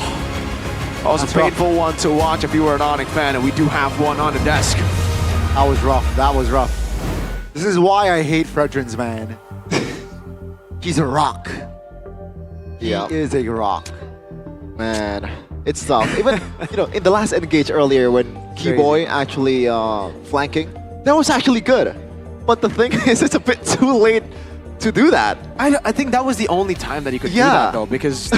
that was a painful one to watch if you were an Onyx fan, and we do have one on the desk. That was rough. That was rough. This is why I hate Fredrins, man. He's a rock. Yeah. He is a rock. Man, it's tough. Even, in the last engage earlier when Keyboy actually flanking, that was actually good. But the thing is, it's a bit too late to do that. I think that was the only time that he could do that, though, because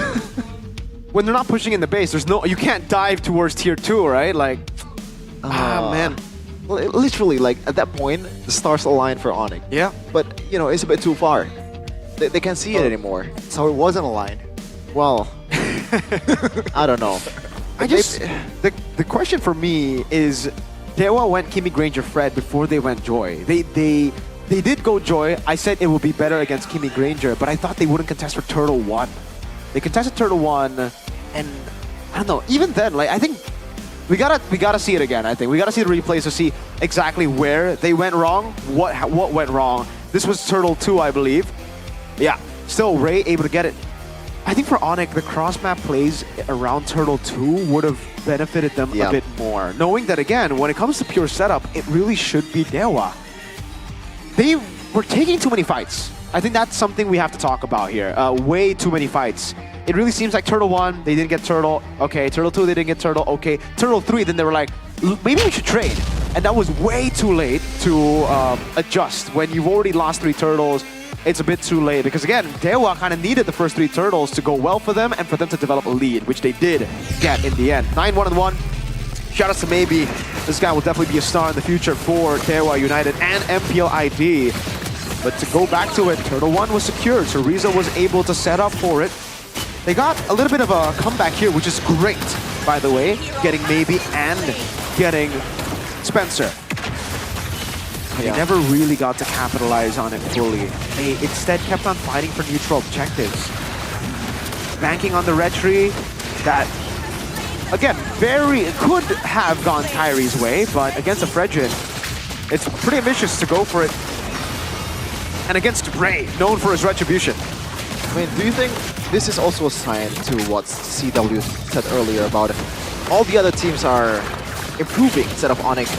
when they're not pushing in the base, you can't dive towards tier 2, right? Like, man. Literally, like, at that point, the stars align for Onyx. Yeah. But, it's a bit too far. They can't see it anymore. So it wasn't aligned. Well, I don't know. The question for me is, Dewa went Kimi Granger Fred before they went Joy. They did go Joy. I said it would be better against Kimi Granger, but I thought they wouldn't contest for Turtle 1. They contested Turtle 1, and I don't know. Even then, like, I think we gotta see it again. I think we gotta see the replays to see exactly where they went wrong, what went wrong. This was Turtle 2, I believe. Yeah, still Ray able to get it. I think for Onyx, the cross-map plays around Turtle 2 would have benefited them a bit more. Knowing that, again, when it comes to pure setup, it really should be Dewa. They were taking too many fights. I think that's something we have to talk about here. Way too many fights. It really seems like Turtle 1, they didn't get Turtle. Okay, Turtle 2, they didn't get Turtle. Okay, Turtle 3, then they were like, maybe we should trade. And that was way too late to adjust. When you've already lost 3 Turtles, it's a bit too late. Because again, Dewa kind of needed the first 3 Turtles to go well for them and for them to develop a lead, which they did get in the end. 9-1-1. Shout out to Maybe. This guy will definitely be a star in the future for Dewa United and MPL ID. But to go back to it, Turtle 1 was secured. So Riza was able to set up for it. They got a little bit of a comeback here, which is great, by the way. Getting Maybe and getting Spencer. But they never really got to capitalize on it fully. They instead kept on fighting for neutral objectives. Banking on the red tree that, again, could have gone Kyrie's way, but against a Fredrin, it's pretty ambitious to go for it. And against Ray, known for his retribution. I mean, do you think this is also a sign to what CW said earlier about it? All the other teams are improving instead of Onyx,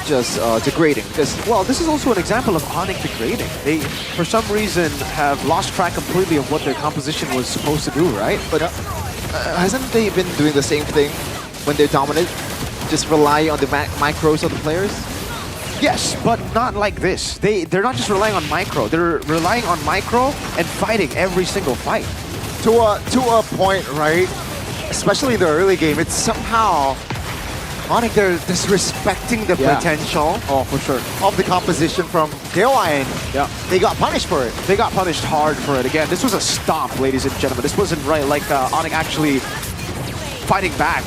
just degrading. Because, well, this is also an example of Onyx degrading. They, for some reason, have lost track completely of what their composition was supposed to do, right? But hasn't they been doing the same thing when they're dominant? Just rely on the micros of the players? Yes, but not like this. They're not just relying on micro. They're relying on micro and fighting every single fight. To a point, right? Especially in the early game, it's somehow Onyx, they're disrespecting the potential for sure of the composition from Dewa, and they got punished for it. They got punished hard for it. Again, this was a stomp, ladies and gentlemen. This wasn't right like Onyx actually fighting back.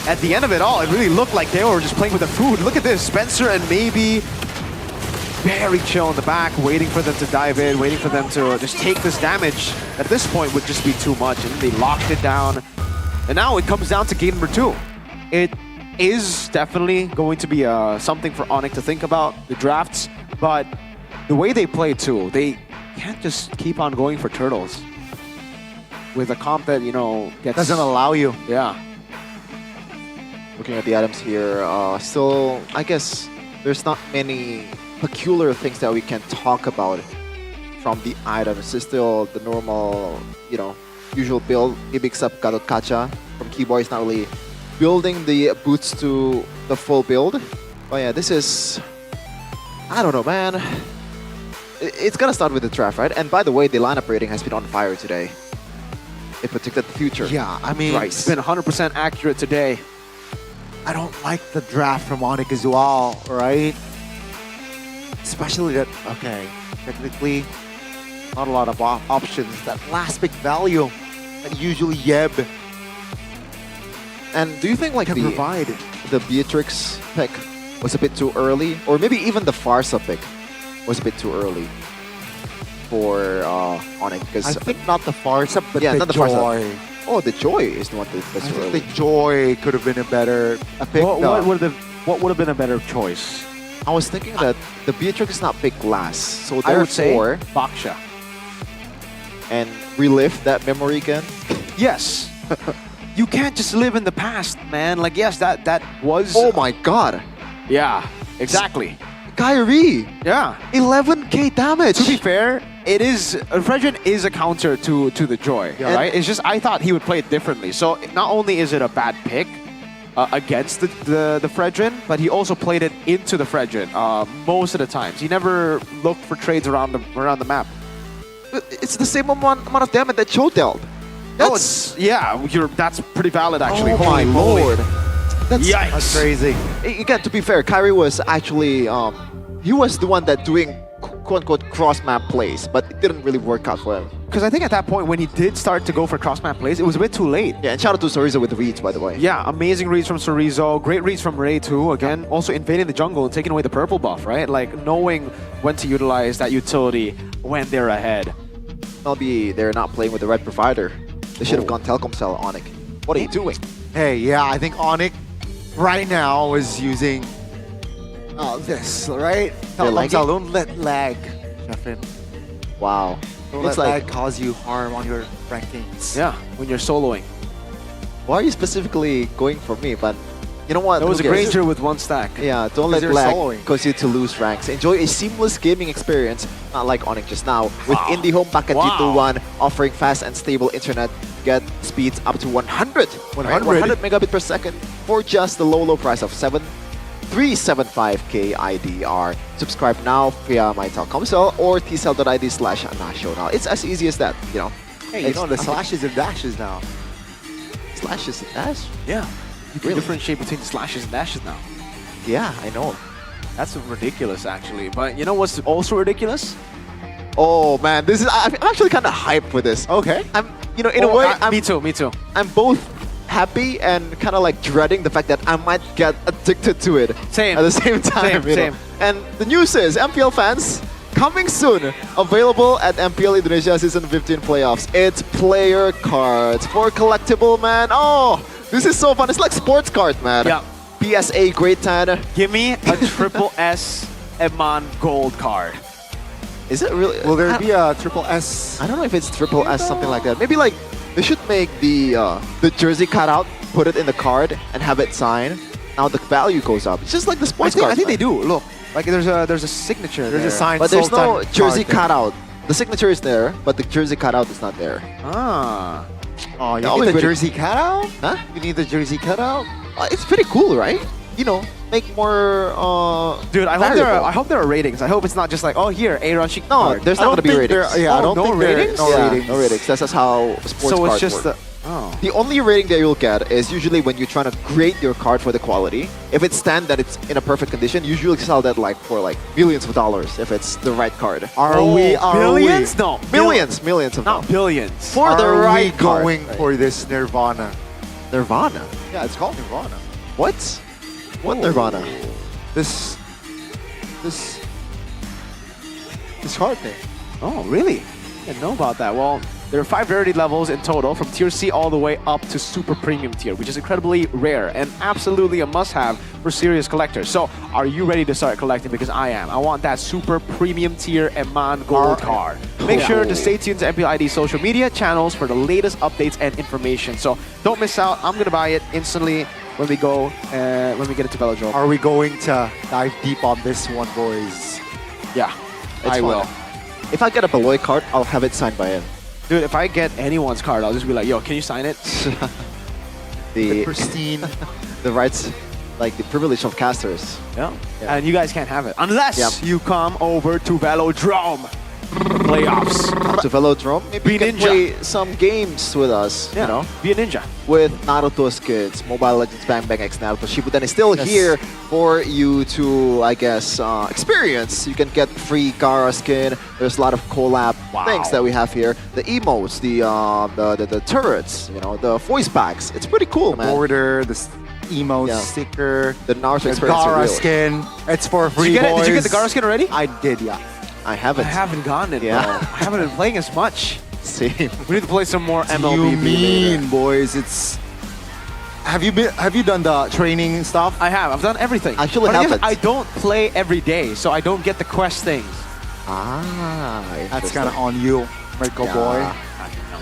At the end of it all, it really looked like they were just playing with the food. Look at this, Spencer and Maybe very chill in the back, waiting for them to dive in, waiting for them to just take this damage. At this point would just be too much, and they locked it down. And now it comes down to game number 2. It is definitely going to be something for Onyx to think about, the drafts, but the way they play too, they can't just keep on going for turtles with a comp that, doesn't allow you. Yeah. Looking at the items here, still, I guess there's not many peculiar things that we can talk about from the items. It's still the normal, usual build, maybe except Gatot Kacha from Keyboy is not really building the boots to the full build. But yeah, this is, I don't know, man. It's gonna start with the draft, right? And by the way, the lineup rating has been on fire today. It predicted the future. Yeah, I mean, It's been 100% accurate today. I don't like the draft from Onyx as well, right? Especially that, okay, technically, not a lot of options. That last big value that usually Yeb. And do you think like the Beatrix pick was a bit too early? Or maybe even the Farsa pick was a bit too early? for Onyx because I think not the Farsa, but yeah, the not the Joy. Farsa. Oh, the Joy is the one that's I think early. the Joy could have been a pick. What would have been a better choice? I was thinking that the Beatrix is not picked last, so I would say therefore Baksha. and relive that memory again. Yes. You can't just live in the past, man. Like, yes, that was. Oh my god. Yeah, exactly. Kyrie. Yeah. 11k damage. To be fair, it is Fredrin is a counter to the Joy, right? It's just I thought he would play it differently. So not only is it a bad pick against the Fredrin, but he also played it into the Fredrin most of the times. He never looked for trades around the map. It's the same amount of damage that Cho dealt. That's that's pretty valid actually. Oh Holy my moly. lord. Yikes. That's crazy. Again, to be fair, Kyrie was actually he was the one that doing quote-unquote cross-map plays, but it didn't really work out for him. Because I think at that point when he did start to go for cross-map plays, it was a bit too late. Yeah, and shout out to Sorizo with the reads, by the way. Yeah, amazing reads from Sorizo, great reads from Ray too. Again, also invading the jungle and taking away the purple buff, right? Like knowing when to utilize that utility when they're ahead. MLB, they're not playing with the right provider. They should have gone Telkomsel, Onyx. What are you doing? Hey, yeah, I think Onyx right now is using this, right? lagging? Don't let lag, Jeffin. Wow. Don't Looks let like- lag cause you harm on your rankings. Yeah, when you're soloing. Why are you specifically going for me? But you know what? There was a Who cares? Granger with one stack. Yeah, don't let you're lag soloing. cause you to lose ranks. Enjoy a seamless gaming experience, not like Onyx just now. With IndiHome back at G21, offering fast and stable internet, get speeds up to 100. 100 megabit per second for just the low price of 375k IDR. Subscribe now via my Telkomsel or tcell.id/national. It's as easy as that, you know. Hey, you know the slashes and dashes now. Slashes and dash? Yeah. You can differentiate between slashes and dashes now. Yeah, I know. That's ridiculous actually. But you know what's also ridiculous? Oh man, this is I'm actually kind of hyped for this. Okay. I'm, you know, in a way, me too. I'm both happy and kind of like dreading the fact that I might get addicted to it. Same. At the same time. you know. Same. And the news is MPL fans coming soon. Available at MPL Indonesia Season 15 playoffs. It's player cards for collectible, man. Oh, this is so fun. It's like sports card, man. Yeah. PSA Grade 10. Give me a triple S Eman gold card. Is it really? Will there be a triple S? I don't know if it's triple S, something like that. Maybe like they should make the jersey cutout, put it in the card, and have it signed. Now the value goes up. It's just like the sports card. I think they do. Look, like there's a signature. There's there. a signed But there's no Sultan jersey card cutout. The signature is there, but the jersey cutout is not there. Ah. Oh, you Yeah, need the always jersey cutout? Huh? You need the jersey cutout? It's pretty cool, right? You know, make more. Dude, I variable. hope there are ratings. I hope it's not just like, oh here, Aaron Sheik No, card. there's I not don't gonna be think there- ratings. yeah, I Oh, don't no think there- ratings? no Yeah, ratings. no ratings. That's how sports So it's cards just work. oh. The only rating that you'll get is usually when you're trying to grade your card for the quality. If it's stand that it's in a perfect condition, usually sell that like for like millions of dollars if it's the right card. Are we billions? No, Millions of not dollars. billions. For the Are right we card. going for this Nirvana? Nirvana. Yeah, it's called Nirvana. What? What Nirvana? This card thing. Oh, really? I didn't know about that. Well, there are 5 rarity levels in total, from tier C all the way up to super premium tier, which is incredibly rare and absolutely a must-have for serious collectors. So, are you ready to start collecting? Because I am. I want that super premium tier Eman gold card. Make sure to stay tuned to MPL ID social media channels for the latest updates and information. So, don't miss out. I'm gonna buy it instantly when we go, when we get it to Velodrome. Are we going to dive deep on this one, boys? Yeah, It's I fun. will. If I get a Beloy card, I'll have it signed by him. Dude, if I get anyone's card, I'll just be like, yo, can you sign it? The Pristine. the rights, like the privilege of casters. Yeah. And you guys can't have it unless you come over to Velodrome playoffs. To Velodrome, maybe you Be can ninja. play some games with us, Yeah. you know, Be a ninja. with Naruto's kids, Mobile Legends Bang Bang X Naruto Shippuden is still here for you to, I guess, experience. You can get free Gara skin. There's a lot of collab things that we have here. The emotes, the turrets, you know, the voice packs. It's pretty cool, man. Border, the emo Yeah. sticker, The Naruto the experience is Gara real. skin. It's for free, Did you get it? boys. Did you get the Gara skin already? I did, yeah. I haven't. I haven't gotten it, Yeah. bro. I haven't been playing as much. Same. We need to play some more What do MLB. you mean, boys? It's. Have you done the training stuff? I have. I've done everything. Actually But again, haven't. I don't play every day, so I don't get the quest things. That's kind of on you, Mirko boy.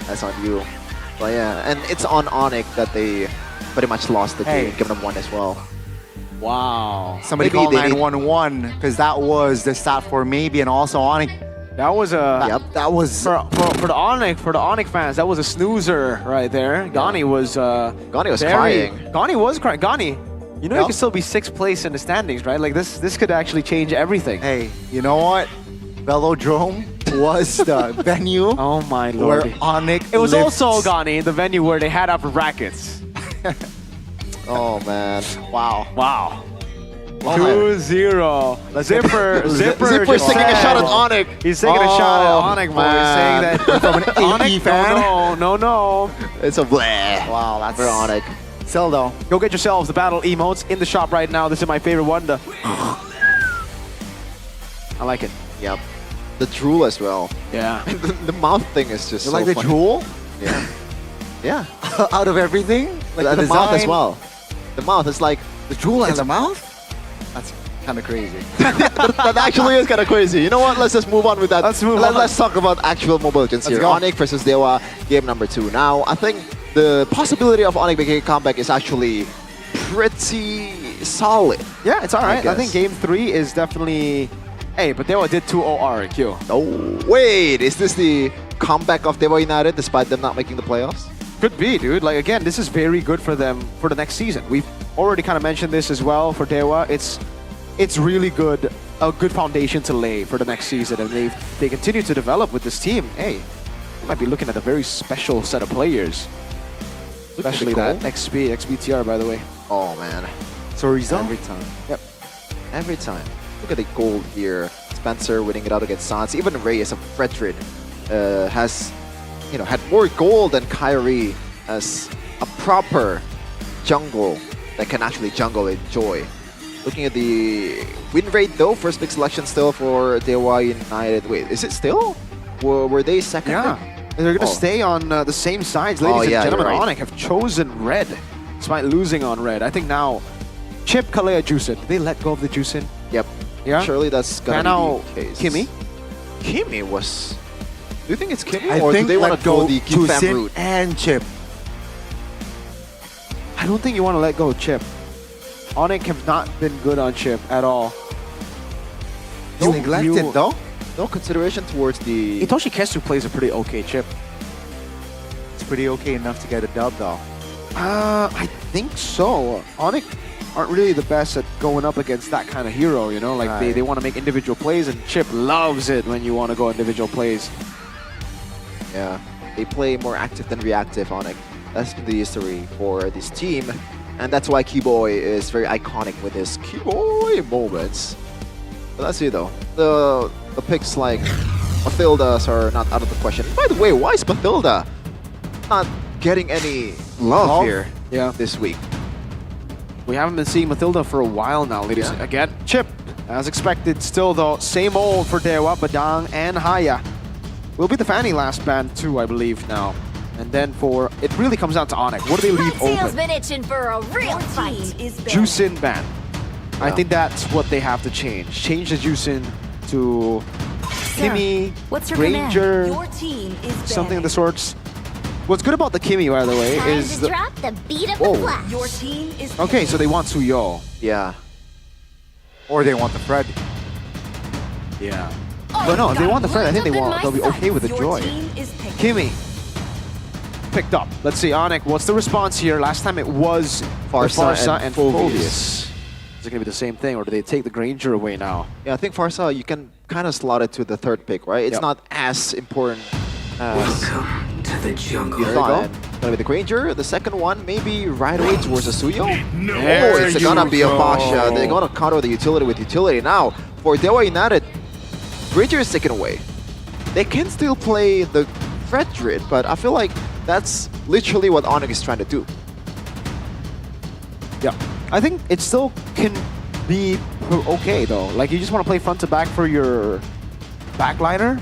That's on you. But yeah, and it's on Onyx that they pretty much lost the game, giving them 1 as well. Wow. Somebody Maybe called they need- 911 because that was the stat for maybe and also Onyx. That was a That was for the Onyx fans. That was a snoozer right there. Gani was crying. Gani was crying. Gani, you know you Yep. can still be 6th place in the standings, right? Like this could actually change everything. Hey, you know what? Velodrome was the venue. Oh my where lord. Onyx. It was lifts. also Gani, the venue where they had upper brackets. Oh man. Wow. Wow. Oh, 2-0. Zipper Zipper's just taking a said- shot at Onyx. He's taking a shot at Onyx, boy. Saying man. that From an Onyx, AE fan. no. It's a bleh. Wow, that's For Onyx. Still though. Go get yourselves the battle emotes in the shop right now. This is my favorite one. I like it. Yep. The drool as well. Yeah. the mouth thing is just You so like the funny. jewel? Yeah. Yeah. Out of everything? Like the the mouth as design? well. The mouth is like The jewel and the mouth? That's kind of crazy. that actually is kind of crazy. You know what? Let's just move on with that. Let's move on. Let's talk about actual Mobile Legends Let's here. go. Onyx versus Dewa, game number 2. Now, I think the possibility of Onyx making a comeback is actually pretty solid. Yeah, it's all right. I think guess. game 3 is definitely... Hey, but Dewa did 2-0 RQ. Oh, wait. Is this the comeback of Dewa United despite them not making the playoffs? Could be, dude. Like, again, this is very good for them for the next season. We've already kind of mentioned this as well for Dewa. It's really good, a good foundation to lay for the next season. And they continue to develop with this team. Hey, you might be looking at a very special set of players. Especially that XBTR, by the way. Oh, man. Sorizo? Every time. Yep. Every time. Look at the gold here. Spencer winning it out against Sans. Even Reyes of Fredrid has, had more gold than Kyrie as a proper jungle that can actually jungle and enjoy. Looking at the win rate though, first pick selection still for Dewa United. Wait, is it still? Were they second? Yeah. And they're going to stay on the same sides. Ladies and yeah, gentlemen, you're right. Onyx have chosen red despite losing on red. I think now Chip, Kalea, Juicin. Did they let go of the Juicin? Yep. Yeah? Surely that's gonna now be the case. Kimmy? Kimmy was... Do you think it's Kimmy? I or think do they want let to go go the to Kim Sin route? and Chip. I don't think you want to let go of Chip. Onyx have not been good on Chip at all. He's neglected though. No consideration towards the... Itoshi Kesu plays a pretty okay Chip. It's pretty okay enough to get a dub though. I think so. Onyx aren't really the best at going up against that kind of hero, you know? Like, Right. they want to make individual plays, and Chip loves it when you want to go individual plays. Yeah, they play more active than reactive on it. That's been the history for this team. And that's why Keyboy is very iconic with his Keyboy moments. But let's see though. The picks like Mathildas are not out of the question. By the way, why is Mathilda not getting any love here this week? We haven't been seeing Mathilda for a while now, ladies. Again, Chip, as expected, still though, same old for Dewa, Badang, and Haya. Will be the Fanny last band too, I believe now. And then it really comes down to Onyx. What do they leave Seal's open? been itching for a real fight. Juicin ban. I think that's what they have to change. Change the Juicin to Kimmy, What's your Ranger, command? Your team is something of the sorts. What's good about the Kimmy, by the way, Time is to the... drop the beat of Whoa. the flash. Your team is Okay, so they want Suyo. Yeah. Or they want the Fred. Yeah. But no, if they want the Fred, I think they'll be okay with the Your Joy. team is picking. Kimmy picked up. Let's see, Onyx, what's the response here? Last time it was Farsa and Phoveus. Is it going to be the same thing, or do they take the Granger away now? Yeah, I think Farsa, you can kind of slot it to the third pick, right? It's Yep. not as important as To the jungle. you There you thought. go. Gonna be the Granger. The second one, maybe right away towards the Suyo. There Oh, it's you gonna be a go. Basha. They're gonna counter the utility with utility. Now, for Dewa United, Granger is taken away. They can still play the Fredrid, but I feel like that's literally what Onyx is trying to do. Yeah. I think it still can be okay, though. Like, you just want to play front to back for your backliner.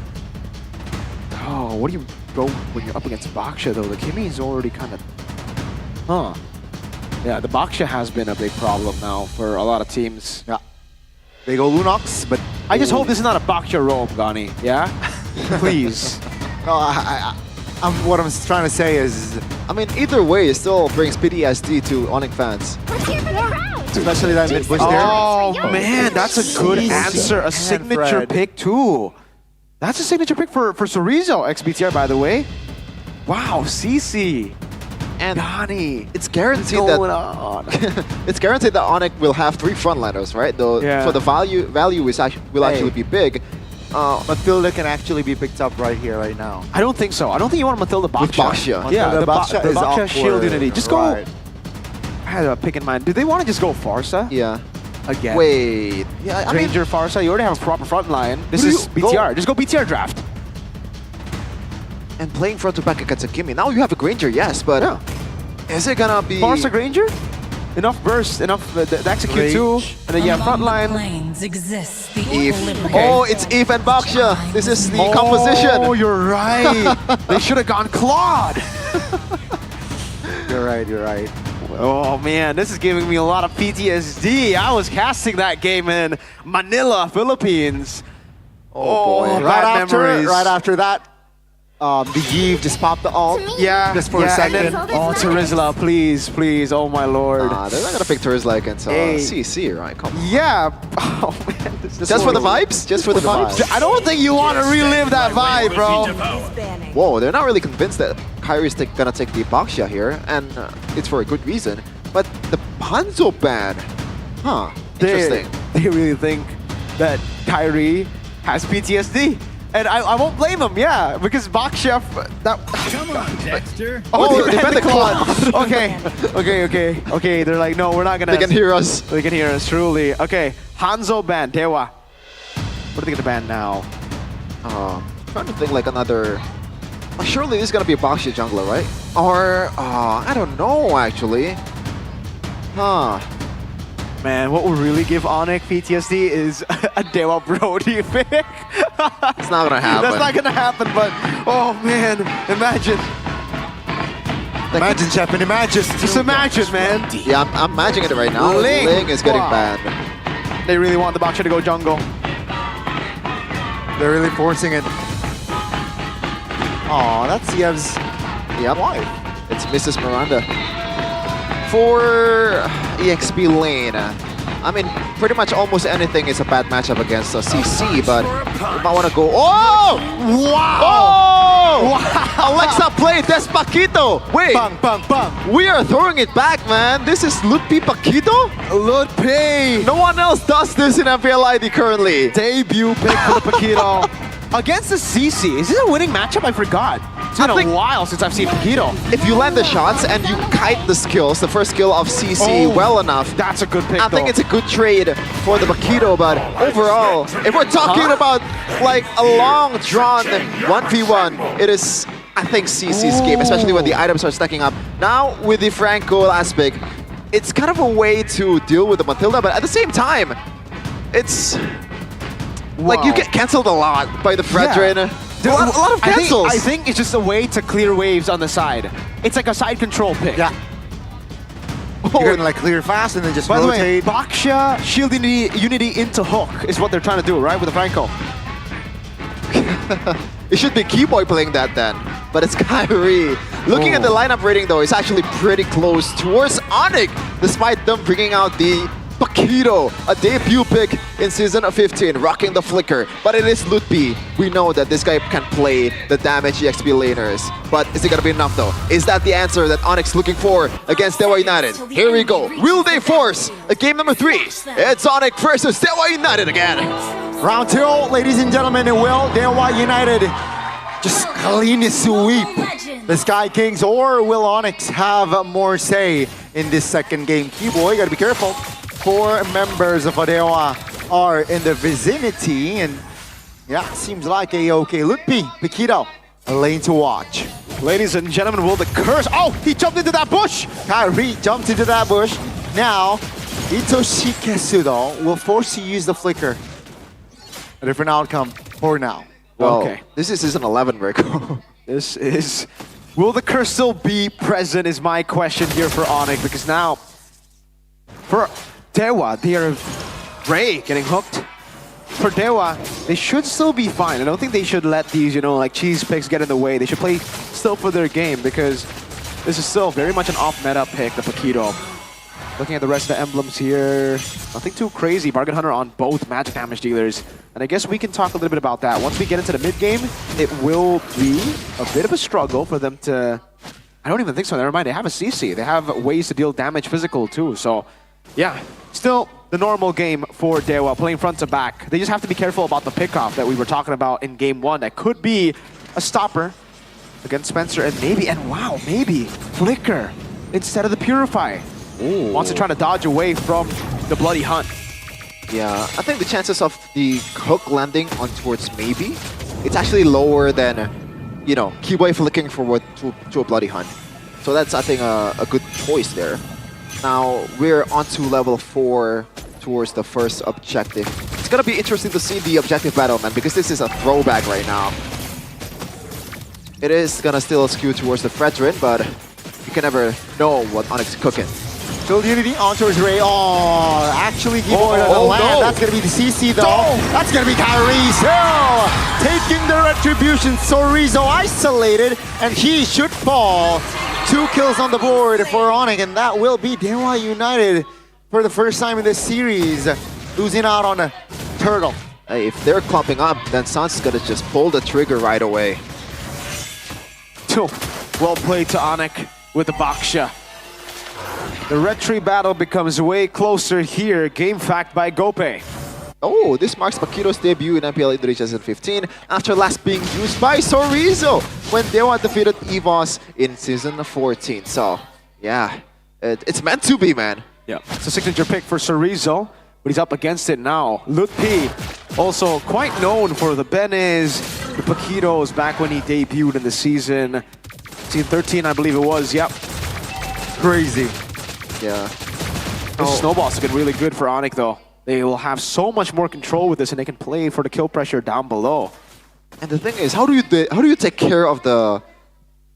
Oh, what do you go when you're up against Baksha though? The Kimi is already kind of... Huh. Yeah, the Baksha has been a big problem now for a lot of teams. Yeah. They go Lunox, but... I just hope this is not a Baksha roam, Gani. Yeah? Please. No, what I'm trying to say is... I mean, either way, it still brings PTSD to Onyx fans. Especially that mid push there. Oh man, that's a good answer. A signature pick too. That's a signature pick for Sorizo XBTR, by the way. Wow, CC. And Gani. It's guaranteed that it's guaranteed that Onyx will have 3 frontliners, right? Though, Yeah. so the value is actually be big. Matilda can actually be picked up right here, right now. I don't think so. I don't think you want Matilda Baksha. With Baksha. Yeah, Matilda the Baksha is Baksha up Shield for- Unity. Just right. go. I had a pick in mind. Do they want to just go Farsa? Yeah. Again. Wait. Yeah, I mean, Ranger Farsa, you already have a proper front line. This Who do is you go- BTR. Just go BTR draft. and playing front to back against a Gimme. Now you have a Granger, yes, but is it gonna be Farsa Granger? Enough burst, enough the execute too, and then you have front line. Planes exists the Eve? equilibrium. Oh, it's Eve and Baksha. This is the composition. Oh, you're right. They should have gone Claude. You're right, you're right. Oh man, this is giving me a lot of PTSD. I was casting that game in Manila, Philippines. Oh boy. Bad memories. Right after that, the Eve just popped the ult. Yeah, Just for a second. and then- oh, Terizla, please, please. Oh my lord. Nah, they're not gonna pick Terizla against Hey. CC, right? Come on. Yeah. Oh man. Just for the vibes? Just for the vibes? I don't think you want to relive that vibe, bro. Whoa, they're not really convinced that Kyrie's gonna take the Baksha here, and it's for a good reason. But the Hanzo ban, huh? Interesting. They really think that Kyrie has PTSD. And I won't blame him, yeah, because Baksha, that... Come on, Dexter. Oh, they banned the Claude. Okay, they're like, no, we're not gonna... They can hear us. They can hear us, truly. Okay, Hanzo ban, Dewa. What are they gonna ban now? Trying to think like another... surely this is gonna be a Baksha jungler, right? Or, I don't know, actually. Huh. Man, what will really give Onyx PTSD is a Dewa Brody pick. It's not gonna happen. That's not gonna happen, but oh man, imagine. Imagine, Chapin, imagine. Just imagine, man. Yeah, I'm imagining it right now. Ling is getting banned. They really want the Baksha to go jungle. They're really forcing it. Oh, that's Yev's wife. It's Mrs. Miranda. For EXP lane, I mean, pretty much almost anything is a bad matchup against a CC, but you might want to go. Oh! Wow! Oh! Wow! Alexa played Despacito! Wait! Bang, bang, bang! We are throwing it back, man! This is Lutpi Paquito? Lutpi! No one else does this in MPL ID currently. Debut pick for the Paquito. Against the CC. Is this a winning matchup? I forgot. It's been a while since I've seen Paquito. If you land the shots and you kite the skills, the first skill of CC well enough, that's a good pick. I think it's a good trade for the Paquito, but overall, if we're talking about like a long drawn 1v1, it is, I think, CC's game, especially when the items are stacking up. Now with the Franco last pick, it's kind of a way to deal with the Matilda, but at the same time, it's like you get cancelled a lot by the Fredrin. Yeah. A lot of cancels. I think it's just a way to clear waves on the side. It's like a side control pick. Yeah. You're gonna like clear fast and then just By rotate. the way, Baksha Shield Unity into hook is what they're trying to do, right? With the Franco. It should be Keyboy playing that then, but it's Kyrie. Looking at the lineup rating though, it's actually pretty close towards Onyx, despite them bringing out the Paquito, a debut pick in Season 15, rocking the flicker. But it is Lutpi. We know that this guy can play the damage EXP laners. But is it gonna be enough though? Is that the answer that Onyx looking for against Dewa United? Here we go. Will they force a game number 3? It's Onyx versus Dewa United again. Round 2, ladies and gentlemen, and will Dewa United just clean sweep the Sky Kings, or will Onyx have more say in this second game? Keyboy, you gotta be careful. 4 members of Dewa are in the vicinity, and yeah, seems like a-okay. Lutpi, Paquito, a lane to watch. Ladies and gentlemen, will the curse... Oh, he jumped into that bush! Kyrie jumped into that bush. Now, Itoshi Kesudo will force to use the flicker. a different outcome for now. Well, Okay. this is season 11, Virgo. This is... Will the curse still be present is my question here for Onyx, because now for Dewa, they are Ray getting hooked. For Dewa, they should still be fine. I don't think they should let these, you know, like cheese picks get in the way. They should play still for their game, because this is still very much an off-meta pick, the Paquito. Looking at the rest of the emblems here, nothing too crazy. Bargain Hunter on both magic damage dealers. And I guess we can talk a little bit about that. Once we get into the mid-game, it will be a bit of a struggle for them to... I don't even think so, never mind. They have a CC. They have ways to deal damage physical too. So, yeah, still the normal game for Dewa, playing front to back. They just have to be careful about the pickoff that we were talking about in game 1. That could be a stopper against Spencer, and wow, maybe Flicker instead of the Purify. Ooh. Wants to try to dodge away from the Bloody Hunt. Yeah, I think the chances of the hook landing on towards maybe, it's actually lower than, you know, Keyboy flicking forward to a Bloody Hunt. So that's, I think, a good choice there. Now, we're on to level 4 towards the first objective. It's gonna be interesting to see the objective battle, man, because this is a throwback right now. It is gonna still skew towards the Fredrin, but you can never know what Onyx is cooking. Still Unity on towards Ray. Oh, actually, Keyboard on the land. no. That's going to be the CC, though. That's going to be Kyrizo taking the retribution. Sorizo isolated, and he should fall. 2 kills on the board for Onyx, and that will be Dewa United for the first time in this series, losing out on a Turtle. Hey, if they're clumping up, then Sans is gonna just pull the trigger right away. Well played to Onyx with the Baksha. The retry battle becomes way closer here. Game fact by Gope. Oh, this marks Paquito's debut in MPL Indonesia Season 15 after last being used by Sorizo when Dewa defeated EVOS in Season 14. So, yeah, it's meant to be, man. Yeah, it's a signature pick for Sorizo, but he's up against it now. Lutpi, also quite known for the Benes, the Paquitos back when he debuted in the season 13, I believe it was. Yep. Crazy. Yeah. This snowball's been really good for Onyx, though. They will have so much more control with this, and they can play for the kill pressure down below. And the thing is, how do you take care of the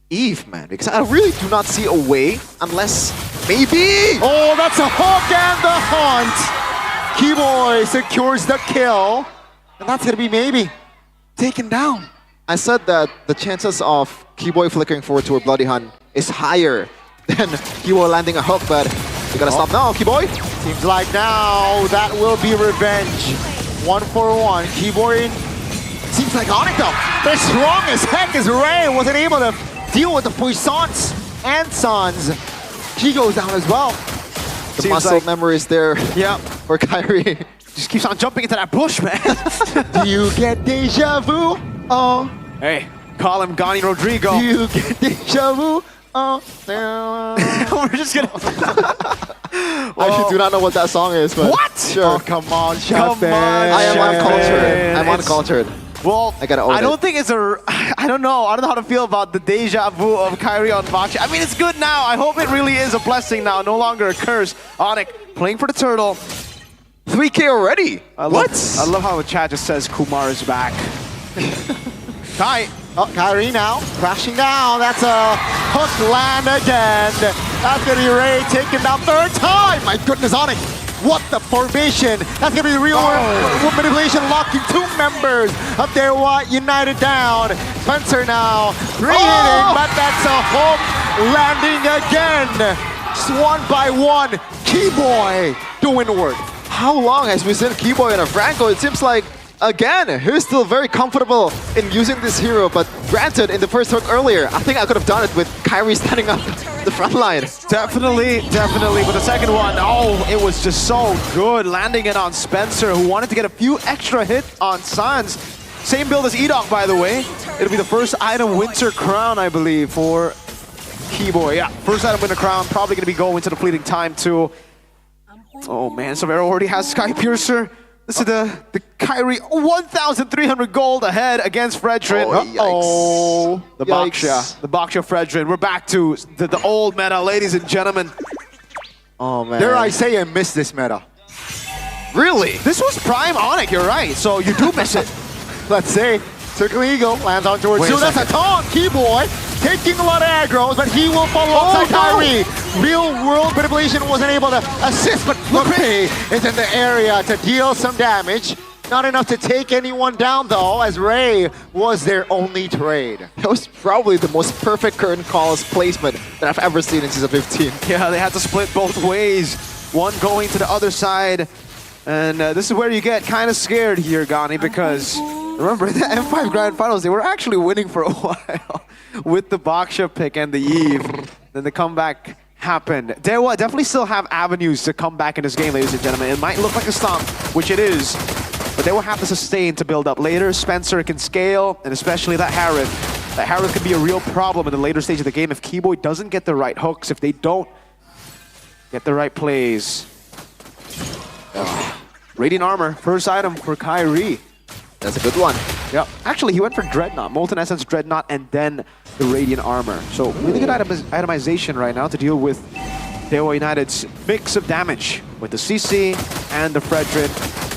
Eve, man? Because I really do not see a way unless maybe. Oh, that's a hook and the hunt. Keyboy secures the kill, and that's gonna be maybe taken down. I said that the chances of Keyboy flickering forward to a Bloody Hunt is higher than Keyboy landing a hook, but you gotta stop now, Keyboy. Seems like now that will be revenge. 1-for-1. Keyboy seems like Onyx though. They're strong as heck as Ray wasn't able to deal with the puissance and Sans. She goes down as well. The muscle memory is there. Yeah. For Kyrie. Just keeps on jumping into that bush, man. Do you get deja vu? Oh. Hey, call him Gani Rodrigo. Do you get deja vu? Oh. We're just gonna... I actually do not know what that song is, but what? Sure. Oh, come on, Come on, I am uncultured. I'm uncultured. Well, I gotta own I don't it. think it's a... I don't know how to feel about the deja vu of Kyrie on Baksha. I mean, it's good now. I hope it really is a blessing now, no longer a curse. Onyx playing for the Turtle. 3K already. I love how the chat just says Kumar is back. Kai. Oh, Kyrie now crashing down. That's a hook land again. That's gonna be Ray taken down 3rd time. My goodness, Onyx. What the formation? That's gonna be real manipulation, locking 2 members of Dewa United down. Spencer now re-hitting, but that's a hook landing again. Just 1 by 1. Keyboy doing work. How long has we seen Keyboy and a Franco? It seems like, again, he's still very comfortable in using this hero, but granted, in the first hook earlier, I think I could have done it with Kyrie standing up the front line. Definitely. But the second one, oh, it was just so good. Landing it on Spencer, who wanted to get a few extra hits on Sans. Same build as Edok, by the way. It'll be the first item Winter Crown, I believe, for Keyboy. Yeah, first item Winter Crown, probably going to be going to the fleeting time, too. Oh, man, Severo already has Sky Piercer. This is the Kyrie 1,300 gold ahead against Fredrin. Oh, the Baksha Fredrin. We're back to the old meta, ladies and gentlemen. Oh man. Dare I say I miss this meta? Really? This was prime Onyx, you're right. So you do miss it. Let's see. Circling Eagle lands on towards Wait a two. That's a second. taunt. Keyboy taking a lot of aggros, but he will follow alongside Kyrie. Real world manipulation wasn't able to assist, but Lookpay is in the area to deal some damage. Not enough to take anyone down though, as Ray was their only trade. That was probably the most perfect current calls placement that I've ever seen in Season 15. Yeah, they had to split both ways. One going to the other side. And this is where you get kind of scared here, Gani, because remember the M5 Grand Finals, they were actually winning for a while with the Baksha pick and the Eve. Then the comeback happened. Dewa definitely still have avenues to come back in this game, ladies and gentlemen. It might look like a stomp, which it is, but they will have to sustain to build up later. Spencer can scale, and especially that Harith. That Harith could be a real problem in the later stage of the game if Keyboy doesn't get the right hooks, if they don't get the right plays. Radiant Armor, first item for Kyrie. That's a good one. Yeah, actually he went for Dreadnought, Molten Essence Dreadnought, and then the Radiant Armor. So really good itemization right now to deal with Dewa United's mix of damage with the CC and the Fredrin,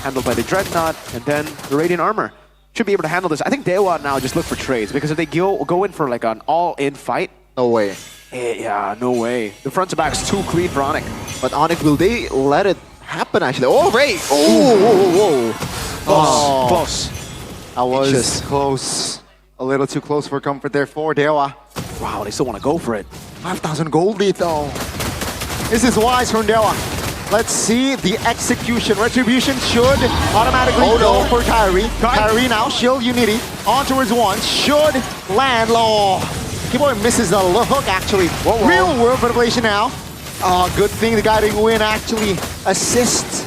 handled by the Dreadnought, and then the Radiant Armor. Should be able to handle this. I think Dewa now just look for trades, because if they go in for like an all-in fight, no way. Yeah, no way. The front to back's too clean for Onyx. But Onyx, will they let it happen actually? Oh, Ray! Oh, whoa. Close. That was close. A little too close for comfort there for Dewa. Wow, they still want to go for it. 5,000 gold lead though. This is wise from Dewa. Let's see the execution. Retribution should automatically go for Kyrie. Kyrie now, shield Unity. On towards one. Should land low. Keyboy misses the hook actually. Real world manipulation now. Good thing the guiding win actually assists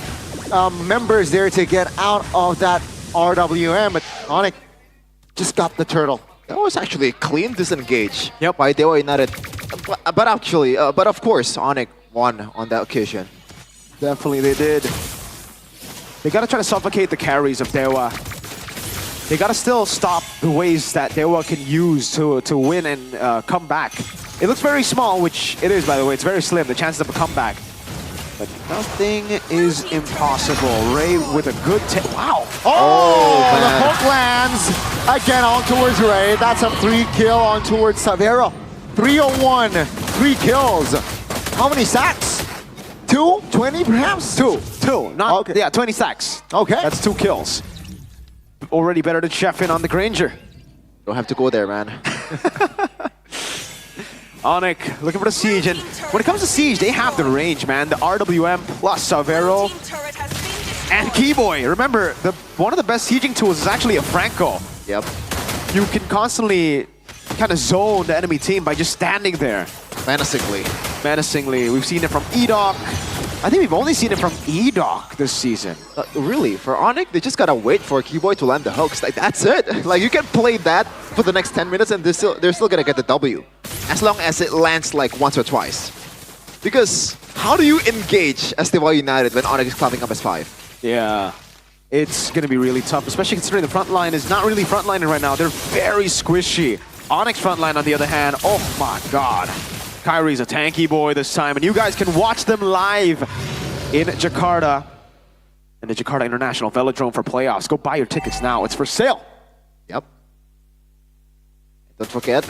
members there to get out of that RWM. But Onyx just got the turtle. That was actually a clean disengage by Dewa United. But actually, but of course, Onyx won on that occasion. Definitely they did. They gotta try to suffocate the carries of Dewa. They gotta still stop the ways that Dewa can use to win and come back. It looks very small, which it is, by the way. It's very slim, the chances of a comeback. But nothing is impossible. Ray with a good wow. The hook lands again on towards Ray. That's a 3-kill on towards Savero. 301, 3 kills. How many sacks? 2? 20 perhaps? 2. Not, yeah, 20 sacks. Okay. That's 2 kills. Already better than Chefin on the Granger. Don't have to go there, man. Onyx looking for the Siege, and when it comes to Siege, they have the range, man. The RWM plus Savero and Keyboy. Remember, one of the best sieging tools is actually a Franco. Yep. You can constantly kind of zone the enemy team by just standing there. Menacingly. We've seen it from Edoc. I think we've only seen it from Edoc this season. Really, for Onyx, they just gotta wait for Keyboy to land the hooks. Like, that's it. Like, you can play that for the next 10 minutes and they're still gonna get the W. As long as it lands like once or twice. Because how do you engage as Dewa United when Onyx is climbing up as 5? Yeah. It's gonna be really tough, especially considering the front line is not really frontlining right now. They're very squishy. Onyx frontline, on the other hand, oh my god. Kyrie's a tanky boy this time, and you guys can watch them live in Jakarta, in the Jakarta International Velodrome for playoffs. Go buy your tickets now. It's for sale. Yep. Don't forget,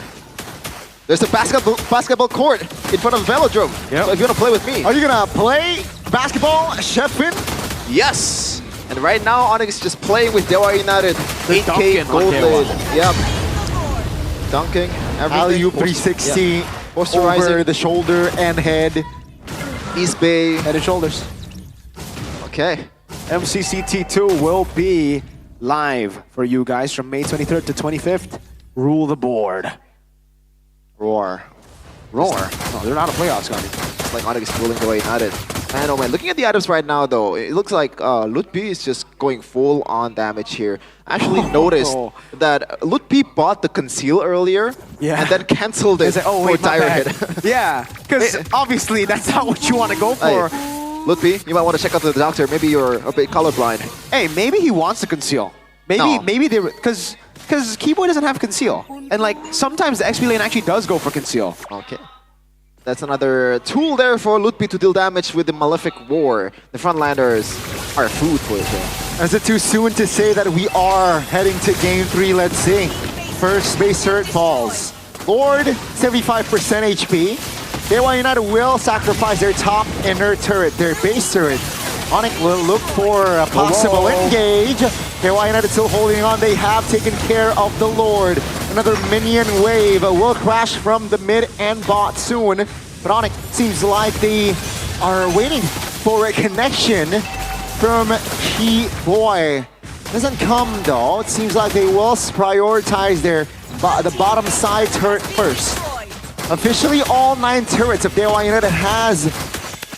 there's a basketball court in front of the Velodrome. Yep. So if you want to play with me. Are you gonna play basketball, Chefin? Yes! And right now, Onyx is just playing with Dewa United. 8K gold lead. Yep. Dunking, everything. Alley-oop 360 over the shoulder and head. East Bay. Head and shoulders. Okay. MCCT2 will be live for you guys from May 23rd to 25th. Rule the board. Roar. No, they're not a playoffs, Gandhi. It's like Onyx is ruling Dewa United. Man, oh man, looking at the items right now though, it looks like Lutpi is just going full on damage here. I actually noticed that Lutpi bought the conceal earlier and then cancelled it for dire hit. Yeah, because obviously that's not what you want to go for. Lutpi, you might want to check out the doctor. Maybe you're a bit colorblind. Hey, maybe he wants to conceal. Maybe they because Keyboy doesn't have conceal, and like sometimes the XP lane actually does go for conceal. Okay. That's another tool there for Lutpi to deal damage with the Malefic War. The frontlanders our food for it. Is it too soon to say that we are heading to game 3? Let's see. First base turret falls. Lord, 75% HP. Dewa United will sacrifice their top inner turret, their base turret. Onyx will look for a possible engage. Dewa United still holding on. They have taken care of the Lord. Another minion wave will crash from the mid and bot soon. But Onyx seems like they are waiting for a connection from Key Boy. Doesn't come though. It seems like they will prioritize the bottom side turret first. Officially, all 9 turrets of Dewa United has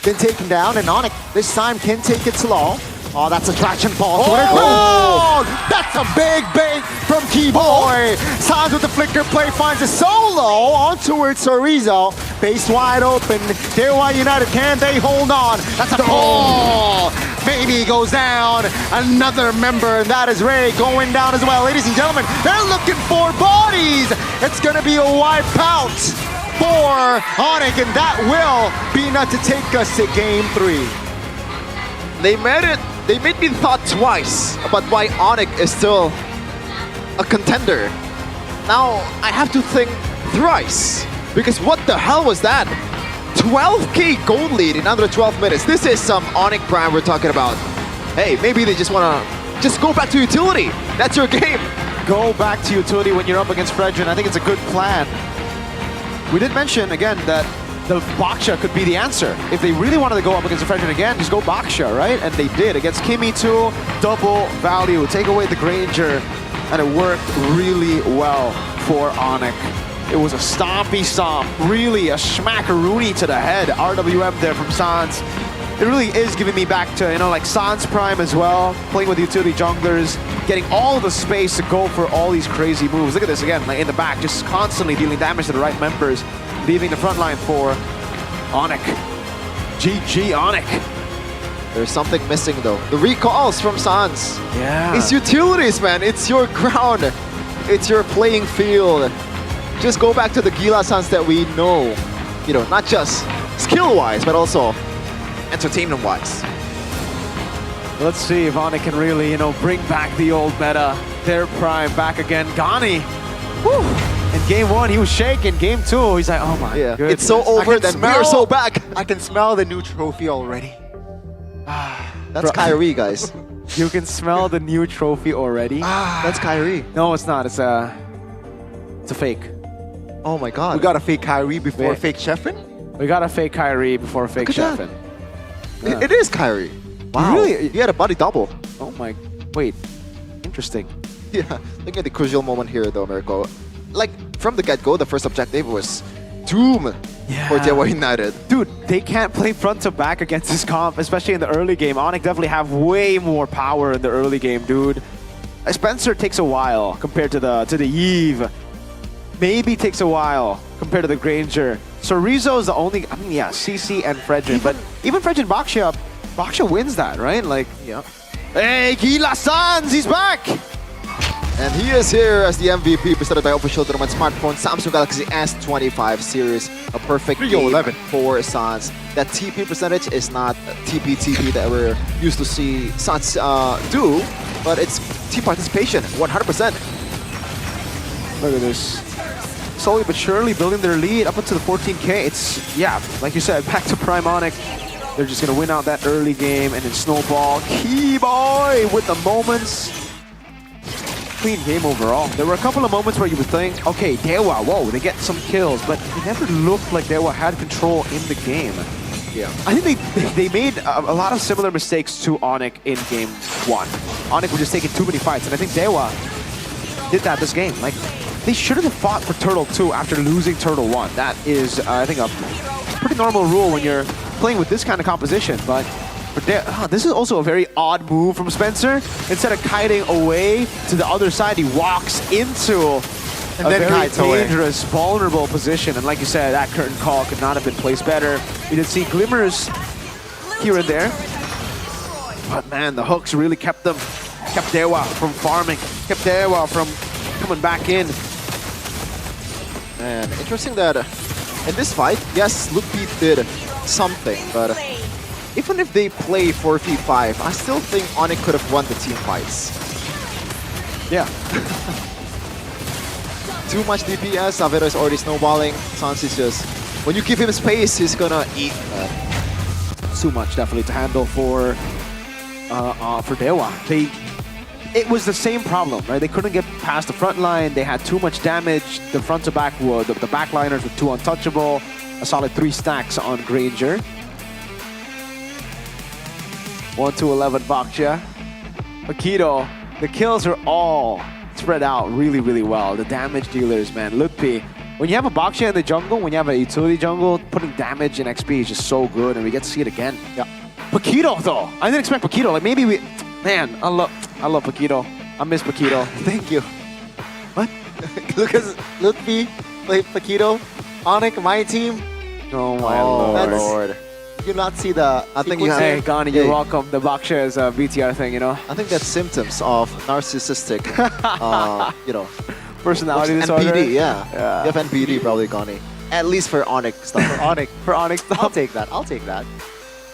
been taken down, and Onyx this time can take it slow. Oh, that's a traction ball. Oh, that's a big bait from Keyboy. Sans with the flicker play finds a solo on towards Sorizo. Base wide open. Dewa United, can they hold on? That's a ball. Maybe goes down. Another member, and that is Ray going down as well. Ladies and gentlemen, they're looking for bodies. It's going to be a wipeout for Onyx, and that will be enough to take us to game 3. They made me thought twice about why Onyx is still a contender. Now I have to think thrice, because what the hell was that? 12k gold lead in under 12 minutes. This is some Onyx Prime we're talking about. Hey, maybe they just wanna go back to utility. That's your game. Go back to utility when you're up against Fredrin. I think it's a good plan. We did mention again that the Baksha could be the answer. If they really wanted to go up against the Fredrin again, just go Baksha, right? And they did against Kimmy too. Double value, take away the Granger, and it worked really well for Onyx. It was a stompy stomp, really a smackaroony to the head. RWM there from Sans. It really is giving me back to, you know, like Sans Prime as well, playing with utility junglers, getting all the space to go for all these crazy moves. Look at this again, like in the back, just constantly dealing damage to the right members, leaving the front line for Onyx. GG Onyx. There's something missing though. The recalls from Sans. Yeah. It's utilities, man. It's your ground. It's your playing field. Just go back to the Gila Sans that we know. You know, not just skill-wise, but also entertainment-wise. Let's see if Onyx can really, you know, bring back the old meta. Their prime back again. Gani. Whew. In game 1, he was shaking. Game 2, he's like, oh my goodness. It's so over that we are so back. I can smell the new trophy already. That's Kyrie, guys. You can smell the new trophy already? That's Kyrie. No, it's not. It's a fake. Oh my god. We got a fake Kyrie before fake Sheffin? We got a fake Kyrie before fake Sheffin. It is Kyrie. Wow. Really? He had a body double. Oh my... Wait. Interesting. Yeah. Look at the crucial moment here though, Mirko. Like, from the get-go, the first objective was doom for Dewa United. Dude, they can't play front to back against this comp, especially in the early game. Onyx definitely have way more power in the early game, dude. Spencer takes a while compared to the Eve. Maybe takes a while compared to the Granger. So Rizzo is the only, I mean, yeah, CC and Fredrin, but even Fredrin Baksha wins that, right? Like, yeah. Hey, Gila Sans, he's back! And he is here as the MVP presented by official tournament smartphone Samsung Galaxy S25 series. A perfect game for Sans. That TP percentage is not TP that we're used to see Sans do, but it's team participation, 100%. Look at this. Slowly but surely building their lead up into the 14K. It's, yeah, like you said, back to Prime Onyx. They're just going to win out that early game and then snowball. Keyboy with the moments. Clean game overall. There were a couple of moments where you would think, okay, Dewa, whoa, they get some kills, but it never looked like Dewa had control in the game. Yeah. I think they made a lot of similar mistakes to Onyx in game 1. Onyx was just taking too many fights, and I think Dewa did that this game. Like, they shouldn't have fought for Turtle 2 after losing Turtle 1. That is, I think, a pretty normal rule when you're playing with this kind of composition, but this is also a very odd move from Spencer. Instead of kiting away to the other side, he walks into a very dangerous, vulnerable position. And like you said, that curtain call could not have been placed better. We did see glimmers here and there. But man, the hooks really kept Dewa from farming, kept Dewa from coming back in. And interesting that in this fight, yes, Luke Pete did something, but even if they play 4v5, I still think Onyx could have won the team fights. Yeah. Too much DPS, Avero is already snowballing. Sans is just, when you give him space, he's gonna eat. Too much definitely to handle for Dewa. It was the same problem, right? They couldn't get past the front line. They had too much damage. The front to back were the backliners were too untouchable. A solid 3 stacks on Granger. 1-11 Baksha. Paquito, the kills are all spread out really, really well. The damage dealers, man. Lutpi. When you have a Baksha in the jungle, when you have a utility jungle, putting damage in XP is just so good, and we get to see it again. Yeah. Paquito, though. I didn't expect Paquito. Like, maybe we... Man, I love Paquito. I miss Paquito. Thank you. What? Lucas, Lutfi played Paquito. Onyx, my team. Oh my lord. You not see the... I think you have... Hey, Ghani, you're welcome. The Baksha is a BTR thing, you know? I think that's symptoms of narcissistic, you know... Personality disorder? NPD, yeah. You have NPD probably, Ghani. At least for Onyx stuff. For Onyx stuff. I'll take that. I'll take that.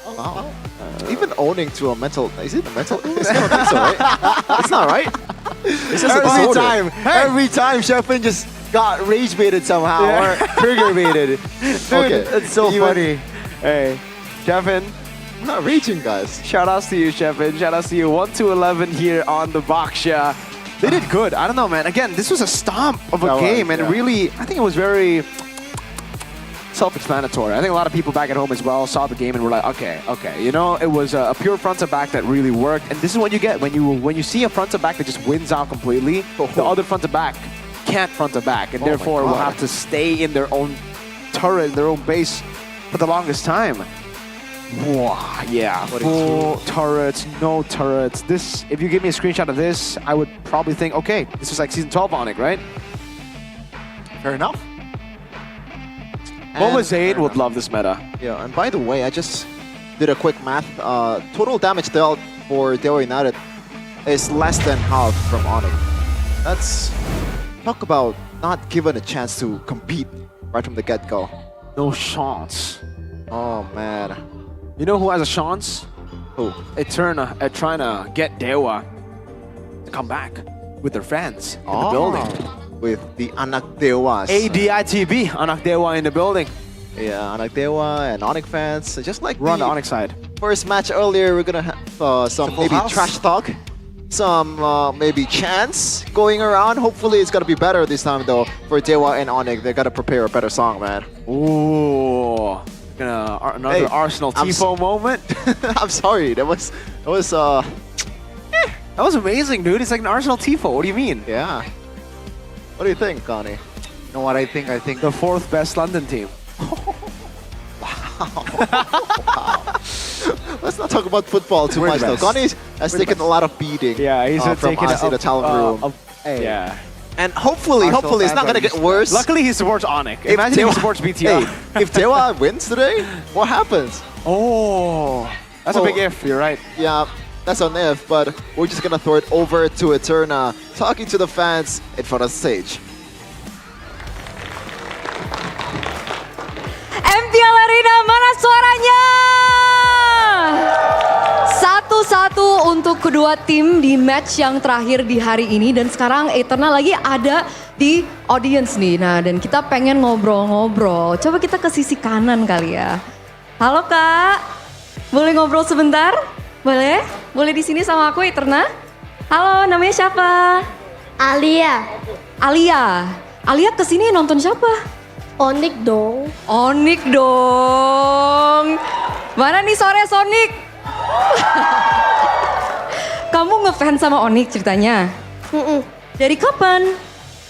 Wow. Even owning to a mental... Is it a mental illness? I don't think so, right? It's not, right? It's just Every time Sheffin just got rage baited somehow or trigger baited. Okay. It's so funny. Hey, Sheffin. I'm not raging, guys. Shout outs to you, Sheffin. Shout outs to you. 1-11 here on the Baksha. They did good. I don't know, man. Again, this was a stomp of a game, and really, I think it was very self-explanatory. I think a lot of people back at home as well saw the game and were like, okay. You know, it was a pure front to back that really worked, and this is what you get when you see a front to back that just wins out completely. The other front to back can't front to back, and therefore will have to stay in their own turret, their own base for the longest time. Wow, yeah, full turrets, no turrets. This, if you give me a screenshot of this, I would probably think, okay, this was like Season 12 Onyx, right? Fair enough. What was Zayn would love this meta. Yeah, and by the way, I just did a quick math. Total damage dealt for Dewa United is less than half from Onyx. That's... Talk about not given a chance to compete right from the get-go. No chance. Oh, man. You know who has a chance? Who? Eterna at trying to get Dewa to come back with their fans in the building. With the Anak Dewas. ADITB, Anak Dewa in the building. Yeah, Anak Dewa and Onyx fans. Just like we're on the Onyx side. First match earlier, we're gonna have some maybe trash talk. Some maybe chants going around. Hopefully it's gonna be better this time though. For Dewa and Onyx, they gotta prepare a better song, man. Ooh. Another Arsenal Tifo moment. I'm sorry, that was that was amazing, dude. It's like an Arsenal Tifo. What do you mean? Yeah. What do you think, Connie? You know what I think? I think the 4th best London team. Wow. Let's not talk about football too much though. Connie has taken a lot of beating. Yeah, he's from us in the talent room. Yeah. And hopefully it's not gonna get worse. Luckily, he supports Onyx. Imagine if he supports BTR. Hey, if Dewa wins today, what happens? Oh, that's a big if. You're right. Yeah, that's an if. But we're just gonna throw it over to Eterna, talking to the fans in front of the stage. MPL Arena, mana suaranya? 1-1 untuk kedua tim di match yang terakhir di hari ini. Dan sekarang Eternal lagi ada di audience nih. Nah, dan kita pengen ngobrol-ngobrol. Coba kita ke sisi kanan kali ya. Halo Kak, boleh ngobrol sebentar? Boleh? Boleh di sini sama aku Eterna? Halo, namanya siapa? Alia. Alia kesini nonton siapa? Onyx dong. Onyx dong. Mana nih sore Sonic? Kamu ngefans sama Onyx ceritanya? Dari kapan?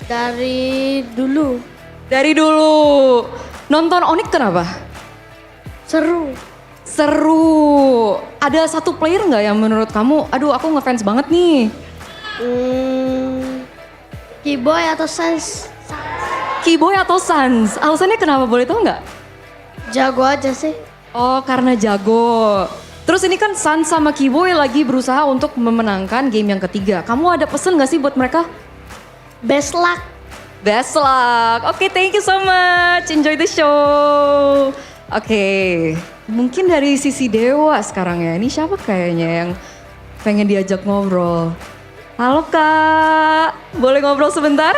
Dari dulu. Dari dulu. Nonton Onyx kenapa? Seru. Ada satu player nggak yang menurut kamu, aduh aku ngefans banget nih? Keyboy atau Sans? Keyboy atau Sans? Alasannya kenapa, boleh tau nggak? Jago aja sih. Oh, karena jago. Terus ini kan Sans sama Keyboy lagi berusaha untuk memenangkan game yang ketiga. Kamu ada pesan nggak sih buat mereka? Best luck. Best luck. Oke, thank you so much. Enjoy the show. Oke, Mungkin dari sisi Dewa sekarang ya. Ini siapa kayaknya yang pengen diajak ngobrol? Halo Kak, boleh ngobrol sebentar?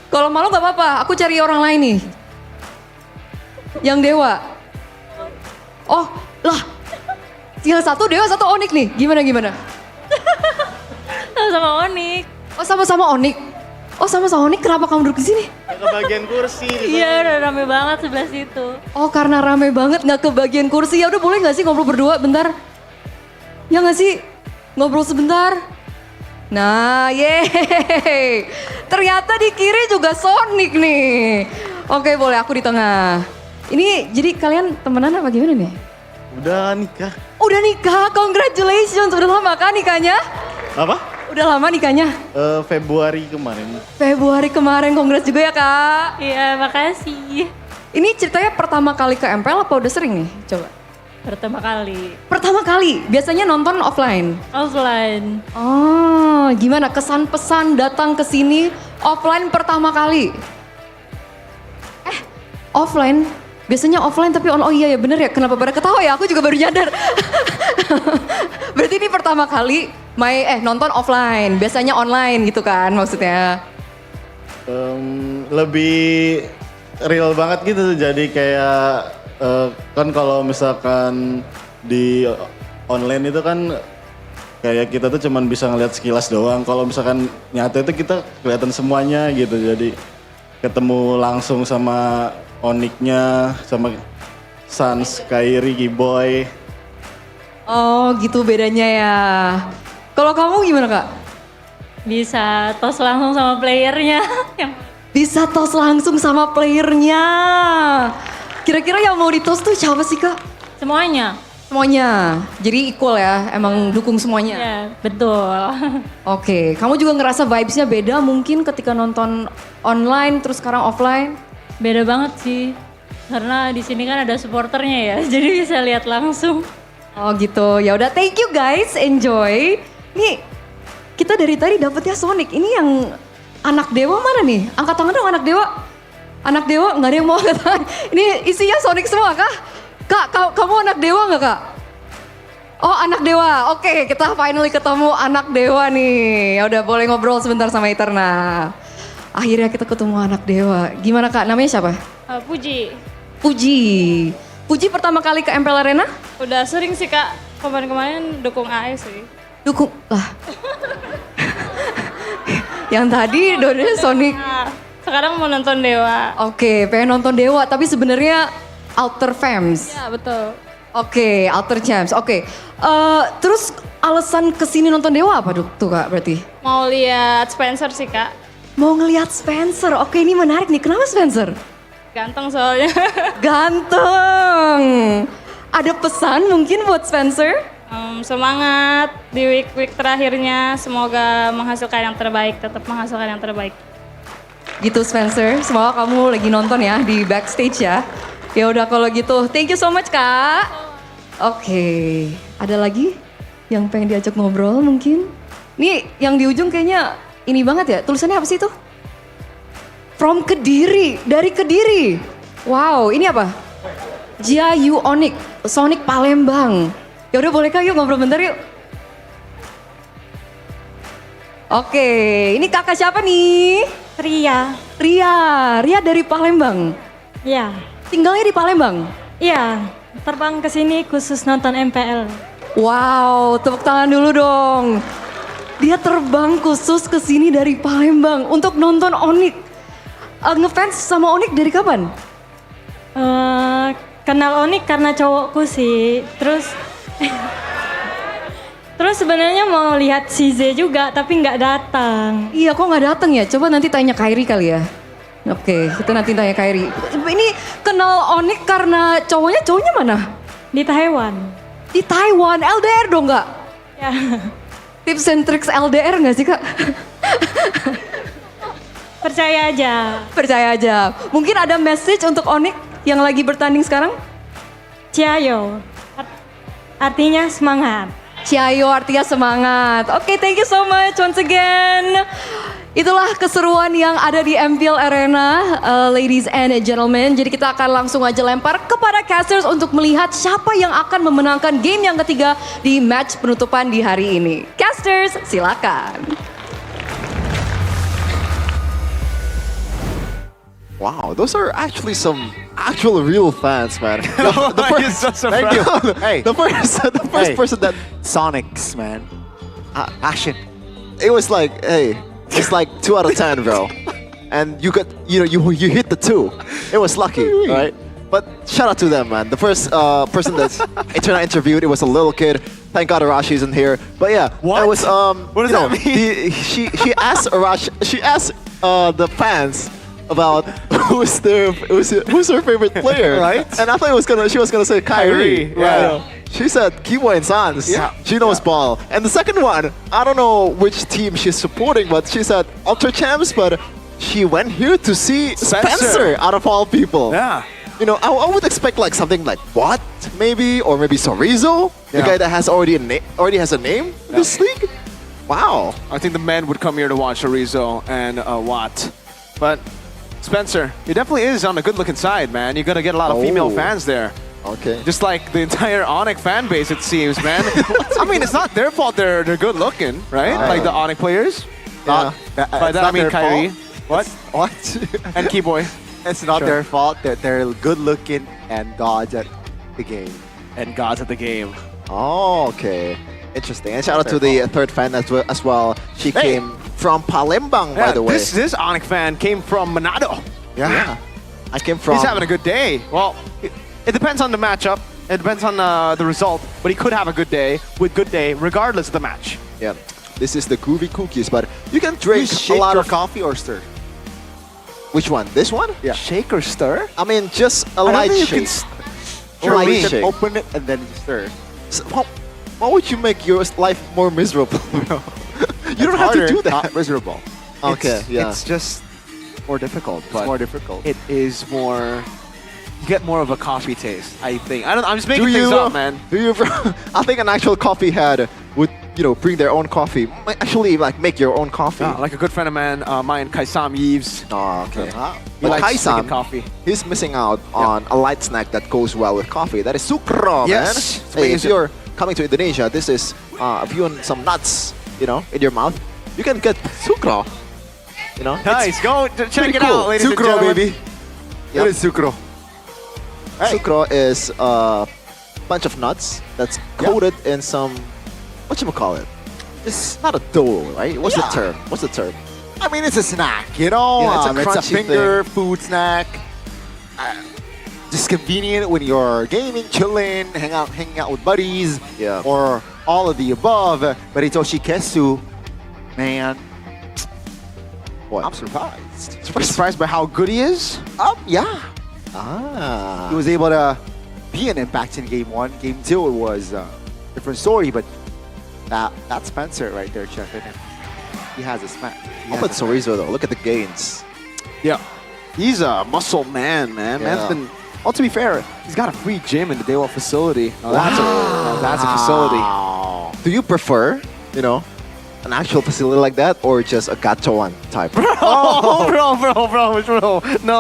Kalau malu gak apa-apa, aku cari orang lain nih. Yang Dewa. Oh, lah. Tinggal satu Dewa, satu Onyx nih. Gimana? Sama Onyx. Oh, sama-sama Onyx. Oh, sama-sama Onyx, kenapa kamu duduk di sini? Kebagian kursi. Iya, udah rame banget sebelah situ. Oh, karena rame banget nggak kebagian kursi. Ya udah boleh nggak sih ngobrol berdua bentar? Ya nggak sih? Ngobrol sebentar. Nah, yeay. Ternyata di kiri juga Sonic nih. Oke, boleh aku di tengah. Ini jadi kalian temenan apa gimana nih? Udah nikah. Udah nikah, congratulations. Udah lama kan nikahnya? Apa? Udah lama nikahnya? Februari kemarin. Februari kemarin, congrats juga ya Kak. Iya, makasih. Ini ceritanya pertama kali ke MPL apa udah sering nih? Coba. Pertama kali. Pertama kali? Biasanya nonton offline? Offline. Oh, gimana kesan pesan datang ke sini offline pertama kali? Offline? Biasanya offline tapi oh iya ya bener ya, kenapa pada ketawa ya? Aku juga baru nyadar. Berarti ini pertama kali nonton offline, biasanya online gitu kan maksudnya? Lebih real banget gitu, jadi kayak kan kalau misalkan di online itu kan kayak kita tuh cuman bisa ngeliat sekilas doang. Kalau misalkan nyata itu kita kelihatan semuanya gitu, jadi ketemu langsung sama Onyx-nya, sama Sans, Kairi, Giboy. Oh gitu bedanya ya. Kalau kamu gimana Kak? Bisa tos langsung sama playernya. Bisa tos langsung sama playernya. Kira-kira yang mau ditos tuh siapa sih Kak? Semuanya. Semuanya, jadi equal ya, emang dukung semuanya? Iya, betul. Oke, kamu juga ngerasa vibes-nya beda mungkin ketika nonton online terus sekarang offline? Beda banget sih, karena di sini kan ada supporternya ya, jadi bisa lihat langsung. Oh gitu, ya udah thank you guys, enjoy. Nih, kita dari tadi dapetnya Sonic, ini yang anak dewa mana nih? Angkat tangan dong anak dewa. Anak dewa, nggak ada yang mau angkat tangan. Ini isinya Sonic semua kah? Kak, kamu anak dewa nggak Kak? Oh anak dewa, oke kita finally ketemu anak dewa nih. Ya udah boleh ngobrol sebentar sama Eterna. Akhirnya kita ketemu anak dewa. Gimana Kak, namanya siapa? Puji. Puji pertama kali ke MPL Arena? Udah sering sih Kak, kemarin-kemarin dukung AS sih. Dukung lah. Yang tadi dodanya Sonic. Nah, sekarang mau nonton Dewa. Oke, pengen nonton Dewa tapi sebenarnya Outer Fams. Iya betul. Oke, Outer Champs. Oke. Terus alasan kesini nonton Dewa apa tuh Kak berarti? Mau lihat Spencer sih Kak. Mau ngelihat Spencer. Oke, ini menarik nih. Kenapa Spencer? Ganteng soalnya. Ganteng. Ada pesan mungkin buat Spencer? Semangat di week-week terakhirnya. Semoga menghasilkan yang terbaik. Tetap menghasilkan yang terbaik. Gitu Spencer. Semoga kamu lagi nonton ya di backstage ya. Ya udah kalau gitu, thank you so much Kak. Oke, ada lagi yang pengen diajak ngobrol mungkin? Nih yang di ujung kayaknya ini banget ya, tulisannya apa sih itu? From Kediri, dari Kediri. Wow, ini apa? Jiayu Onyx, Sonic Palembang. Ya udah boleh Kak, yuk ngobrol bentar yuk. Oke, ini kakak siapa nih? Ria dari Palembang. Iya. Tinggalnya di Palembang? Iya, terbang ke sini khusus nonton MPL. Wow, tepuk tangan dulu dong. Dia terbang khusus ke sini dari Palembang untuk nonton Onyx. Ngefans sama Onyx dari kapan? Kenal Onyx karena cowokku sih. Terus sebenarnya mau lihat si Z juga tapi nggak datang. Iya, kok nggak datang ya? Coba nanti tanya Kairi kali ya. Oke, kita nanti tanya Kairi. Ini kenal Onyx karena cowoknya mana? Di Taiwan. Di Taiwan, LDR dong Kak? Ya. Tips and tricks LDR nggak sih Kak? Percaya aja. Percaya aja. Mungkin ada message untuk Onyx yang lagi bertanding sekarang? Ciayo. Artinya semangat. Ciayo artinya semangat. Oke, thank you so much once again. Itulah keseruan yang ada di MPL Arena, ladies and gentlemen. Jadi kita akan langsung aja lempar kepada casters untuk melihat siapa yang akan memenangkan game yang ketiga di match penutupan di hari ini. Casters, silakan. Wow, those are actually some actual real fans, man. Thank you. Hey, the first person that Sonics, man. Action. it was like, hey, it's like 2 out of 10, bro. And you got, you hit the 2. It was lucky, right? But shout out to them, man. The first person that Eternal interviewed, it was a little kid. Thank God Arashi isn't here. But yeah, What? it was What does that mean? she asked Arashi, she asked the fans about who's her favorite player, Right. And I thought she was gonna say Kyrie. Kyrie, Right. She said Kiwa and Sans. Yeah. She knows ball. And the second one, I don't know which team she's supporting, but she said Ultra Champs, but she went here to see Spencer out of all people. Yeah. I would expect like something like Watt, maybe, or maybe Sorizo, the Yeah. guy that has already has a name in this league. Wow. I think the men would come here to watch Arizo and Watt. But Spencer, he definitely is on the good-looking side, man. You're gonna get a lot of female fans there. Okay. Just like the entire Onyx fan base, it seems, man. I mean, it's not their fault they're good-looking, right? Like the Onyx players. Yeah. By that I mean Kyrie. What? What? And Keyboy. It's not Sure. their fault that they're good looking and gods at the game. And gods at the game. Oh, okay. Interesting. And shout out to the third fan as well. She came from Palembang, by the way. This Onyx fan came from Manado. Yeah. I came from... He's having a good day. Well, it depends on the matchup. It depends on the result. But he could have a good day regardless of the match. Yeah. This is the groovy cookies, but you can drink a lot of coffee or stir. Which one? This one? Yeah. Shake or stir? I mean, just a I don't light think shake. you can A light you can shake. open it and then you stir. So, why would you make your life more miserable? You don't have to do that. Not miserable. Okay, yeah. It's just more difficult. It's but more difficult. It is more. You get more of a coffee taste, I think. I'm just making Do things you, up, man. Do you? I think an actual coffee head would, bring their own coffee. Might actually, like, make your own coffee. Like a good friend of mine, Kaisam Yves. Oh, okay. He But likes drinking Kaisam, coffee. he's missing out on a light snack that goes well with coffee. That is sucro, Yes. man. Hey, if you're coming to Indonesia, this is, if you want some nuts, in your mouth, you can get sucro. Nice. Go check pretty it cool. out, ladies and Sucro, gentlemen. baby. What is sucro? Sucro is a bunch of nuts that's coated in some, whatchamacallit? It's not a dough, right? What's the term? I mean, it's a snack, Yeah, it's a it's a crunchy finger food snack. Just convenient when you're gaming, chilling, hanging out with buddies, or all of the above. But Hitoshi Kesu, man, What? I'm surprised. Surprised by how good he is? Yeah. Ah. He was able to be an impact in game 1. Game 2, it was a different story, but that's Spencer right there, checking him. He has a smack. How about Sorizo, though? Look at the gains. Yeah. He's a muscle man, man. Yeah. Man's been. Well, to be fair, he's got a free gym in the Daewoo facility. Now, that's a facility. Do you prefer, an actual facility like that, or just a gachoan type? Oh, bro. No.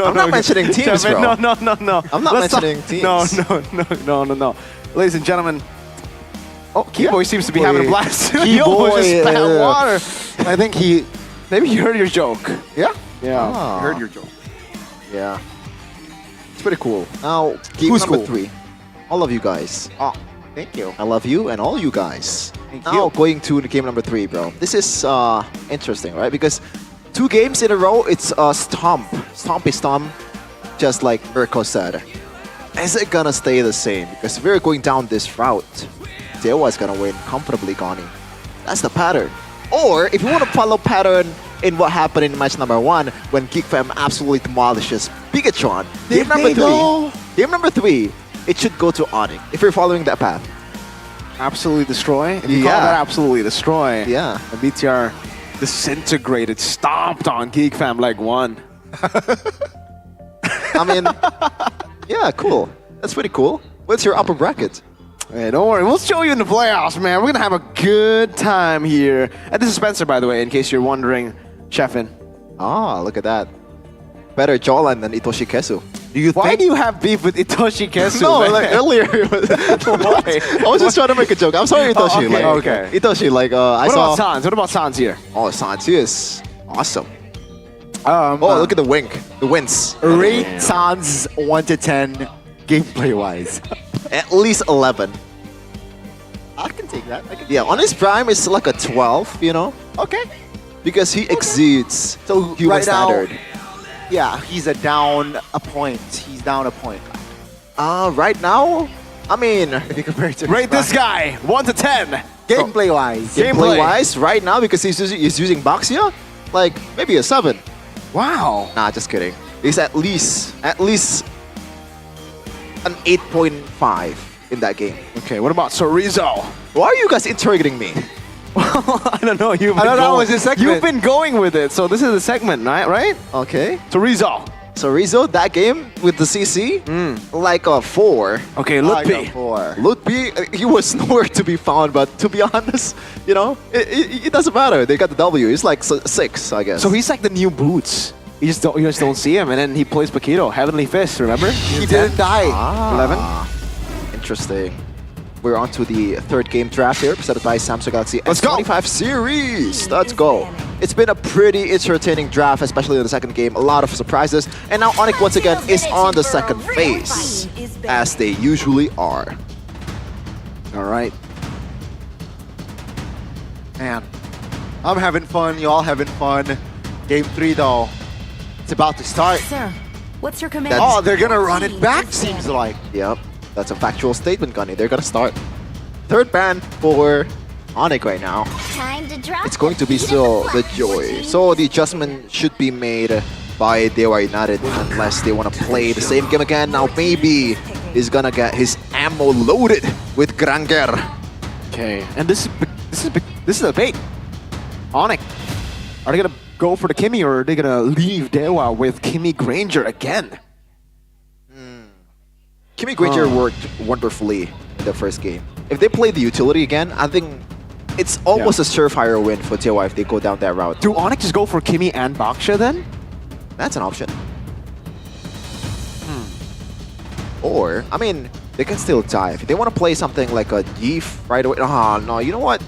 I'm not mentioning teams, Kevin, bro. No. I'm not mentioning teams. No. Ladies and gentlemen. Oh, Keyboy seems to be having a blast. Keyboy, He almost just spat water. I think Maybe he heard your joke. Yeah? Yeah. Ah. Heard your joke. Yeah. It's pretty cool. Now, game Who's number cool? 3. All of you guys. Oh, thank you. I love you and all you guys. Thank Now, you. going to game number 3, bro. This is interesting, right? Because 2 games in a row, it's a stomp. Stompy stomp, just like Mirko said. Is it gonna stay the same? Because we're going down this route. Dewa is gonna win comfortably, Gani. That's the pattern. Or, if you want to follow pattern in what happened in match number 1, when GeekFam absolutely demolishes Bigatron, game number 3, it should go to Onyx, if you're following that path. Absolutely destroy. If you call that absolutely destroy. Yeah. And BTR disintegrated, stomped on Geek Fam like 1. I mean, yeah, cool. That's pretty cool. What's your upper bracket? Hey, don't worry, we'll show you in the playoffs, man. We're gonna have a good time here. And this is Spencer, by the way, in case you're wondering, Chefin. Ah, look at that. Better jawline than Itoshi Kesu. Why do you have beef with Itoshi Kesu? No, man? like earlier. Why? I was just trying to make a joke. I'm sorry, Itoshi. Okay. Itoshi, I What saw. about Sans? What about Sans here? Oh, Sans is awesome. Oh, Look at the wink. The wins. Rate Sans 1 to 10 gameplay wise. At least 11. I can take that. Yeah, on his prime, it's like a 12, you know? Okay. Because he exceeds human right now- standard. Yeah, he's down a point. He's down a point. Right now, I mean, if you compare it to Rate this guy 1 to 10. Gameplay wise. Gameplay wise, right now, because he's using Baxia, like maybe a 7. Wow. Nah, just kidding. He's at least an 8.5 in that game. Okay, what about Sorizo? Why are you guys interrogating me? I don't know. You've I been don't know, going- it's a segment. You've been going with it, so this is the segment, right? Okay. Sorizo. So Rizzo, that game with the CC, like a 4. Okay, Like Lutpi. a 4. Lutpi, he was nowhere to be found, but to be honest, you know, it doesn't matter. They got the W. It's like 6, I guess. So he's like the new Boots. You just don't see him, and then he plays Paquito, Heavenly Fist. Remember? He didn't die. 11. Interesting. We're on to the third game draft here, presented by Samsung Galaxy S25 series. Let's go. It's been a pretty entertaining draft, especially in the second game. A lot of surprises. And now Onyx once again is on the second phase, as they usually are. All right. Man, I'm having fun. Y'all having fun. Game 3 though. It's about to start. Sir, what's your command? Oh, they're gonna run it back, seems like. Yep, that's a factual statement, Gunny. They're gonna start. Third ban for Onyx right now. Time to drop. It's going to be still the Joy. So the adjustment should be made by Dewa United unless they want to play the same game again. Now maybe he's gonna get his ammo loaded with Granger. Okay, and this is a bait. Onyx. Are they gonna go for the Kimmy, or are they gonna leave Dewa with Kimmy Granger again? Kimmy Granger worked wonderfully in the first game. If they play the utility again, I think it's almost a surefire win for Dewa if they go down that route. Do Onyx just go for Kimmy and Baksha then? That's an option. Or, I mean, they can still dive. If they want to play something like a Yeef right away, no, you know what?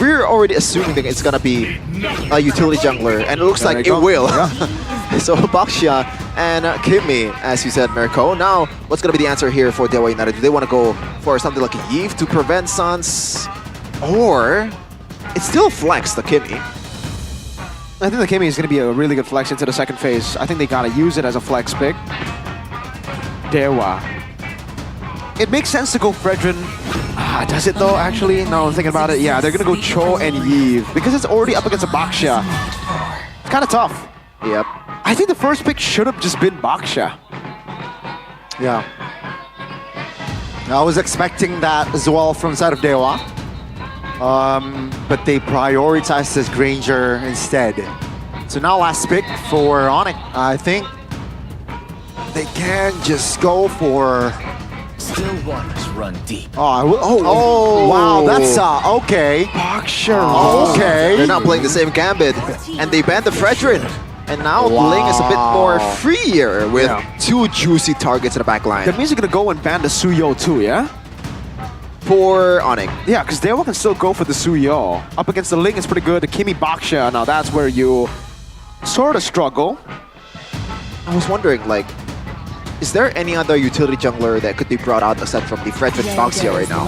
We're already assuming that it's gonna be a utility jungler, and it looks like it will. So Baxia and Kimmy, as you said, Mirko. Now, what's gonna be the answer here for Dewa United? Do they want to go for something like a Yeef to prevent Sans? Or, it's still flex, the Kimmy. I think the Kimmy is going to be a really good flex into the second phase. I think they got to use it as a flex pick. Dewa. It makes sense to go Fredrin. Does it though, actually? No, I'm thinking about it. Yeah, they're going to go Cho and Yves because it's already up against a Baksha. It's kind of tough. Yep. I think the first pick should have just been Baksha. Yeah. I was expecting that as well from the side of Dewa. But they prioritized this Granger instead. So now last pick for Onyx. I think they can just go for... Still waters run deep. Oh, wow, that's okay. Baksha. Okay. They're not playing the same gambit, and they banned the Fredrin. And now Ling is a bit more freer with 2 juicy targets in the back line. That means they're going to go and ban the Suyo too, yeah? For Onyx. Yeah, because Dewa can still go for the Suyo. Up against the Ling is pretty good. The Kimmy Baksha, now that's where you sort of struggle. I was wondering, like, is there any other utility jungler that could be brought out aside from the Fredrin Baxia right now?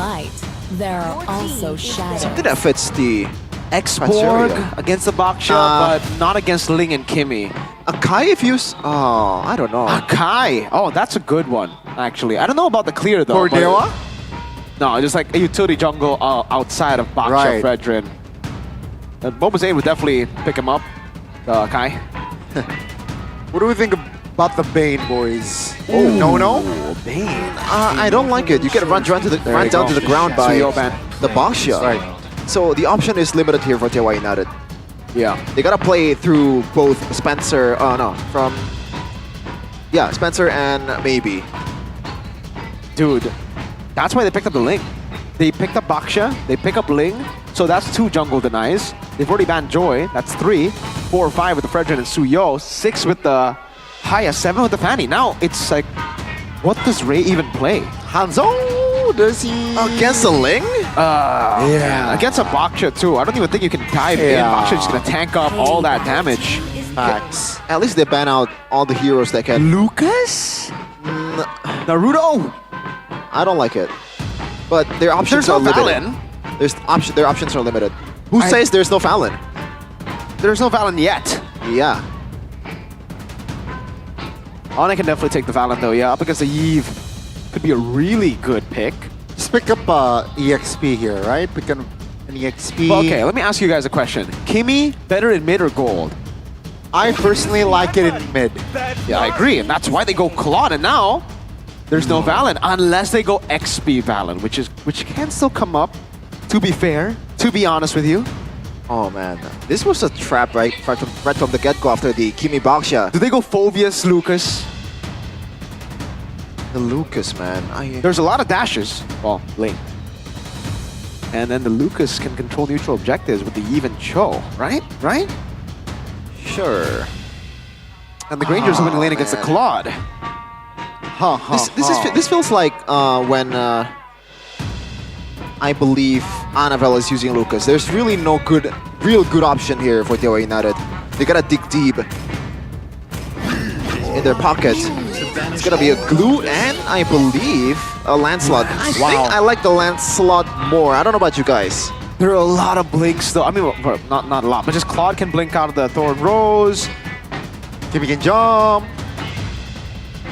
There are also shadows. Something that fits the X-Borg against the Baksha, but not against Ling and Kimmy. Akai if you... Oh, I don't know. Akai. Oh, that's a good one, actually. I don't know about the clear, though. For Dewa? No, just like a utility jungle outside of Baksha Fredrin. Mobazane would definitely pick him up, Akai. What do we think about the Bane, boys? Oh, no? Bane. I don't like it. You get run down to the ground by the Baksha. Right. So the option is limited here for Dewa United. Yeah. They gotta play through both Spencer, Spencer and maybe. Dude, that's why they picked up the Ling. They picked up Baksha, they pick up Ling, so that's 2 jungle denies. They've already banned Joy, that's 3. 4 or 5 with the Fredrin and Suyo, 6 with the Haya, 7 with the Fanny. Now it's like, what does Ray even play? Hanzo, does he? Against a Ling? Yeah. Against a Baksha too. I don't even think you can dive in. Baksha's just gonna tank up all that damage. Facts. At least they ban out all the heroes that can. Lucas? Naruto? I don't like it. But their options There's are no limited. Valen. Their options are limited. Who says there's no Valen? There's no Valen yet. Yeah. Onyx can definitely take the Valen though, yeah. Up against the Yve could be a really good pick. Just pick up EXP here, right? Pick an EXP. Well, okay, let me ask you guys a question. Kimi, better in mid or gold? I personally like it in mid. Yeah, I agree, and that's why they go Claude, and now there's no Valen, unless they go XP Valen, which can still come up, to be fair, to be honest with you. Oh man, this was a trap right from the get-go after the Kimi Baksha. Do they go Phoveus, Lucas? The Lucas, man. There's a lot of dashes. Well, Ling. And then the Lucas can control neutral objectives with the even Cho, right? Right? Sure. And the Granger's winning lane against the Claude. This feels like when I believe Annabelle is using Lucas. There's really no real good option here for Dewa United. They gotta dig deep in their pocket. It's gonna be a Glue and I believe a Lancelot. I think I like the Lancelot more. I don't know about you guys. There are a lot of blinks though. I mean, well, not a lot, but just Claude can blink out of the Thorn Rose. Kimi can jump.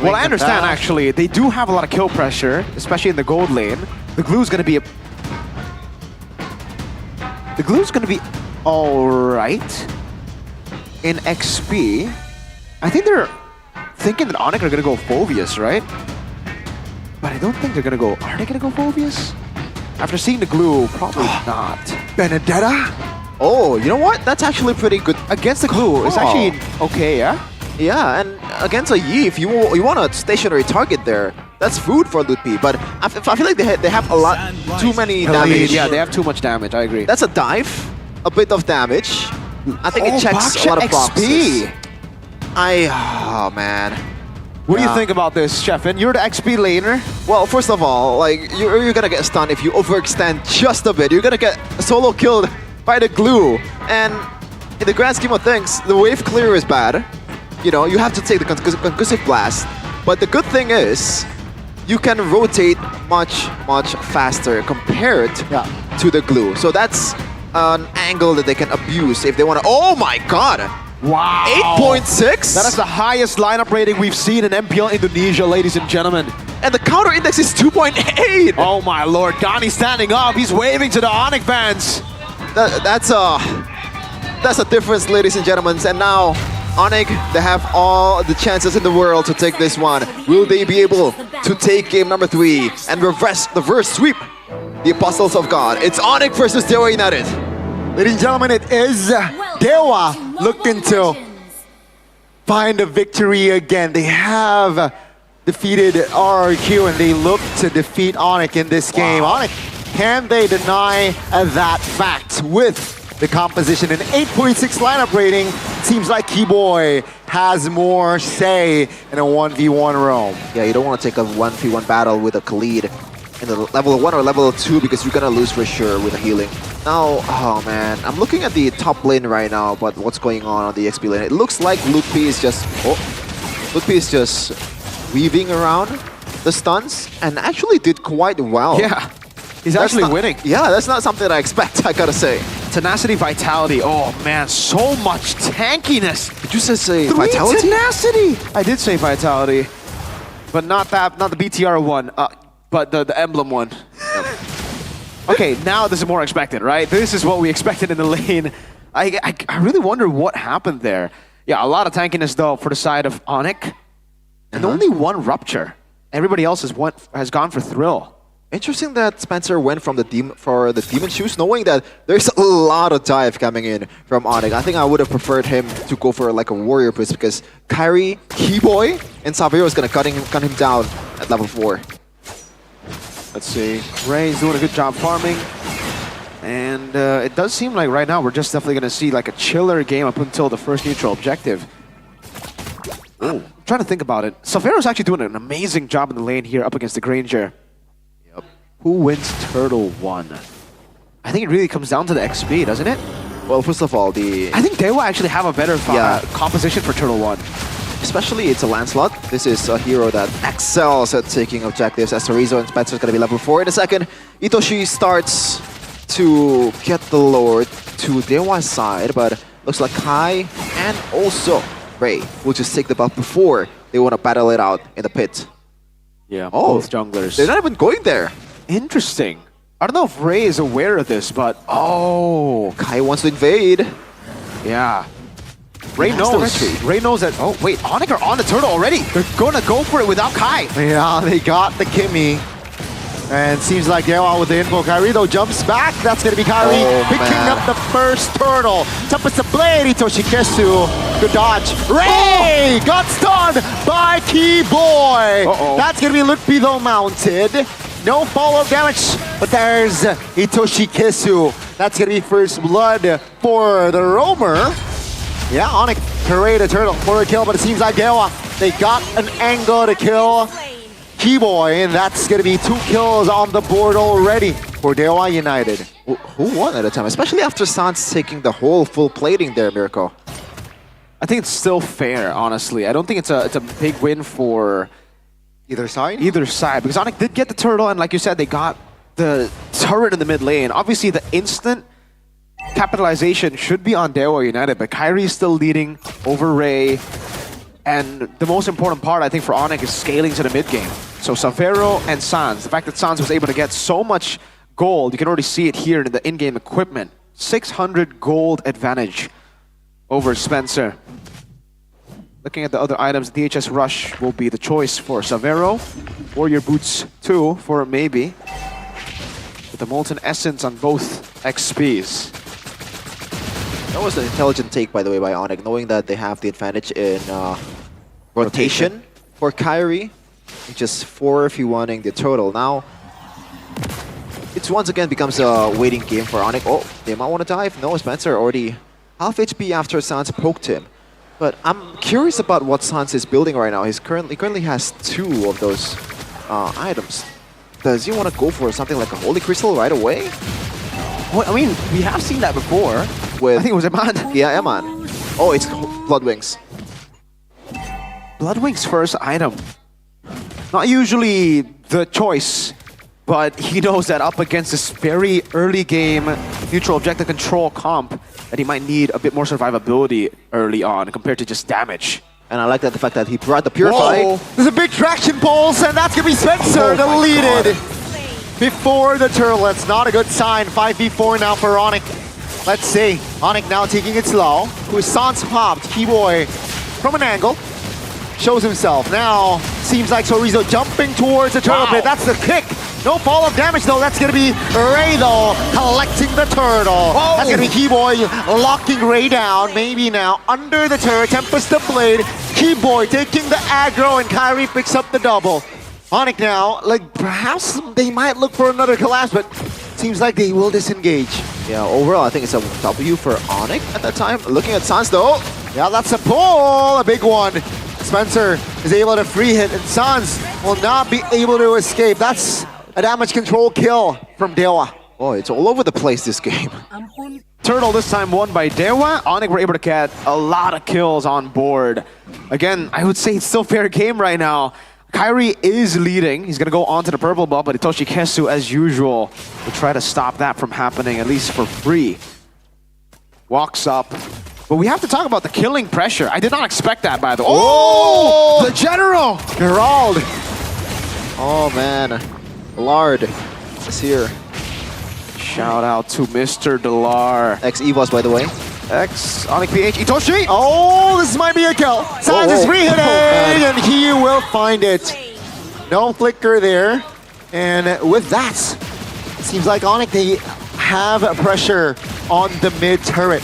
Well, I understand actually. They do have a lot of kill pressure, especially in the gold lane. The Glue's gonna be alright in XP. I think they're thinking that Onyx are gonna go Phoveus, right? But I don't think they're gonna go. Are they gonna go Phoveus? After seeing the Glue, probably not. Benedetta? Oh, you know what? That's actually pretty good. Against the Glue, it's actually okay, yeah? Yeah, and against a Yve, you want a stationary target there. That's food for Ludpi, but I feel like they have a lot, too many damage. Yeah, they have too much damage, I agree. That's a dive, a bit of damage. I think it checks a lot of boxes. Oh man. What do you think about this, Sheffin? You're the XP laner. Well, first of all, like you're gonna get stunned if you overextend just a bit. You're gonna get solo killed by the Glue, and in the grand scheme of things, the wave clear is bad. You know, you have to take the concussive blast. But the good thing is, you can rotate much faster compared to the Glue. So that's an angle that they can abuse if they want to. Oh my god! Wow! 8.6? That is the highest lineup rating we've seen in MPL Indonesia, ladies and gentlemen. And the counter index is 2.8! Oh my lord, Gani standing up. He's waving to the Onyx fans. That's a difference, ladies and gentlemen. And now, Onyx, they have all the chances in the world to take this one. Will they be able to take game number 3 and reverse sweep the Apostles of God? It's Onyx versus Dewa United. Ladies and gentlemen, it is Dewa looking to find a victory again. They have defeated RRQ and they look to defeat Onyx in this game. Onyx, can they deny that fact with the composition? An 8.6 lineup rating. Seems like Keyboy has more say in a 1v1 roam. Yeah, you don't want to take a 1v1 battle with a Khalid in the level 1 or level 2 because you're gonna lose for sure with the healing. Now, oh man, I'm looking at the top lane right now, but what's going on the XP lane? It looks like Ludpi is just weaving around the stuns and actually did quite well. Yeah, he's actually winning. Yeah, that's not something I expect, I gotta say. Tenacity, Vitality. Oh man, so much tankiness. Did you just say Vitality? Tenacity. I did say Vitality, but not the BTR one. But the emblem one. Okay, now this is more expected, right? This is what we expected in the lane. I really wonder what happened there. Yeah, a lot of tankiness though for the side of Onyx. And only one Rupture. Everybody else has gone for Thrill. Interesting that Spencer went from the Demon Shoes, knowing that there's a lot of dive coming in from Onyx. I think I would have preferred him to go for like a Warrior Boost because Kyrie, Keyboy, and Savio is gonna cut him down at level 4. Let's see. Ray's doing a good job farming. And it does seem like right now we're just definitely going to see like a chiller game up until the first neutral objective. Ooh. I'm trying to think about it. Savero's actually doing an amazing job in the lane here up against the Granger. Yep. Who wins Turtle 1? I think it really comes down to the XP, doesn't it? Well, first of all, I think they will actually have a better composition for Turtle 1. Especially it's a Lancelot. This is a hero that excels at taking objectives. As Torizo and Spencer's gonna be level 4 in a second. Itoshi starts to get the Lord to Dewa's side, but looks like Kai and also Ray will just take the buff before they want to battle it out in the pit. Yeah, both junglers. They're not even going there. Interesting. I don't know if Ray is aware of this, but Kai wants to invade. Yeah. Ray knows. Ray knows that. Oh, wait. Onyx are on the turtle already. They're going to go for it without Kai. Yeah, they got the Kimmy. And seems like they're out with the info. Kyrie, though, jumps back. That's going to be Kyrie picking up the first turtle. Tempest of Blade, Itoshi Kesu. Good dodge. Ray got stunned by Keyboy. That's going to be Lutpi, though, mounted. No follow-up damage, but there's Itoshi Kesu. That's going to be first blood for the Roamer. Yeah, Onyx parade a turtle for a kill, but it seems like Dewa, they got an angle to kill Keyboy, and that's going to be 2 kills on the board already for Dewa United. Who won at a time, especially after Sans taking the whole full plating there, Mirko? I think it's still fair, honestly. I don't think it's a big win for either side. Because Onyx did get the turtle, and like you said, they got the turret in the mid lane. Obviously, the instant capitalization should be on Dewa United, but Kyrie is still leading over Ray. And the most important part, I think, for Onyx is scaling to the mid game. So Savero and Sans, the fact that Sans was able to get so much gold, you can already see it here in the in-game equipment. 600 gold advantage over Spencer. Looking at the other items, DHS Rush will be the choice for Savero. Warrior Boots 2 for maybe. With the Molten Essence on both XPs. That was an intelligent take, by the way, by Onyx, knowing that they have the advantage in rotation for Kyrie. Just 4 if you wanting the total. Now, it's once again becomes a waiting game for Onyx. Oh, they might want to dive. No, Spencer already half HP after Sans poked him. But I'm curious about what Sans is building right now. He currently has 2 of those items. Does he want to go for something like a Holy Crystal right away? Well, I mean, we have seen that before. With, I think it was Eman. Yeah, Eman. Oh, it's Bloodwings. Bloodwings' first item. Not usually the choice, but he knows that up against this very early game neutral objective control comp, that he might need a bit more survivability early on compared to just damage. And I like that the fact that he brought the Purify. Whoa. There's a big traction pulse, and that's going to be Spencer deleted before the turtle. That's not a good sign. 5v4 now for Onyx. Let's see. Onyx now taking it slow. Who is Sans popped. Keyboy from an angle. Shows himself. Now, seems like Torizo jumping towards the turtle pit. That's the kick. No follow-up damage, though. That's going to be Ray, though, collecting the turtle. That's going to be Keyboy locking Ray down. Maybe now under the turret. Tempest the Blade. Keyboy taking the aggro, and Kyrie picks up the double. Onyx now, like, perhaps they might look for another collapse, but seems like they will disengage. Yeah, overall, I think it's a W for Onyx at that time. Looking at Sans, though. Yeah, that's a pull. A big one. Spencer is able to free hit, and Sans will not be able to escape. That's a damage control kill from Dewa. Oh, it's all over the place, this game. Turtle this time won by Dewa. Onyx were able to get a lot of kills on board. Again, I would say it's still fair game right now. Kyrie is leading. He's going to go on to the purple buff, but Itoshi Kesu, as usual, will try to stop that from happening, at least for free. Walks up. But we have to talk about the killing pressure. I did not expect that, by the way. Oh! The General! Gerald! Oh, man. Lard is here. Shout out to Mr. Delar. Ex-Evos, by the way. Ex-Onyx PH. Itoshi! Oh, this might be a kill. Sans is re-hitting, and he will find it. No flicker there. And with that, seems like Onyx, they have pressure on the mid turret.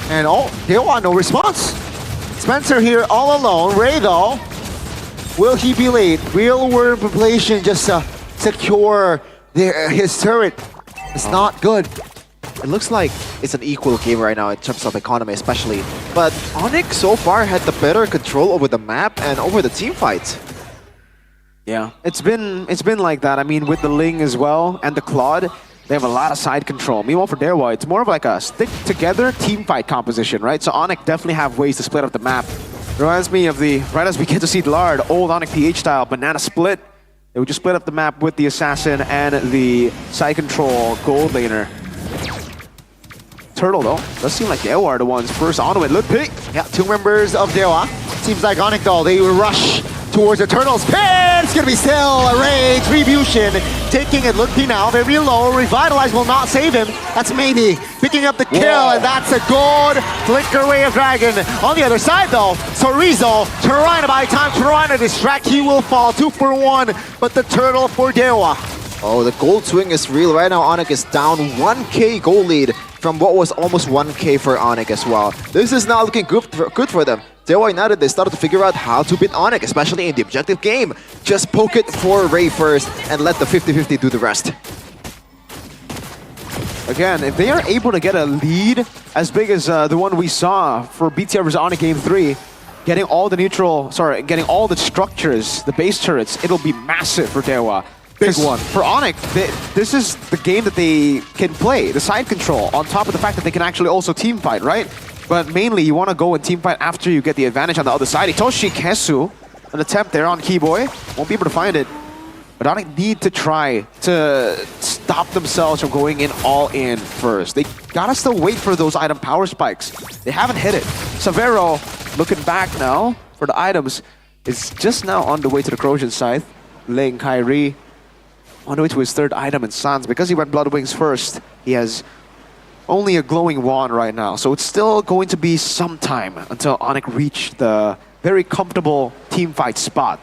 And they want no response. Spencer here all alone. Ray, though, will he be late? Real world population just secure his turret. It's not good. It looks like it's an equal game right now in terms of economy especially. But Onyx so far had the better control over the map and over the team fights. Yeah, it's been like that. I mean, with the Ling as well and the Claude, they have a lot of side control. Meanwhile, for Dewa, it's more of like a stick-together team fight composition, right? So Onyx definitely have ways to split up the map. Reminds me of right as we get to see Lard, old Onyx PH style banana split. They would just split up the map with the Assassin and the side control gold laner. Turtle, though, does seem like Dewa are the ones first onto it. Ludwig. Yeah, 2 members of Dewa. Seems like Onyx, though, they rush towards the Turtles. Pin! It's gonna be still a Retribution. Taking it, Ludwig now, very low. Revitalize will not save him. That's maybe picking up the kill, and that's a good flicker Way of Dragon. On the other side, though, Sorizo, Tarina, by the time Tarina distract, he will fall 2 for 1, but the Turtle for Dewa. Oh, the gold swing is real. Right now, Onyx is down 1k gold lead from what was almost 1k for Onyx as well. This is now looking good for them. Dewa United, they started to figure out how to beat Onyx, especially in the objective game. Just poke it for Ray first and let the 50-50 do the rest. Again, if they are able to get a lead as big as the one we saw for BTR versus Onyx Game 3, getting all the structures, the base turrets, it'll be massive for Dewa. Big one. For Onyx, this is the game that they can play, the side control, on top of the fact that they can actually also team fight, right? But mainly, you want to go and team fight after you get the advantage on the other side. Itoshi Kesu, an attempt there on Keyboy. Won't be able to find it. But Onyx need to try to stop themselves from going in all in first. They gotta still wait for those item power spikes. They haven't hit it. Savero, looking back now for the items, is just now on the way to the Corrosion Scythe. Ling, Kyrie, on the way to his third item in Sans. Because he went Blood Wings first, he has only a glowing wand right now. So it's still going to be some time until Onyx reach the very comfortable team fight spot.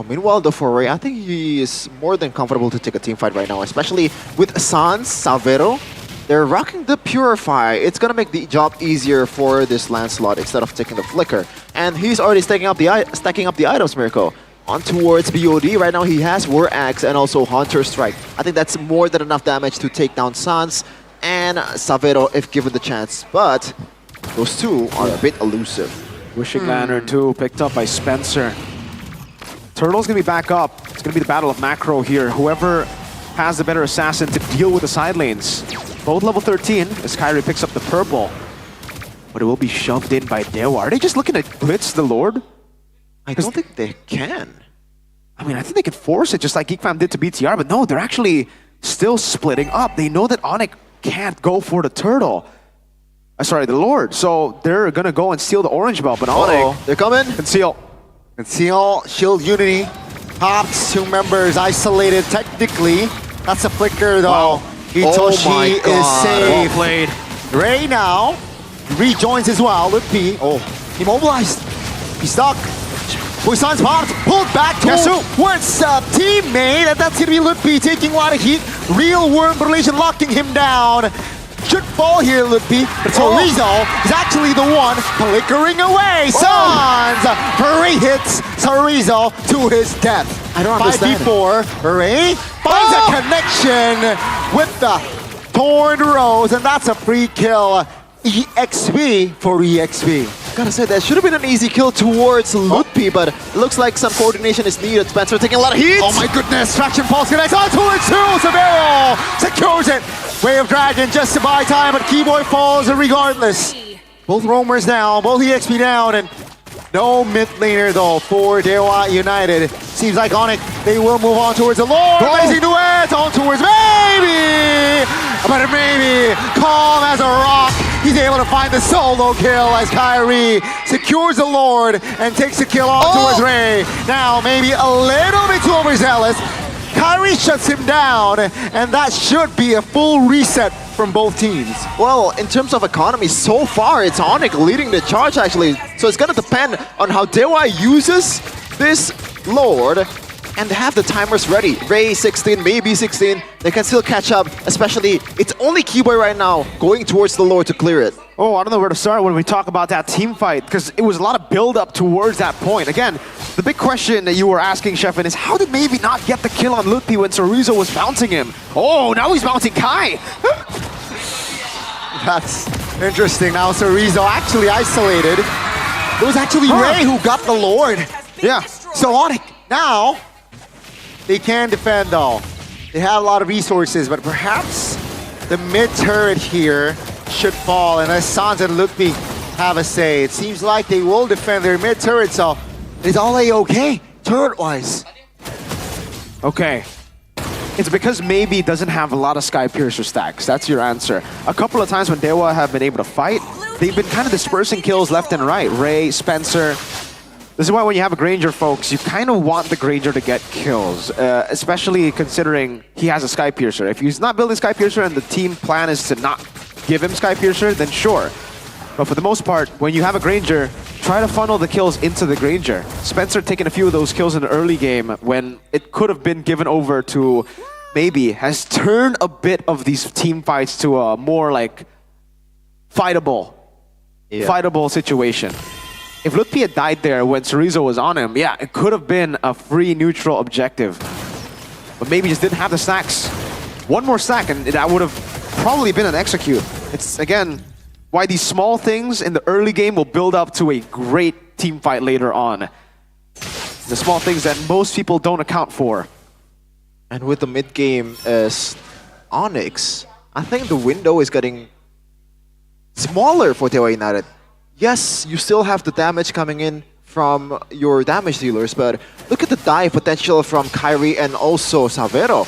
Meanwhile, the Foray, I think he is more than comfortable to take a team fight right now, especially with Sans, Savero. They're rocking the Purify. It's gonna make the job easier for this Lancelot instead of taking the Flicker. And he's already stacking up the items, Mirko. On towards BOD. Right now he has War Axe and also Hunter Strike. I think that's more than enough damage to take down Sans and Savero if given the chance. But those two are a bit elusive. Wishing Lantern too, picked up by Spencer. Turtle's gonna be back up. It's gonna be the battle of macro here. Whoever has the better assassin to deal with the side lanes. Both level 13 as Kyrie picks up the purple. But it will be shoved in by Dewa. Are they just looking to blitz the Lord? I don't think they can. I mean, I think they could force it just like GeekFam did to BTR, but no, they're actually still splitting up. They know that Onyx can't go for the turtle. Sorry, the Lord. So they're gonna go and steal the orange belt, but Onyx, they're coming. Conceal. Conceal, Shield Unity. Pops, 2 members isolated technically. That's a flicker though. Wow. Itoshi is safe. Well played. Ray now rejoins as well with P. Oh, immobilized. He's stuck. Buisan's popped, pulled back towards a teammate, and that's gonna be Ludwig taking a lot of heat. Real worm relation locking him down. Should fall here, Ludwig, but Sorizo is actually the one flickering away. Sans, Ray hits Sorizo to his death. I don't understand. 5v4, Ray finds a connection with the Torn Rose, and that's a free kill. EXP for EXP. Gotta say, that should have been an easy kill towards Ludwig, but it looks like some coordination is needed. Spencer taking a lot of heat. Oh my goodness, Traction Pulse connects onto it too. Savero secures it. Way of Dragon just to buy time, but Keyboy falls regardless. Both roamers down, both EXP down, and no mid laner though for Dewa United. Seems like Onyx, they will move on towards the Lord. Blazing the way, on towards maybe, but maybe calm as a rock. He's able to find the solo kill as Kyrie secures the Lord and takes the kill on towards Ray. Now maybe a little bit too overzealous. Kyrie shuts him down, and that should be a full reset from both teams. Well, in terms of economy, so far it's Onyx leading the charge actually. So it's gonna depend on how Dewa uses this Lord and they have the timers ready. Ray 16, maybe 16, they can still catch up, especially it's only Keyboy right now going towards the Lord to clear it. Oh, I don't know where to start when we talk about that team fight, because it was a lot of build-up towards that point. Again, the big question that you were asking, Sheffin, is how did maybe not get the kill on Lutpi when Sorizo was bouncing him? Oh, now he's bouncing Kai! That's interesting. Now Sorizo actually isolated. It was actually Ray who got the Lord. Yeah. So Onyx, now, they can defend though. They have a lot of resources, but perhaps the mid turret here should fall, and as Sans and Lutpi have a say. It seems like they will defend their mid turret, so is all okay turret-wise? Okay. It's because maybe it doesn't have a lot of Sky Piercer stacks. That's your answer. A couple of times when Dewa have been able to fight, they've been kind of dispersing kills left and right. Ray, Spencer. This is why when you have a Granger, folks, you kind of want the Granger to get kills, especially considering he has a Sky Piercer. If he's not building Sky Piercer and the team plan is to not give him Sky Piercer, then sure. But for the most part, when you have a Granger, try to funnel the kills into the Granger. Spencer taking a few of those kills in the early game when it could have been given over to maybe has turned a bit of these team fights to a more like fightable situation. If Lutpi had died there when Sorizo was on him, yeah, it could have been a free neutral objective. But maybe just didn't have the stacks. One more stack and that would have probably been an execute. It's, again, why these small things in the early game will build up to a great team fight later on. The small things that most people don't account for. And with the mid game as Onyx, I think the window is getting smaller for Dewa United. Yes, you still have the damage coming in from your damage dealers, but look at the dive potential from Kyrie and also Savero.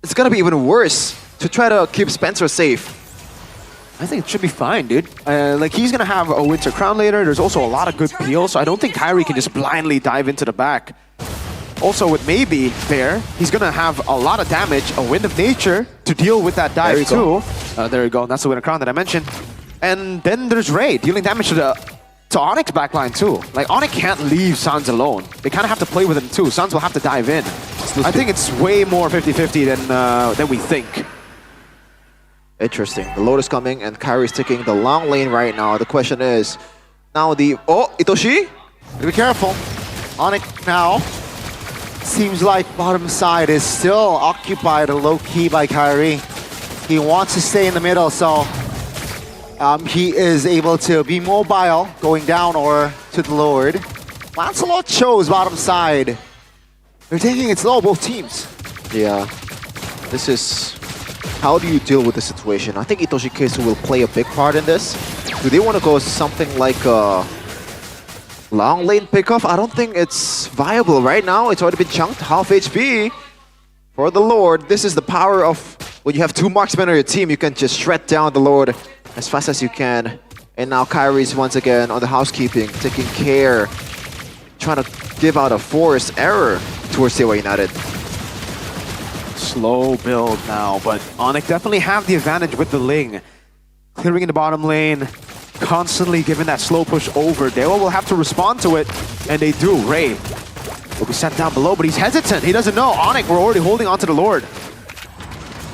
It's gonna be even worse to try to keep Spencer safe. I think it should be fine, dude. Like, he's gonna have a Winter Crown later. There's also a lot of good peel, so I don't think Kyrie can just blindly dive into the back. Also, with Maybe there, he's gonna have a lot of damage, a Wind of Nature to deal with that dive too. There you go, that's the Winter Crown that I mentioned. And then there's Ray dealing damage to Onyx backline too. Like, Onyx can't leave Sans alone. They kind of have to play with him too. Sans will have to dive in. I think it's way more 50-50 than we think. Interesting. The Lotus coming and Kyrie's taking the long lane right now. The question is, now Itoshi? Be careful. Onyx now. Seems like bottom side is still occupied low-key by Kyrie. He wants to stay in the middle, so he is able to be mobile, going down or to the Lord. Lancelot chose bottom side. They're taking it slow, both teams. Yeah. This is... How do you deal with the situation? I think Itoshi Kesu will play a big part in this. Do they want to go something like a long lane pickoff? I don't think it's viable right now. It's already been chunked, half HP for the Lord. This is the power of when you have two marksmen on your team, you can just shred down the Lord as fast as you can. And now Kyrie's once again on the housekeeping, taking care, trying to give out a forced error towards Dewa United. Slow build now, but Onyx definitely have the advantage with the Ling. Clearing in the bottom lane, constantly giving that slow push over. Dewa will have to respond to it, and they do. Ray will be sent down below, but he's hesitant. He doesn't know. Onyx, we're already holding onto the Lord.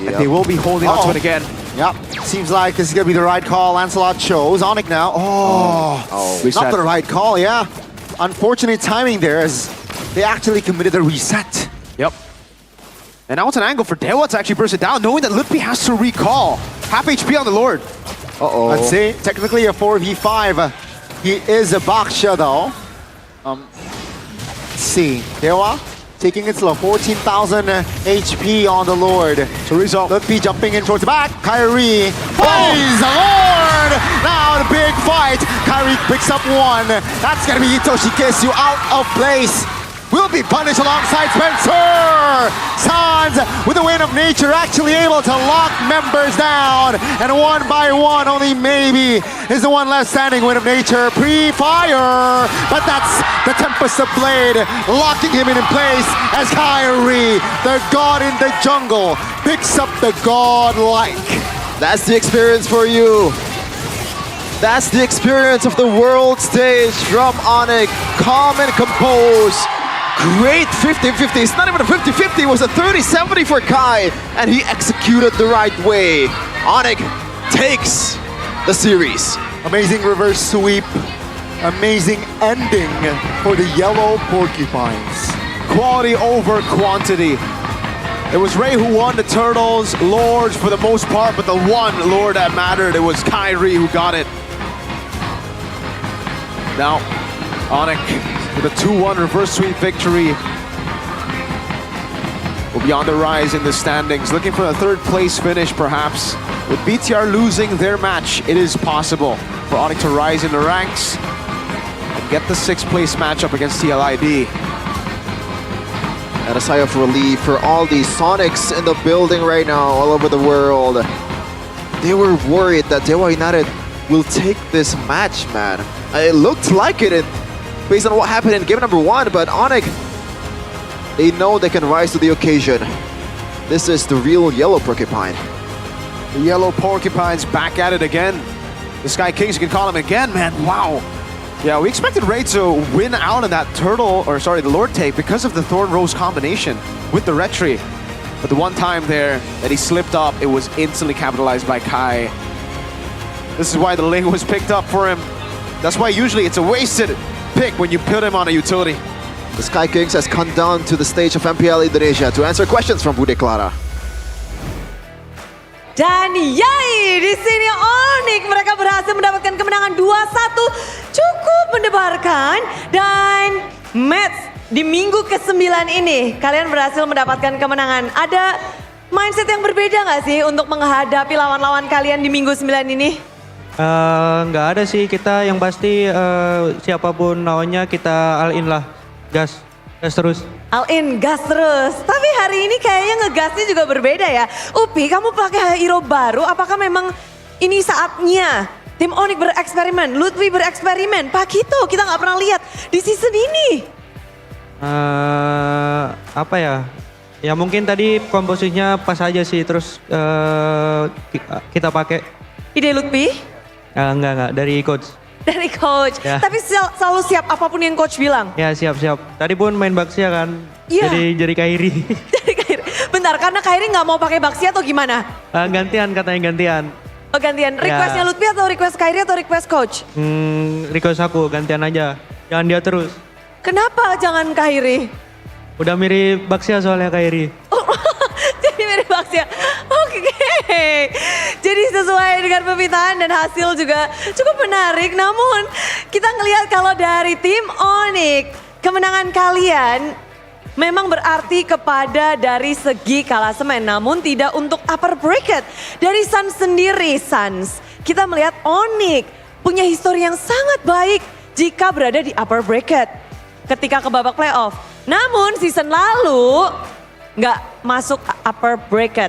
Yep. And they will be holding onto it again. Yep, seems like this is gonna be the right call. Lancelot chose Onyx now. Not the right call, yeah. Unfortunate timing there as they actually committed a reset. Yep. And now it's an angle for Dewa to actually burst it down, knowing that Lutpi has to recall. Half HP on the Lord. Let's see, technically a 4v5. He is a Baksha though. Let's see, Dewa taking it slow, 14,000 HP on the Lord. Sorizo. Lutpi jumping in towards the back. Kyrie plays the Lord! Now the big fight. Kyrie picks up one. That's gonna be Itoshi Kesu out of place. Will be punished alongside Spencer! Sans, with the Wind of Nature, actually able to lock members down. And one by one, only Maybe is the one left standing. Wind of Nature, pre-fire! But that's the Tempest of Blade, locking him in place as Kyrie, the god in the jungle, picks up the godlike. That's the experience for you. That's the experience of the world stage from Onyx. Calm and composed. Great 50-50. It's not even a 50-50. It was a 30-70 for Kai. And he executed the right way. Onyx takes the series. Amazing reverse sweep. Amazing ending for the yellow Porcupines. Quality over quantity. It was Ray who won the Turtles, Lords for the most part, but the one Lord that mattered, it was Kyrie who got it. Now, Onyx with a 2-1 reverse sweep victory will be on the rise in the standings, looking for a third place finish perhaps. With BTR losing their match, it is possible for Onyx to rise in the ranks and get the 6th place matchup against TLID. And a sigh of relief for all these Sonics in the building right now, all over the world. They were worried that Dewa United will take this match, man. It looked like it based on what happened in game number 1, but Onyx, they know they can rise to the occasion. This is the real yellow Porcupine. The yellow Porcupines back at it again. The Sky Kings, you can call them again, man. Wow. Yeah, we expected Ray to win out on that the Lord take because of the Thorn Rose combination with the Retri. But the one time there that he slipped up, it was instantly capitalized by Kai. This is why the Ling was picked up for him. That's why usually it's a wasted pick when you put him on a utility. The Sky Kings has come down to the stage of MPL Indonesia to answer questions from Bude Clara. Dan yay, di sini Onyx mereka berhasil mendapatkan kemenangan 2-1, cukup mendebarkan. Dan match di minggu ke-9 ini, kalian berhasil mendapatkan kemenangan. Ada mindset yang berbeda nggak sih untuk menghadapi lawan-lawan kalian di minggu 9 ini? Nggak ada sih, kita yang pasti siapapun lawannya kita all in lah, gas terus. All in, gas terus. Tapi hari ini kayaknya ngegasnya juga berbeda ya. Upi, kamu pakai hero baru, apakah memang ini saatnya tim Onyx bereksperimen, Lutfi bereksperimen, Pak Kito kita nggak pernah lihat di season ini? Apa ya? Ya mungkin tadi komposisinya pas aja sih, terus kita pakai. Ide Lutfi? Enggak, dari coach. Dari coach, Ya. tapi selalu siap apapun yang coach bilang. Ya siap. Tadi pun main Baxia kan, Iya. jadi Kairi. Bentar, karena Kairi nggak mau pakai Baxi atau gimana? Gantian katanya gantian. Oh gantian, Ya. requestnya Lutfi atau request Kairi atau request coach? Request aku gantian aja, jangan dia terus. Kenapa jangan Kairi? Udah mirip Baxia soalnya Kairi. Jadi mirip Baxi ya? Oke. Jadi sesuai dengan permintaan dan hasil juga cukup menarik. Namun kita ngelihat kalau dari tim Onyx, kemenangan kalian memang berarti kepada dari segi klasemen. Namun tidak untuk upper bracket. Dari Suns sendiri, Suns, kita melihat Onyx punya histori yang sangat baik jika berada di upper bracket ketika ke babak playoff. Namun season lalu nggak masuk upper bracket.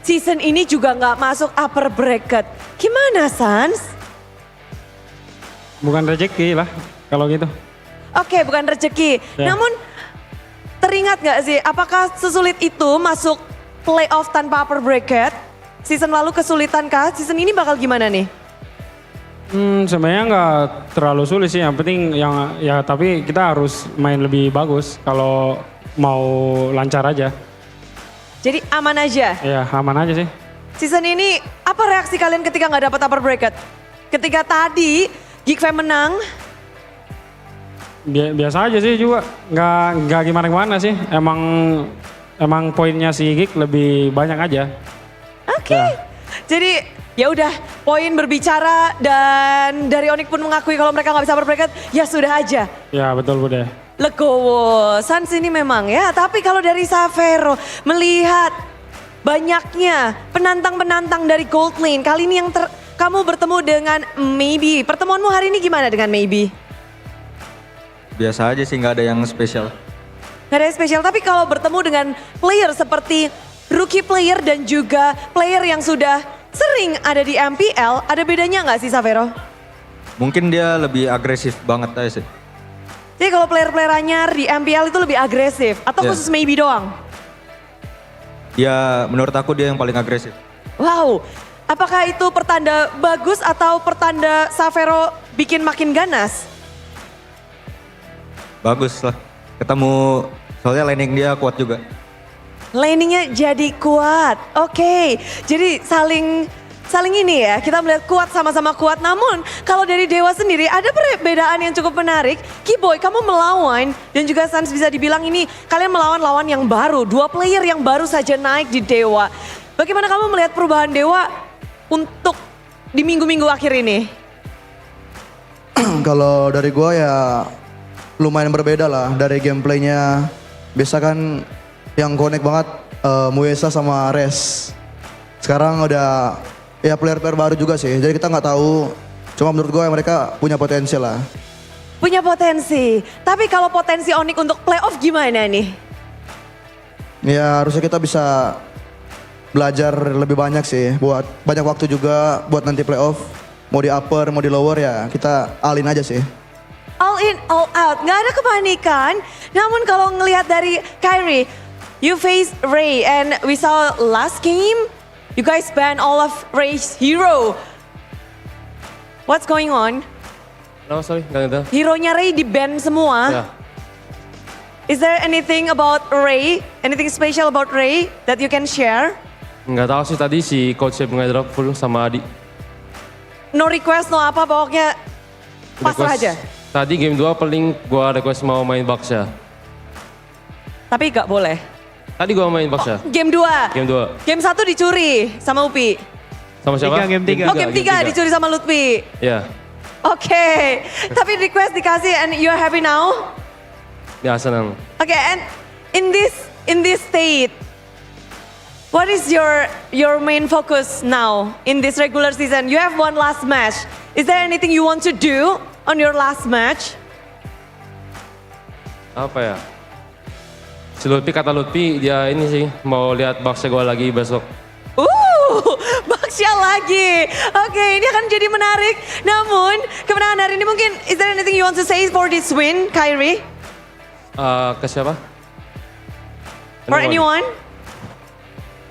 Season ini juga nggak masuk upper bracket. Gimana, Sans? Bukan rezeki lah kalau gitu. Oke, bukan rezeki. Ya. Namun teringat nggak sih, apakah sesulit itu masuk playoff tanpa upper bracket? Season lalu kesulitan kah? Season ini bakal gimana nih? Sebenarnya nggak terlalu sulit sih. Yang penting tapi kita harus main lebih bagus kalau mau lancar aja. Jadi aman aja? Ya aman aja sih. Season ini apa reaksi kalian ketika nggak dapat upper bracket? Ketika tadi Geek Fam menang? Biasa aja sih juga. Nggak gimana-gimana sih. Emang poinnya si Geek lebih banyak aja. Oke. Jadi ya udah, poin berbicara dan dari Onyx pun mengakui kalau mereka nggak bisa upper bracket, ya sudah aja. Ya betul Bude. Legowo, Sans ini memang ya, tapi kalau dari Savero melihat banyaknya penantang-penantang dari Gold Lane, kali ini yang kamu bertemu dengan Maybe. Pertemuanmu hari ini gimana dengan Maybe? Biasa aja sih, nggak ada yang spesial. Nggak ada yang spesial, tapi kalau bertemu dengan player seperti rookie player dan juga player yang sudah sering ada di MPL, ada bedanya nggak sih Savero? Mungkin dia lebih agresif banget aja sih. Jadi kalau player-player anyar di MPL itu lebih agresif atau Ya. khusus Maybe doang? Ya menurut aku dia yang paling agresif. Wow, apakah itu pertanda bagus atau pertanda Savero bikin makin ganas? Bagus lah. ketemu soalnya laning dia kuat juga. Laningnya jadi kuat. Oke, jadi saling ini ya, kita melihat kuat sama-sama kuat. Namun kalau dari Dewa sendiri ada perbedaan yang cukup menarik. Keyboy, kamu melawan dan juga Sans bisa dibilang ini kalian melawan lawan yang baru. 2 player yang baru saja naik di Dewa. Bagaimana kamu melihat perubahan Dewa untuk di minggu-minggu akhir ini? Kalau dari gua ya lumayan berbeda lah dari gameplaynya. Biasa kan yang connect banget Muesa sama Res. Sekarang udah ya player-player baru juga sih. Jadi kita nggak tahu. Cuma menurut gue mereka punya potensi lah. Punya potensi. Tapi kalau potensi Onyx untuk playoff gimana nih? Ya harusnya kita bisa belajar lebih banyak sih. Buat banyak waktu juga buat nanti playoff. Mau di upper, mau di lower ya kita alin aja sih. All in, all out. Nggak ada kepanikan. Namun kalau ngelihat dari Kyrie, you face Ray and we saw last game, you guys ban all of Ray's hero. What's going on? No, sorry, nggak ada. Hero-nya Ray di-ban semua. Ya. Is there anything about Ray? Anything special about Ray that you can share? Nggak tahu sih tadi si coach nge-drop full sama Adi. No request, no apa, pokoknya pasrah aja. Tadi game 2 paling gua request mau main Baksha. Tapi nggak boleh. Tadi gua main Baksha. Game 2. Game 2. Game 1 dicuri sama Upi. Sama siapa? Game 3 dicuri sama Lutfi. Ya. Oke, tapi request dikasih and you are happy now? Ya, senang. Okay, and in this state, what is your main focus now in this regular season? You have one last match. Is there anything you want to do on your last match? Apa ya? Si Lutfi kata Lutfi dia ini sih mau lihat Baksha gua lagi besok. Baksha lagi. Oke, ini akan jadi menarik. Namun, kemenangan hari ini mungkin, is there anything you want to say for this win, Kyrie? Ke siapa? For anyone?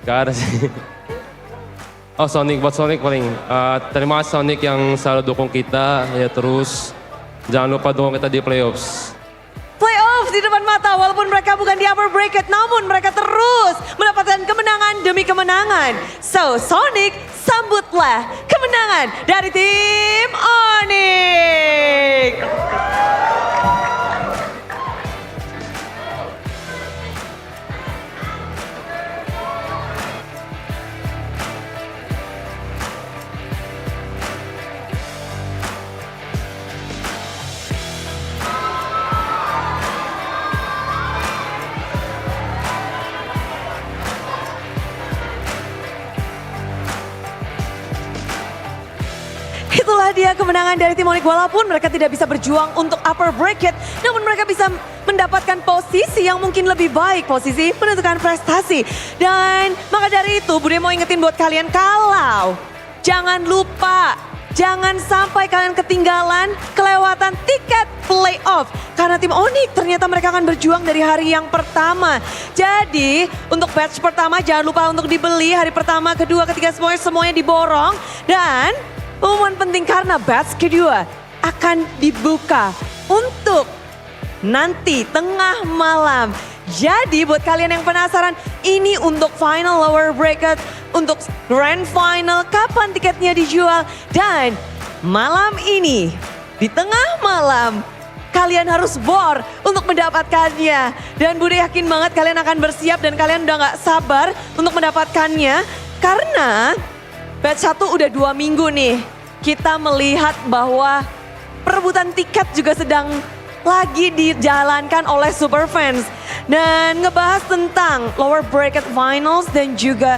Gak ada sih. Oh Sonic, buat Sonic paling. Terima kasih Sonic yang selalu dukung kita. Ya terus, jangan lupa dukung kita di playoffs. Playoffs di depan mata, walaupun mereka bukan di upper bracket, namun mereka terus mendapatkan kemenangan demi kemenangan. So, Sonic, sambutlah kemenangan dari tim Onyx. Itulah dia kemenangan dari tim Onyx. Walaupun mereka tidak bisa berjuang untuk upper bracket, namun mereka bisa mendapatkan posisi yang mungkin lebih baik, posisi menentukan prestasi. Dan maka dari itu Bude mau ingetin buat kalian kalau jangan lupa, jangan sampai kalian ketinggalan kelewatan tiket playoff. Karena tim Onyx ternyata mereka akan berjuang dari hari yang pertama. Jadi untuk batch pertama jangan lupa untuk dibeli hari pertama, kedua, ketiga semuanya diborong. Dan pengumuman penting karena batch kedua akan dibuka untuk nanti tengah malam. Jadi buat kalian yang penasaran, ini untuk final lower bracket, untuk grand final, kapan tiketnya dijual. Dan malam ini, di tengah malam, kalian harus bor untuk mendapatkannya. Dan Bude yakin banget kalian akan bersiap dan kalian udah gak sabar untuk mendapatkannya. Karena batch 1 udah 2 minggu nih. Kita melihat bahwa perebutan tiket juga sedang lagi dijalankan oleh Superfans. Dan ngebahas tentang lower bracket finals dan juga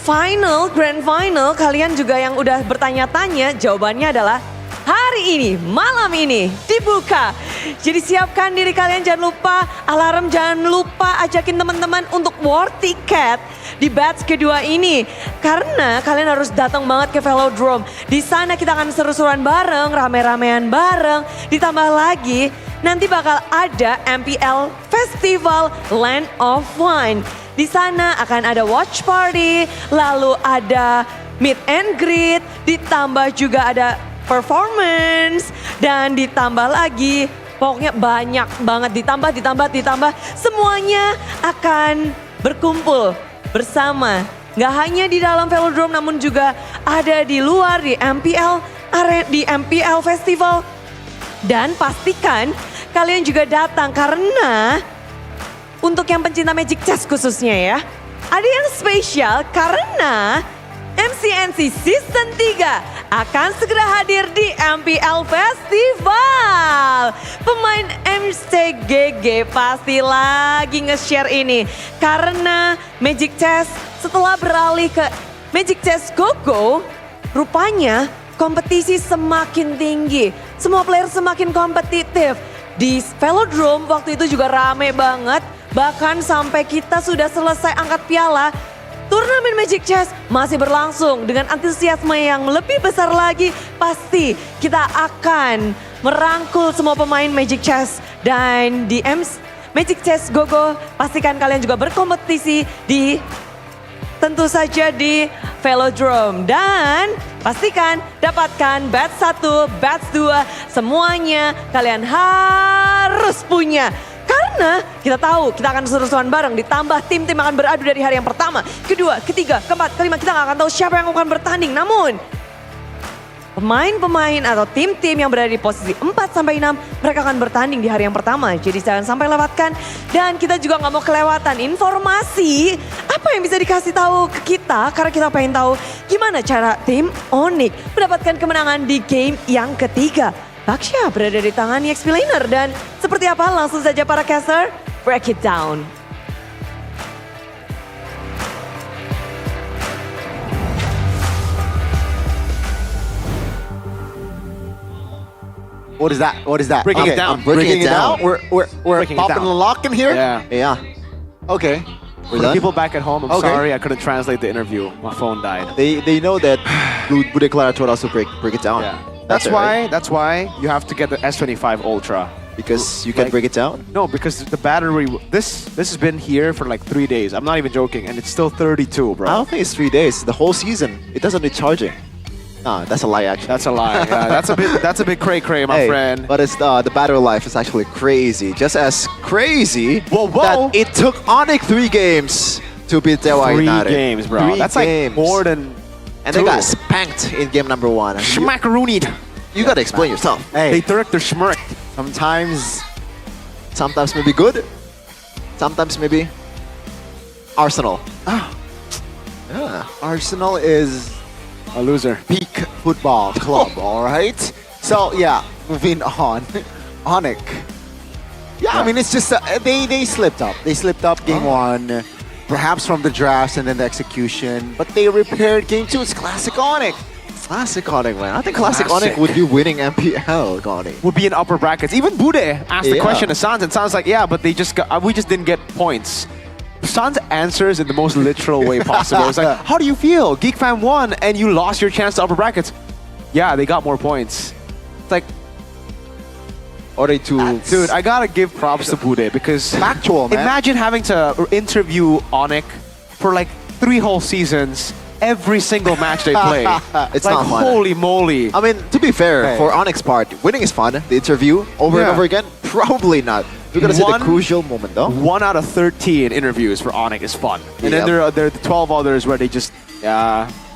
final, grand final. Kalian juga yang udah bertanya-tanya, jawabannya adalah hari ini, malam ini dibuka. Jadi siapkan diri kalian, jangan lupa alarm, jangan lupa ajakin teman-teman untuk war tiket di batch kedua ini. Karena kalian harus datang banget ke Velodrome. Di sana kita akan seru-seruan bareng, rame-ramean bareng. Ditambah lagi nanti bakal ada MPL Festival Land of Wine. Di sana akan ada watch party, lalu ada meet and greet, ditambah juga ada performance, dan ditambah lagi Pokoknya banyak banget ditambah. Semuanya akan berkumpul bersama. Nggak hanya di dalam Velodrome namun juga ada di luar di MPL Festival. Dan pastikan kalian juga datang karena untuk yang pencinta Magic Chess khususnya ya. Ada yang spesial karena MCNC Season 3 akan segera hadir di MPL Festival. Pemain MCGG pasti lagi nge-share ini. Karena Magic Chess setelah beralih ke Magic Chess Go-Go, rupanya kompetisi semakin tinggi. Semua player semakin kompetitif. Di Velodrome waktu itu juga rame banget. Bahkan sampai kita sudah selesai angkat piala, turnamen Magic Chess masih berlangsung dengan antusiasme yang lebih besar lagi. Pasti kita akan merangkul semua pemain Magic Chess. Dan di Magic Chess Go-Go pastikan kalian juga berkompetisi di tentu saja di Velodrome. Dan pastikan dapatkan batch 1, batch 2, semuanya kalian harus punya. Karena kita tahu kita akan seru-seruan bareng, ditambah tim-tim akan beradu dari hari yang pertama, kedua, ketiga, keempat, kelima. Kita nggak akan tahu siapa yang akan bertanding. Namun pemain-pemain atau tim-tim yang berada di posisi 4-6 mereka akan bertanding di hari yang pertama. Jadi jangan sampai lewatkan. Dan kita juga nggak mau kelewatan informasi apa yang bisa dikasih tahu ke kita. Karena kita pengen tahu gimana cara tim Onyx mendapatkan kemenangan di game yang ketiga. Baksya berada di tangan EXP Laner dan seperti apa langsung saja para caster break it down. What is that? What is that? Breaking it down. Breaking it down. We're Breaking it popping down. the lock in here. Yeah. Okay. For the people back at home, I'm Okay. sorry I couldn't translate the interview. My phone died. They know that Bude Clara told us to break it down. Yeah. That's it, right? That's why you have to get the S25 Ultra. Because you can break it down? No, because the battery, this has been here for like 3 days. I'm not even joking, and it's still 32, bro. I don't think it's 3 days. The whole season. It doesn't need charging. Nah, that's a lie actually. That's a lie. Yeah, that's a bit cray-cray, my friend. But it's the battery life is actually crazy. Just as crazy whoa. that it took Onyx 3 games to beat Dewa 3 United. games, bro. 3 That's games. like more than And they got spanked in game number 1. Schmackaroonied. You gotta explain yourself. They direct their schmirk. Sometimes maybe good. Sometimes maybe Arsenal. Yeah. Arsenal is a loser. Peak football club, all right? So, yeah, moving on. Onyx. Yeah, I mean, it's just, they slipped up. They slipped up game 1, perhaps from the drafts and then the execution, but they repaired game 2. It's classic Onyx. Classic Onyx, man. I think Classic Onyx would be winning MPL, Onyx. Would be in upper brackets. Even Bude asked the Yeah. question to Sans, and Sans like, yeah, but they just got, we just didn't get points. Sans answers in the most literal way possible. It's like, how do you feel? Geek Fam won, and you lost your chance to upper brackets. Yeah, they got more points. It's like, dude, I gotta give props to Bude because factual, man. Imagine having to interview Onyx for like 3 whole seasons. Every single match they play. It's like, not fun. Holy moly. I mean, to be fair, for Onyx part, winning is fun. The interview over and over again, probably not. We gotta see the crucial moment though. 1 out of 13 interviews for Onyx is fun. And then there are the 12 others where they just,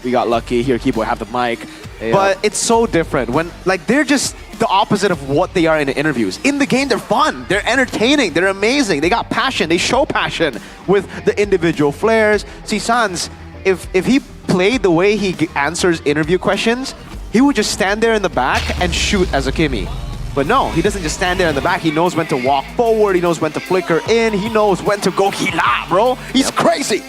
we got lucky. Here, Keyboy, have the mic. But it's so different when, like, they're just the opposite of what they are in the interviews. In the game, they're fun. They're entertaining. They're amazing. They got passion. They show passion with the individual flares. See, Sans, if he played the way he answers interview questions, he would just stand there in the back and shoot as a Kimmy. But no, he doesn't just stand there in the back. He knows when to walk forward. He knows when to flicker in. He knows when to go Hila, bro. He's crazy.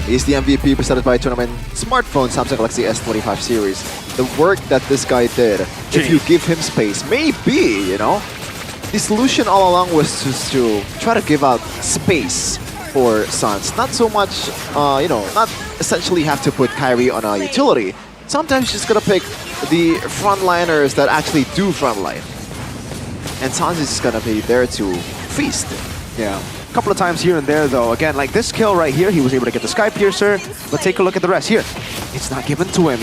He's the MVP presented by Tournament Smartphone Samsung Galaxy S25 series. The work that this guy did, if you give him space, maybe, you know? The solution all along was just to try to give out space for Sans. Not so much, you know, not essentially have to put Kyrie on a utility. Sometimes you just gotta pick the frontliners that actually do frontline. And Sans is just gonna be there to feast. Yeah. A couple of times here and there though. Again, like this kill right here, he was able to get the Sky Piercer, but take a look at the rest here. It's not given to him.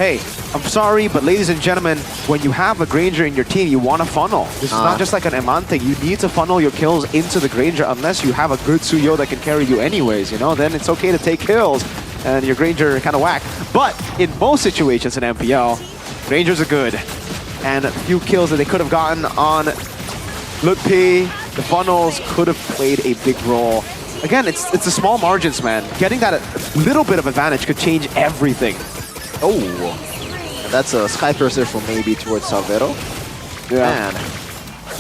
hey, I'm sorry, but ladies and gentlemen, when you have a Granger in your team, you want to funnel. This is not just like an Eman thing. You need to funnel your kills into the Granger unless you have a good Suyo that can carry you anyways, you know? Then it's okay to take kills and your Granger kind of whack. But in most situations in MPL, Grangers are good. And a few kills that they could have gotten on Lutpi, the funnels could have played a big role. Again, it's the small margins, man. Getting that little bit of advantage could change everything. Oh, and that's a Sky Piercer for maybe towards Salvero. Yeah.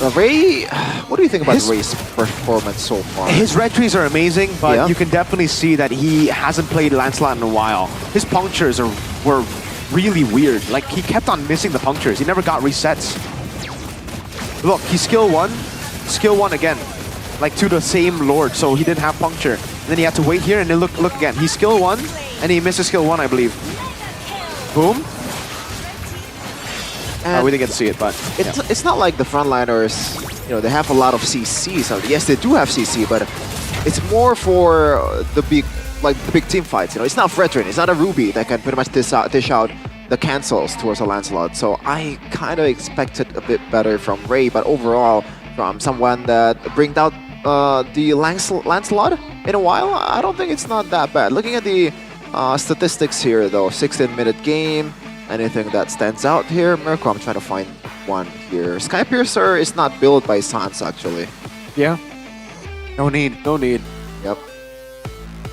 Man, Ray, what do you think about Ray's performance so far? His red trees are amazing, but you can definitely see that he hasn't played Lancelot in a while. His punctures were really weird. Like, he kept on missing the punctures. He never got resets. Look, he's skill 1 again. Like, to the same Lord, so he didn't have puncture. And then he had to wait here, and then look again. He's skill 1, and he misses skill 1, I believe. Boom. We didn't get to see it, but it's not like the frontliners, you know, they have a lot of CCs. Yes, they do have CC, but it's more for the big team fights. You know, it's not Fredrin, it's not a Ruby that can pretty much dish out the cancels towards a Lancelot. So I kind of expected a bit better from Ray, but overall, from someone that bring out the Lancelot in a while, I don't think it's not that bad. Looking at the statistics here, though, 16-minute game. Anything that stands out here? Mirko, I'm trying to find one here. Sky Piercer is not built by Sans, actually. Yeah. No need. Yep.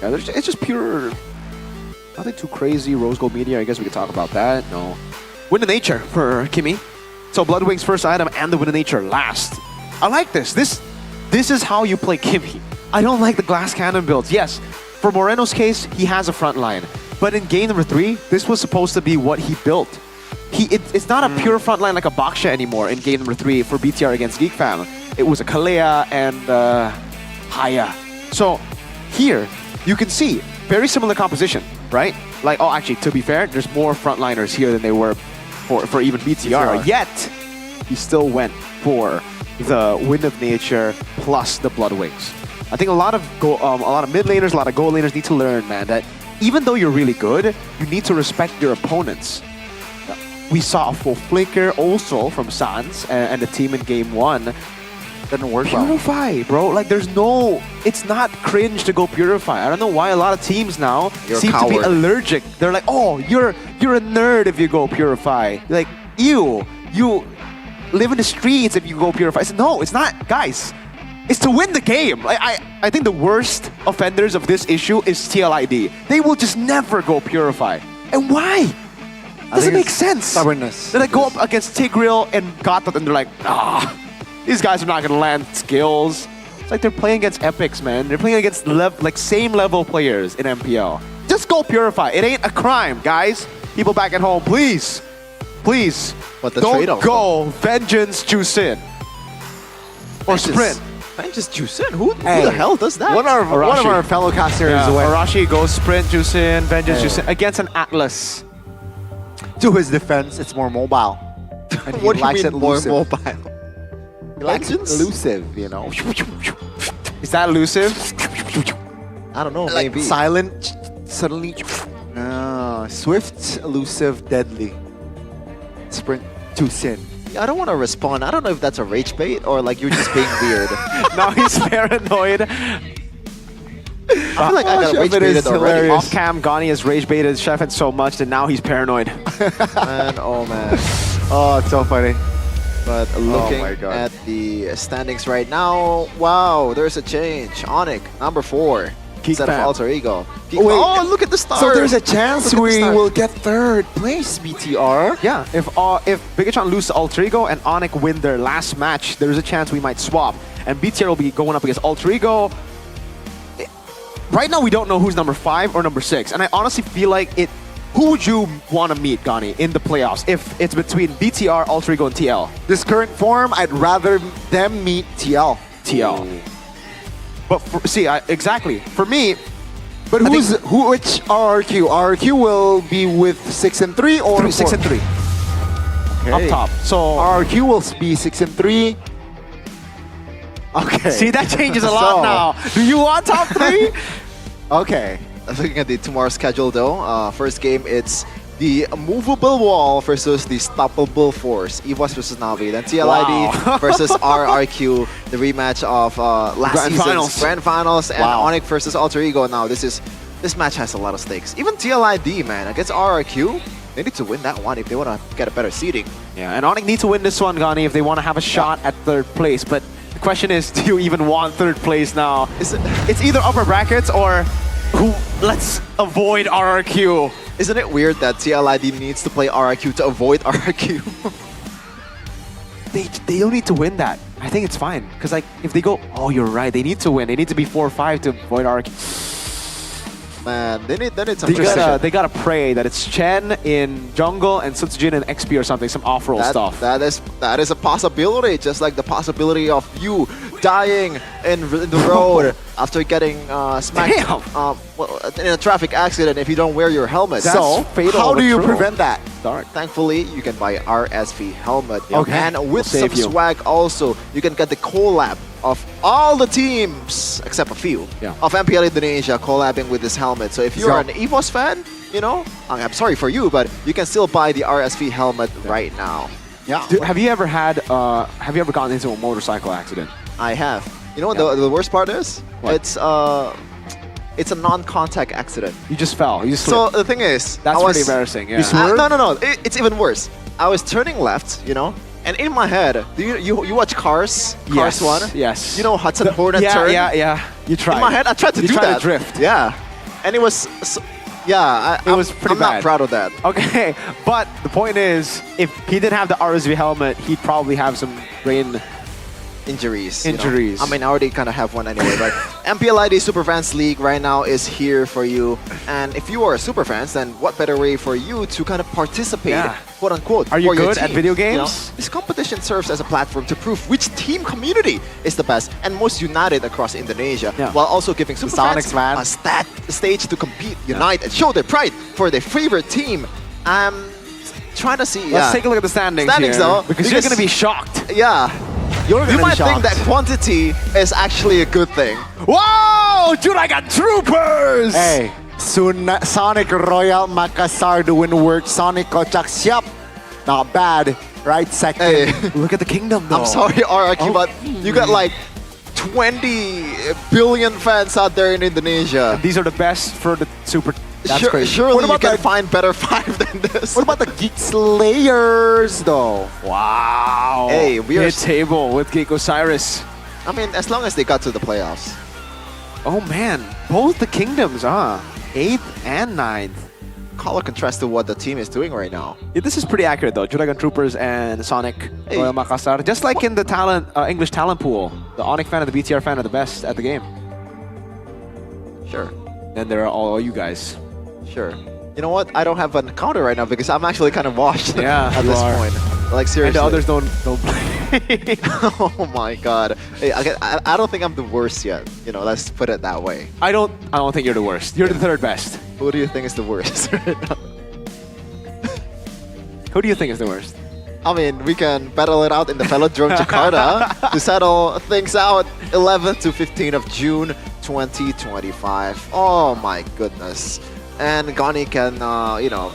Yeah, it's just pure, nothing too crazy. Rose Gold Media, I guess we could talk about that. No. Wind of Nature for Kimmy. So Bloodwing's first item and the Wind of Nature last. I like this. This is how you play Kimmy. I don't like the glass cannon builds. Yes, for Moreno's case, he has a front line. But in game number 3, this was supposed to be what he built. It's not a pure front line like a Baksha anymore in game number 3 for BTR against GeekFam. It was a Kalea and Haya. So here, you can see very similar composition, right? Like, oh, actually, to be fair, there's more frontliners here than they were for even BTR. Yet, he still went for the Wind of Nature plus the Bloodwings. I think a lot of mid laners, a lot of gold laners need to learn, man, that even though you're really good, you need to respect your opponents. We saw a full flicker also from Sans and the team in game 1. Doesn't work Purify, bro. Like, it's not cringe to go Purify. I don't know why a lot of teams now seem to be allergic. They're like, oh, you're a nerd if you go Purify. Like, ew, you live in the streets if you go Purify. I said, no, it's not, guys. It's to win the game. I think the worst offenders of this issue is TLID. They will just never go Purify. And why? Doesn't make sense. Stubbornness. They go up against Tigreal and Gatot and they're like, these guys are not gonna land skills. It's like they're playing against epics, man. They're playing against same level players in MPL. Just go Purify. It ain't a crime, guys. People back at home, please. But the don't go Vengeance Juicin. Or Sprint. Vengeance Juicin? Who the hell does that? One of our fellow casters away. Arashi goes Sprint Juicin, Vengeance Juicin against an Atlas. To his defense, it's more mobile. And he what do you likes mean it more elusive. mobile? He likes it elusive, you know. Is that elusive? I don't know, Like maybe. silent, suddenly. No, swift, elusive, deadly. Sprint to sin. I don't want to respond. I don't know if that's a rage bait or like you're just being weird. Now he's paranoid. I feel like I got rage baited already. Off cam, Gani has rage baited Shefet so much that now he's paranoid. Man, oh man. Oh, it's so funny. But looking my God. at the standings right now, wow, there's a change. Onic, number 4. Instead of Alter Ego. Oh, look at the start. So there's a chance we will get 3rd place, BTR. Yeah, if Bigatron lose to Alter Ego and Onic win their last match, there's a chance we might swap. And BTR will be going up against Alter Ego. Right now, we don't know who's number 5 or number 6. And I honestly feel like who would you want to meet, Gani, in the playoffs if it's between BTR, Alter Ego, and TL? This current form, I'd rather them meet TL. TL. But exactly. For me, but which RRQ? RRQ will be with 6 and 3 or 6 and 3. Okay. Up top. So RRQ will be 6 and 3. Okay. See, that changes a lot now. Do you want top 3? Okay. Looking at the tomorrow's schedule though, first game it's the movable wall versus the stoppable force. EVOS versus Navi. Then TLID versus RRQ, the rematch of last Grand season's Finals. Grand Finals, and Onyx versus Alter Ego. Now this match has a lot of stakes. Even TLID, man, against RRQ, they need to win that one if they want to get a better seeding. Yeah, and Onyx need to win this one, Gani, if they want to have a shot at third place. But the question is, do you even want third place now? It's either upper brackets or let's avoid RRQ. Isn't it weird that TLID needs to play RRQ to avoid RRQ? They don't need to win that. I think it's fine. Because like if they go, oh, you're right, they need to win. They need to be 4-5 to avoid RRQ. Man, they need some precision. They gotta pray that it's Chen in jungle and Sutsujin in XP or something, some off-roll stuff. That is a possibility, just like the possibility of you dying in the road after getting smacked in a traffic accident if you don't wear your helmet. That's fatal, how do you true. prevent that? Dark. Thankfully, you can buy RSV helmet. Okay. And with some swag also, you can get the collab of all the teams, except a few, of MPL Indonesia collabing with this helmet. So if you're an EVOS fan, you know, I'm sorry for you, but you can still buy the RSV helmet right now. Yeah. Have you ever gotten into a motorcycle accident? I have. You know what the worst part is? What? It's a non-contact accident. You just fell. You just So slipped. the thing is, That's pretty embarrassing. Yeah. no. It's even worse. I was turning left, you know, and in my head, you watch Cars? Cars 1? Yes. You know Hudson Hornet turn? Yeah. You tried. In my head, I tried to you do tried that. to drift. Yeah. And it was, it was pretty I'm bad. not proud of that. Okay, but the point is, if he didn't have the RSV helmet, he'd probably have some brain injuries. Injuries. I mean, I already kind of have one anyway, but MPL ID Superfans League right now is here for you. And if you are a Superfans, then what better way for you to kind of participate, quote unquote, Are you for your good at team, video you know? games? This competition serves as a platform to prove which team community is the best and most united across Indonesia, while also giving Superfans a stage to compete, unite, and show their pride for their favorite team. I'm trying to see. Let's take a look at the standings here, though, because you're going to be shocked. Yeah. You might think that quantity is actually a good thing. Whoa! Dude, I got troopers! Hey, Sonic Royal Makassar doing work. Sonic Kocak siap. Not bad. Right second. Hey. Look at the kingdom, though. I'm sorry, RRQ, but you got like 20 billion fans out there in Indonesia. And these are the best for the super. That's crazy. Surely you can find better 5 than this. What about the Geek Slayers, though? Wow. Hey, we are mid-table with Geek Osiris. I mean, as long as they got to the playoffs. Oh man, both the kingdoms, 8th and 9th. Color contrast to what the team is doing right now. Yeah, this is pretty accurate though. Dragon Troopers and Sonic Royal Makassar. Just like in the English talent pool, the Onyx fan and the BTR fan are the best at the game. Sure. Then there are all you guys. Sure. You know what? I don't have an counter right now because I'm actually kind of washed at this point. Like seriously. And the others don't play. Oh my god. Hey, I don't think I'm the worst yet. You know, let's put it that way. I don't think you're the worst. You're the third best. Who do you think is the worst right now? Who do you think is the worst? I mean, we can battle it out in the Velodrome Jakarta to settle things out 11th to 15th of June 2025. Oh my goodness. And Gani can, you know,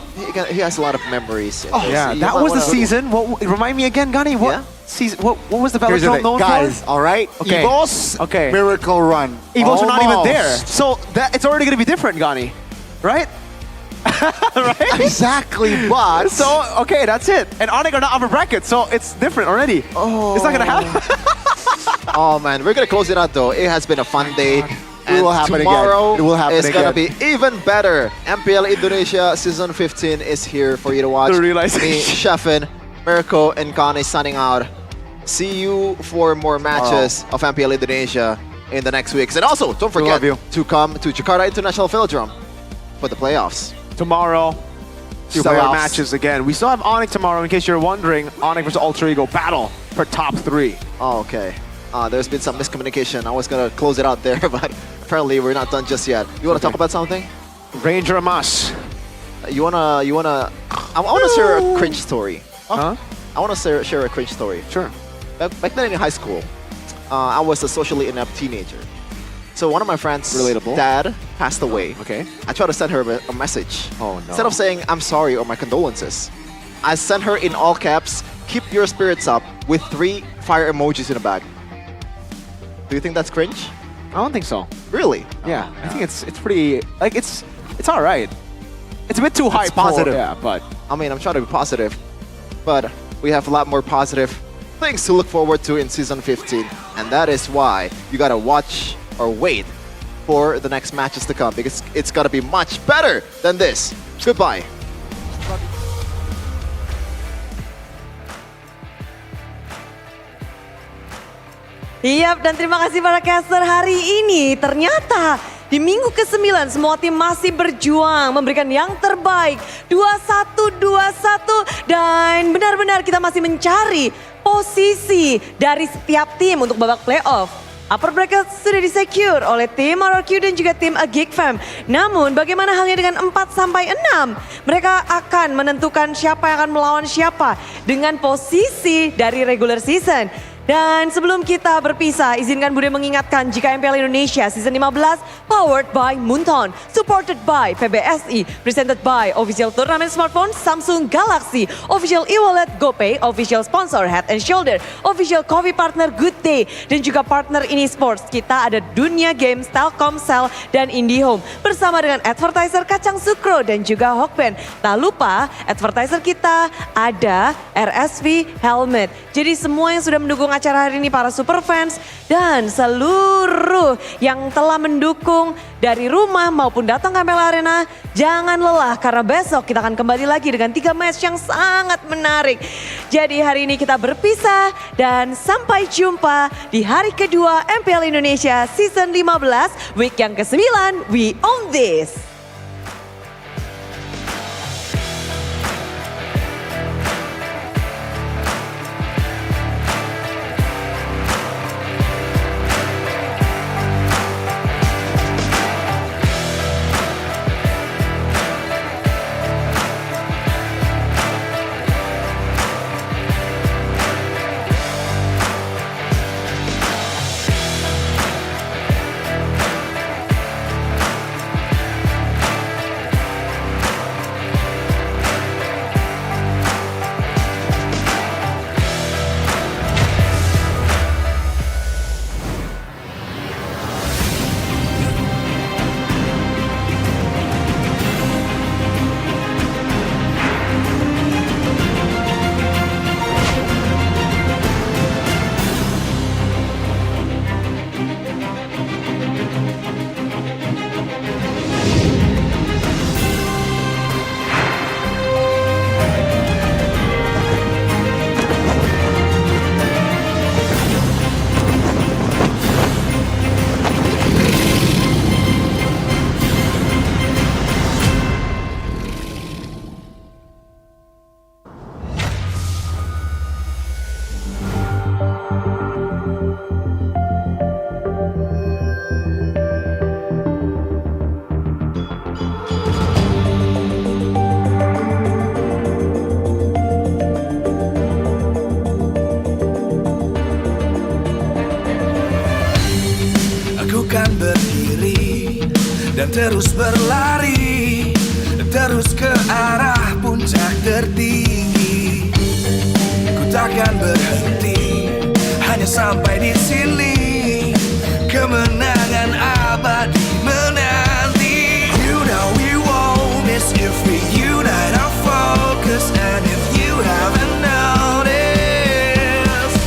he has a lot of memories. Oh yeah, that was the season. Remind me again, Gani. What season? What was the Velodrome known guys, for? all right. Okay. EVOS, okay. Miracle Run. EVOS are not even Almost. there, so it's already gonna be different, Gani, right? Right? Exactly, but so okay, that's it. And Onyx are not upper bracket, so it's different already. Oh, it's not gonna happen. Oh man, we're gonna close it out though. It has been a fun day. It will happen tomorrow again. It will happen it's again. gonna be even better. MPL Indonesia Season 15 is here for you to watch. The realization. Me, Sheffin, Mirko, and Gani signing out. See you for more matches of MPL Indonesia in the next weeks. And also, don't forget to come to Jakarta International Velodrome for the playoffs. Tomorrow, stellar Playoffs. matches again. We still have Onyx tomorrow, in case you're wondering. Onyx versus Alter Ego battle for top 3. Oh, okay. There's been some miscommunication. I was gonna close it out there, but apparently we're not done just yet. You wanna talk about something? Ranger Amas. You wanna? I wanna share a cringe story. Huh? I wanna share a cringe story. Sure. Back then in high school, I was a socially inept teenager. So one of my friends' Relatable. dad passed away, Okay. I tried to send her a message. Oh, no. Instead of saying, I'm sorry or my condolences, I sent her in all caps, keep your spirits up, with 3 fire emojis in the back. Do you think that's cringe? I don't think so. Really? Yeah, I think it's pretty, like, it's all right. It's a bit too high. It's positive. Yeah, but I mean, I'm trying to be positive, but we have a lot more positive things to look forward to in Season 15. And that is why you gotta watch or wait for the next matches to come, because it's gotta be much better than this. Goodbye. Yap, dan terima kasih para caster hari ini. Ternyata di minggu ke-9 semua tim masih berjuang memberikan yang terbaik. 21-21 dan benar-benar kita masih mencari posisi dari setiap tim untuk babak playoff. Upper bracket sudah disecure oleh tim RRQ dan juga tim GeekFam. Namun bagaimana halnya dengan 4-6? Mereka akan menentukan siapa yang akan melawan siapa dengan posisi dari regular season. Dan sebelum kita berpisah, izinkan Bude mengingatkan jika MPL Indonesia Season 15 powered by Moonton, supported by PBSI, presented by official turnamen smartphone Samsung Galaxy, official e-wallet GoPay, official sponsor Head and Shoulder, official coffee partner Good Day, dan juga partner ini sports. Kita ada Dunia Games, Telkomsel, dan IndiHome. Bersama dengan advertiser Kacang Sukro dan juga Hokben. Tak lupa advertiser kita ada RSV Helmet. Jadi semua yang sudah mendukung acara hari ini, para super fans dan seluruh yang telah mendukung dari rumah maupun datang ke MPL Arena, jangan lelah karena besok kita akan kembali lagi dengan 3 match yang sangat menarik. Jadi hari ini kita berpisah dan sampai jumpa di hari kedua MPL Indonesia Season 15 week yang ke-9. We own this. Kan berdiri dan terus berlari, terus ke arah puncak tertinggi. Ku takkan berhenti hanya sampai di sini. Kemenangan abadi menanti. You know we won't miss if we unite our focus. And if you haven't noticed,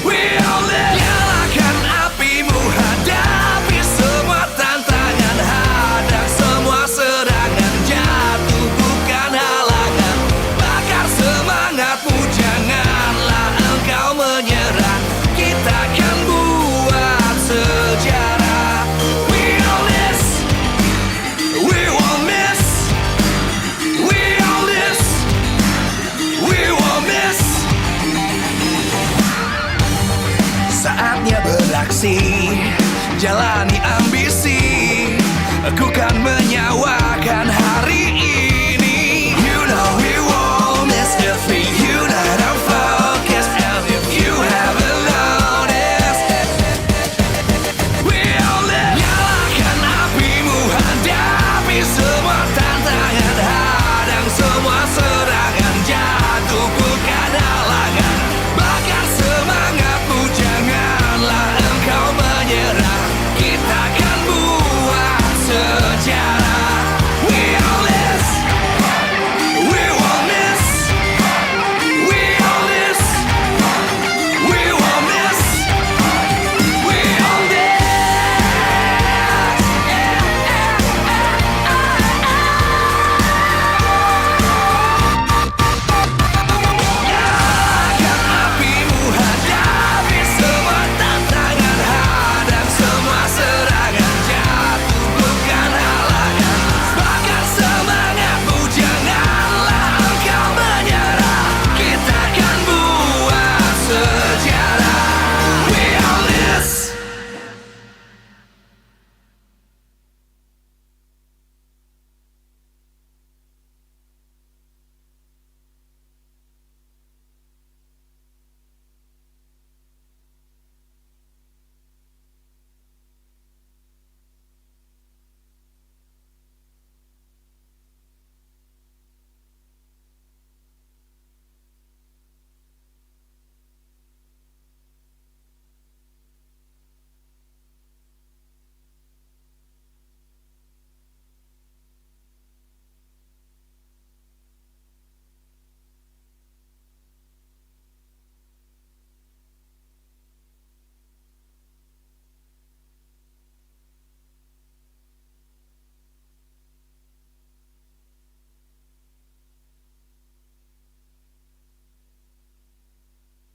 we all live. Nyalakan apimu, hadapi semua tantangan, hadang semua serangan, jatuh bukan halangan. Bakar semangatmu, janganlah engkau menyerah. Kita akan buat sejarah. We all this, we won't miss. We all this, we won't miss. Saatnya beraksi, jalani